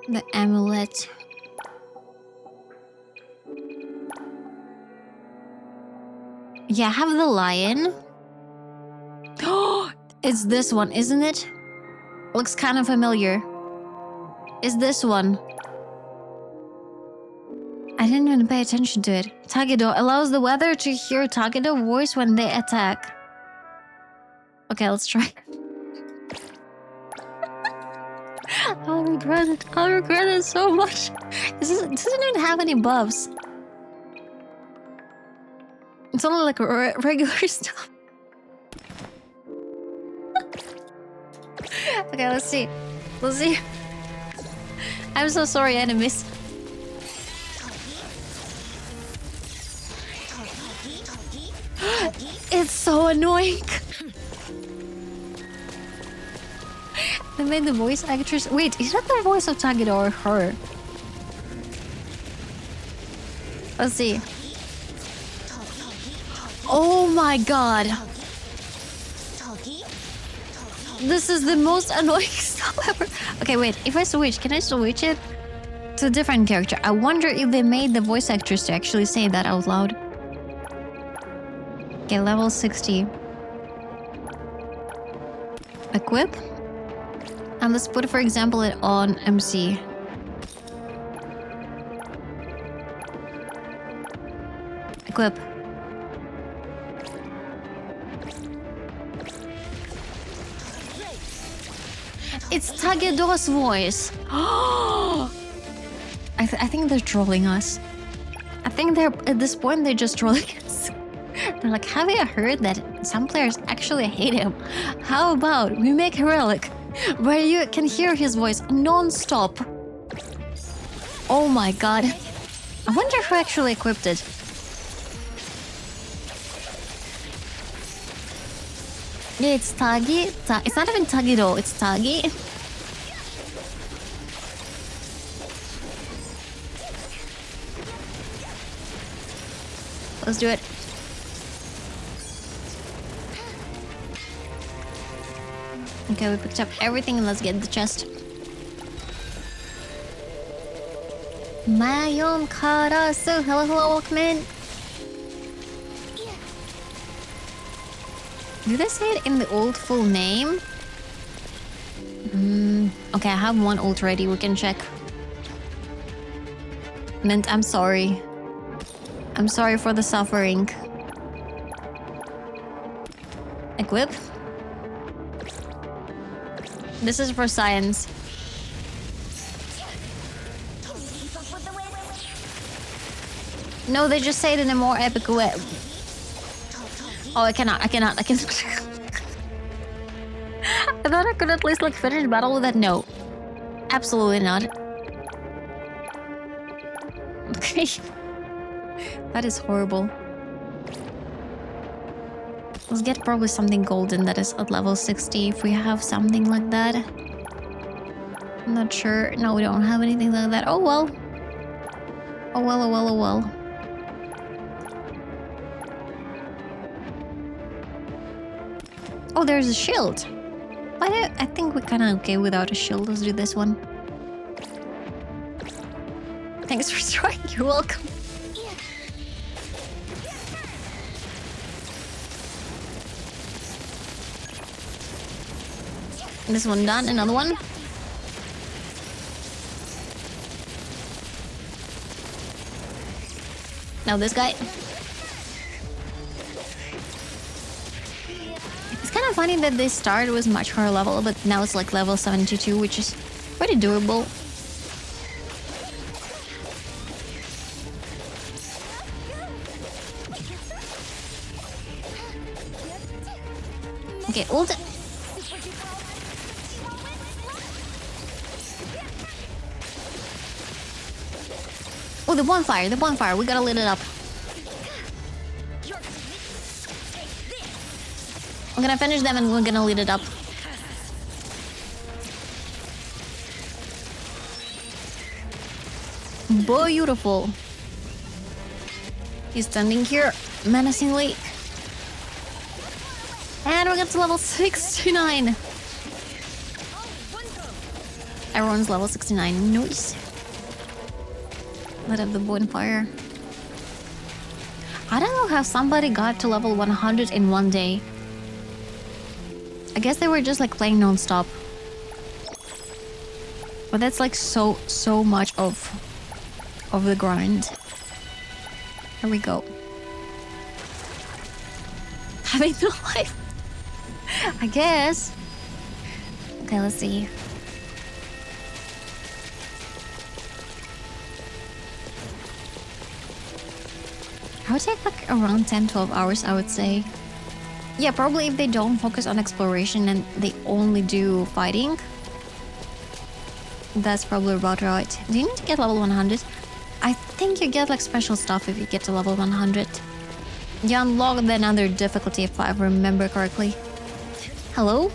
The amulet. Yeah, I have the lion. Oh, it's this one, isn't it? Looks kind of familiar. It's this one. I didn't even pay attention to it. Tagedo allows the weather to hear Tagedo voice when they attack. Okay, let's try. I'll regret it. I'll regret it so much. This doesn't even have any buffs. It's only like regular stuff. Okay, let's see. Let's see. I'm so sorry, enemies. It's so annoying. They made the voice actress. Wait, is that the voice of Tagedo or her? Let's see. Oh my god. This is the most annoying stuff ever. Okay, wait. If I switch, can I switch it to a different character? I wonder if they made the voice actress to actually say that out loud. Okay, level 60. Equip. And let's put, for example, it on MC. Equip. It's Tagedo's voice. I think they're trolling us. I think they're at this point they're just trolling us. They're like, have you heard that some players actually hate him? How about we make a relic where you can hear his voice non-stop? Oh my god. I wonder who actually equipped it. Yeah, it's Tagi. It's not even Tagedo, it's Tagi. Let's do it. Okay, we picked up everything and let's get the chest. Mayom Karasu. Hello, welcome in. Did I say it in the old full name? Okay, I have one ult ready. We can check. Mint, I'm sorry. I'm sorry for the suffering. Equip. This is for science. No, they just say it in a more epic way. Oh, I cannot. I thought I could at least like finish battle with that. No. Absolutely not. Okay. That is horrible. Let's get probably something golden that is at level 60 if we have something like that. I'm not sure. No, we don't have anything like that. Oh well. Oh well, oh well, oh well. Oh, there's a shield. But I think we're kind of okay without a shield. Let's do this one. Thanks for trying. You're welcome. This one done. Another one. Now this guy. It's kind kind of funny that they started was much higher level, but now it's like level 72, which is pretty doable. Okay, ult. Oh, the bonfire, the bonfire. We gotta lit it up. I'm gonna finish them and we're gonna lit it up. Beautiful. He's standing here menacingly. And we got to level 69. Everyone's level 69. Nice. Lit up the bonfire. I don't know how somebody got to level 100 in one day. I guess they were just like playing non-stop. But that's like so much of the grind. Here we go. Having no life. I guess. Okay, let's see. I would take like around 10-12 hours, I would say. Yeah, probably if they don't focus on exploration and they only do fighting. That's probably about right. Do you need to get level 100? I think you get like special stuff if you get to level 100. You unlock another difficulty if I remember correctly. Hello?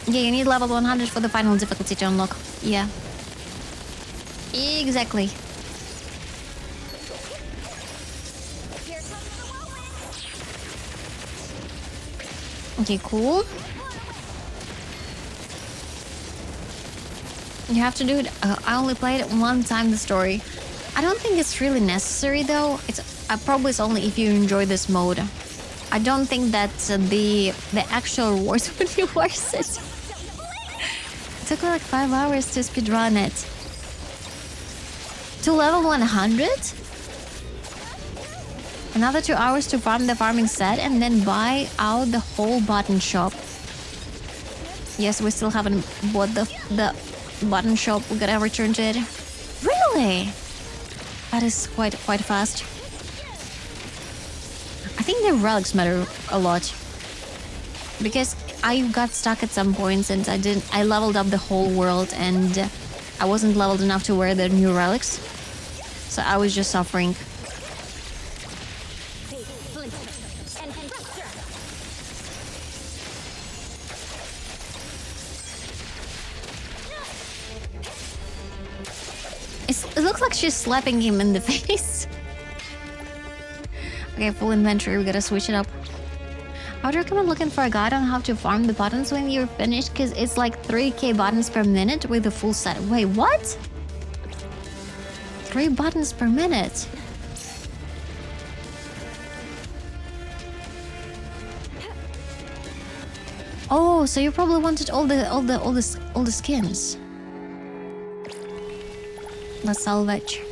Yeah, you need level 100 for the final difficulty to unlock. Yeah. Exactly. Okay, cool. You have to do it. I only played it one time, the story. I don't think it's really necessary though. It's probably it's only if you enjoy this mode. I don't think that the actual rewards would be worth it. It took like 5 hours to speedrun it. To level 100? Another 2 hours to farm the farming set and then buy out the whole button shop. Yes, we still haven't bought the button shop. We gotta return to it. Really? That is quite fast. I think the relics matter a lot. Because I got stuck at some points and I leveled up the whole world and I wasn't leveled enough to wear the new relics. So I was just suffering. It looks like she's slapping him in the face. Okay, full inventory, we gotta switch it up. I would recommend looking for a guide on how to farm the buttons when you're finished, because it's like 3k buttons per minute with a full set. Wait, what? 3 buttons per minute? Oh, so you probably wanted all the skins. Let's salvage.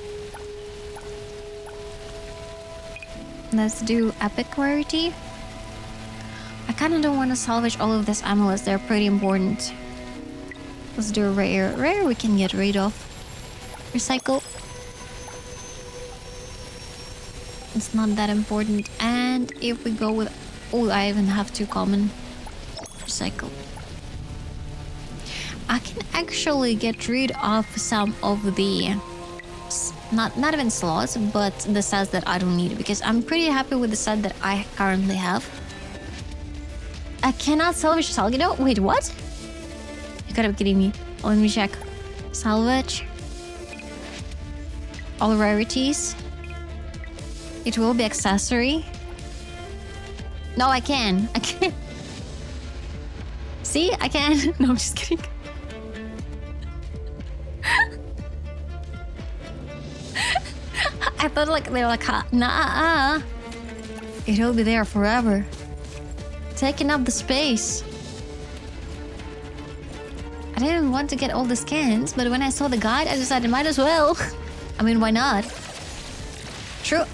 Let's do epic rarity. I kind of don't want to salvage all of these amulets. They're pretty important. Let's do a rare. Rare we can get rid of. Recycle. It's not that important. And if we go with... Oh, I even have 2 common. Recycle. I can actually get rid of some of the... Not even slots, but the sets that I don't need. Because I'm pretty happy with the set that I currently have. I cannot salvage Salgido? Wait, what? You gotta be kidding me. Let me check. Salvage. All rarities. It will be accessory. No, I can. I can. See? I can. No, I'm just kidding. I thought like they were like, nah. It will be there forever. Taking up the space. I didn't want to get all the skins, but when I saw the guide, I decided might as well. I mean, why not? True.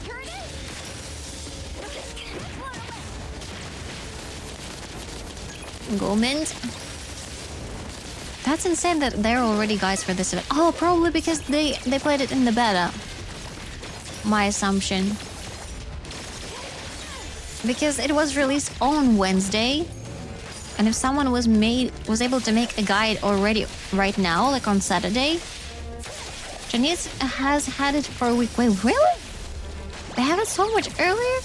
Go mint. That's insane that there are already guides for this event. Oh, probably because they played it in the beta. My assumption. Because it was released on Wednesday. And if someone was able to make a guide already right now, like on Saturday, Chinese has had it for a week. Wait, really? They have it so much earlier?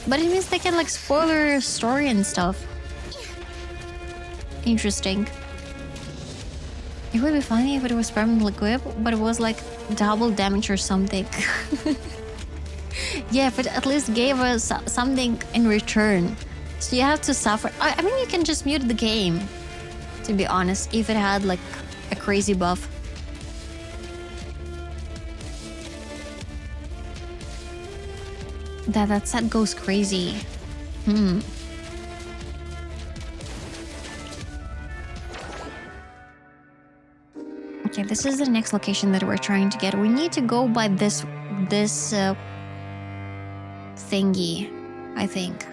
But it means they can like spoiler story and stuff. Interesting. It would be funny if it was permanently equipped, but it was like double damage or something. Yeah, but at least gave us something in return. So you have to suffer. I mean, you can just mute the game, to be honest, if it had like a crazy buff. That set goes crazy. Okay, this is the next location that we're trying to get. We need to go by this thingy, I think.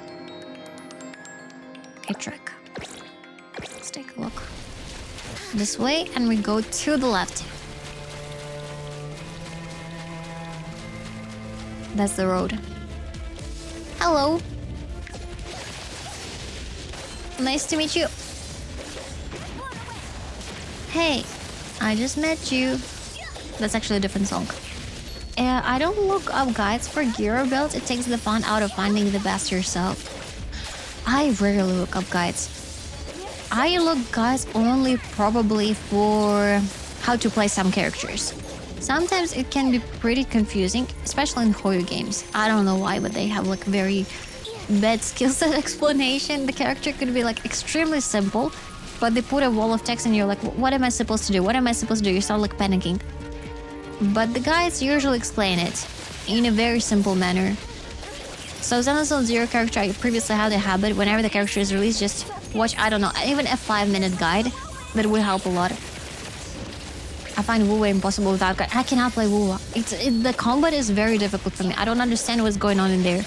Okay, track. Let's take a look. This way, and we go to the left. That's the road. Hello. Nice to meet you. Hey, I just met you. That's actually a different song. I don't look up guides for gear or builds. It takes the fun out of finding the best yourself. I rarely look up guides. I look guides only probably for how to play some characters. Sometimes it can be pretty confusing, especially in horror games. I don't know why, but they have like very bad skill set explanation. The character could be like extremely simple, but they put a wall of text and you're like, what am I supposed to do? What am I supposed to do? You start like panicking. But the guides usually explain it in a very simple manner. So Xenophon Zero character, I previously had a habit, whenever the character is released, just watch, I don't know, even a 5-minute guide. That would help a lot. I find Wuwa impossible without guide. I cannot play Wuwa. The combat is very difficult for me. I don't understand what's going on in there.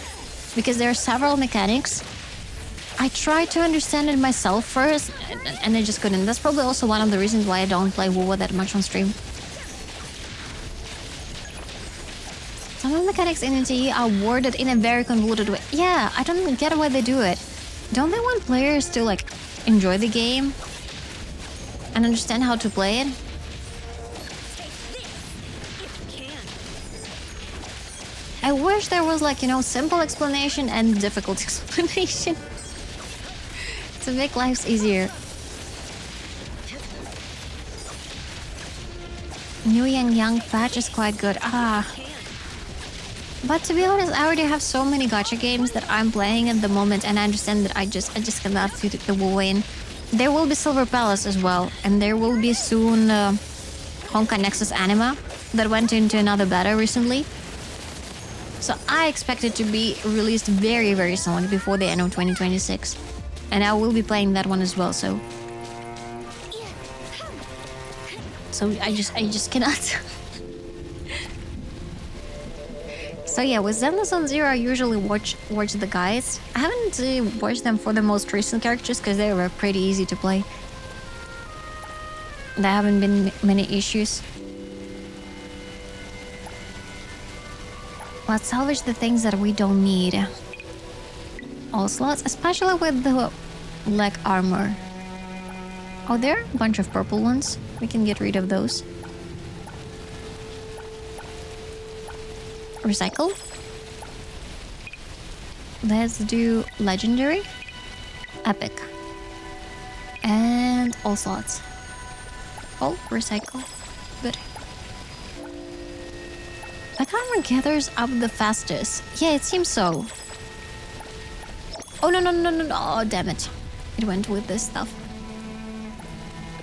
Because there are several mechanics. I tried to understand it myself first, and I just couldn't. That's probably also one of the reasons why I don't play Wuwa that much on stream. Some of the mechanics in NTE are worded in a very convoluted way. Yeah, I don't get why they do it. Don't they want players to like enjoy the game and understand how to play it? I wish there was like, you know, simple explanation and difficult explanation to make lives easier. New Yang patch is quite good. But to be honest, I already have so many gacha games that I'm playing at the moment, and I understand that I just cannot fit the Wuwa in. There will be Silver Palace as well, and there will be soon Honkai Nexus Anima that went into another beta recently. So I expect it to be released very, very soon, like before the end of 2026. And I will be playing that one as well, so I just cannot. So yeah, with Xenophon Zero, I usually watch the guides. I haven't watched them for the most recent characters because they were pretty easy to play. There haven't been many issues. Let's salvage the things that we don't need. All slots, especially with the leg armor. Oh, there are a bunch of purple ones. We can get rid of those. Recycle. Let's do legendary, epic, and all slots. Oh, recycle. Good. My camera gathers up the fastest. Yeah, it seems so. Oh no! Oh damn it! It went with this stuff.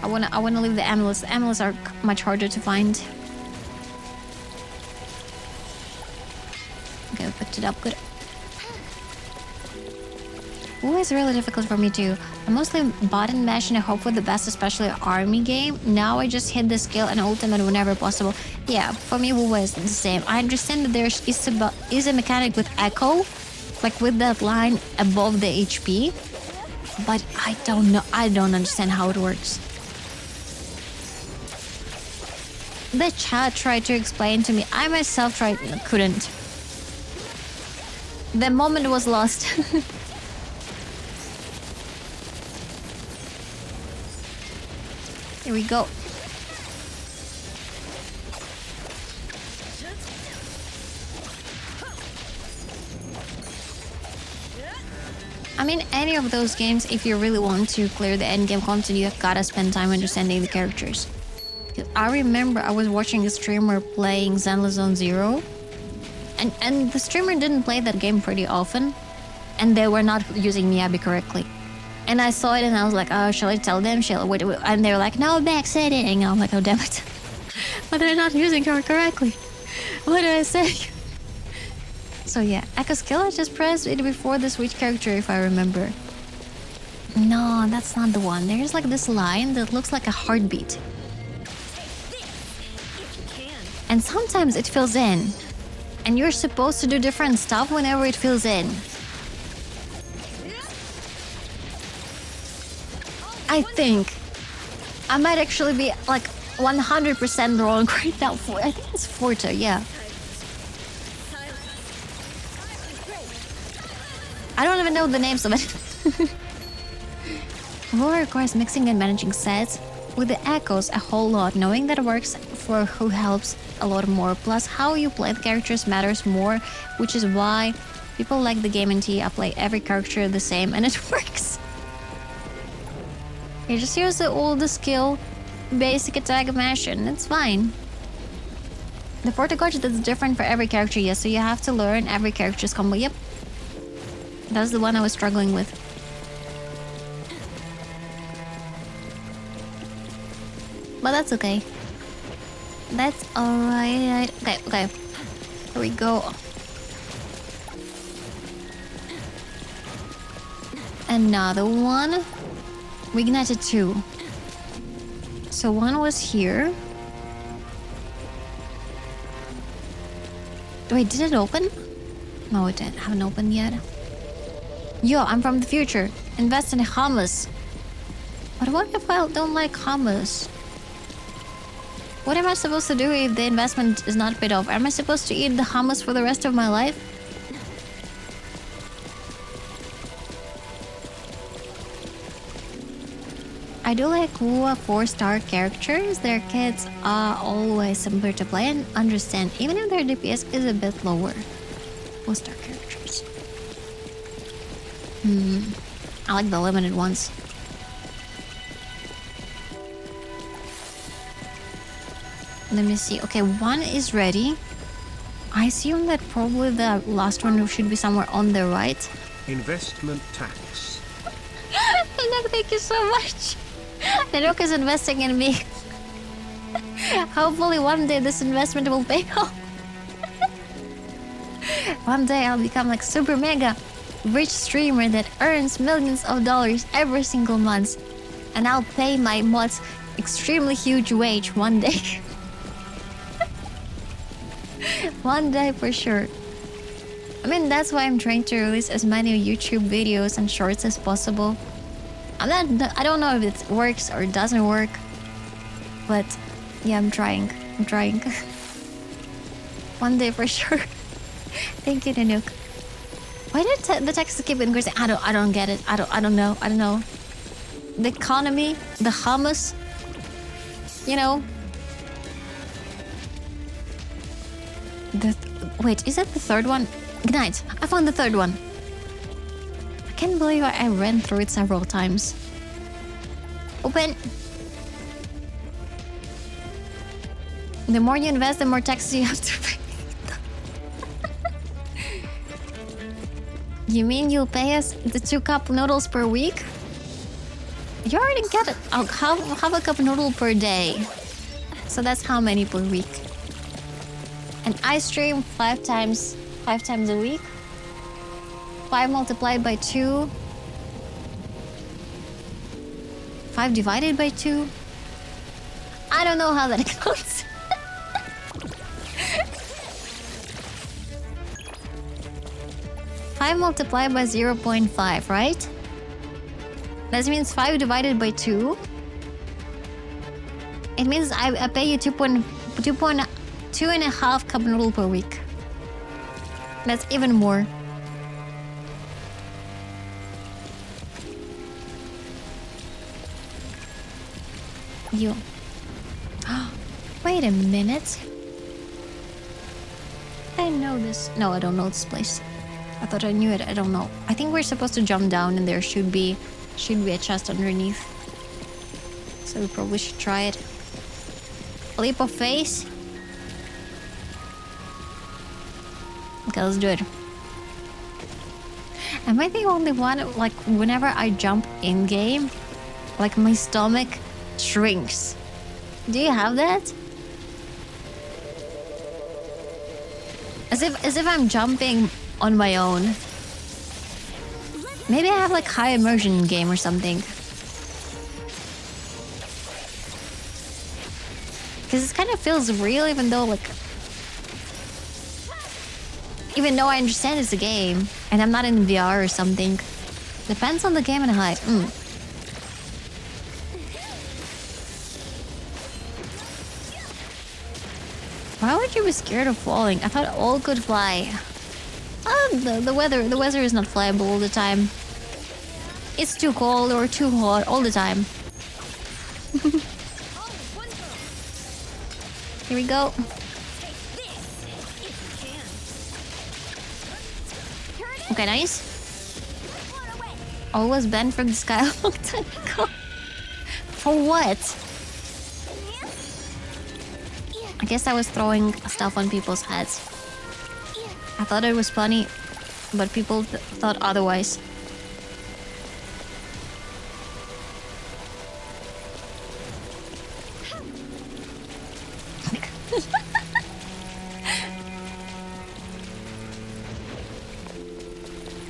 I wanna leave the amulets. The amulets are much harder to find. Okay, we picked it up. Good. Ooh, it's really difficult for me too. I mostly button mash and I hope for the best, especially army game. Now I just hit the skill and ultimate whenever possible. Yeah, for me Wuwa is the same. I understand that there is a mechanic with echo, like with that line above the HP. But I don't know. I don't understand how it works. The chat tried to explain to me. I myself couldn't. The moment was lost. Here we go. I mean, any of those games, if you really want to clear the endgame content, you have gotta spend time understanding the characters. Because I remember I was watching a streamer playing Zenless Zone Zero, and the streamer didn't play that game pretty often, and they were not using Miyabi correctly. And I saw it and I was like, oh, shall I tell them? Wait. And they were like, no, backsetting. I'm like, oh, damn it. But they're not using her correctly. What do I say? So yeah, Echo Skill, I just pressed it before the switch character, if I remember. No, that's not the one. There's like this line that looks like a heartbeat. And sometimes it fills in. And you're supposed to do different stuff whenever it fills in. I think I might actually be like 100% wrong right now. I think it's Forta, yeah. I don't even know the names of it. Lore requires mixing and managing sets with the echoes a whole lot. Knowing that it works for who helps a lot more. Plus, how you play the characters matters more, which is why people like the game in T. I play every character the same and it works. You just use the skill, basic attack mash, and it's fine. The Forta gadget is different for every character, yes, so you have to learn every character's combo. Yep. That's the one I was struggling with. But that's okay. That's alright. Okay. Here we go. Another one. We ignited 2. So one was here. Wait, did it open? No, it didn't. Haven't opened yet. Yo, I'm from the future. Invest in hummus. But what if I don't like hummus? What am I supposed to do if the investment is not paid off? Am I supposed to eat the hummus for the rest of my life? I do like Wua 4-star characters. Their kits are always simpler to play and understand, even if their DPS is a bit lower. 4-star characters. I like the limited ones. Let me see. Okay, one is ready. I assume that probably the last one should be somewhere on the right. Investment tax. Nanok, thank you so much. Nanok is investing in me. Hopefully one day this investment will pay off. One day I'll become like super mega rich streamer that earns millions of dollars every single month. And I'll pay my mods extremely huge wage one day. One day for sure. I mean, that's why I'm trying to release as many YouTube videos and shorts as possible. I don't know if it works or doesn't work, but yeah, I'm trying. One day for sure. Thank you, Nanook. Why did the text keep increasing? I don't get it. I don't know. The economy, the hummus, you know. Wait, is that the third one? Ignite! I found the third one. I can't believe I ran through it several times. Open! The more you invest, the more taxes you have to pay. You mean you'll pay us the 2 cup noodles per week? You already get it. I'll have a cup noodle per day. So that's how many per week. And I stream 5 times a week. 5 multiplied by 2. 5 divided by 2. I don't know how that counts. Five multiplied by 0.5, right? That means 5 divided by 2. It means I pay you 2.5 cup noodle per week. That's even more. You. Wait a minute. I know this. No, I don't know this place. I thought I knew it. I don't know. I think we're supposed to jump down and there should be a chest underneath. So we probably should try it. Leap of faith. Okay, let's do it. Am I the only one, like, whenever I jump in-game, like, my stomach shrinks? Do you have that? As if I'm jumping on my own. Maybe I have, like, high immersion in-game or something. Because it kind of feels real, even though, like... Even though I understand it's a game, and I'm not in VR or something. Depends on the game and height. Why would you be scared of falling? I thought all could fly. The weather is not flyable all the time. It's too cold or too hot all the time. Here we go. Okay, nice. I was banned from the sky a long time ago. For what? I guess I was throwing stuff on people's heads. I thought it was funny, but people thought otherwise.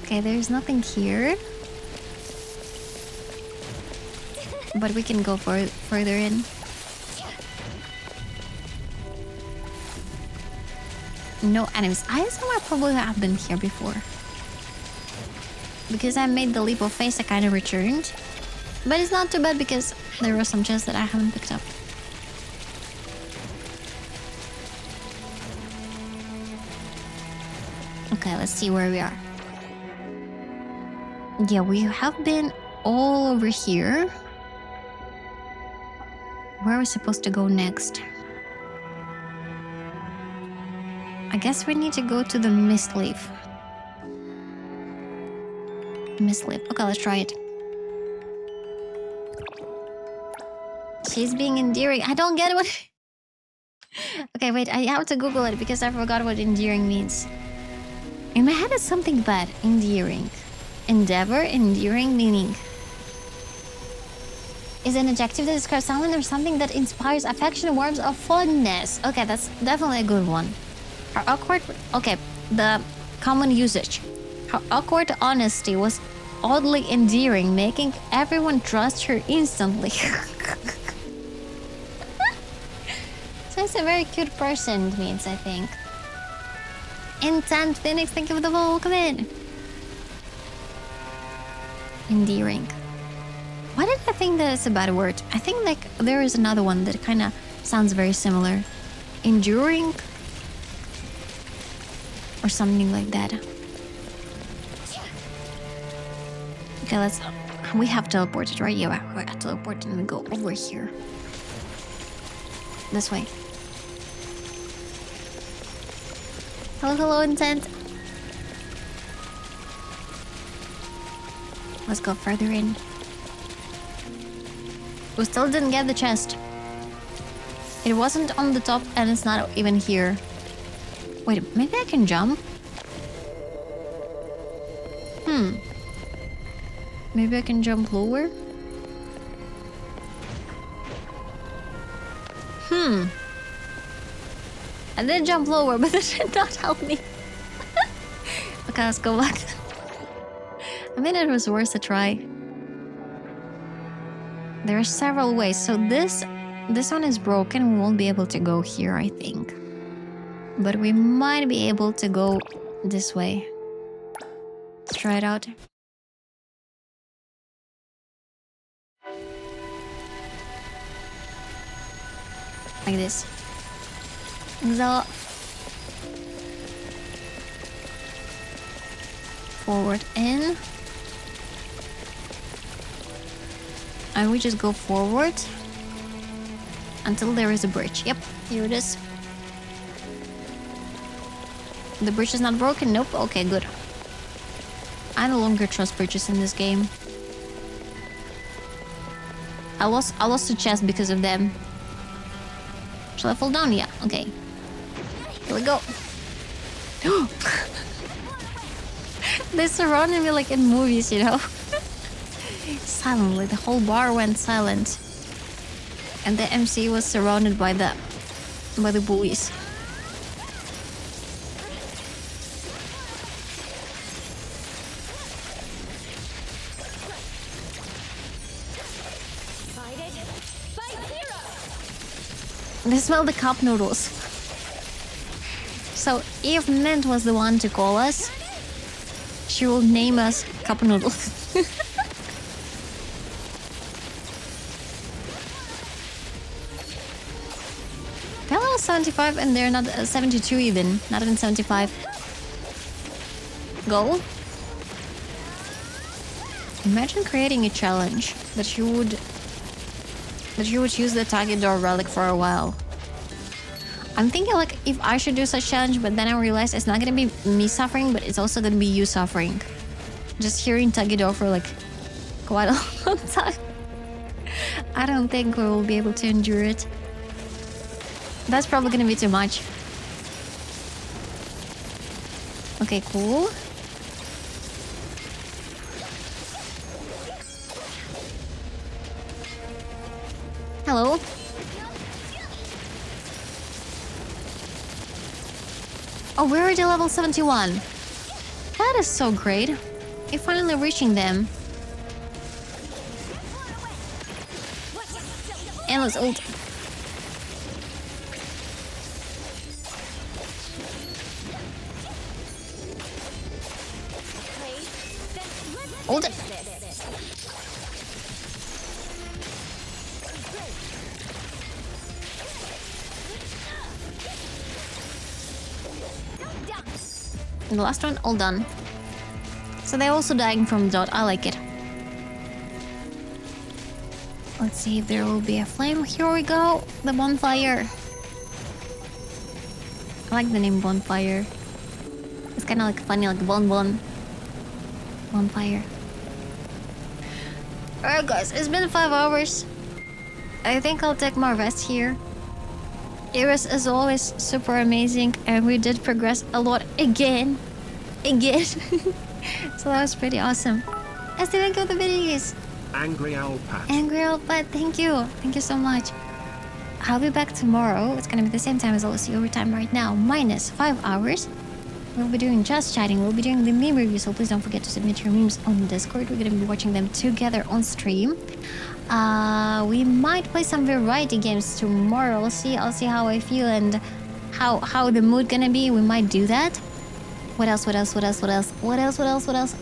Okay, there's nothing here. But we can go further in. No enemies. I assume I probably have been here before. Because I made the leap of faith, I kind of returned. But it's not too bad because there were some chests that I haven't picked up. Okay, let's see where we are. Yeah, we have been all over here. Where are we supposed to go next? I guess we need to go to the mist leaf. Mist leaf. Okay, let's try it. She's being endearing. I don't get what... Okay, wait. I have to Google it because I forgot what endearing means. In my head, it's something bad. Endearing. Endeavor, endearing, meaning. Is an adjective that describes someone or something that inspires affection, warmth, or fondness. Okay, that's definitely a good one. Her awkward... Okay, the common usage. Her awkward honesty was oddly endearing, making everyone trust her instantly. So it's a very cute person, it means, I think. Intent Phoenix, thank you for the follow. Welcome in. Endearing. Why did I think that it's a bad word? I think like there is another one that kind of sounds very similar. Enduring? Or something like that. Okay, let's... We have teleported, right? Yeah, we're teleported and we go over here. This way. Hello, hello, Intent. Let's go further in. We still didn't get the chest. It wasn't on the top and it's not even here. Wait, maybe I can jump? Maybe I can jump lower? I did jump lower, but that did not help me. Okay, let's go back. I mean, it was worth a try. There are several ways. So this one is broken. We won't be able to go here, I think. But we might be able to go this way. Let's try it out. Like this. So forward in. And we just go forward until there is a bridge. Yep, here it is. The bridge is not broken? Nope. Okay, good. I no longer trust bridges in this game. I lost the chest because of them. Shall I fall down? Yeah, okay. Here we go. They surrounded me like in movies, you know? Silently, the whole bar went silent. And the MC was surrounded by the bullies. They smell the cup noodles. So if Mint was the one to call us, she will name us cup noodles. They're level 75 and they're not 72 even. Not even 75. Go. Imagine creating a challenge that you would use the target door relic for a while. I'm thinking like if I should do such challenge, but then I realized it's not gonna be me suffering, but it's also gonna be you suffering. Just hearing Tagidor for like quite a long time. I don't think we will be able to endure it. That's probably gonna be too much. Okay, cool. Hello. Oh, we're already level 71. That is so great. You're finally reaching them. And let's ult. Ult it. And the last one, all done. So they're also dying from dot. I like it. Let's see if there will be a flame. Here we go. The bonfire. I like the name bonfire. It's kind of like funny, like bonfire. Alright guys, it's been 5 hours. I think I'll take my rest here. It was, as always, super amazing, and we did progress a lot again. So that was pretty awesome. I still thank you for the videos. AngryOwlCat. AngryOwlCat, thank you. Thank you so much. I'll be back tomorrow. It's gonna be the same time as LSE overtime right now, minus 5 hours. We'll be doing just chatting. We'll be doing the meme review, so please don't forget to submit your memes on Discord. We're gonna be watching them together on stream. We might play some variety games tomorrow. I'll see how I feel and how the mood gonna be. We might do that. What else?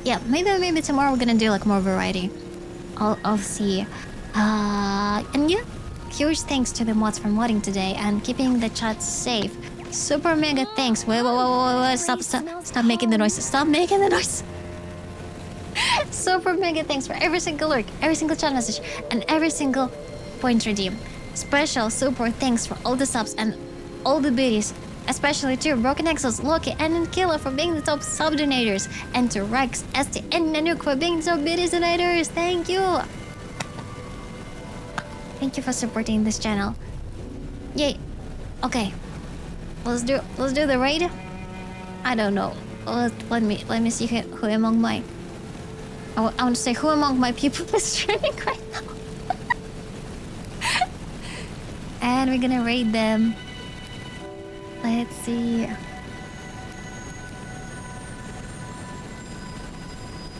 Yeah, maybe tomorrow we're gonna do like more variety. I'll see. And yeah, huge thanks to the mods for modding today and keeping the chat safe. Super mega thanks. Wait, stop making the noise. Stop making the noise. Super mega thanks for every single lurk, every single chat message, and every single point redeem. Special super thanks for all the subs and all the biddies, especially to Broken Exos, Loki, and Killer for being the top sub donators, and to Rex, Esti, and Nanook for being the top biddies donators. Thank you. Thank you for supporting this channel. Yay. Okay. Let's do the raid. I don't know. Let me see who among my I want to say who among my people is streaming right now. And we're gonna raid them. Let's see.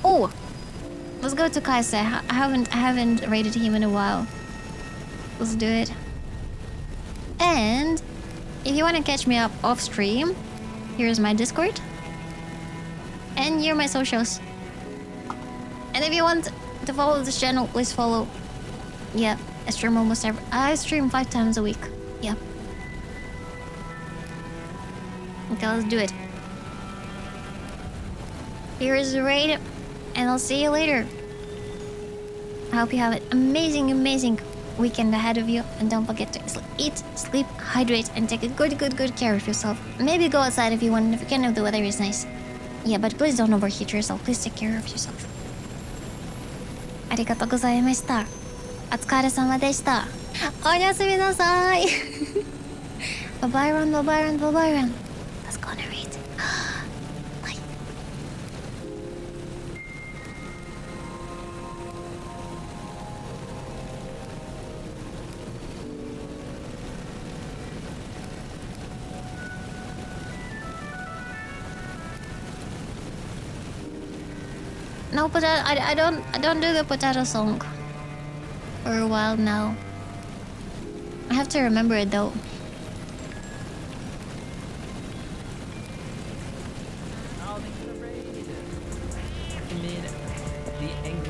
Oh, let's go to Kaise. I haven't raided him in a while. Let's do it. And if you want to catch me up off stream, here's my Discord. And here are my socials. And if you want to follow this channel, please follow. Yeah, I stream almost I stream 5 times a week. Yeah. Okay, let's do it. Here is the raid, and I'll see you later. I hope you have an amazing weekend ahead of you, and don't forget to eat, sleep, hydrate, and take a good care of yourself. Maybe go outside if you want, if you can, if the weather is nice. Yeah, but please don't overheat yourself. Please take care of yourself. ありがとうございました。お疲れ様でした。おやすみなさい。Bye-bye run. Let's go on a raid. Bye. No, but I don't do the potato song for a while now. I have to remember it though.